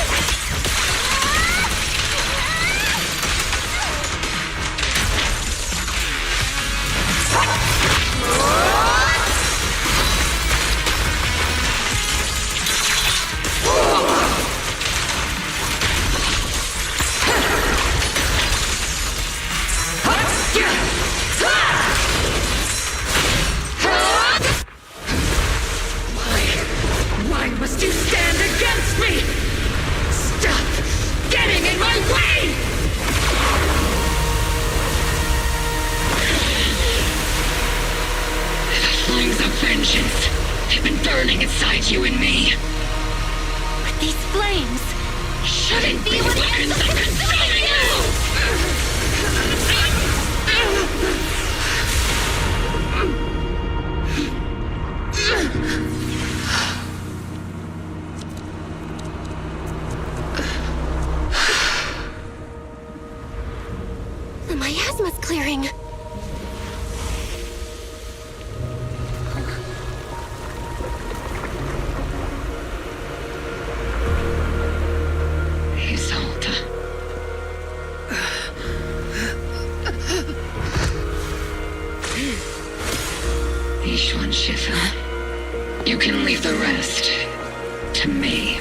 [SPEAKER 2] Why must you stand against me? Stop getting in my way! The flames of vengeance have been burning inside you and me.
[SPEAKER 3] But these flames
[SPEAKER 2] Shouldn't be weapons of consuming you!
[SPEAKER 3] The miasma's clearing.
[SPEAKER 2] Isolde. Ishwan Shifa. You can leave the rest to me.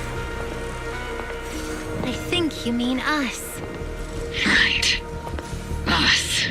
[SPEAKER 3] I think you mean us.
[SPEAKER 2] Right. Us.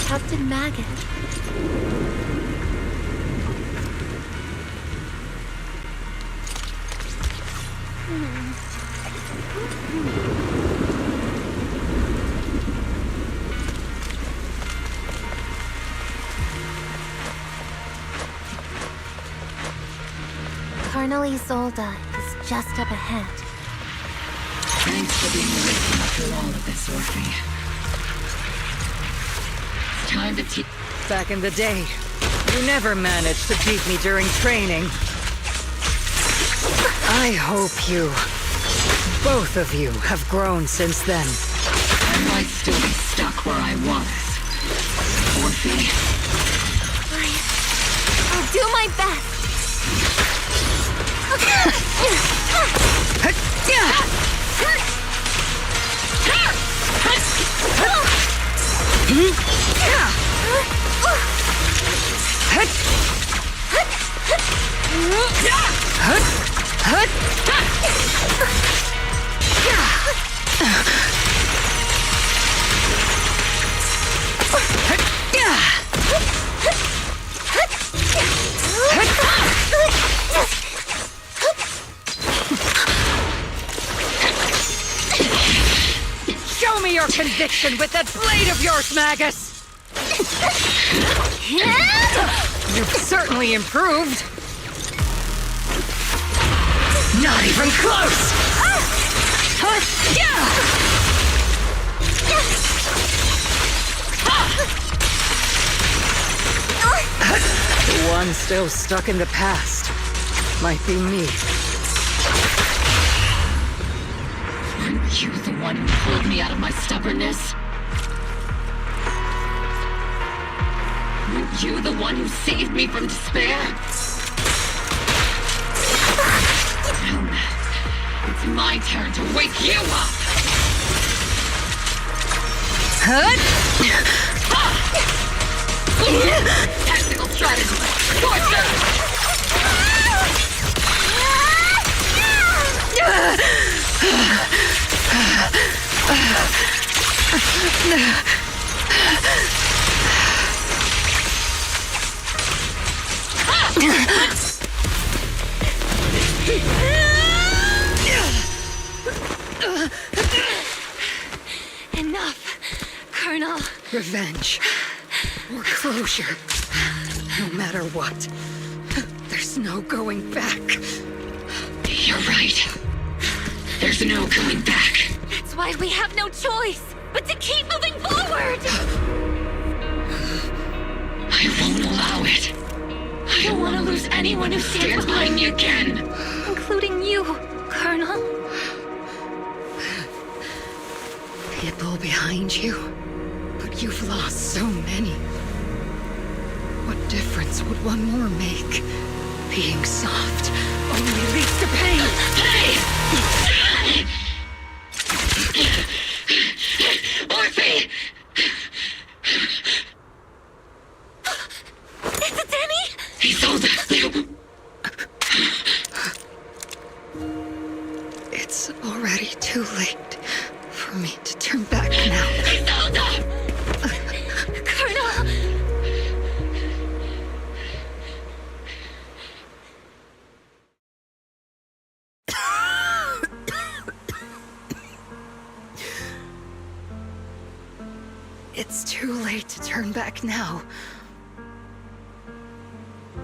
[SPEAKER 3] Captain Maggot. Colonel Isolde is just up ahead.
[SPEAKER 2] Thanks for being with me through all of this, Orphe. It's time to teach.
[SPEAKER 1] Back in the day, you never managed to beat me during training. I hope you, both of you, have grown since then.
[SPEAKER 2] I might still be stuck where I was. Orphe.
[SPEAKER 3] I'll do my best.
[SPEAKER 1] conviction with that blade of yours, Magus! You've certainly improved. Not even close! The one still stuck in the past might be me.
[SPEAKER 2] Weren't you the one who pulled me out of my stubbornness? Weren't you the one who saved me from despair? It's my turn to wake you up! Tactical strategy! Torture!
[SPEAKER 3] Enough, Colonel.
[SPEAKER 1] Revenge. Or closure. No matter what. There's no going back.
[SPEAKER 2] You're right. There's no going back.
[SPEAKER 3] That's why we have no choice but to keep moving forward!
[SPEAKER 2] I won't allow it. I don't want to lose anyone who stands behind me again.
[SPEAKER 3] Including you, Colonel.
[SPEAKER 1] People behind you, but you've lost so many. What difference would one more make? Being soft only leads to pain.
[SPEAKER 2] Hey! Orphe!
[SPEAKER 3] Is it Danny?
[SPEAKER 2] Isolde!
[SPEAKER 1] It's already too late for me to turn back now.
[SPEAKER 2] Isolde!
[SPEAKER 3] Colonel!
[SPEAKER 1] It's too late to turn back now.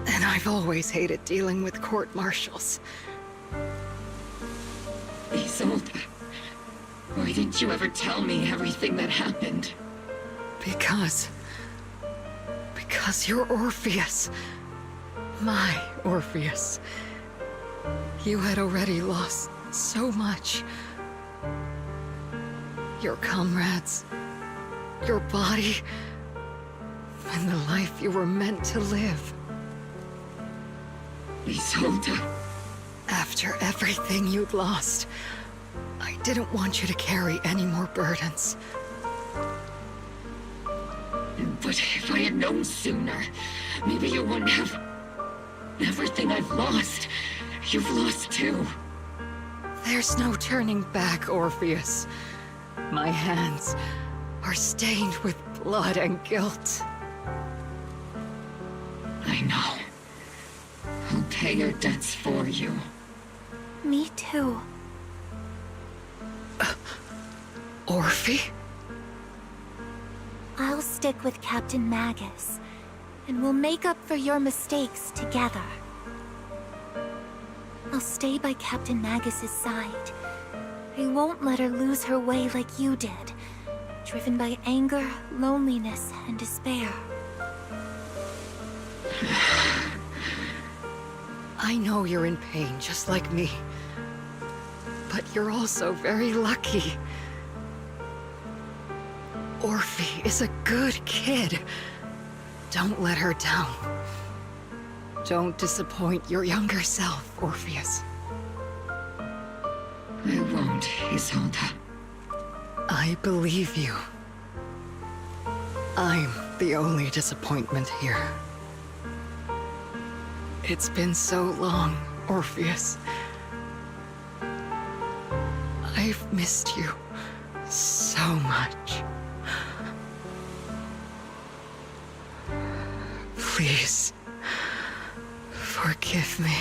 [SPEAKER 1] And I've always hated dealing with court-martials.
[SPEAKER 2] Isolde, why didn't you ever tell me everything that happened?
[SPEAKER 1] Because you're Orpheus. My Orpheus. You had already lost so much. Your comrades, your body, and the life you were meant to live.
[SPEAKER 2] Isolde.
[SPEAKER 1] After everything you'd lost, I didn't want you to carry any more burdens.
[SPEAKER 2] But if I had known sooner, maybe you wouldn't have... Everything I've lost, you've lost too.
[SPEAKER 1] There's no turning back, Orpheus. My hands are stained with blood and guilt.
[SPEAKER 2] I know. I'll pay your debts for you.
[SPEAKER 3] Me too.
[SPEAKER 1] Orphe?
[SPEAKER 3] I'll stick with Captain Magus, and we'll make up for your mistakes together. I'll stay by Captain Magus's side. I won't let her lose her way like you did, driven by anger, loneliness, and despair.
[SPEAKER 1] I know you're in pain, just like me. But you're also very lucky. Orphe is a good kid. Don't let her down. Don't disappoint your younger self, Orpheus.
[SPEAKER 2] I won't, Isolde.
[SPEAKER 1] I believe you. I'm the only disappointment here. It's been so long, Orpheus. I've missed you so much. Please, forgive me.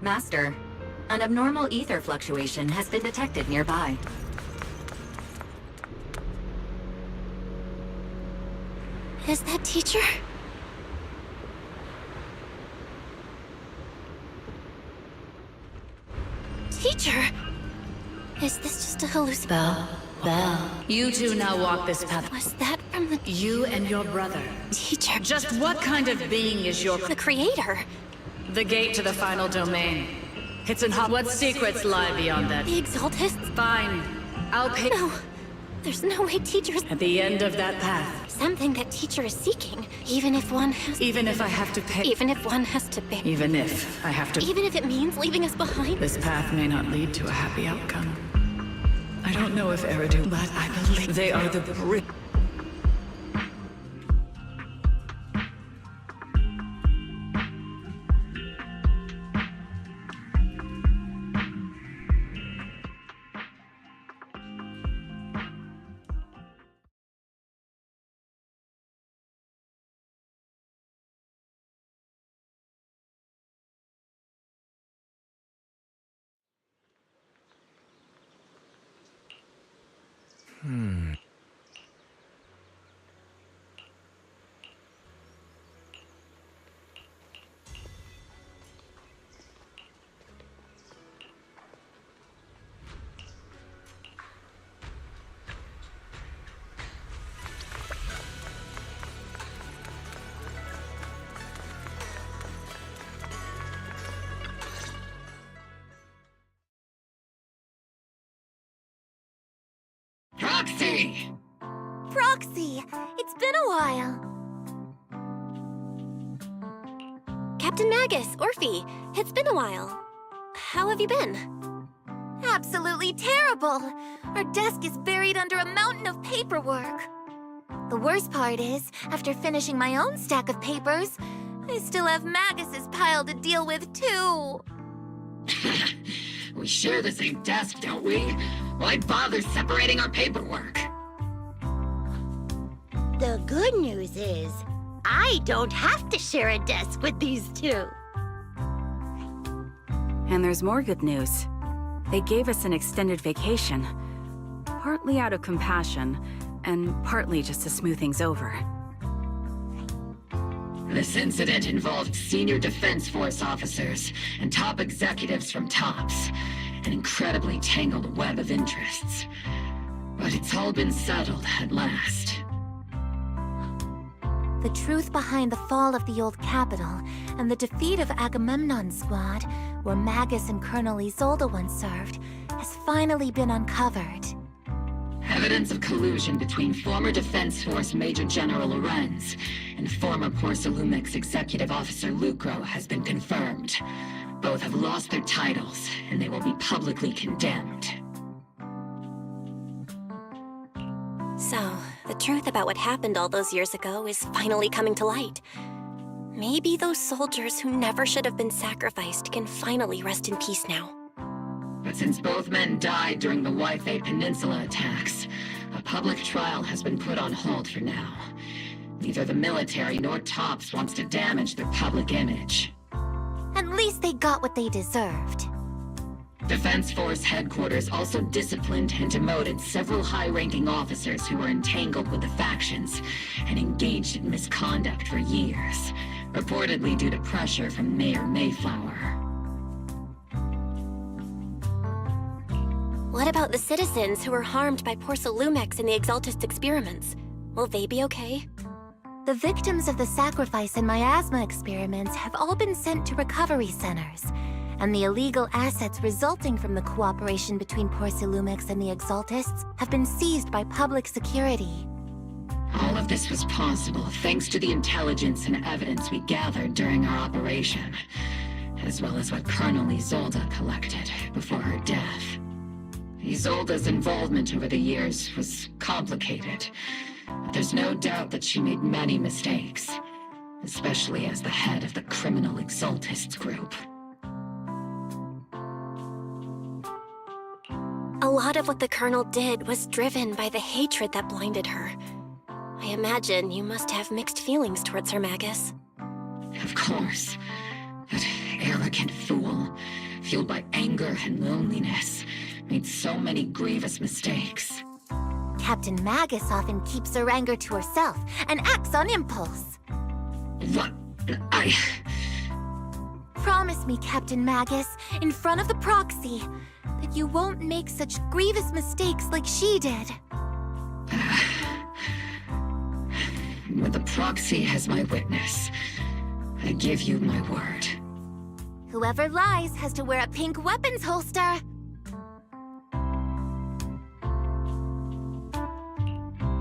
[SPEAKER 19] Master, an abnormal ether fluctuation has been detected nearby.
[SPEAKER 3] Is that teacher? Teacher? Is this just a hallucination?
[SPEAKER 16] Belle, you two now walk this path.
[SPEAKER 3] Was that from the...
[SPEAKER 16] You and your brother.
[SPEAKER 3] Teacher.
[SPEAKER 16] Just what kind of being is your...
[SPEAKER 3] The creator.
[SPEAKER 16] The gate to the final domain. It's in hot... What secrets lie beyond that?
[SPEAKER 3] The Exaltists?
[SPEAKER 16] Fine. I'll pay...
[SPEAKER 3] No. There's no way teachers...
[SPEAKER 16] At the end of that path.
[SPEAKER 3] Something that teacher is seeking. Even if one has...
[SPEAKER 16] Even if I have to pay...
[SPEAKER 3] Even if one has to pay...
[SPEAKER 16] Even if I have to...
[SPEAKER 3] Even if it means leaving us behind...
[SPEAKER 16] This path may not lead to a happy outcome. I don't know if Eridu, but I believe they are the bridge.
[SPEAKER 2] Proxy!
[SPEAKER 3] Proxy! It's been a while. Captain Magus, Orphe, it's been a while. How have you been? Absolutely terrible! Our desk is buried under a mountain of paperwork. The worst part is, after finishing my own stack of papers, I still have Magus's pile to deal with, too.
[SPEAKER 2] We share the same desk, don't we? Why bother separating our paperwork?
[SPEAKER 18] The good news is, I don't have to share a desk with these two.
[SPEAKER 9] And there's more good news. They gave us an extended vacation. Partly out of compassion, and partly just to smooth things over.
[SPEAKER 2] This incident involved senior Defense Force officers and top executives from TOPS. An incredibly tangled web of interests. But it's all been settled at last.
[SPEAKER 3] The truth behind the fall of the old capital and the defeat of Agamemnon's squad, where Magus and Colonel Isolde once served, has finally been uncovered.
[SPEAKER 2] Evidence of collusion between former Defense Force Major General Lorenz and former Porcelumix Executive Officer Lucro has been confirmed. Both have lost their titles, and they will be publicly condemned.
[SPEAKER 3] So, the truth about what happened all those years ago is finally coming to light. Maybe those soldiers who never should have been sacrificed can finally rest in peace now.
[SPEAKER 2] But since both men died during the Waifei Peninsula attacks, a public trial has been put on hold for now. Neither the military nor TOPS wants to damage their public image.
[SPEAKER 3] At least they got what they deserved.
[SPEAKER 2] Defense Force headquarters also disciplined and demoted several high-ranking officers who were entangled with the factions and engaged in misconduct for years, reportedly due to pressure from Mayor Mayflower.
[SPEAKER 3] What about the citizens who were harmed by Porcelumix in the Exaltist experiments? Will they be okay? The victims of the sacrifice and miasma experiments have all been sent to recovery centers, and the illegal assets resulting from the cooperation between Porcelumix and the Exaltists have been seized by public security.
[SPEAKER 2] All of this was possible thanks to the intelligence and evidence we gathered during our operation, as well as what Colonel Isolde collected before her death. Isolde's involvement over the years was complicated, but there's no doubt that she made many mistakes, especially as the head of the criminal Exaltists group.
[SPEAKER 3] A lot of what the Colonel did was driven by the hatred that blinded her. I imagine you must have mixed feelings towards her, Magus.
[SPEAKER 2] Of course, but arrogant fool, fueled by anger and loneliness, made so many grievous mistakes.
[SPEAKER 3] Captain Magus often keeps her anger to herself and acts on impulse.
[SPEAKER 2] What?
[SPEAKER 3] Promise me, Captain Magus, in front of the proxy, that you won't make such grievous mistakes like she did.
[SPEAKER 2] With the proxy as my witness, I give you my word.
[SPEAKER 3] Whoever lies has to wear a pink weapons holster.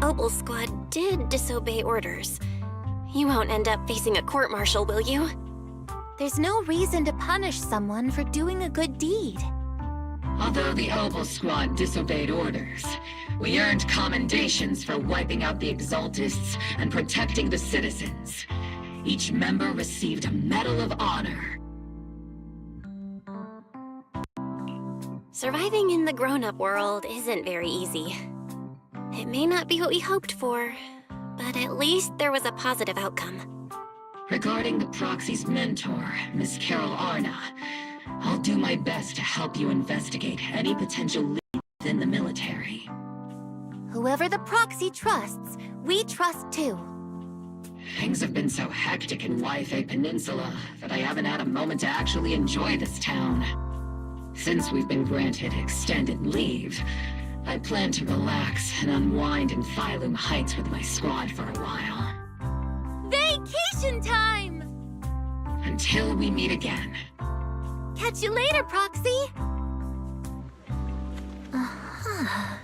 [SPEAKER 5] Opal Squad did disobey orders. You won't end up facing a court-martial, will you?
[SPEAKER 3] There's no reason to punish someone for doing a good deed.
[SPEAKER 2] Although the Opal Squad disobeyed orders, we earned commendations for wiping out the Exaltists and protecting the citizens. Each member received a Medal of Honor.
[SPEAKER 5] Surviving in the grown-up world isn't very easy. It may not be what we hoped for, but at least there was a positive outcome.
[SPEAKER 2] Regarding the Proxy's mentor, Miss Carol Arna, I'll do my best to help you investigate any potential leads in the military.
[SPEAKER 3] Whoever the proxy trusts, we trust too.
[SPEAKER 2] Things have been so hectic in Wi-Fi Peninsula that I haven't had a moment to actually enjoy this town. Since we've been granted extended leave, I plan to relax and unwind in Phylum Heights with my squad for a while.
[SPEAKER 3] Vacation time!
[SPEAKER 2] Until we meet again.
[SPEAKER 3] Catch you later, Proxy! Uh-huh.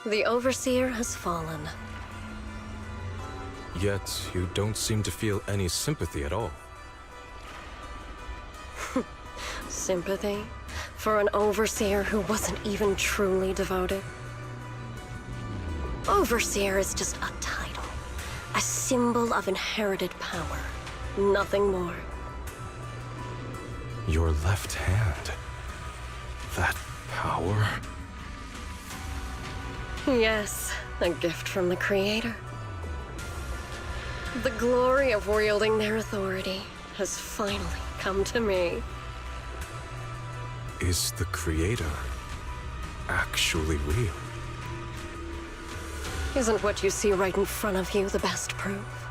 [SPEAKER 7] The Overseer has fallen.
[SPEAKER 11] Yet, you don't seem to feel any sympathy at all.
[SPEAKER 7] Sympathy? For an Overseer who wasn't even truly devoted? Overseer is just a title. A symbol of inherited power. Nothing more.
[SPEAKER 11] Your left hand. That power?
[SPEAKER 7] Yes, a gift from the Creator. The glory of wielding their authority has finally come to me.
[SPEAKER 11] Is the Creator actually real?
[SPEAKER 7] Isn't what you see right in front of you the best proof?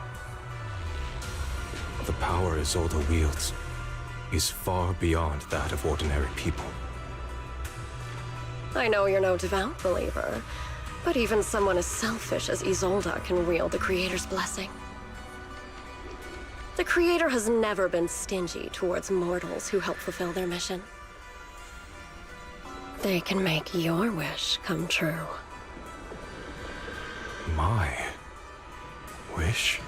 [SPEAKER 11] The power Isolde wields is far beyond that of ordinary people.
[SPEAKER 7] I know you're no devout believer, but even someone as selfish as Isolde can wield the Creator's blessing. The Creator has never been stingy towards mortals who help fulfill their mission. They can make your wish come true.
[SPEAKER 11] My wish?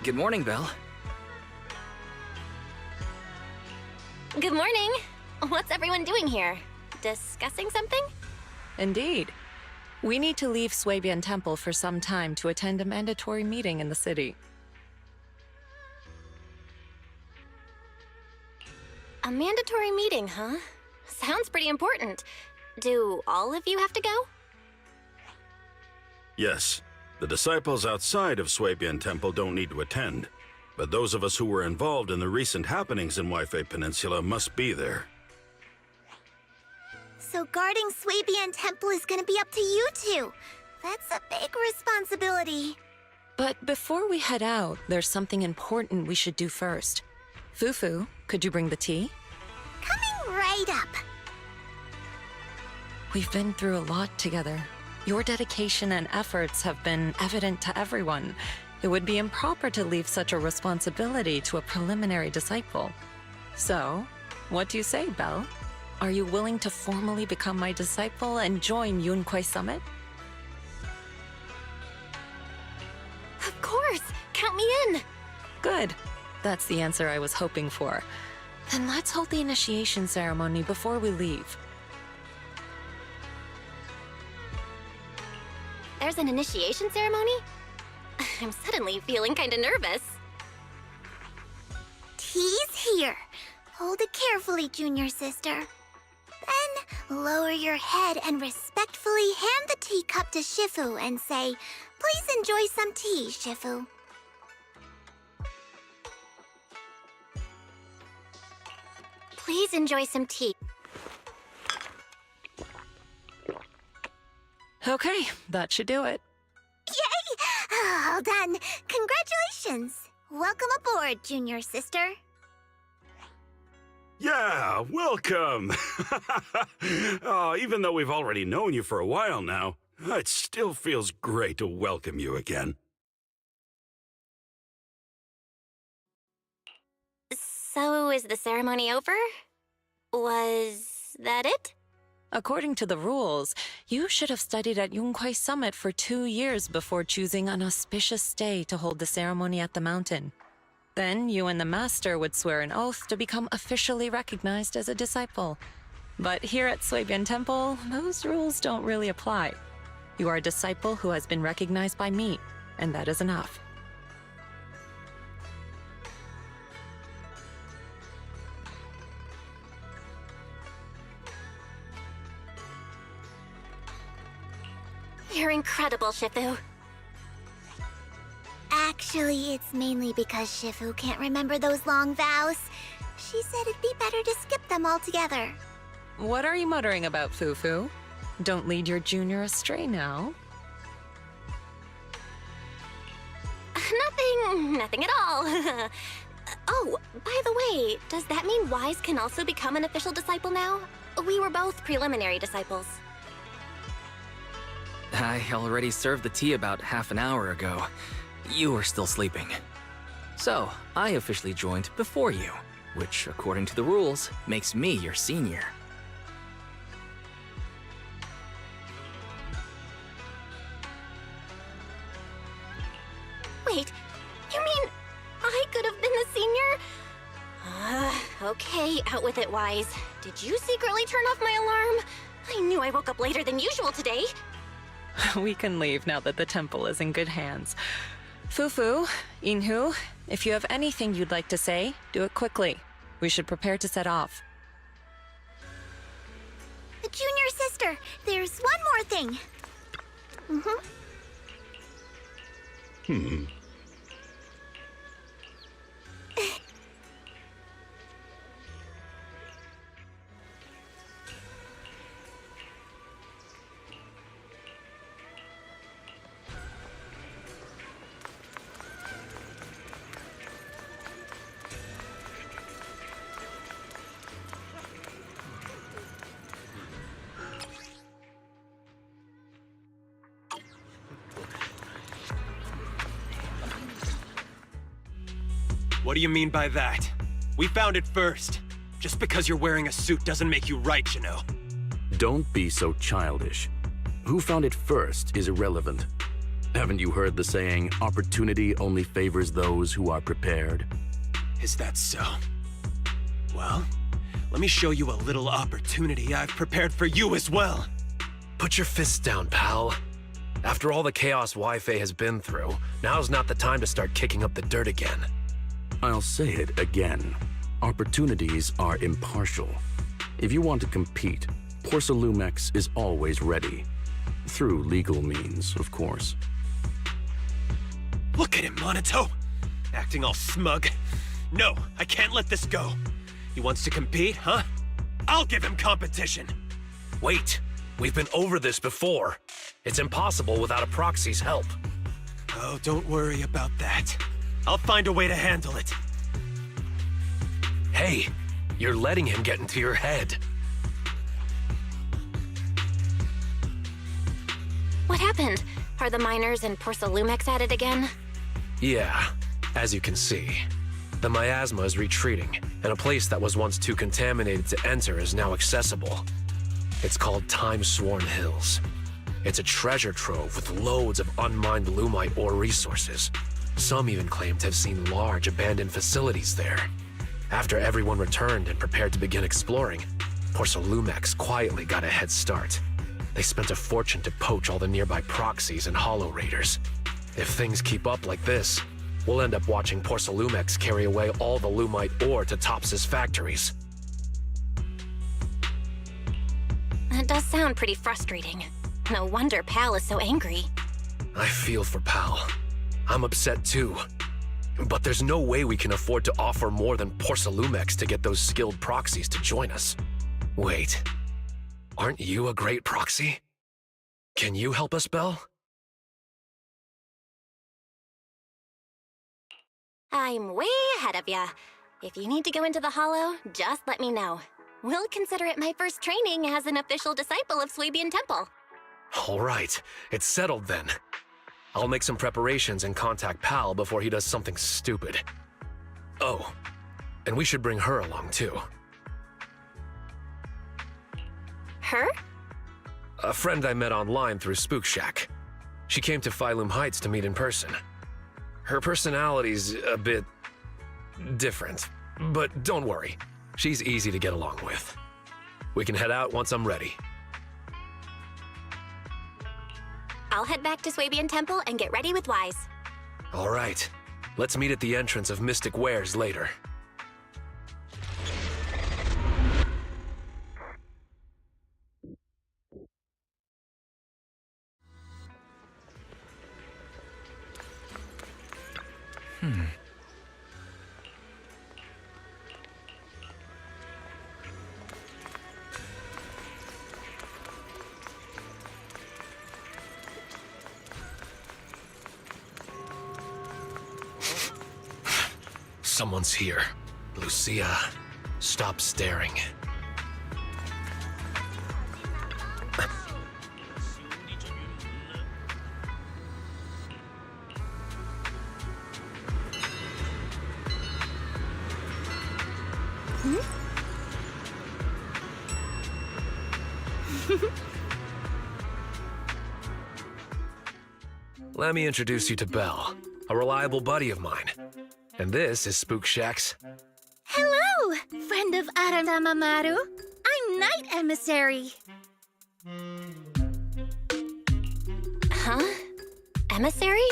[SPEAKER 6] Good morning, Belle.
[SPEAKER 5] Good morning. What's everyone doing here? Discussing something?
[SPEAKER 10] Indeed. We need to leave Swabian Temple for some time to attend a mandatory meeting in the city.
[SPEAKER 5] A mandatory meeting, huh? Sounds pretty important. Do all of you have to go?
[SPEAKER 17] Yes. The disciples outside of Swabian Temple don't need to attend. But those of us who were involved in the recent happenings in Wi-Fi Peninsula must be there.
[SPEAKER 18] So guarding Swabian Temple is gonna be up to you two. That's a big responsibility.
[SPEAKER 10] But before we head out, there's something important we should do first. Fufu, could you bring the tea?
[SPEAKER 18] Coming right up.
[SPEAKER 10] We've been through a lot together. Your dedication and efforts have been evident to everyone. It would be improper to leave such a responsibility to a preliminary disciple. So, what do you say, Belle? Are you willing to formally become my disciple and join Yunkwei Summit?
[SPEAKER 5] Of course! Count me in!
[SPEAKER 10] Good. That's the answer I was hoping for. Then let's hold the initiation ceremony before we leave.
[SPEAKER 5] There's an initiation ceremony? I'm suddenly feeling kinda nervous.
[SPEAKER 18] Tea's here. Hold it carefully, junior sister. Then lower your head and respectfully hand the teacup to Shifu and say, "Please enjoy some tea, Shifu."
[SPEAKER 5] Please enjoy some tea.
[SPEAKER 10] Okay, that should do it.
[SPEAKER 18] Yay! All done. Congratulations. Welcome aboard, junior sister.
[SPEAKER 17] Yeah, welcome! Oh, even though we've already known you for a while now, it still feels great to welcome you again.
[SPEAKER 5] So, is the ceremony over? Was that it?
[SPEAKER 10] According to the rules, you should have studied at Yunkwei Summit for 2 years before choosing an auspicious day to hold the ceremony at the mountain. Then you and the master would swear an oath to become officially recognized as a disciple. But here at Swabian Temple, those rules don't really apply. You are a disciple who has been recognized by me, and that is enough.
[SPEAKER 5] You're incredible, Shifu.
[SPEAKER 18] Actually, it's mainly because Shifu can't remember those long vows. She said it'd be better to skip them altogether.
[SPEAKER 10] What are you muttering about, Fufu? Don't lead your junior astray now.
[SPEAKER 5] Nothing at all. Oh, by the way, does that mean Wise can also become an official disciple now? We were both preliminary disciples.
[SPEAKER 6] I already served the tea about half an hour ago. You were still sleeping. So, I officially joined before you, which, according to the rules, makes me your senior.
[SPEAKER 5] Wait, you mean I could have been the senior? Okay, out with it, Wise. Did you secretly turn off my alarm? I knew I woke up later than usual today.
[SPEAKER 10] We can leave now that the temple is in good hands. Fufu, Inhu, if you have anything you'd like to say, do it quickly. We should prepare to set off.
[SPEAKER 18] Junior sister, there's one more thing.
[SPEAKER 20] What do you mean by that? We found it first. Just because you're wearing a suit doesn't make you right, you know.
[SPEAKER 21] Don't be so childish. Who found it first is irrelevant.
[SPEAKER 13] Haven't you heard the saying, opportunity only favors those who are prepared?
[SPEAKER 20] Is that so? Well, let me show you a little opportunity I've prepared for you as well.
[SPEAKER 15] Put your fists down, pal. After all the chaos Wi-Fi has been through, now's not the time to start kicking up the dirt again.
[SPEAKER 13] I'll say it again. Opportunities are impartial. If you want to compete, Porcelumex is always ready. Through legal means, of course.
[SPEAKER 20] Look at him, Monato! Acting all smug. No, I can't let this go. He wants to compete, huh? I'll give him competition!
[SPEAKER 15] Wait, we've been over this before. It's impossible without a proxy's help.
[SPEAKER 20] Oh, don't worry about that. I'll find a way to handle it.
[SPEAKER 15] Hey, you're letting him get into your head.
[SPEAKER 5] What happened? Are the miners and Porcelumex at it again?
[SPEAKER 15] Yeah, as you can see. The miasma is retreating, and a place that was once too contaminated to enter is now accessible. It's called Time-Sworn Hills. It's a treasure trove with loads of unmined Lumite ore resources. Some even claim to have seen large abandoned facilities there. After everyone returned and prepared to begin exploring, Porcelumex quietly got a head start. They spent a fortune to poach all the nearby proxies and hollow raiders. If things keep up like this, we'll end up watching Porcelumex carry away all the Lumite ore to Tops's factories.
[SPEAKER 5] That does sound pretty frustrating. No wonder Pal is so angry.
[SPEAKER 15] I feel for Pal. I'm upset too. But there's no way we can afford to offer more than Porcelumex to get those skilled proxies to join us. Wait, aren't you a great proxy? Can you help us, Belle?
[SPEAKER 5] I'm way ahead of ya. If you need to go into the Hollow, just let me know. We'll consider it my first training as an official disciple of Swabian Temple.
[SPEAKER 15] All right, it's settled then. I'll make some preparations and contact Pal before he does something stupid. Oh, and we should bring her along too.
[SPEAKER 5] Her?
[SPEAKER 15] A friend I met online through Spook Shack. She came to Phylum Heights to meet in person. Her personality's a bit different, but don't worry. She's easy to get along with. We can head out once I'm ready.
[SPEAKER 5] I'll head back to Swabian Temple and get ready with Wise.
[SPEAKER 15] All right. Let's meet at the entrance of Mystic Wares later. Someone's here. Lucia, stop staring. Let me introduce you to Belle, a reliable buddy of mine. And this is Spook Shack's.
[SPEAKER 18] Hello, friend of Arantamamaru. I'm Night Emissary.
[SPEAKER 5] Huh? Emissary?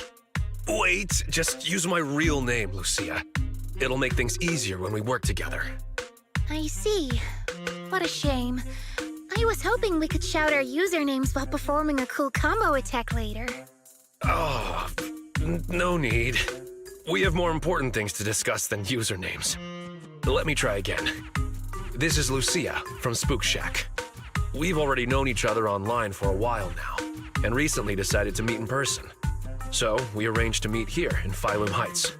[SPEAKER 15] Wait, just use my real name, Lucia. It'll make things easier when we work together.
[SPEAKER 18] I see. What a shame. I was hoping we could shout our usernames while performing a cool combo attack later.
[SPEAKER 15] Oh, no need. We have more important things to discuss than usernames. Let me try again. This is Lucia from Spook Shack. We've already known each other online for a while now, and recently decided to meet in person. So, we arranged to meet here in Phylum Heights.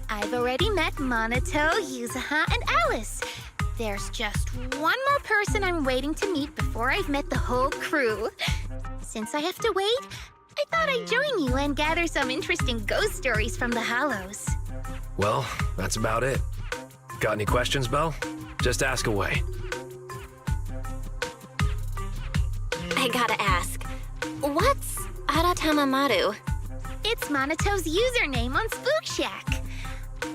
[SPEAKER 18] I've already met Monato, Yuzaha, and Alice. There's just one more person I'm waiting to meet before I've met the whole crew. Since I have to wait, I thought I'd join you and gather some interesting ghost stories from the Hollows.
[SPEAKER 15] Well, that's about it. Got any questions, Belle? Just ask away.
[SPEAKER 5] I gotta ask, what's Aratamamaru?
[SPEAKER 18] It's Monato's username on Spook Shack.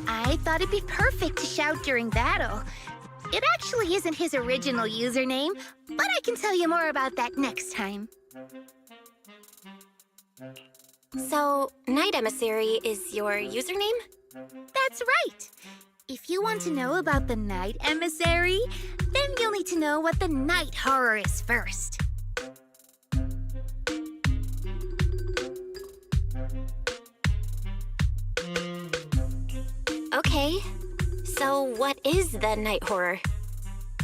[SPEAKER 18] I thought it'd be perfect to shout during battle. It actually isn't his original username, but I can tell you more about that next time.
[SPEAKER 5] So, Night Emissary is your username?
[SPEAKER 18] That's right. If you want to know about the Night Emissary, then you'll need to know what the Night Horror is first.
[SPEAKER 5] Okay. So, what is the Night Horror?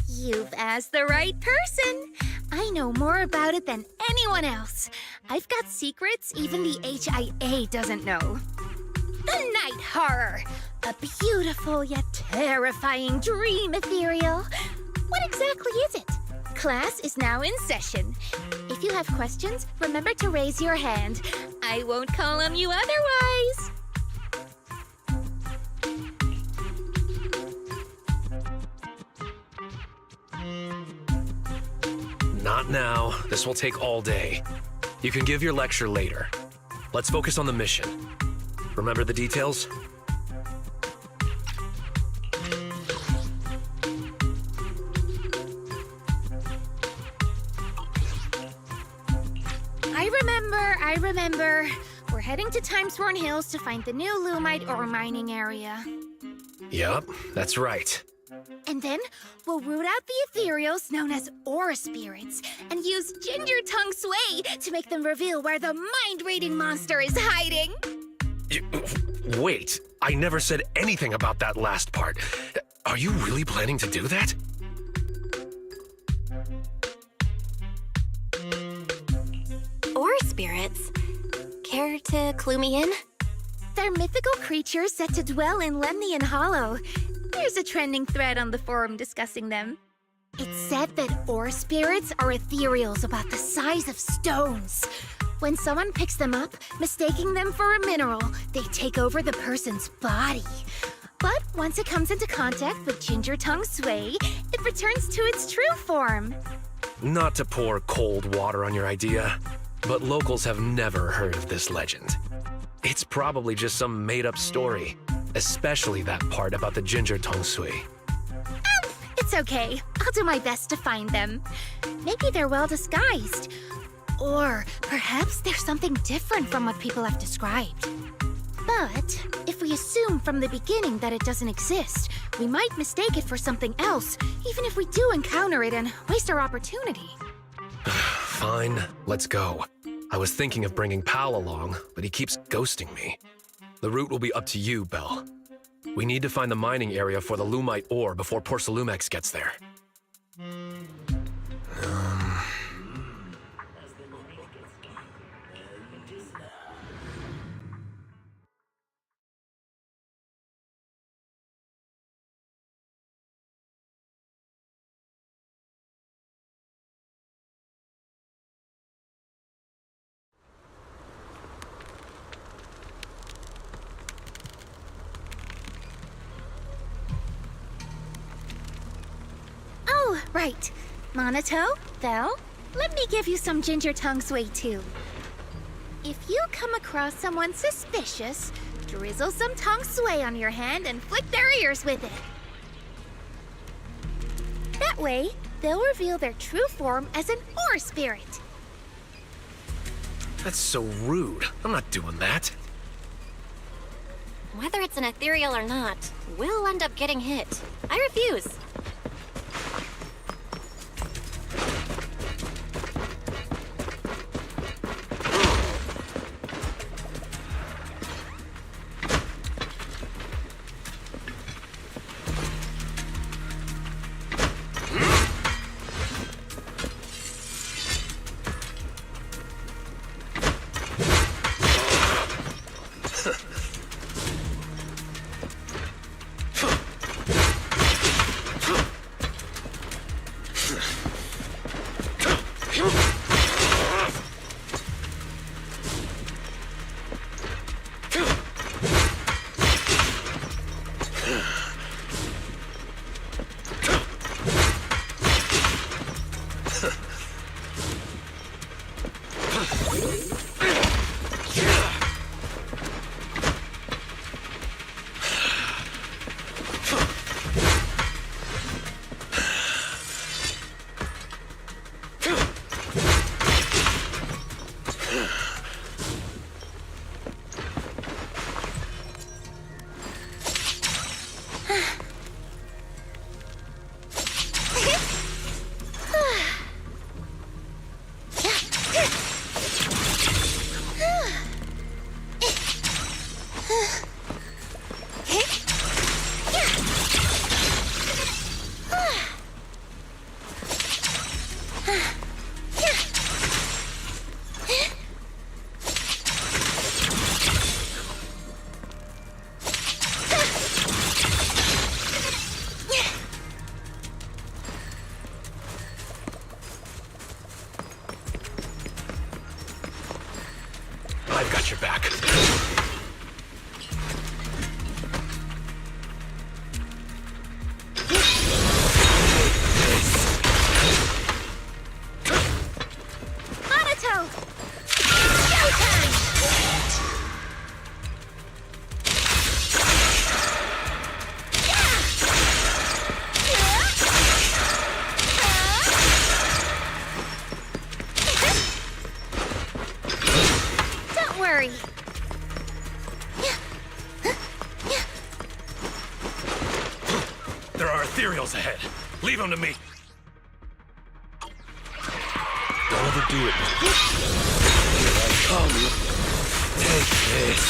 [SPEAKER 18] You've asked the right person. I know more about it than anyone else. I've got secrets even the HIA doesn't know. The Night Horror. A beautiful yet terrifying dream ethereal. What exactly is it? Class is now in session. If you have questions, remember to raise your hand. I won't call on you otherwise.
[SPEAKER 15] Not now. This will take all day. You can give your lecture later. Let's focus on the mission. Remember the details?
[SPEAKER 18] I remember. We're heading to Timesworn Hills to find the new Lumite ore mining area.
[SPEAKER 15] Yup, that's right.
[SPEAKER 18] And then we'll root out the ethereals known as aura spirits and use Ginger Tongue Sway to make them reveal where the mind-reading monster is hiding.
[SPEAKER 15] Wait, I never said anything about that last part. Are you really planning to do that?
[SPEAKER 5] Or spirits? Care to clue me in?
[SPEAKER 18] They're mythical creatures set to dwell in Lemnian Hollow. There's a trending thread on the forum discussing them. It's said that ore spirits are ethereals about the size of stones. When someone picks them up, mistaking them for a mineral, they take over the person's body. But once it comes into contact with Ginger Tongue Sway, it returns to its true form.
[SPEAKER 15] Not to pour cold water on your idea, but locals have never heard of this legend. It's probably just some made-up story, especially that part about the Ginger Tongue Sway.
[SPEAKER 18] It's okay. I'll do my best to find them. Maybe they're well disguised. Or perhaps there's something different from what people have described. But if we assume from the beginning that it doesn't exist, we might mistake it for something else, even if we do encounter it and waste our opportunity.
[SPEAKER 15] Fine, let's go. I was thinking of bringing Pal along, but he keeps ghosting me. The route will be up to you, Belle. We need to find the mining area for the Lumite ore before Porcelumex gets there.
[SPEAKER 18] Oh, right. Monato, Vel, let me give you some Ginger Tongue Sway too. If you come across someone suspicious, drizzle some tongue sway on your hand and flick their ears with it. That way, they'll reveal their true form as an ore spirit.
[SPEAKER 15] That's so rude. I'm not doing that.
[SPEAKER 5] Whether it's an ethereal or not, we'll end up getting hit. I refuse.
[SPEAKER 15] I've got your back.
[SPEAKER 12] Minato! Showtime! Don't worry.
[SPEAKER 15] There are ethereals ahead. Leave them to me. Don't overdo it. Here I come. Take this.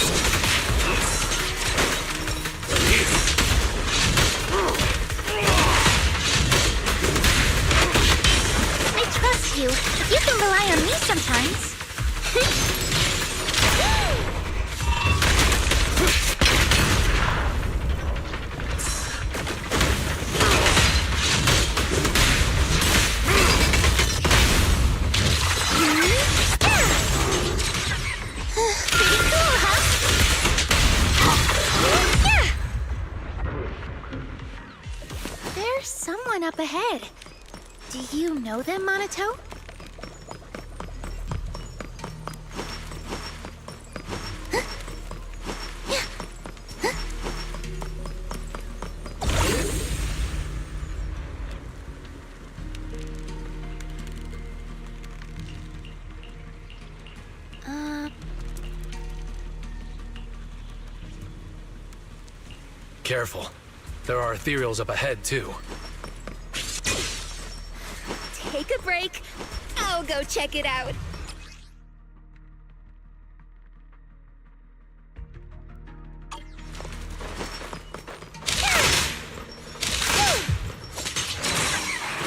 [SPEAKER 15] Here.
[SPEAKER 12] I trust you. You can rely on me sometimes. Pretty cool, huh? There's someone up ahead. Do you know them, Minato?
[SPEAKER 15] Careful. There are ethereals up ahead, too.
[SPEAKER 12] Take a break. I'll go check it out.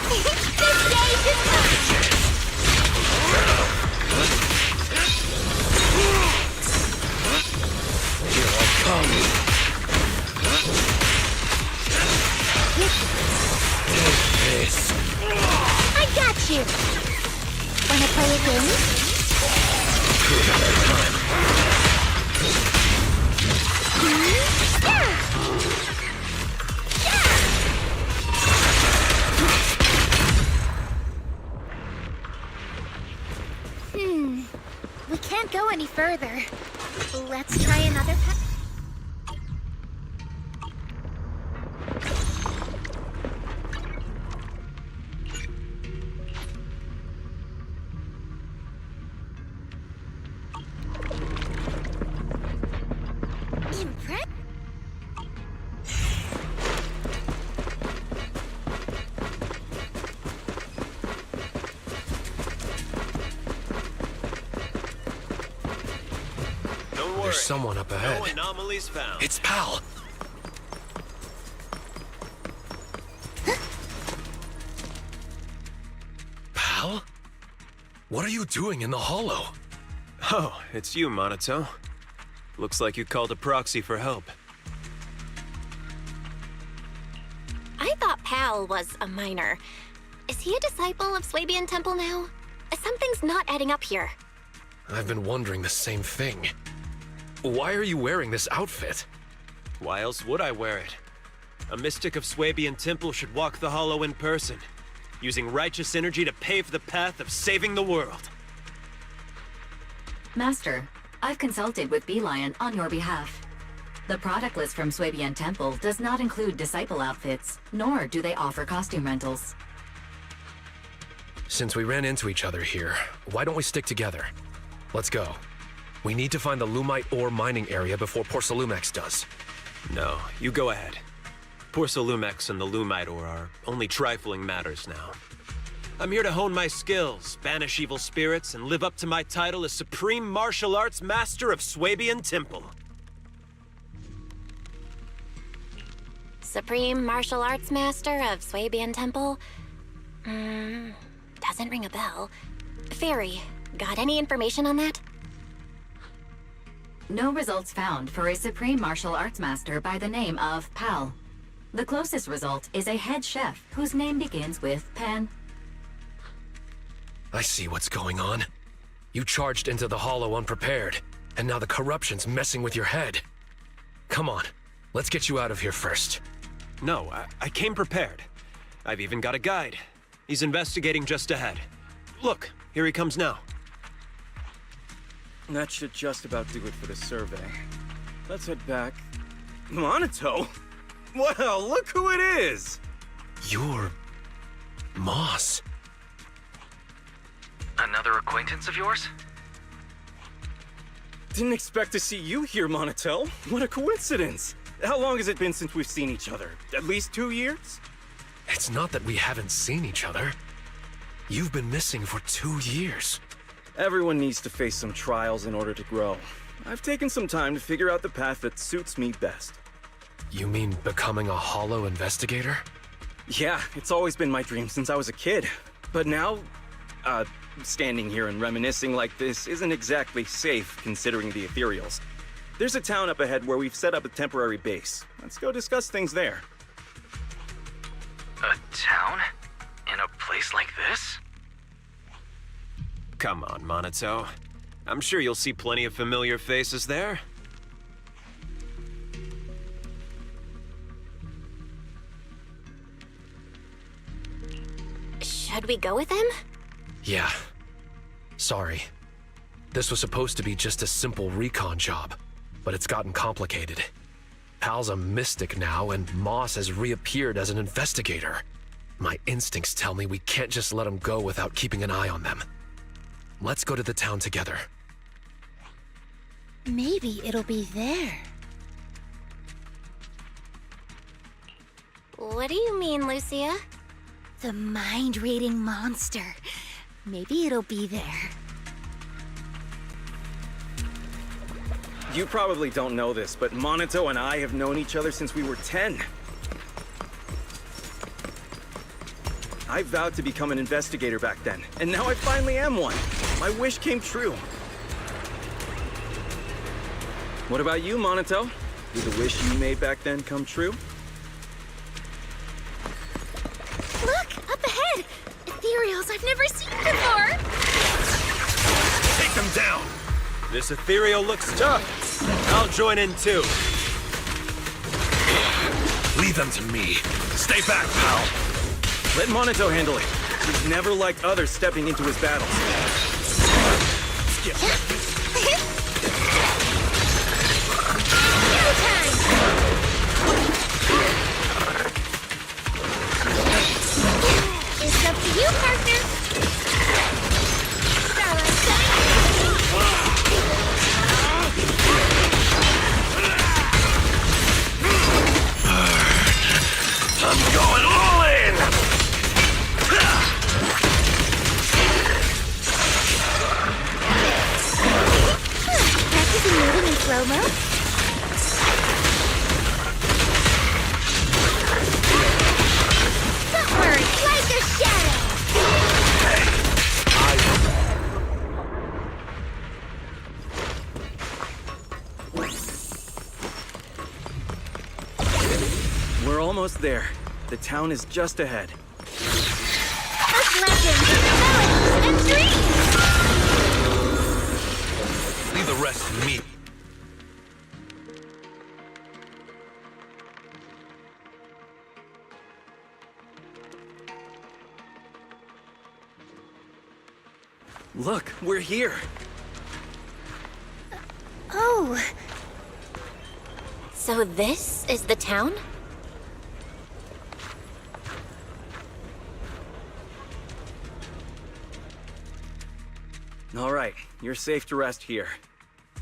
[SPEAKER 12] This stage is mine.
[SPEAKER 15] Here I come. Take this.
[SPEAKER 12] I got you. Wanna play a game? We can't go any further. Let's try another path.
[SPEAKER 15] There's someone up ahead.
[SPEAKER 20] No anomalies found.
[SPEAKER 15] It's Pal. Pal? What are you doing in the hollow?
[SPEAKER 20] Oh, it's you, Minato. Looks like you called a proxy for help.
[SPEAKER 5] I thought Pal was a minor. Is he a disciple of Swabian Temple now? Something's not adding up here.
[SPEAKER 15] I've been wondering the same thing. Why are you wearing this outfit?
[SPEAKER 20] Why else would I wear it? A mystic of Swabian Temple should walk the hollow in person, using righteous energy to pave the path of saving the world.
[SPEAKER 19] Master, I've consulted with Beelion on your behalf. The product list from Swabian Temple does not include disciple outfits, nor do they offer costume rentals.
[SPEAKER 15] Since we ran into each other here, why don't we stick together? Let's go. We need to find the Lumite ore mining area before Porcelumex does.
[SPEAKER 20] No, you go ahead. Porcelumex and the Lumite ore are only trifling matters now. I'm here to hone my skills, banish evil spirits, and live up to my title as Supreme Martial Arts Master of Swabian Temple.
[SPEAKER 5] Supreme Martial Arts Master of Swabian Temple? Doesn't ring a bell. Fairy, got any information on that?
[SPEAKER 19] No results found for a Supreme Martial Arts Master by the name of Pal. The closest result is a head chef whose name begins with Pan.
[SPEAKER 15] I see what's going on. You charged into the hollow unprepared, And now the corruption's messing with your head. Come on, let's get you out of here first. No, I came prepared. I've even got a guide. He's investigating just ahead. Look, here he comes now.
[SPEAKER 14] That should just about do it for the survey. Let's head back. Monito? Well, look who it is!
[SPEAKER 15] You're... Moss.
[SPEAKER 6] Another acquaintance of yours?
[SPEAKER 14] Didn't expect to see you here, Monito. What a coincidence! How long has it been since we've seen each other? At least 2 years?
[SPEAKER 15] It's not that we haven't seen each other. You've been missing for 2 years.
[SPEAKER 14] Everyone needs to face some trials in order to grow. I've taken some time to figure out the path that suits me best.
[SPEAKER 15] You mean becoming a Hollow investigator?
[SPEAKER 14] Yeah, it's always been my dream since I was a kid. But now, standing here and reminiscing like this isn't exactly safe considering the ethereals. There's a town up ahead where we've set up a temporary base. Let's go discuss things there.
[SPEAKER 6] A town? In a place like this?
[SPEAKER 20] Come on, Monito. I'm sure you'll see plenty of familiar faces there.
[SPEAKER 5] Should we go with him?
[SPEAKER 15] Yeah. Sorry. This was supposed to be just a simple recon job, but it's gotten complicated. Pal's a mystic now, and Moss has reappeared as an investigator. My instincts tell me we can't just let him go without keeping an eye on them. Let's go to the town together.
[SPEAKER 18] Maybe it'll be there.
[SPEAKER 5] What do you mean, Lucia?
[SPEAKER 18] The mind-reading monster. Maybe it'll be there.
[SPEAKER 14] You probably don't know this, but Monito and I have known each other since we were 10. I vowed to become an investigator back then, and now I finally am one. My wish came true. What about you, Monito? Did the wish you made back then come true?
[SPEAKER 18] Look, up ahead! Ethereals I've never seen before!
[SPEAKER 20] Take them down! This ethereal looks tough. I'll join in too.
[SPEAKER 15] Leave them to me. Stay back, pal.
[SPEAKER 14] Let Monito handle it. He's never liked others stepping into his battles.
[SPEAKER 18] It's up to you, partner!
[SPEAKER 20] I'm going all in!
[SPEAKER 18] Practicing moving in slow-mo? Don't worry, like a shadow!
[SPEAKER 14] We're almost there. The town is just ahead.
[SPEAKER 18] Us legends, melodies, and dreams!
[SPEAKER 15] Leave the rest to me.
[SPEAKER 14] Look, we're here.
[SPEAKER 18] Oh.
[SPEAKER 5] So this is the town?
[SPEAKER 14] All right, you're safe to rest here.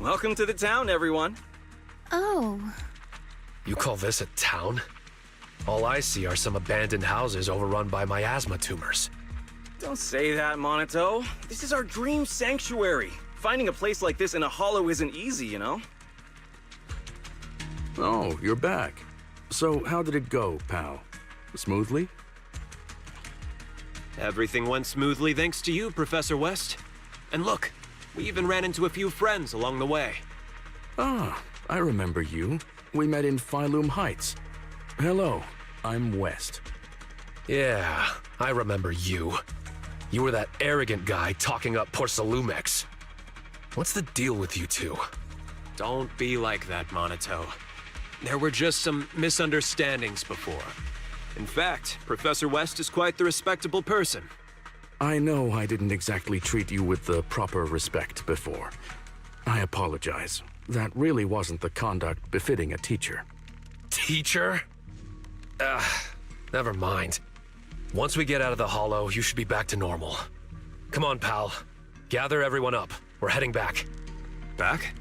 [SPEAKER 14] Welcome to the town, everyone.
[SPEAKER 18] Oh.
[SPEAKER 15] You call this a town? All I see are some abandoned houses overrun by miasma tumors.
[SPEAKER 14] Don't say that, Monito. This is our dream sanctuary. Finding a place like this in a hollow isn't easy, you know?
[SPEAKER 13] Oh, you're back. So how did it go, pal? Smoothly?
[SPEAKER 20] Everything went smoothly thanks to you, Professor West. And look, we even ran into a few friends along the way.
[SPEAKER 13] Ah, I remember you. We met in Phylum Heights. Hello, I'm West.
[SPEAKER 15] Yeah, I remember you. You were that arrogant guy talking up Porcelumex. What's the deal with you two?
[SPEAKER 20] Don't be like that, Monito. There were just some misunderstandings before. In fact, Professor West is quite the respectable person.
[SPEAKER 13] I know I didn't exactly treat you with the proper respect before. I apologize. That really wasn't the conduct befitting a teacher.
[SPEAKER 15] Teacher? Never mind. Once we get out of the hollow, you should be back to normal. Come on, pal. Gather everyone up. We're heading back.
[SPEAKER 20] Back?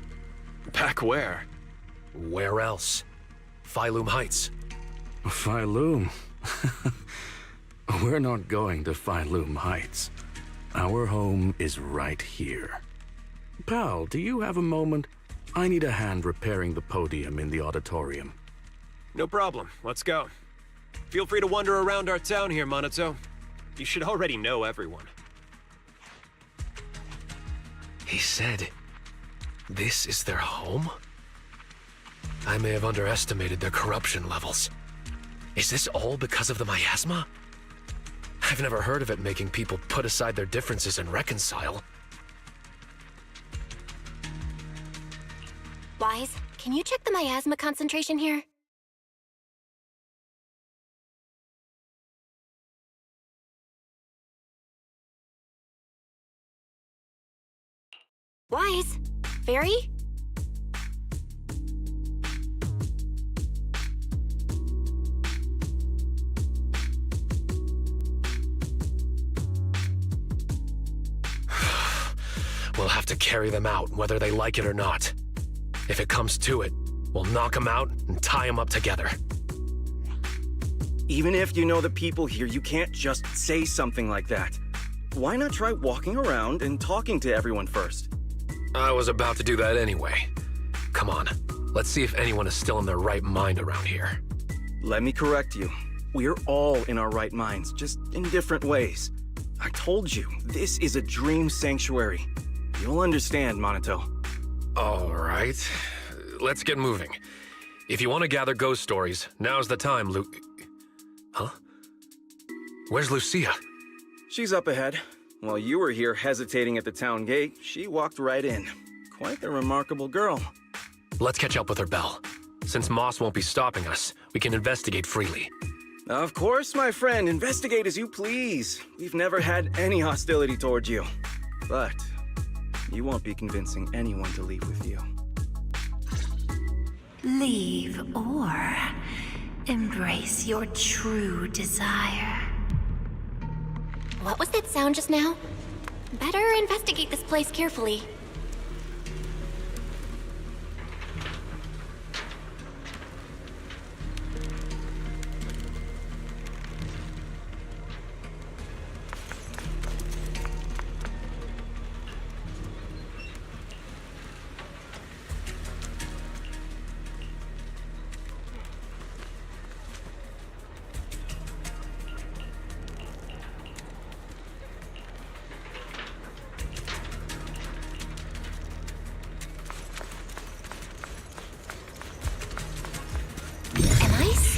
[SPEAKER 20] Back where?
[SPEAKER 15] Where else? Phylum Heights.
[SPEAKER 13] Phylum? We're not going to Phylum Heights. Our home is right here. Pal, do you have a moment? I need a hand repairing the podium in the auditorium.
[SPEAKER 20] No problem. Let's go. Feel free to wander around our town here, Monito. You should already know everyone.
[SPEAKER 15] He said, this is their home? I may have underestimated their corruption levels. Is this all because of the miasma? I've never heard of it making people put aside their differences and reconcile.
[SPEAKER 5] Wise, can you check the miasma concentration here? Wise? Fairy?
[SPEAKER 15] We'll have to carry them out, whether they like it or not. If it comes to it, we'll knock them out and tie them up together.
[SPEAKER 14] Even if you know the people here, you can't just say something like that. Why not try walking around and talking to everyone first?
[SPEAKER 15] I was about to do that anyway. Come on, let's see if anyone is still in their right mind around here.
[SPEAKER 14] Let me correct you. We're all in our right minds, just in different ways. I told you, this is a dream sanctuary. You'll understand, Monito.
[SPEAKER 15] All right, let's get moving. If you want to gather ghost stories, now's the time, Huh? Where's Lucia?
[SPEAKER 14] She's up ahead. While you were here hesitating at the town gate, she walked right in. Quite the remarkable girl.
[SPEAKER 15] Let's catch up with her, Belle. Since Moss won't be stopping us, we can investigate freely.
[SPEAKER 14] Of course, my friend. Investigate as you please. We've never had any hostility towards you. But you won't be convincing anyone to leave with you.
[SPEAKER 18] Leave or embrace your true desire.
[SPEAKER 5] What was that sound just now? Better investigate this place carefully.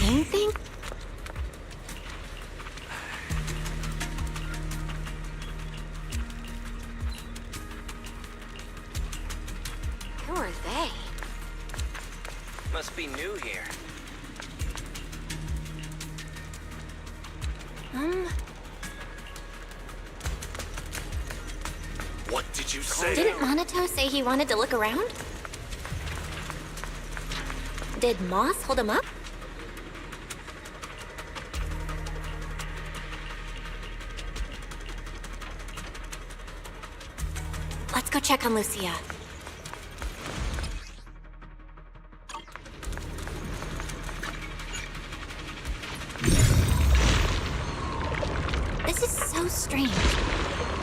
[SPEAKER 5] Anything? Who are they?
[SPEAKER 6] Must be new here.
[SPEAKER 17] What did you say?
[SPEAKER 5] Didn't Monito say he wanted to look around? Did Moss hold him up? Let's go check on Lucia. This is so strange.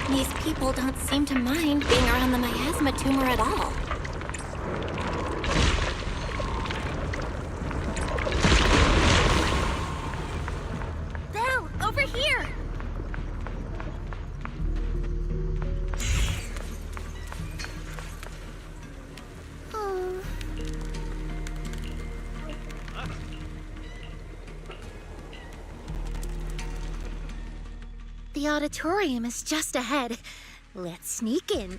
[SPEAKER 5] These people don't seem to mind being around the miasma tumor at all.
[SPEAKER 12] Belle, over here!
[SPEAKER 18] The auditorium is just ahead. Let's sneak in.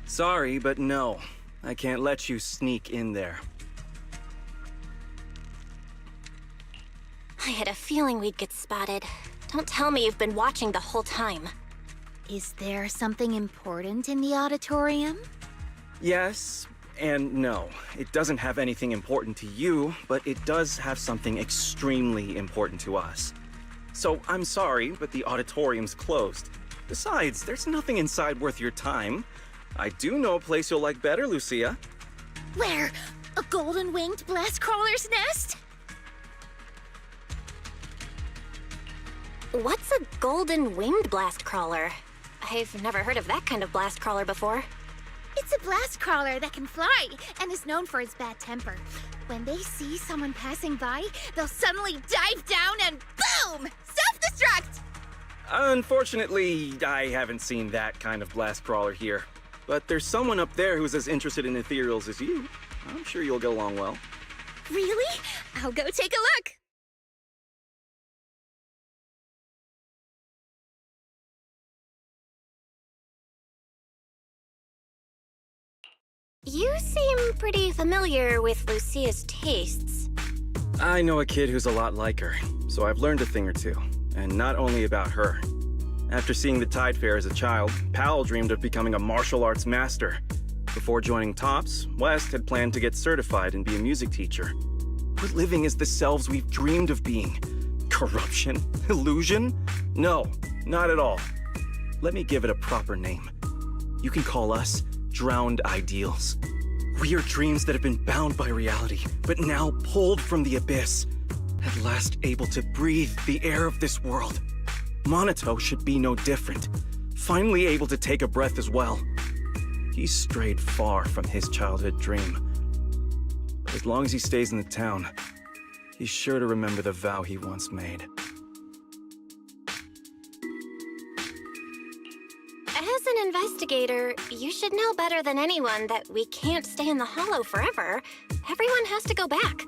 [SPEAKER 14] Sorry, but no. I can't let you sneak in there.
[SPEAKER 5] I had a feeling we'd get spotted. Don't tell me you've been watching the whole time.
[SPEAKER 3] Is there something important in the auditorium?
[SPEAKER 14] Yes and no. It doesn't have anything important to you, but it does have something extremely important to us. So I'm sorry, but the auditorium's closed. Besides, there's nothing inside worth your time. I do know a place you'll like better, Lucia.
[SPEAKER 3] Where? A golden-winged blast crawler's nest?
[SPEAKER 5] What's a golden winged blast crawler? I've never heard of that kind of blast crawler before.
[SPEAKER 3] It's a blast crawler that can fly and is known for its bad temper. When they see someone passing by, they'll suddenly dive down and boom! Self-destruct!
[SPEAKER 14] Unfortunately, I haven't seen that kind of blast crawler here. But there's someone up there who's as interested in ethereals as you. I'm sure you'll get along well.
[SPEAKER 3] Really? I'll go take a look.
[SPEAKER 5] You seem pretty familiar with Lucia's tastes.
[SPEAKER 14] I know a kid who's a lot like her, so I've learned a thing or two. And not only about her. After seeing the Tide Fair as a child, Powell dreamed of becoming a martial arts master. Before joining TOPS, West had planned to get certified and be a music teacher. We're living as the selves we've dreamed of being. Corruption? Illusion? No, not at all. Let me give it a proper name. You can call us drowned ideals. We are dreams that have been bound by reality, but now pulled from the abyss. At last able to breathe the air of this world. Monato should be no different. Finally able to take a breath as well. He's strayed far from his childhood dream. But as long as he stays in the town, he's sure to remember the vow he once made.
[SPEAKER 5] As an investigator, you should know better than anyone that we can't stay in the Hollow forever. Everyone has to go back.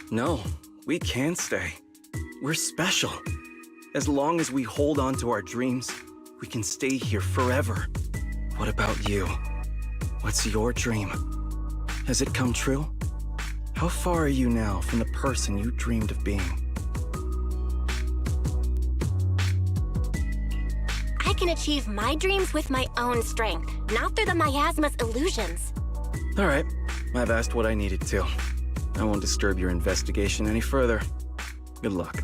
[SPEAKER 14] No, we can stay. We're special. As long as we hold on to our dreams, we can stay here forever. What about you? What's your dream? Has it come true? How far are you now from the person you dreamed of being?
[SPEAKER 5] I can achieve my dreams with my own strength, not through the miasma's illusions.
[SPEAKER 14] All right, I've asked what I needed to. I won't disturb your investigation any further. Good luck.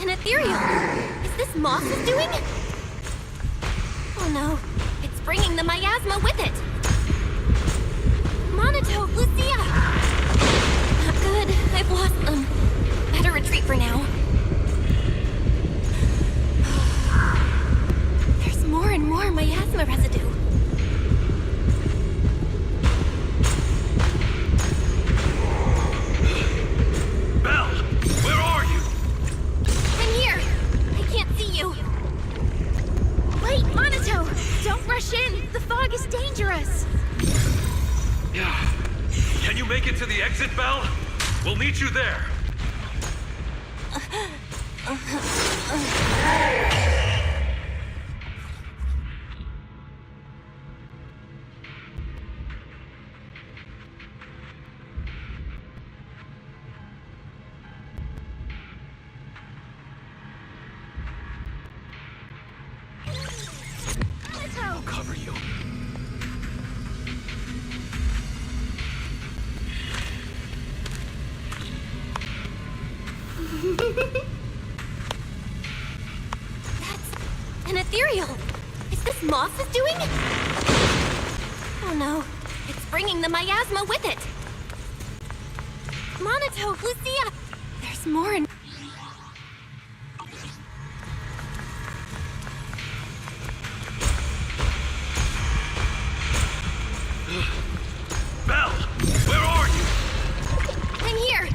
[SPEAKER 5] An ethereal! Is this Moss's doing? Oh no, it's bringing the miasma with it! Monato, Lucia! Not good, I've lost them. Better retreat for now. There's more and more miasma residue.
[SPEAKER 4] Belle, where are you?
[SPEAKER 5] I'm here! I can't see you!
[SPEAKER 3] Wait, Monato! Don't rush in! The fog is dangerous!
[SPEAKER 4] Yeah. Can you make it to the exit, Belle? We'll meet you there.
[SPEAKER 3] I'll
[SPEAKER 15] cover you.
[SPEAKER 3] Moss is doing? Oh no, it's bringing the miasma with it. Monato, Lucia, there's more in...
[SPEAKER 4] Belle, where are you?
[SPEAKER 3] I'm here.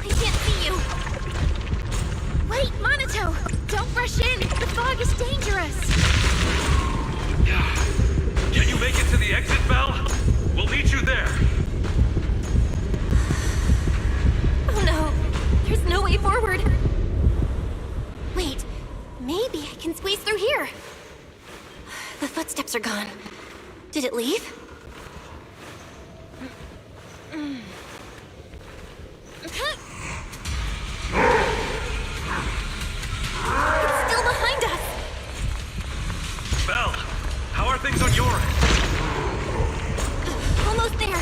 [SPEAKER 3] I can't see you. Wait, Monato, don't rush in. The fog is dangerous.
[SPEAKER 4] Can you make it to the exit, Belle? We'll meet you there.
[SPEAKER 3] Oh no, there's no way forward. Wait, maybe I can squeeze through here. The footsteps are gone. Did it leave? It's still behind us.
[SPEAKER 4] Belle, how are things on your end?
[SPEAKER 3] Almost there.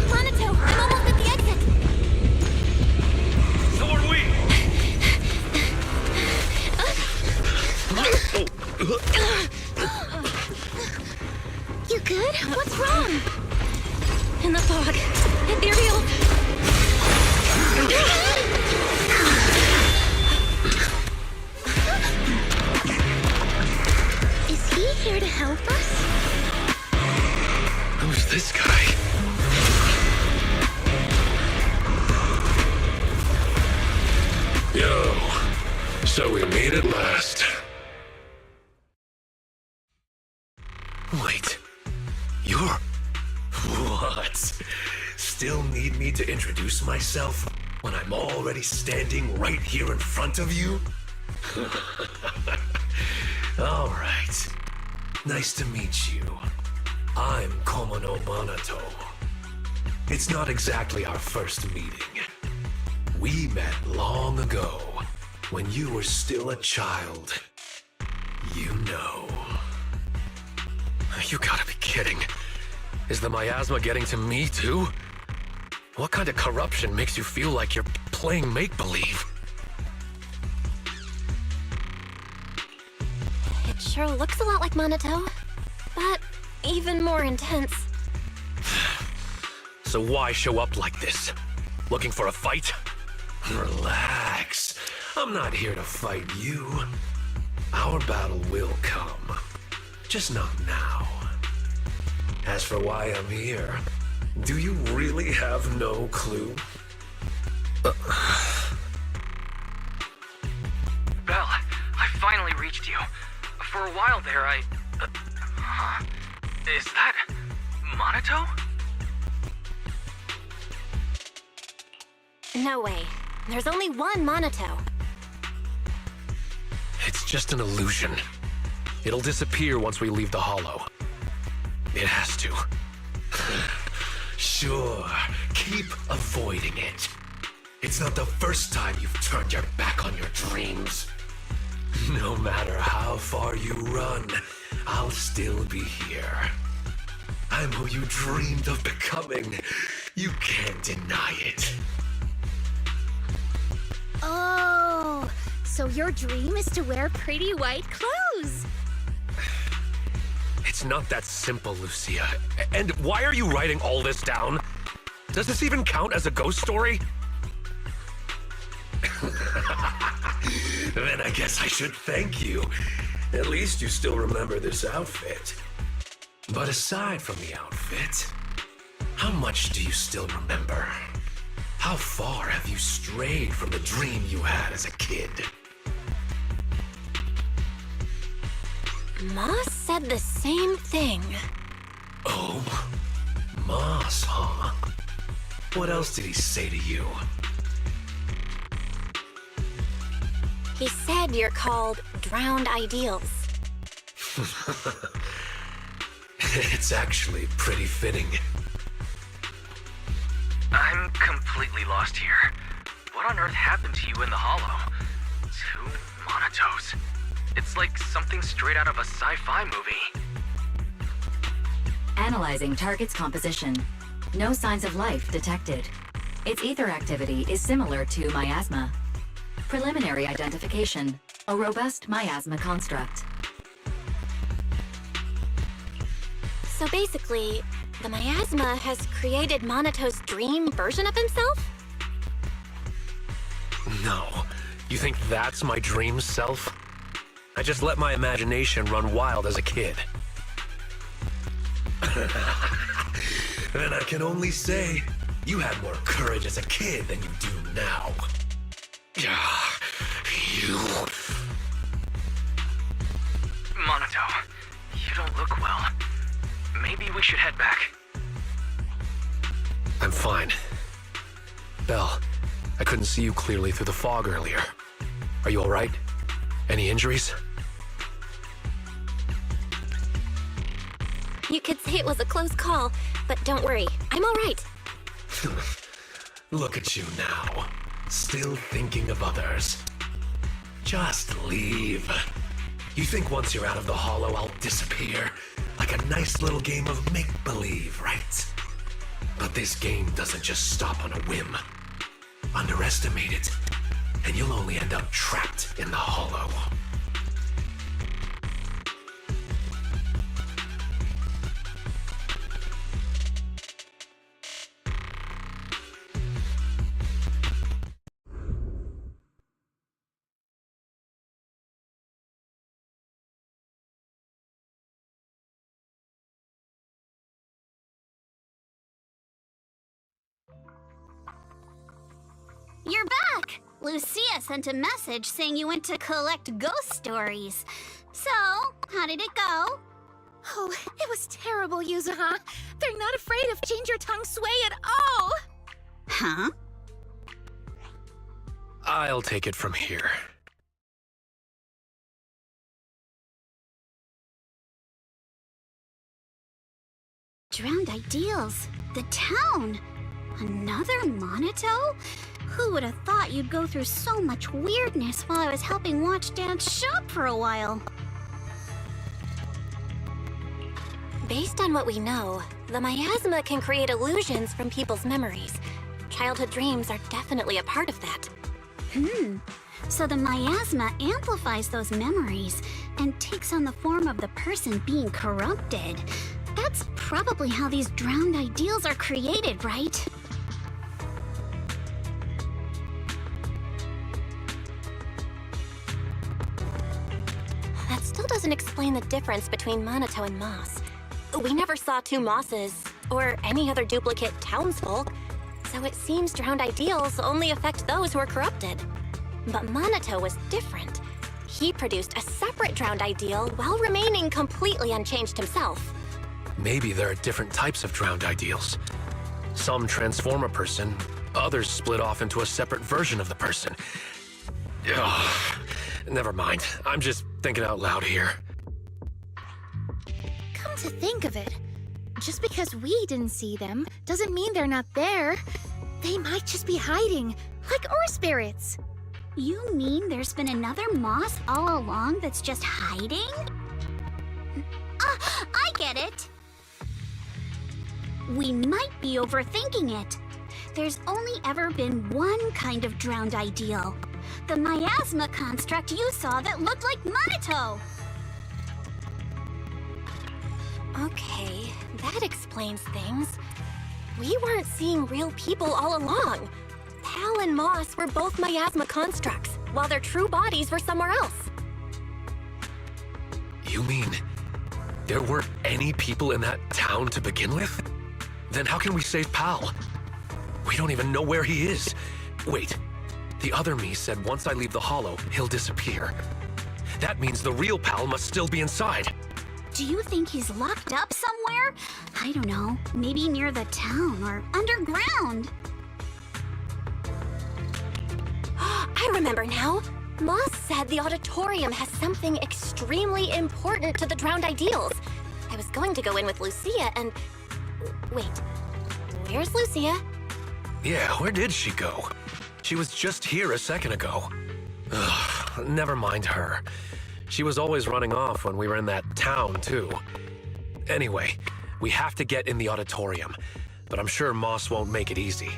[SPEAKER 3] Monato, I'm almost at the exit.
[SPEAKER 4] So are we.
[SPEAKER 3] You good? What's wrong? In the fog. Ethereal. Is he here to help us?
[SPEAKER 15] Who's this guy?
[SPEAKER 8] Yo, so we meet at last.
[SPEAKER 15] Wait, you're... What? Still need me to introduce myself when I'm already standing right here in front of you? All right. Nice to meet you. I'm Komono Monato. It's not exactly our first meeting. We met long ago, when you were still a child. You know.
[SPEAKER 8] You gotta be kidding. Is the miasma getting to me too? What kind of corruption makes you feel like you're playing make-believe?
[SPEAKER 3] It sure looks a lot like Monato, but even more intense.
[SPEAKER 8] So why show up like this? Looking for a fight?
[SPEAKER 15] Relax. I'm not here to fight you. Our battle will come. Just not now. As for why I'm here, do you really have no clue?
[SPEAKER 6] Belle, I finally reached you. For a while there, Is that... Monato?
[SPEAKER 3] No way. There's only one Monato.
[SPEAKER 8] It's just an illusion. It'll disappear once we leave the hollow. It has to.
[SPEAKER 15] Sure, keep avoiding it. It's not the first time you've turned your back on your dreams. No matter how far you run, I'll still be here. I'm who you dreamed of becoming. You can't deny it.
[SPEAKER 18] Oh, so your dream is to wear pretty white clothes.
[SPEAKER 8] It's not that simple, Lucia. And why are you writing all this down? Does this even count as a ghost story?
[SPEAKER 15] Then I guess I should thank you. At least you still remember this outfit. But aside from the outfit, how much do you still remember? How far have you strayed from the dream you had as a kid?
[SPEAKER 3] Moss said the same thing.
[SPEAKER 15] Oh, Moss, huh? What else did he say to you?
[SPEAKER 3] He said you're called Drowned Ideals.
[SPEAKER 15] It's actually pretty fitting.
[SPEAKER 6] I'm completely lost here. What on earth happened to you in the hollow? 2 Monatos. It's like something straight out of a sci-fi movie.
[SPEAKER 19] Analyzing target's composition. No signs of life detected. Its ether activity is similar to miasma. Preliminary identification. A robust miasma construct.
[SPEAKER 5] So basically, the miasma has created Monato's dream version of himself?
[SPEAKER 15] No. You think that's my dream self? I just let my imagination run wild as a kid. And I can only say, you had more courage as a kid than you do now. You...
[SPEAKER 6] Monato, you don't look well. Maybe we should head back.
[SPEAKER 15] I'm fine. Belle, I couldn't see you clearly through the fog earlier. Are you alright? Any injuries?
[SPEAKER 5] You could say it was a close call, but don't worry, I'm all right.
[SPEAKER 15] Look at you now. Still thinking of others. Just leave. You think once you're out of the hollow, I'll disappear? Like a nice little game of make-believe, right? But this game doesn't just stop on a whim. Underestimate it, and you'll only end up trapped in the hollow.
[SPEAKER 12] You're back! Lucia sent a message saying you went to collect ghost stories. So, how did it go?
[SPEAKER 3] Oh, it was terrible, Yuzuha. They're not afraid of Change Your Tongue Sway at all!
[SPEAKER 12] Huh?
[SPEAKER 15] I'll take it from here.
[SPEAKER 12] Drowned Ideals. The town. Another Monato? Who would have thought you'd go through so much weirdness while I was helping Watch Dance shop for a while?
[SPEAKER 5] Based on what we know, the miasma can create illusions from people's memories. Childhood dreams are definitely a part of that.
[SPEAKER 12] So the miasma amplifies those memories and takes on the form of the person being corrupted. That's probably how these drowned ideals are created, right?
[SPEAKER 5] That still doesn't explain the difference between Monato and Moss. We never saw two Mosses, or any other duplicate townsfolk, so it seems drowned ideals only affect those who are corrupted. But Monato was different. He produced a separate drowned ideal while remaining completely unchanged himself.
[SPEAKER 15] Maybe there are different types of drowned ideals. Some transform a person, others split off into a separate version of the person. Ugh. Never mind. I'm just thinking out loud here.
[SPEAKER 3] Come to think of it, just because we didn't see them doesn't mean they're not there. They might just be hiding, like Ur spirits.
[SPEAKER 12] You mean there's been another Moss all along that's just hiding? I get it! We might be overthinking it. There's only ever been one kind of drowned ideal. The miasma construct you saw that looked like Monato!
[SPEAKER 5] Okay, that explains things. We weren't seeing real people all along. Pal and Moss were both miasma constructs, while their true bodies were somewhere else.
[SPEAKER 15] You mean there weren't any people in that town to begin with? Then how can we save Pal? We don't even know where he is. Wait, the other me said once I leave the hollow, he'll disappear. That means the real Pal must still be inside.
[SPEAKER 12] Do you think he's locked up somewhere? I don't know, maybe near the town or underground.
[SPEAKER 5] I remember now. Moss said the auditorium has something extremely important to the drowned ideals. I was going to go in with Lucia and... Wait, where's Lucia?
[SPEAKER 15] Yeah, where did she go? She was just here a second ago. Ugh, never mind her. She was always running off when we were in that town, too. Anyway, we have to get in the auditorium, but I'm sure Moss won't make it easy.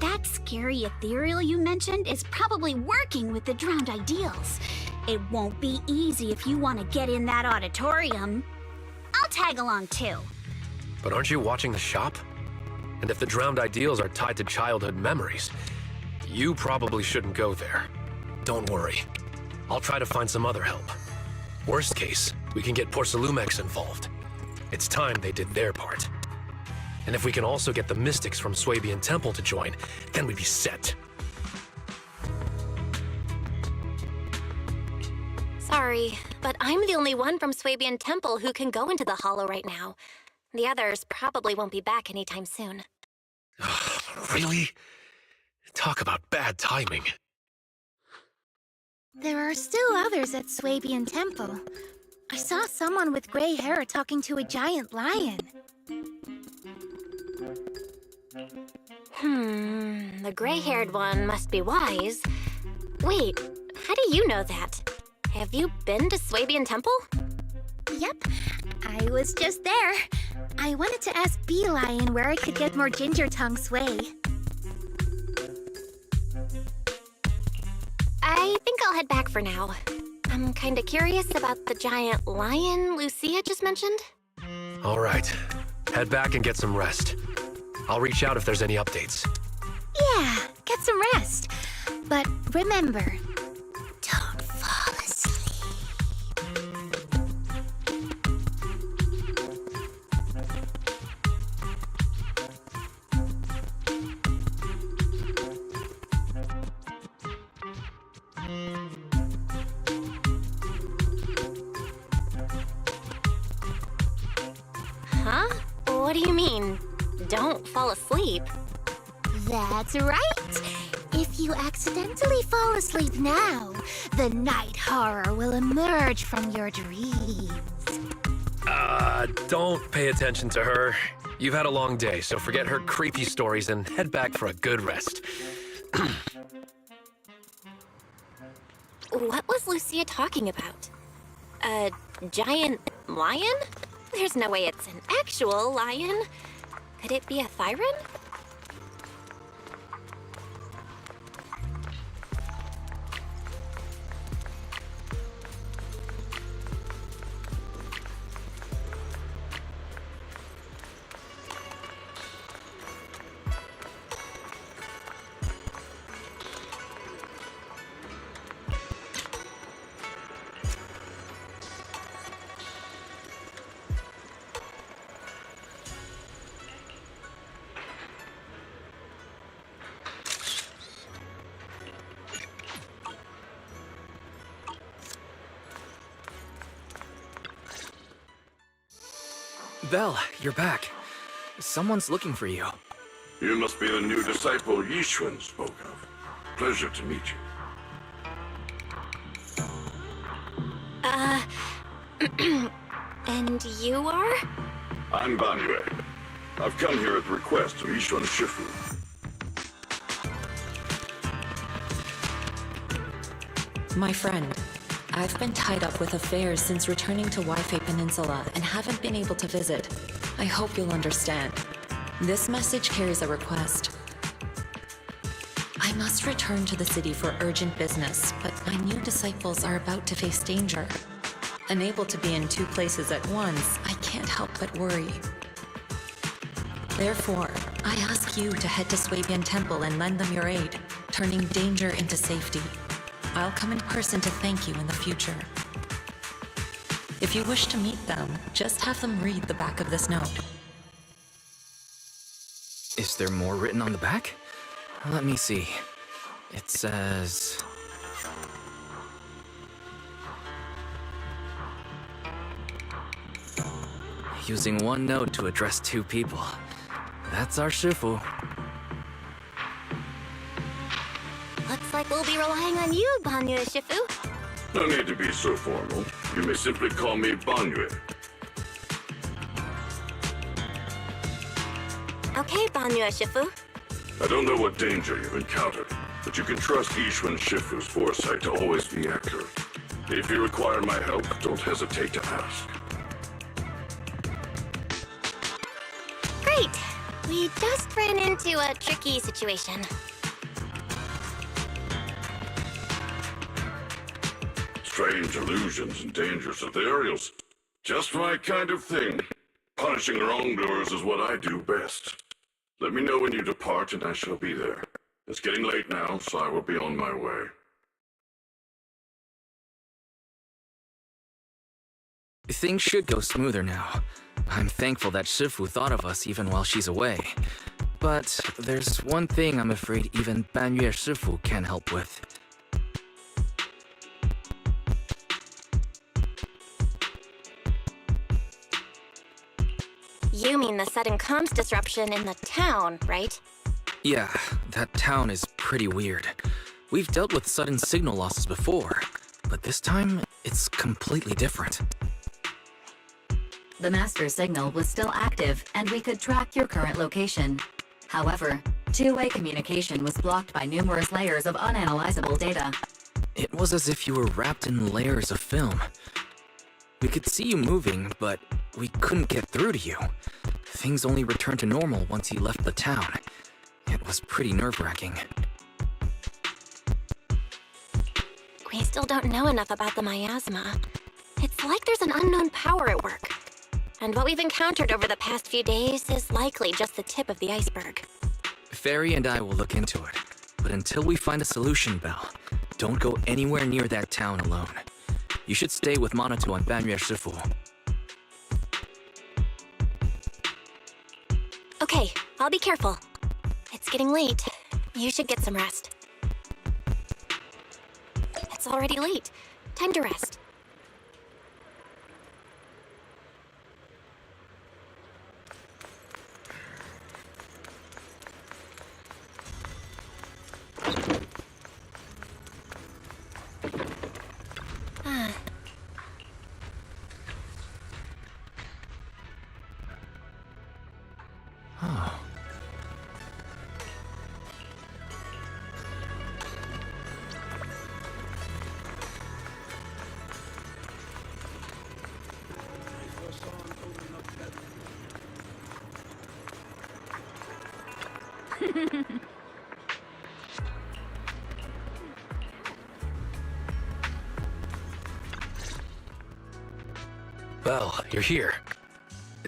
[SPEAKER 12] That scary ethereal you mentioned is probably working with the drowned ideals. It won't be easy if you want to get in that auditorium. I'll tag along too.
[SPEAKER 15] But aren't you watching the shop? And if the drowned ideals are tied to childhood memories, you probably shouldn't go there. Don't worry. I'll try to find some other help. Worst case, we can get Porcelumex involved. It's time they did their part. And if we can also get the mystics from Swabian Temple to join, then we'd be set.
[SPEAKER 5] Sorry, but I'm the only one from Swabian Temple who can go into the Hollow right now. The others probably won't be back anytime soon.
[SPEAKER 15] Really? Talk about bad timing.
[SPEAKER 3] There are still others at Swabian Temple. I saw someone with gray hair talking to a giant lion.
[SPEAKER 5] The gray-haired one must be wise. Wait, how do you know that? Have you been to Swabian Temple?
[SPEAKER 3] Yep, I was just there. I wanted to ask Bee Lion where I could get more ginger tongue sway.
[SPEAKER 5] I think I'll head back for now. I'm kinda curious about the giant lion Lucia just mentioned.
[SPEAKER 15] All right. Head back and get some rest. I'll reach out if there's any updates.
[SPEAKER 3] Yeah, get some rest. But remember, don't fall asleep.
[SPEAKER 5] Huh? What do you mean, don't fall asleep?
[SPEAKER 3] That's right. If you accidentally fall asleep now, the night horror will emerge from your dreams.
[SPEAKER 15] Don't pay attention to her. You've had a long day, so forget her creepy stories and head back for a good rest.
[SPEAKER 5] What was Lucia talking about? A giant lion? There's no way it's an actual lion. Could it be a Thyron?
[SPEAKER 6] Belle, you're back. Someone's looking for you.
[SPEAKER 21] You must be the new disciple Yishun spoke of. Pleasure to meet you.
[SPEAKER 5] And you are?
[SPEAKER 21] I'm Banyue. I've come here at the request of Yishun Shifu.
[SPEAKER 10] My friend, I've been tied up with affairs since returning to Waifei Peninsula and haven't been able to visit. I hope you'll understand. This message carries a request. I must return to the city for urgent business, but my new disciples are about to face danger. Unable to be in two places at once, I can't help but worry. Therefore, I ask you to head to Swabian Temple and lend them your aid, turning danger into safety. I'll come in person to thank you in the future. If you wish to meet them, just have them read the back of this note.
[SPEAKER 6] Is there more written on the back? Let me see. It says... using one note to address two people. That's our Shifu.
[SPEAKER 5] Looks like we'll be relying on you, Banyue Shifu.
[SPEAKER 21] No need to be so formal. You may simply call me Banyue.
[SPEAKER 5] Okay, Banyue Shifu.
[SPEAKER 21] I don't know what danger you've encountered, but you can trust Yishun Shifu's foresight to always be accurate. If you require my help, don't hesitate to ask.
[SPEAKER 5] Great! We just ran into a tricky situation.
[SPEAKER 21] Strange illusions and dangerous ethereals. Just my kind of thing. Punishing wrongdoers is what I do best. Let me know when you depart and I shall be there. It's getting late now, so I will be on my way.
[SPEAKER 6] Things should go smoother now. I'm thankful that Shifu thought of us even while she's away. But there's one thing I'm afraid even Banyue Shifu can't help with.
[SPEAKER 5] You mean the sudden comms disruption in the town, right?
[SPEAKER 6] Yeah, that town is pretty weird. We've dealt with sudden signal losses before, but this time, it's completely different.
[SPEAKER 19] The master signal was still active, and we could track your current location. However, two-way communication was blocked by numerous layers of unanalyzable data.
[SPEAKER 6] It was as if you were wrapped in layers of film. We could see you moving, but we couldn't get through to you. Things only returned to normal once you left the town. It was pretty nerve-wracking.
[SPEAKER 5] We still don't know enough about the miasma. It's like there's an unknown power at work. And what we've encountered over the past few days is likely just the tip of the iceberg.
[SPEAKER 6] Fairy and I will look into it. But until we find a solution, Belle, don't go anywhere near that town alone. You should stay with Monatu and Banyue Shifu.
[SPEAKER 5] Okay, I'll be careful. It's getting late. You should get some rest. It's already late. Time to rest.
[SPEAKER 15] Well, you're here.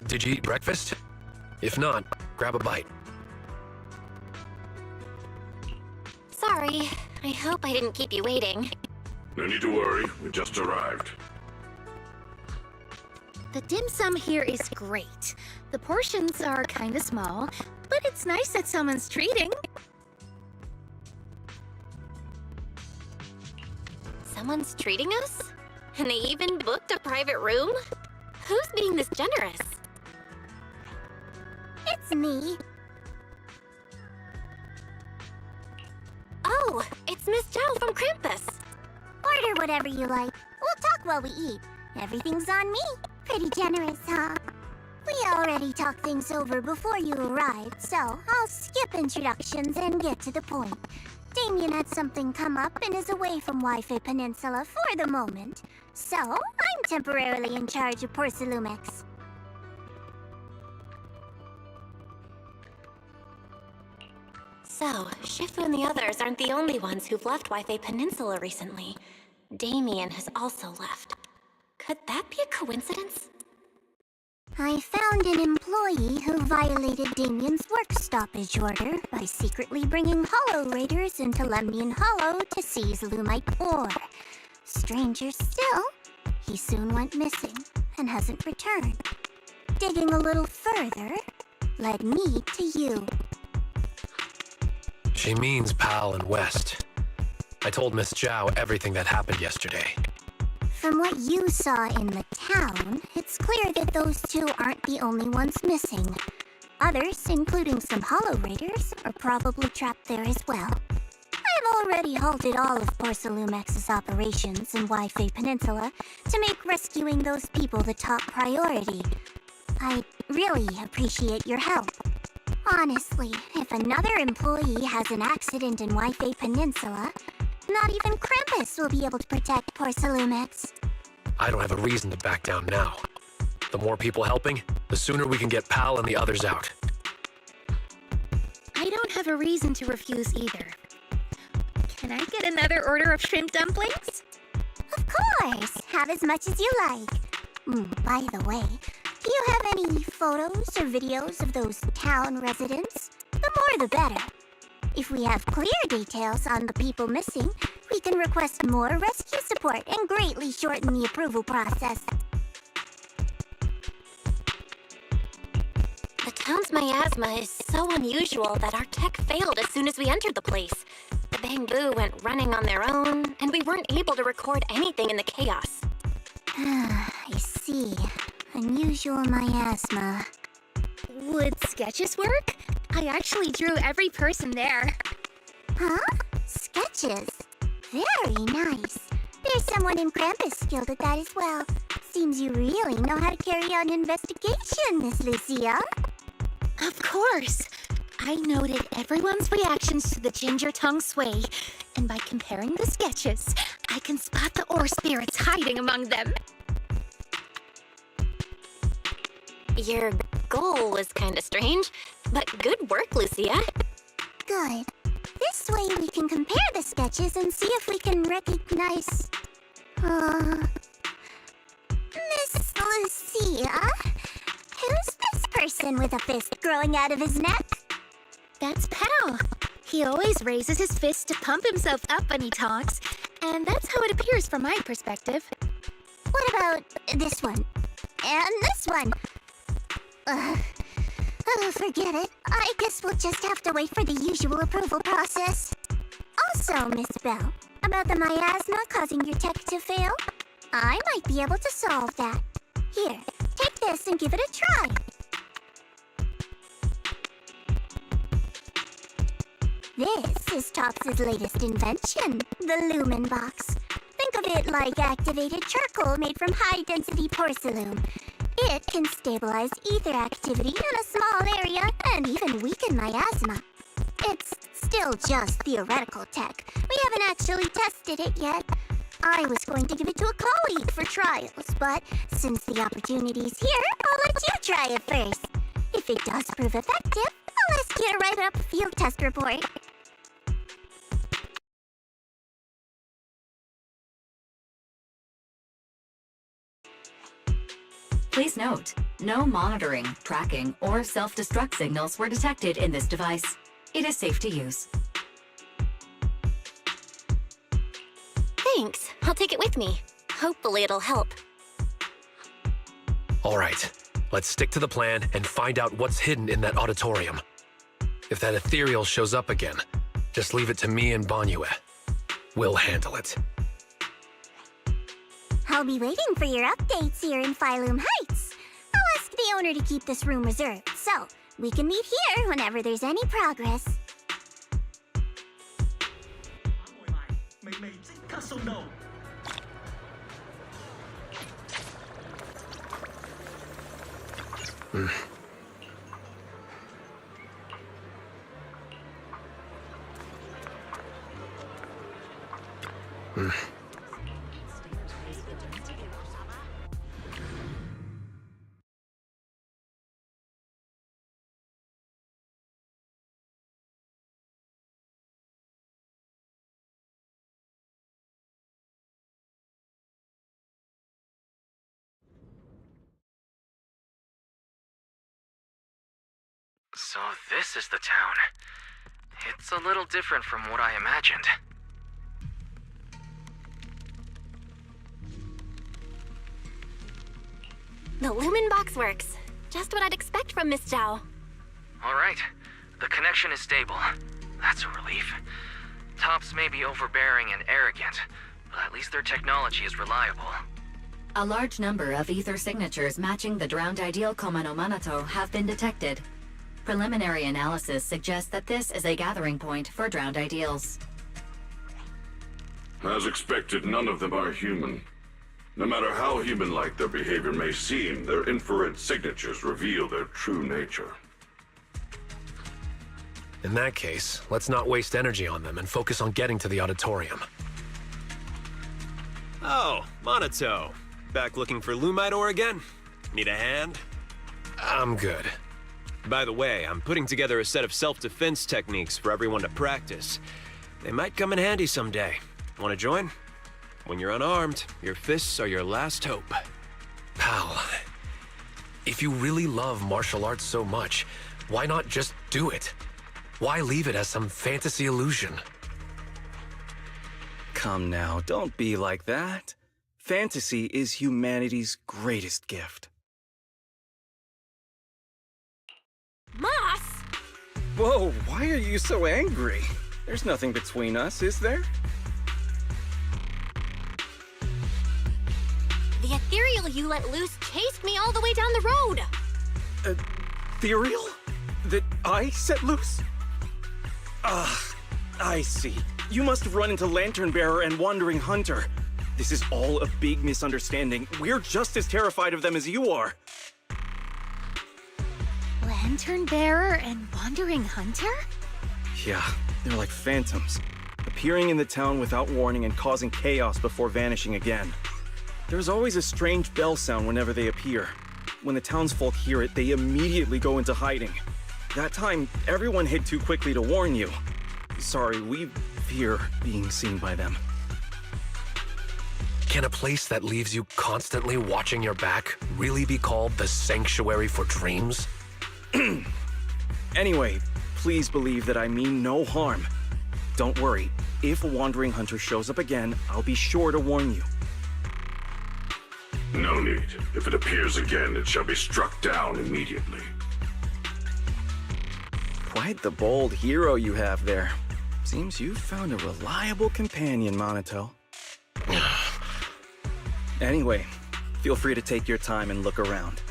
[SPEAKER 15] Did you eat breakfast? If not, grab a bite.
[SPEAKER 5] Sorry. I hope I didn't keep you waiting.
[SPEAKER 21] No need to worry, we just arrived.
[SPEAKER 18] The dim sum here is great. The portions are kinda small, but it's nice that someone's treating.
[SPEAKER 5] Someone's treating us? And they even booked a private room? Who's being this generous?
[SPEAKER 12] It's me.
[SPEAKER 5] Oh, it's Miss Zhao from Krampus.
[SPEAKER 12] Order whatever you like. We'll talk while we eat. Everything's on me. Pretty generous, huh? We already talked things over before you arrived, so I'll skip introductions and get to the point. Damien had something come up and is away from Wi-Fi Peninsula for the moment, so I'm temporarily in charge of Porcelumex.
[SPEAKER 5] So, Shifu and the others aren't the only ones who've left Wi-Fi Peninsula recently. Damien has also left. Could that be a coincidence?
[SPEAKER 12] I found an employee who violated Damien's work stoppage order by secretly bringing Hollow Raiders into Lemnian Hollow to seize Lumite ore. Stranger still, he soon went missing and hasn't returned. Digging a little further led me to you.
[SPEAKER 15] She means Pal and West. I told Miss Zhao everything that happened yesterday.
[SPEAKER 12] From what you saw in the town, it's clear that those two aren't the only ones missing. Others, including some Hollow Raiders, are probably trapped there as well. I've already halted all of Porcelumex's operations in Wi-Fi Peninsula to make rescuing those people the top priority. I really appreciate your help. Honestly, if another employee has an accident in Wi-Fi Peninsula, not even Krampus will be able to protect Porcelumex.
[SPEAKER 15] I don't have a reason to back down now. The more people helping, the sooner we can get Pal and the others out.
[SPEAKER 1] have a reason to refuse either. Can I get another order of shrimp dumplings?
[SPEAKER 18] Of course! Have as much as you like. By the way, do you have any photos or videos of those town residents? The more the better. If we have clear details on the people missing, we can request more rescue support and greatly shorten the approval process.
[SPEAKER 5] The town's miasma is so unusual that our tech failed as soon as we entered the place. The bamboo went running on their own, and we weren't able to record anything in the chaos.
[SPEAKER 18] I see. Unusual miasma.
[SPEAKER 1] Would sketches work? I actually drew every person there.
[SPEAKER 18] Huh? Sketches? Very nice. There's someone in Krampus skilled at that as well. Seems you really know how to carry out an investigation, Miss Lucia.
[SPEAKER 1] Of course. I noted everyone's reactions to the ginger tongue sway, and by comparing the sketches, I can spot the ore spirits hiding among them.
[SPEAKER 5] Your goal was kinda strange, but good work, Lucia.
[SPEAKER 18] Good. This way we can compare the sketches and see if we can recognize... Miss Lucia? Who's this person with a fist growing out of his neck?
[SPEAKER 1] That's Pal. He always raises his fist to pump himself up when he talks, and that's how it appears from my perspective.
[SPEAKER 18] What about this one? And this one? Forget it. I guess we'll just have to wait for the usual approval process. Also, Miss Bell, about the miasma causing your tech to fail, I might be able to solve that. Here, take this and give it a try. This is Tops's latest invention, the Lumen Box. Think of it like activated charcoal made from high-density porcelain. It can stabilize ether activity in a small area and even weaken miasma. It's still just theoretical tech. We haven't actually tested it yet. I was going to give it to a colleague for trials, but since the opportunity's here, I'll let you try it first. If it does prove effective, I'll ask you to write up a field test report.
[SPEAKER 19] Please note, no monitoring, tracking, or self-destruct signals were detected in this device. It is safe to use.
[SPEAKER 5] Thanks. I'll take it with me. Hopefully it'll help.
[SPEAKER 15] All right, let's stick to the plan and find out what's hidden in that auditorium. If that ethereal shows up again, just leave it to me and Banyue. We'll handle it.
[SPEAKER 18] I'll be waiting for your updates here in Phylum Heights. I'll ask the owner to keep this room reserved, so we can meet here whenever there's any progress.
[SPEAKER 6] So this is the town. It's a little different from what I imagined.
[SPEAKER 5] The Lumen Box works. Just what I'd expect from Miss Zhao.
[SPEAKER 6] All right, the connection is stable. That's a relief. Tops may be overbearing and arrogant, but at least their technology is reliable.
[SPEAKER 19] A large number of ether signatures matching the drowned ideal Koma no Manato have been detected. Preliminary analysis suggests that this is a gathering point for drowned ideals.
[SPEAKER 21] As expected, none of them are human. No matter how human-like their behavior may seem, their infrared signatures reveal their true nature.
[SPEAKER 15] In that case, let's not waste energy on them and focus on getting to the auditorium.
[SPEAKER 20] Oh, Monato. Back looking for Lumite ore again? Need a hand?
[SPEAKER 15] I'm good.
[SPEAKER 20] By the way, I'm putting together a set of self-defense techniques for everyone to practice. They might come in handy someday. Want to join? When you're unarmed, your fists are your last hope.
[SPEAKER 15] Pal, if you really love martial arts so much, why not just do it? Why leave it as some fantasy illusion?
[SPEAKER 14] Come now, don't be like that. Fantasy is humanity's greatest gift.
[SPEAKER 3] Moss!
[SPEAKER 14] Whoa, why are you so angry? There's nothing between us, is there?
[SPEAKER 5] The ethereal you let loose chased me all the way down the road.
[SPEAKER 14] Ethereal? That I set loose? I see. You must have run into Lantern Bearer and Wandering Hunter. This is all a big misunderstanding. We're just as terrified of them as you are.
[SPEAKER 1] Lantern Bearer and Wandering Hunter?
[SPEAKER 14] Yeah, they're like phantoms, appearing in the town without warning and causing chaos before vanishing again. There's always a strange bell sound whenever they appear. When the townsfolk hear it, they immediately go into hiding. That time, everyone hid too quickly to warn you. Sorry, we fear being seen by them.
[SPEAKER 15] Can a place that leaves you constantly watching your back really be called the Sanctuary for Dreams?
[SPEAKER 14] Anyway, please believe that I mean no harm. Don't worry, if a Wandering Hunter shows up again, I'll be sure to warn you.
[SPEAKER 21] No need. If it appears again, it shall be struck down immediately.
[SPEAKER 14] Quite the bold hero you have there. Seems you've found a reliable companion, Monato. Anyway, feel free to take your time and look around.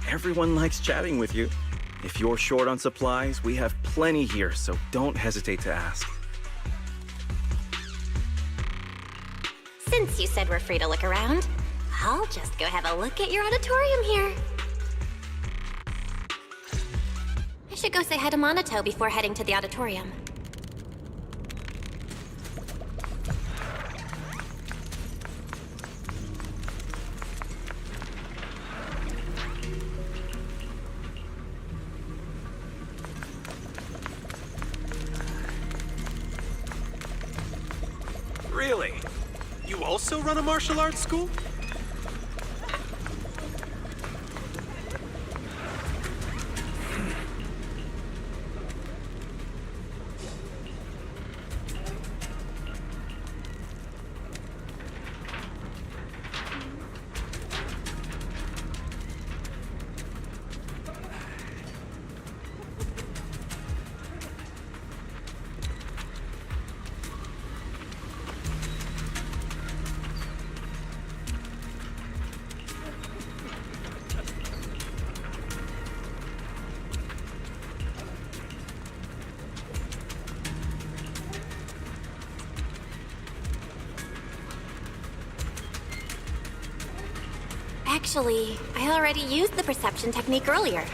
[SPEAKER 14] Everyone likes chatting with you. If you're short on supplies, we have plenty here, so don't hesitate to ask.
[SPEAKER 5] Since you said we're free to look around, I'll just go have a look at your auditorium here. I should go say hi to Monato before heading to the auditorium.
[SPEAKER 20] Really? You also run a martial arts school?
[SPEAKER 5] Actually, I already used the perception technique earlier.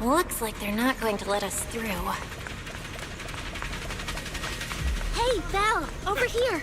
[SPEAKER 5] Looks like they're not going to let us through.
[SPEAKER 1] Hey, Belle, over here!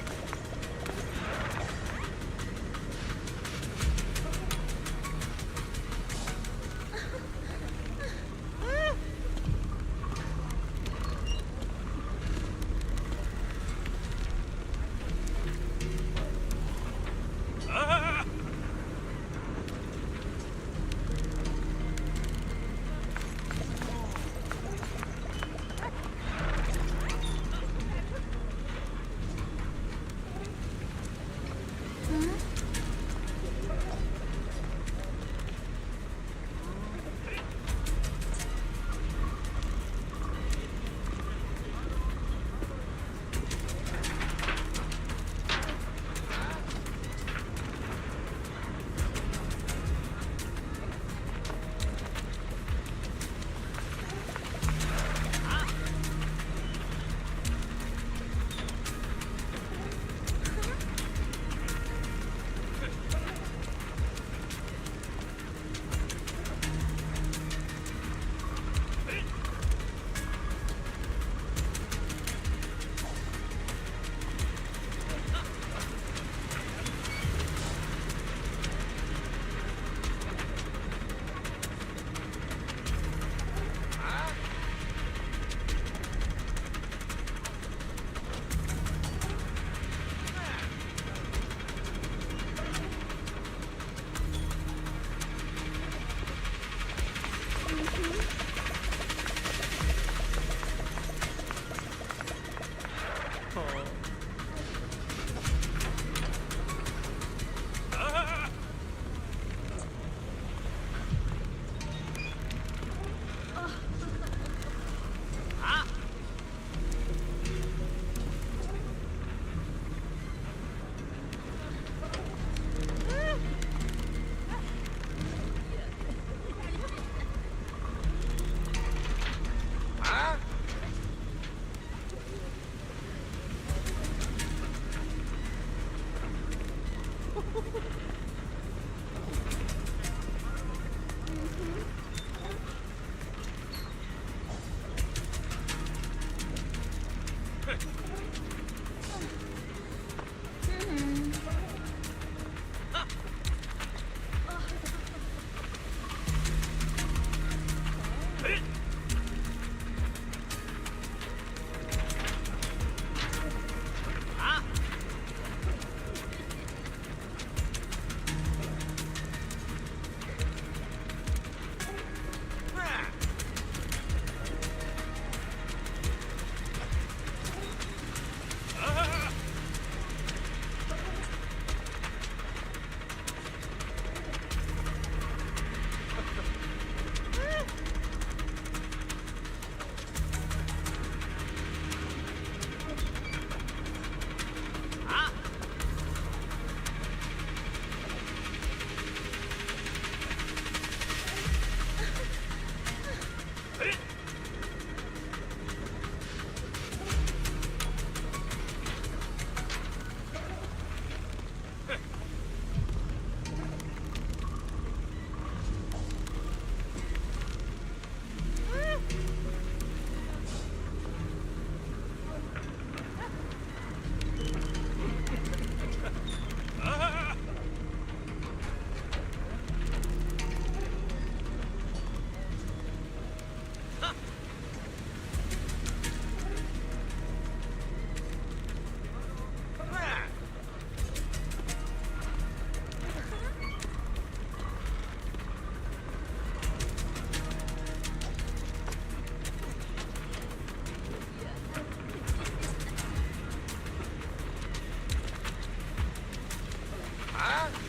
[SPEAKER 4] Huh?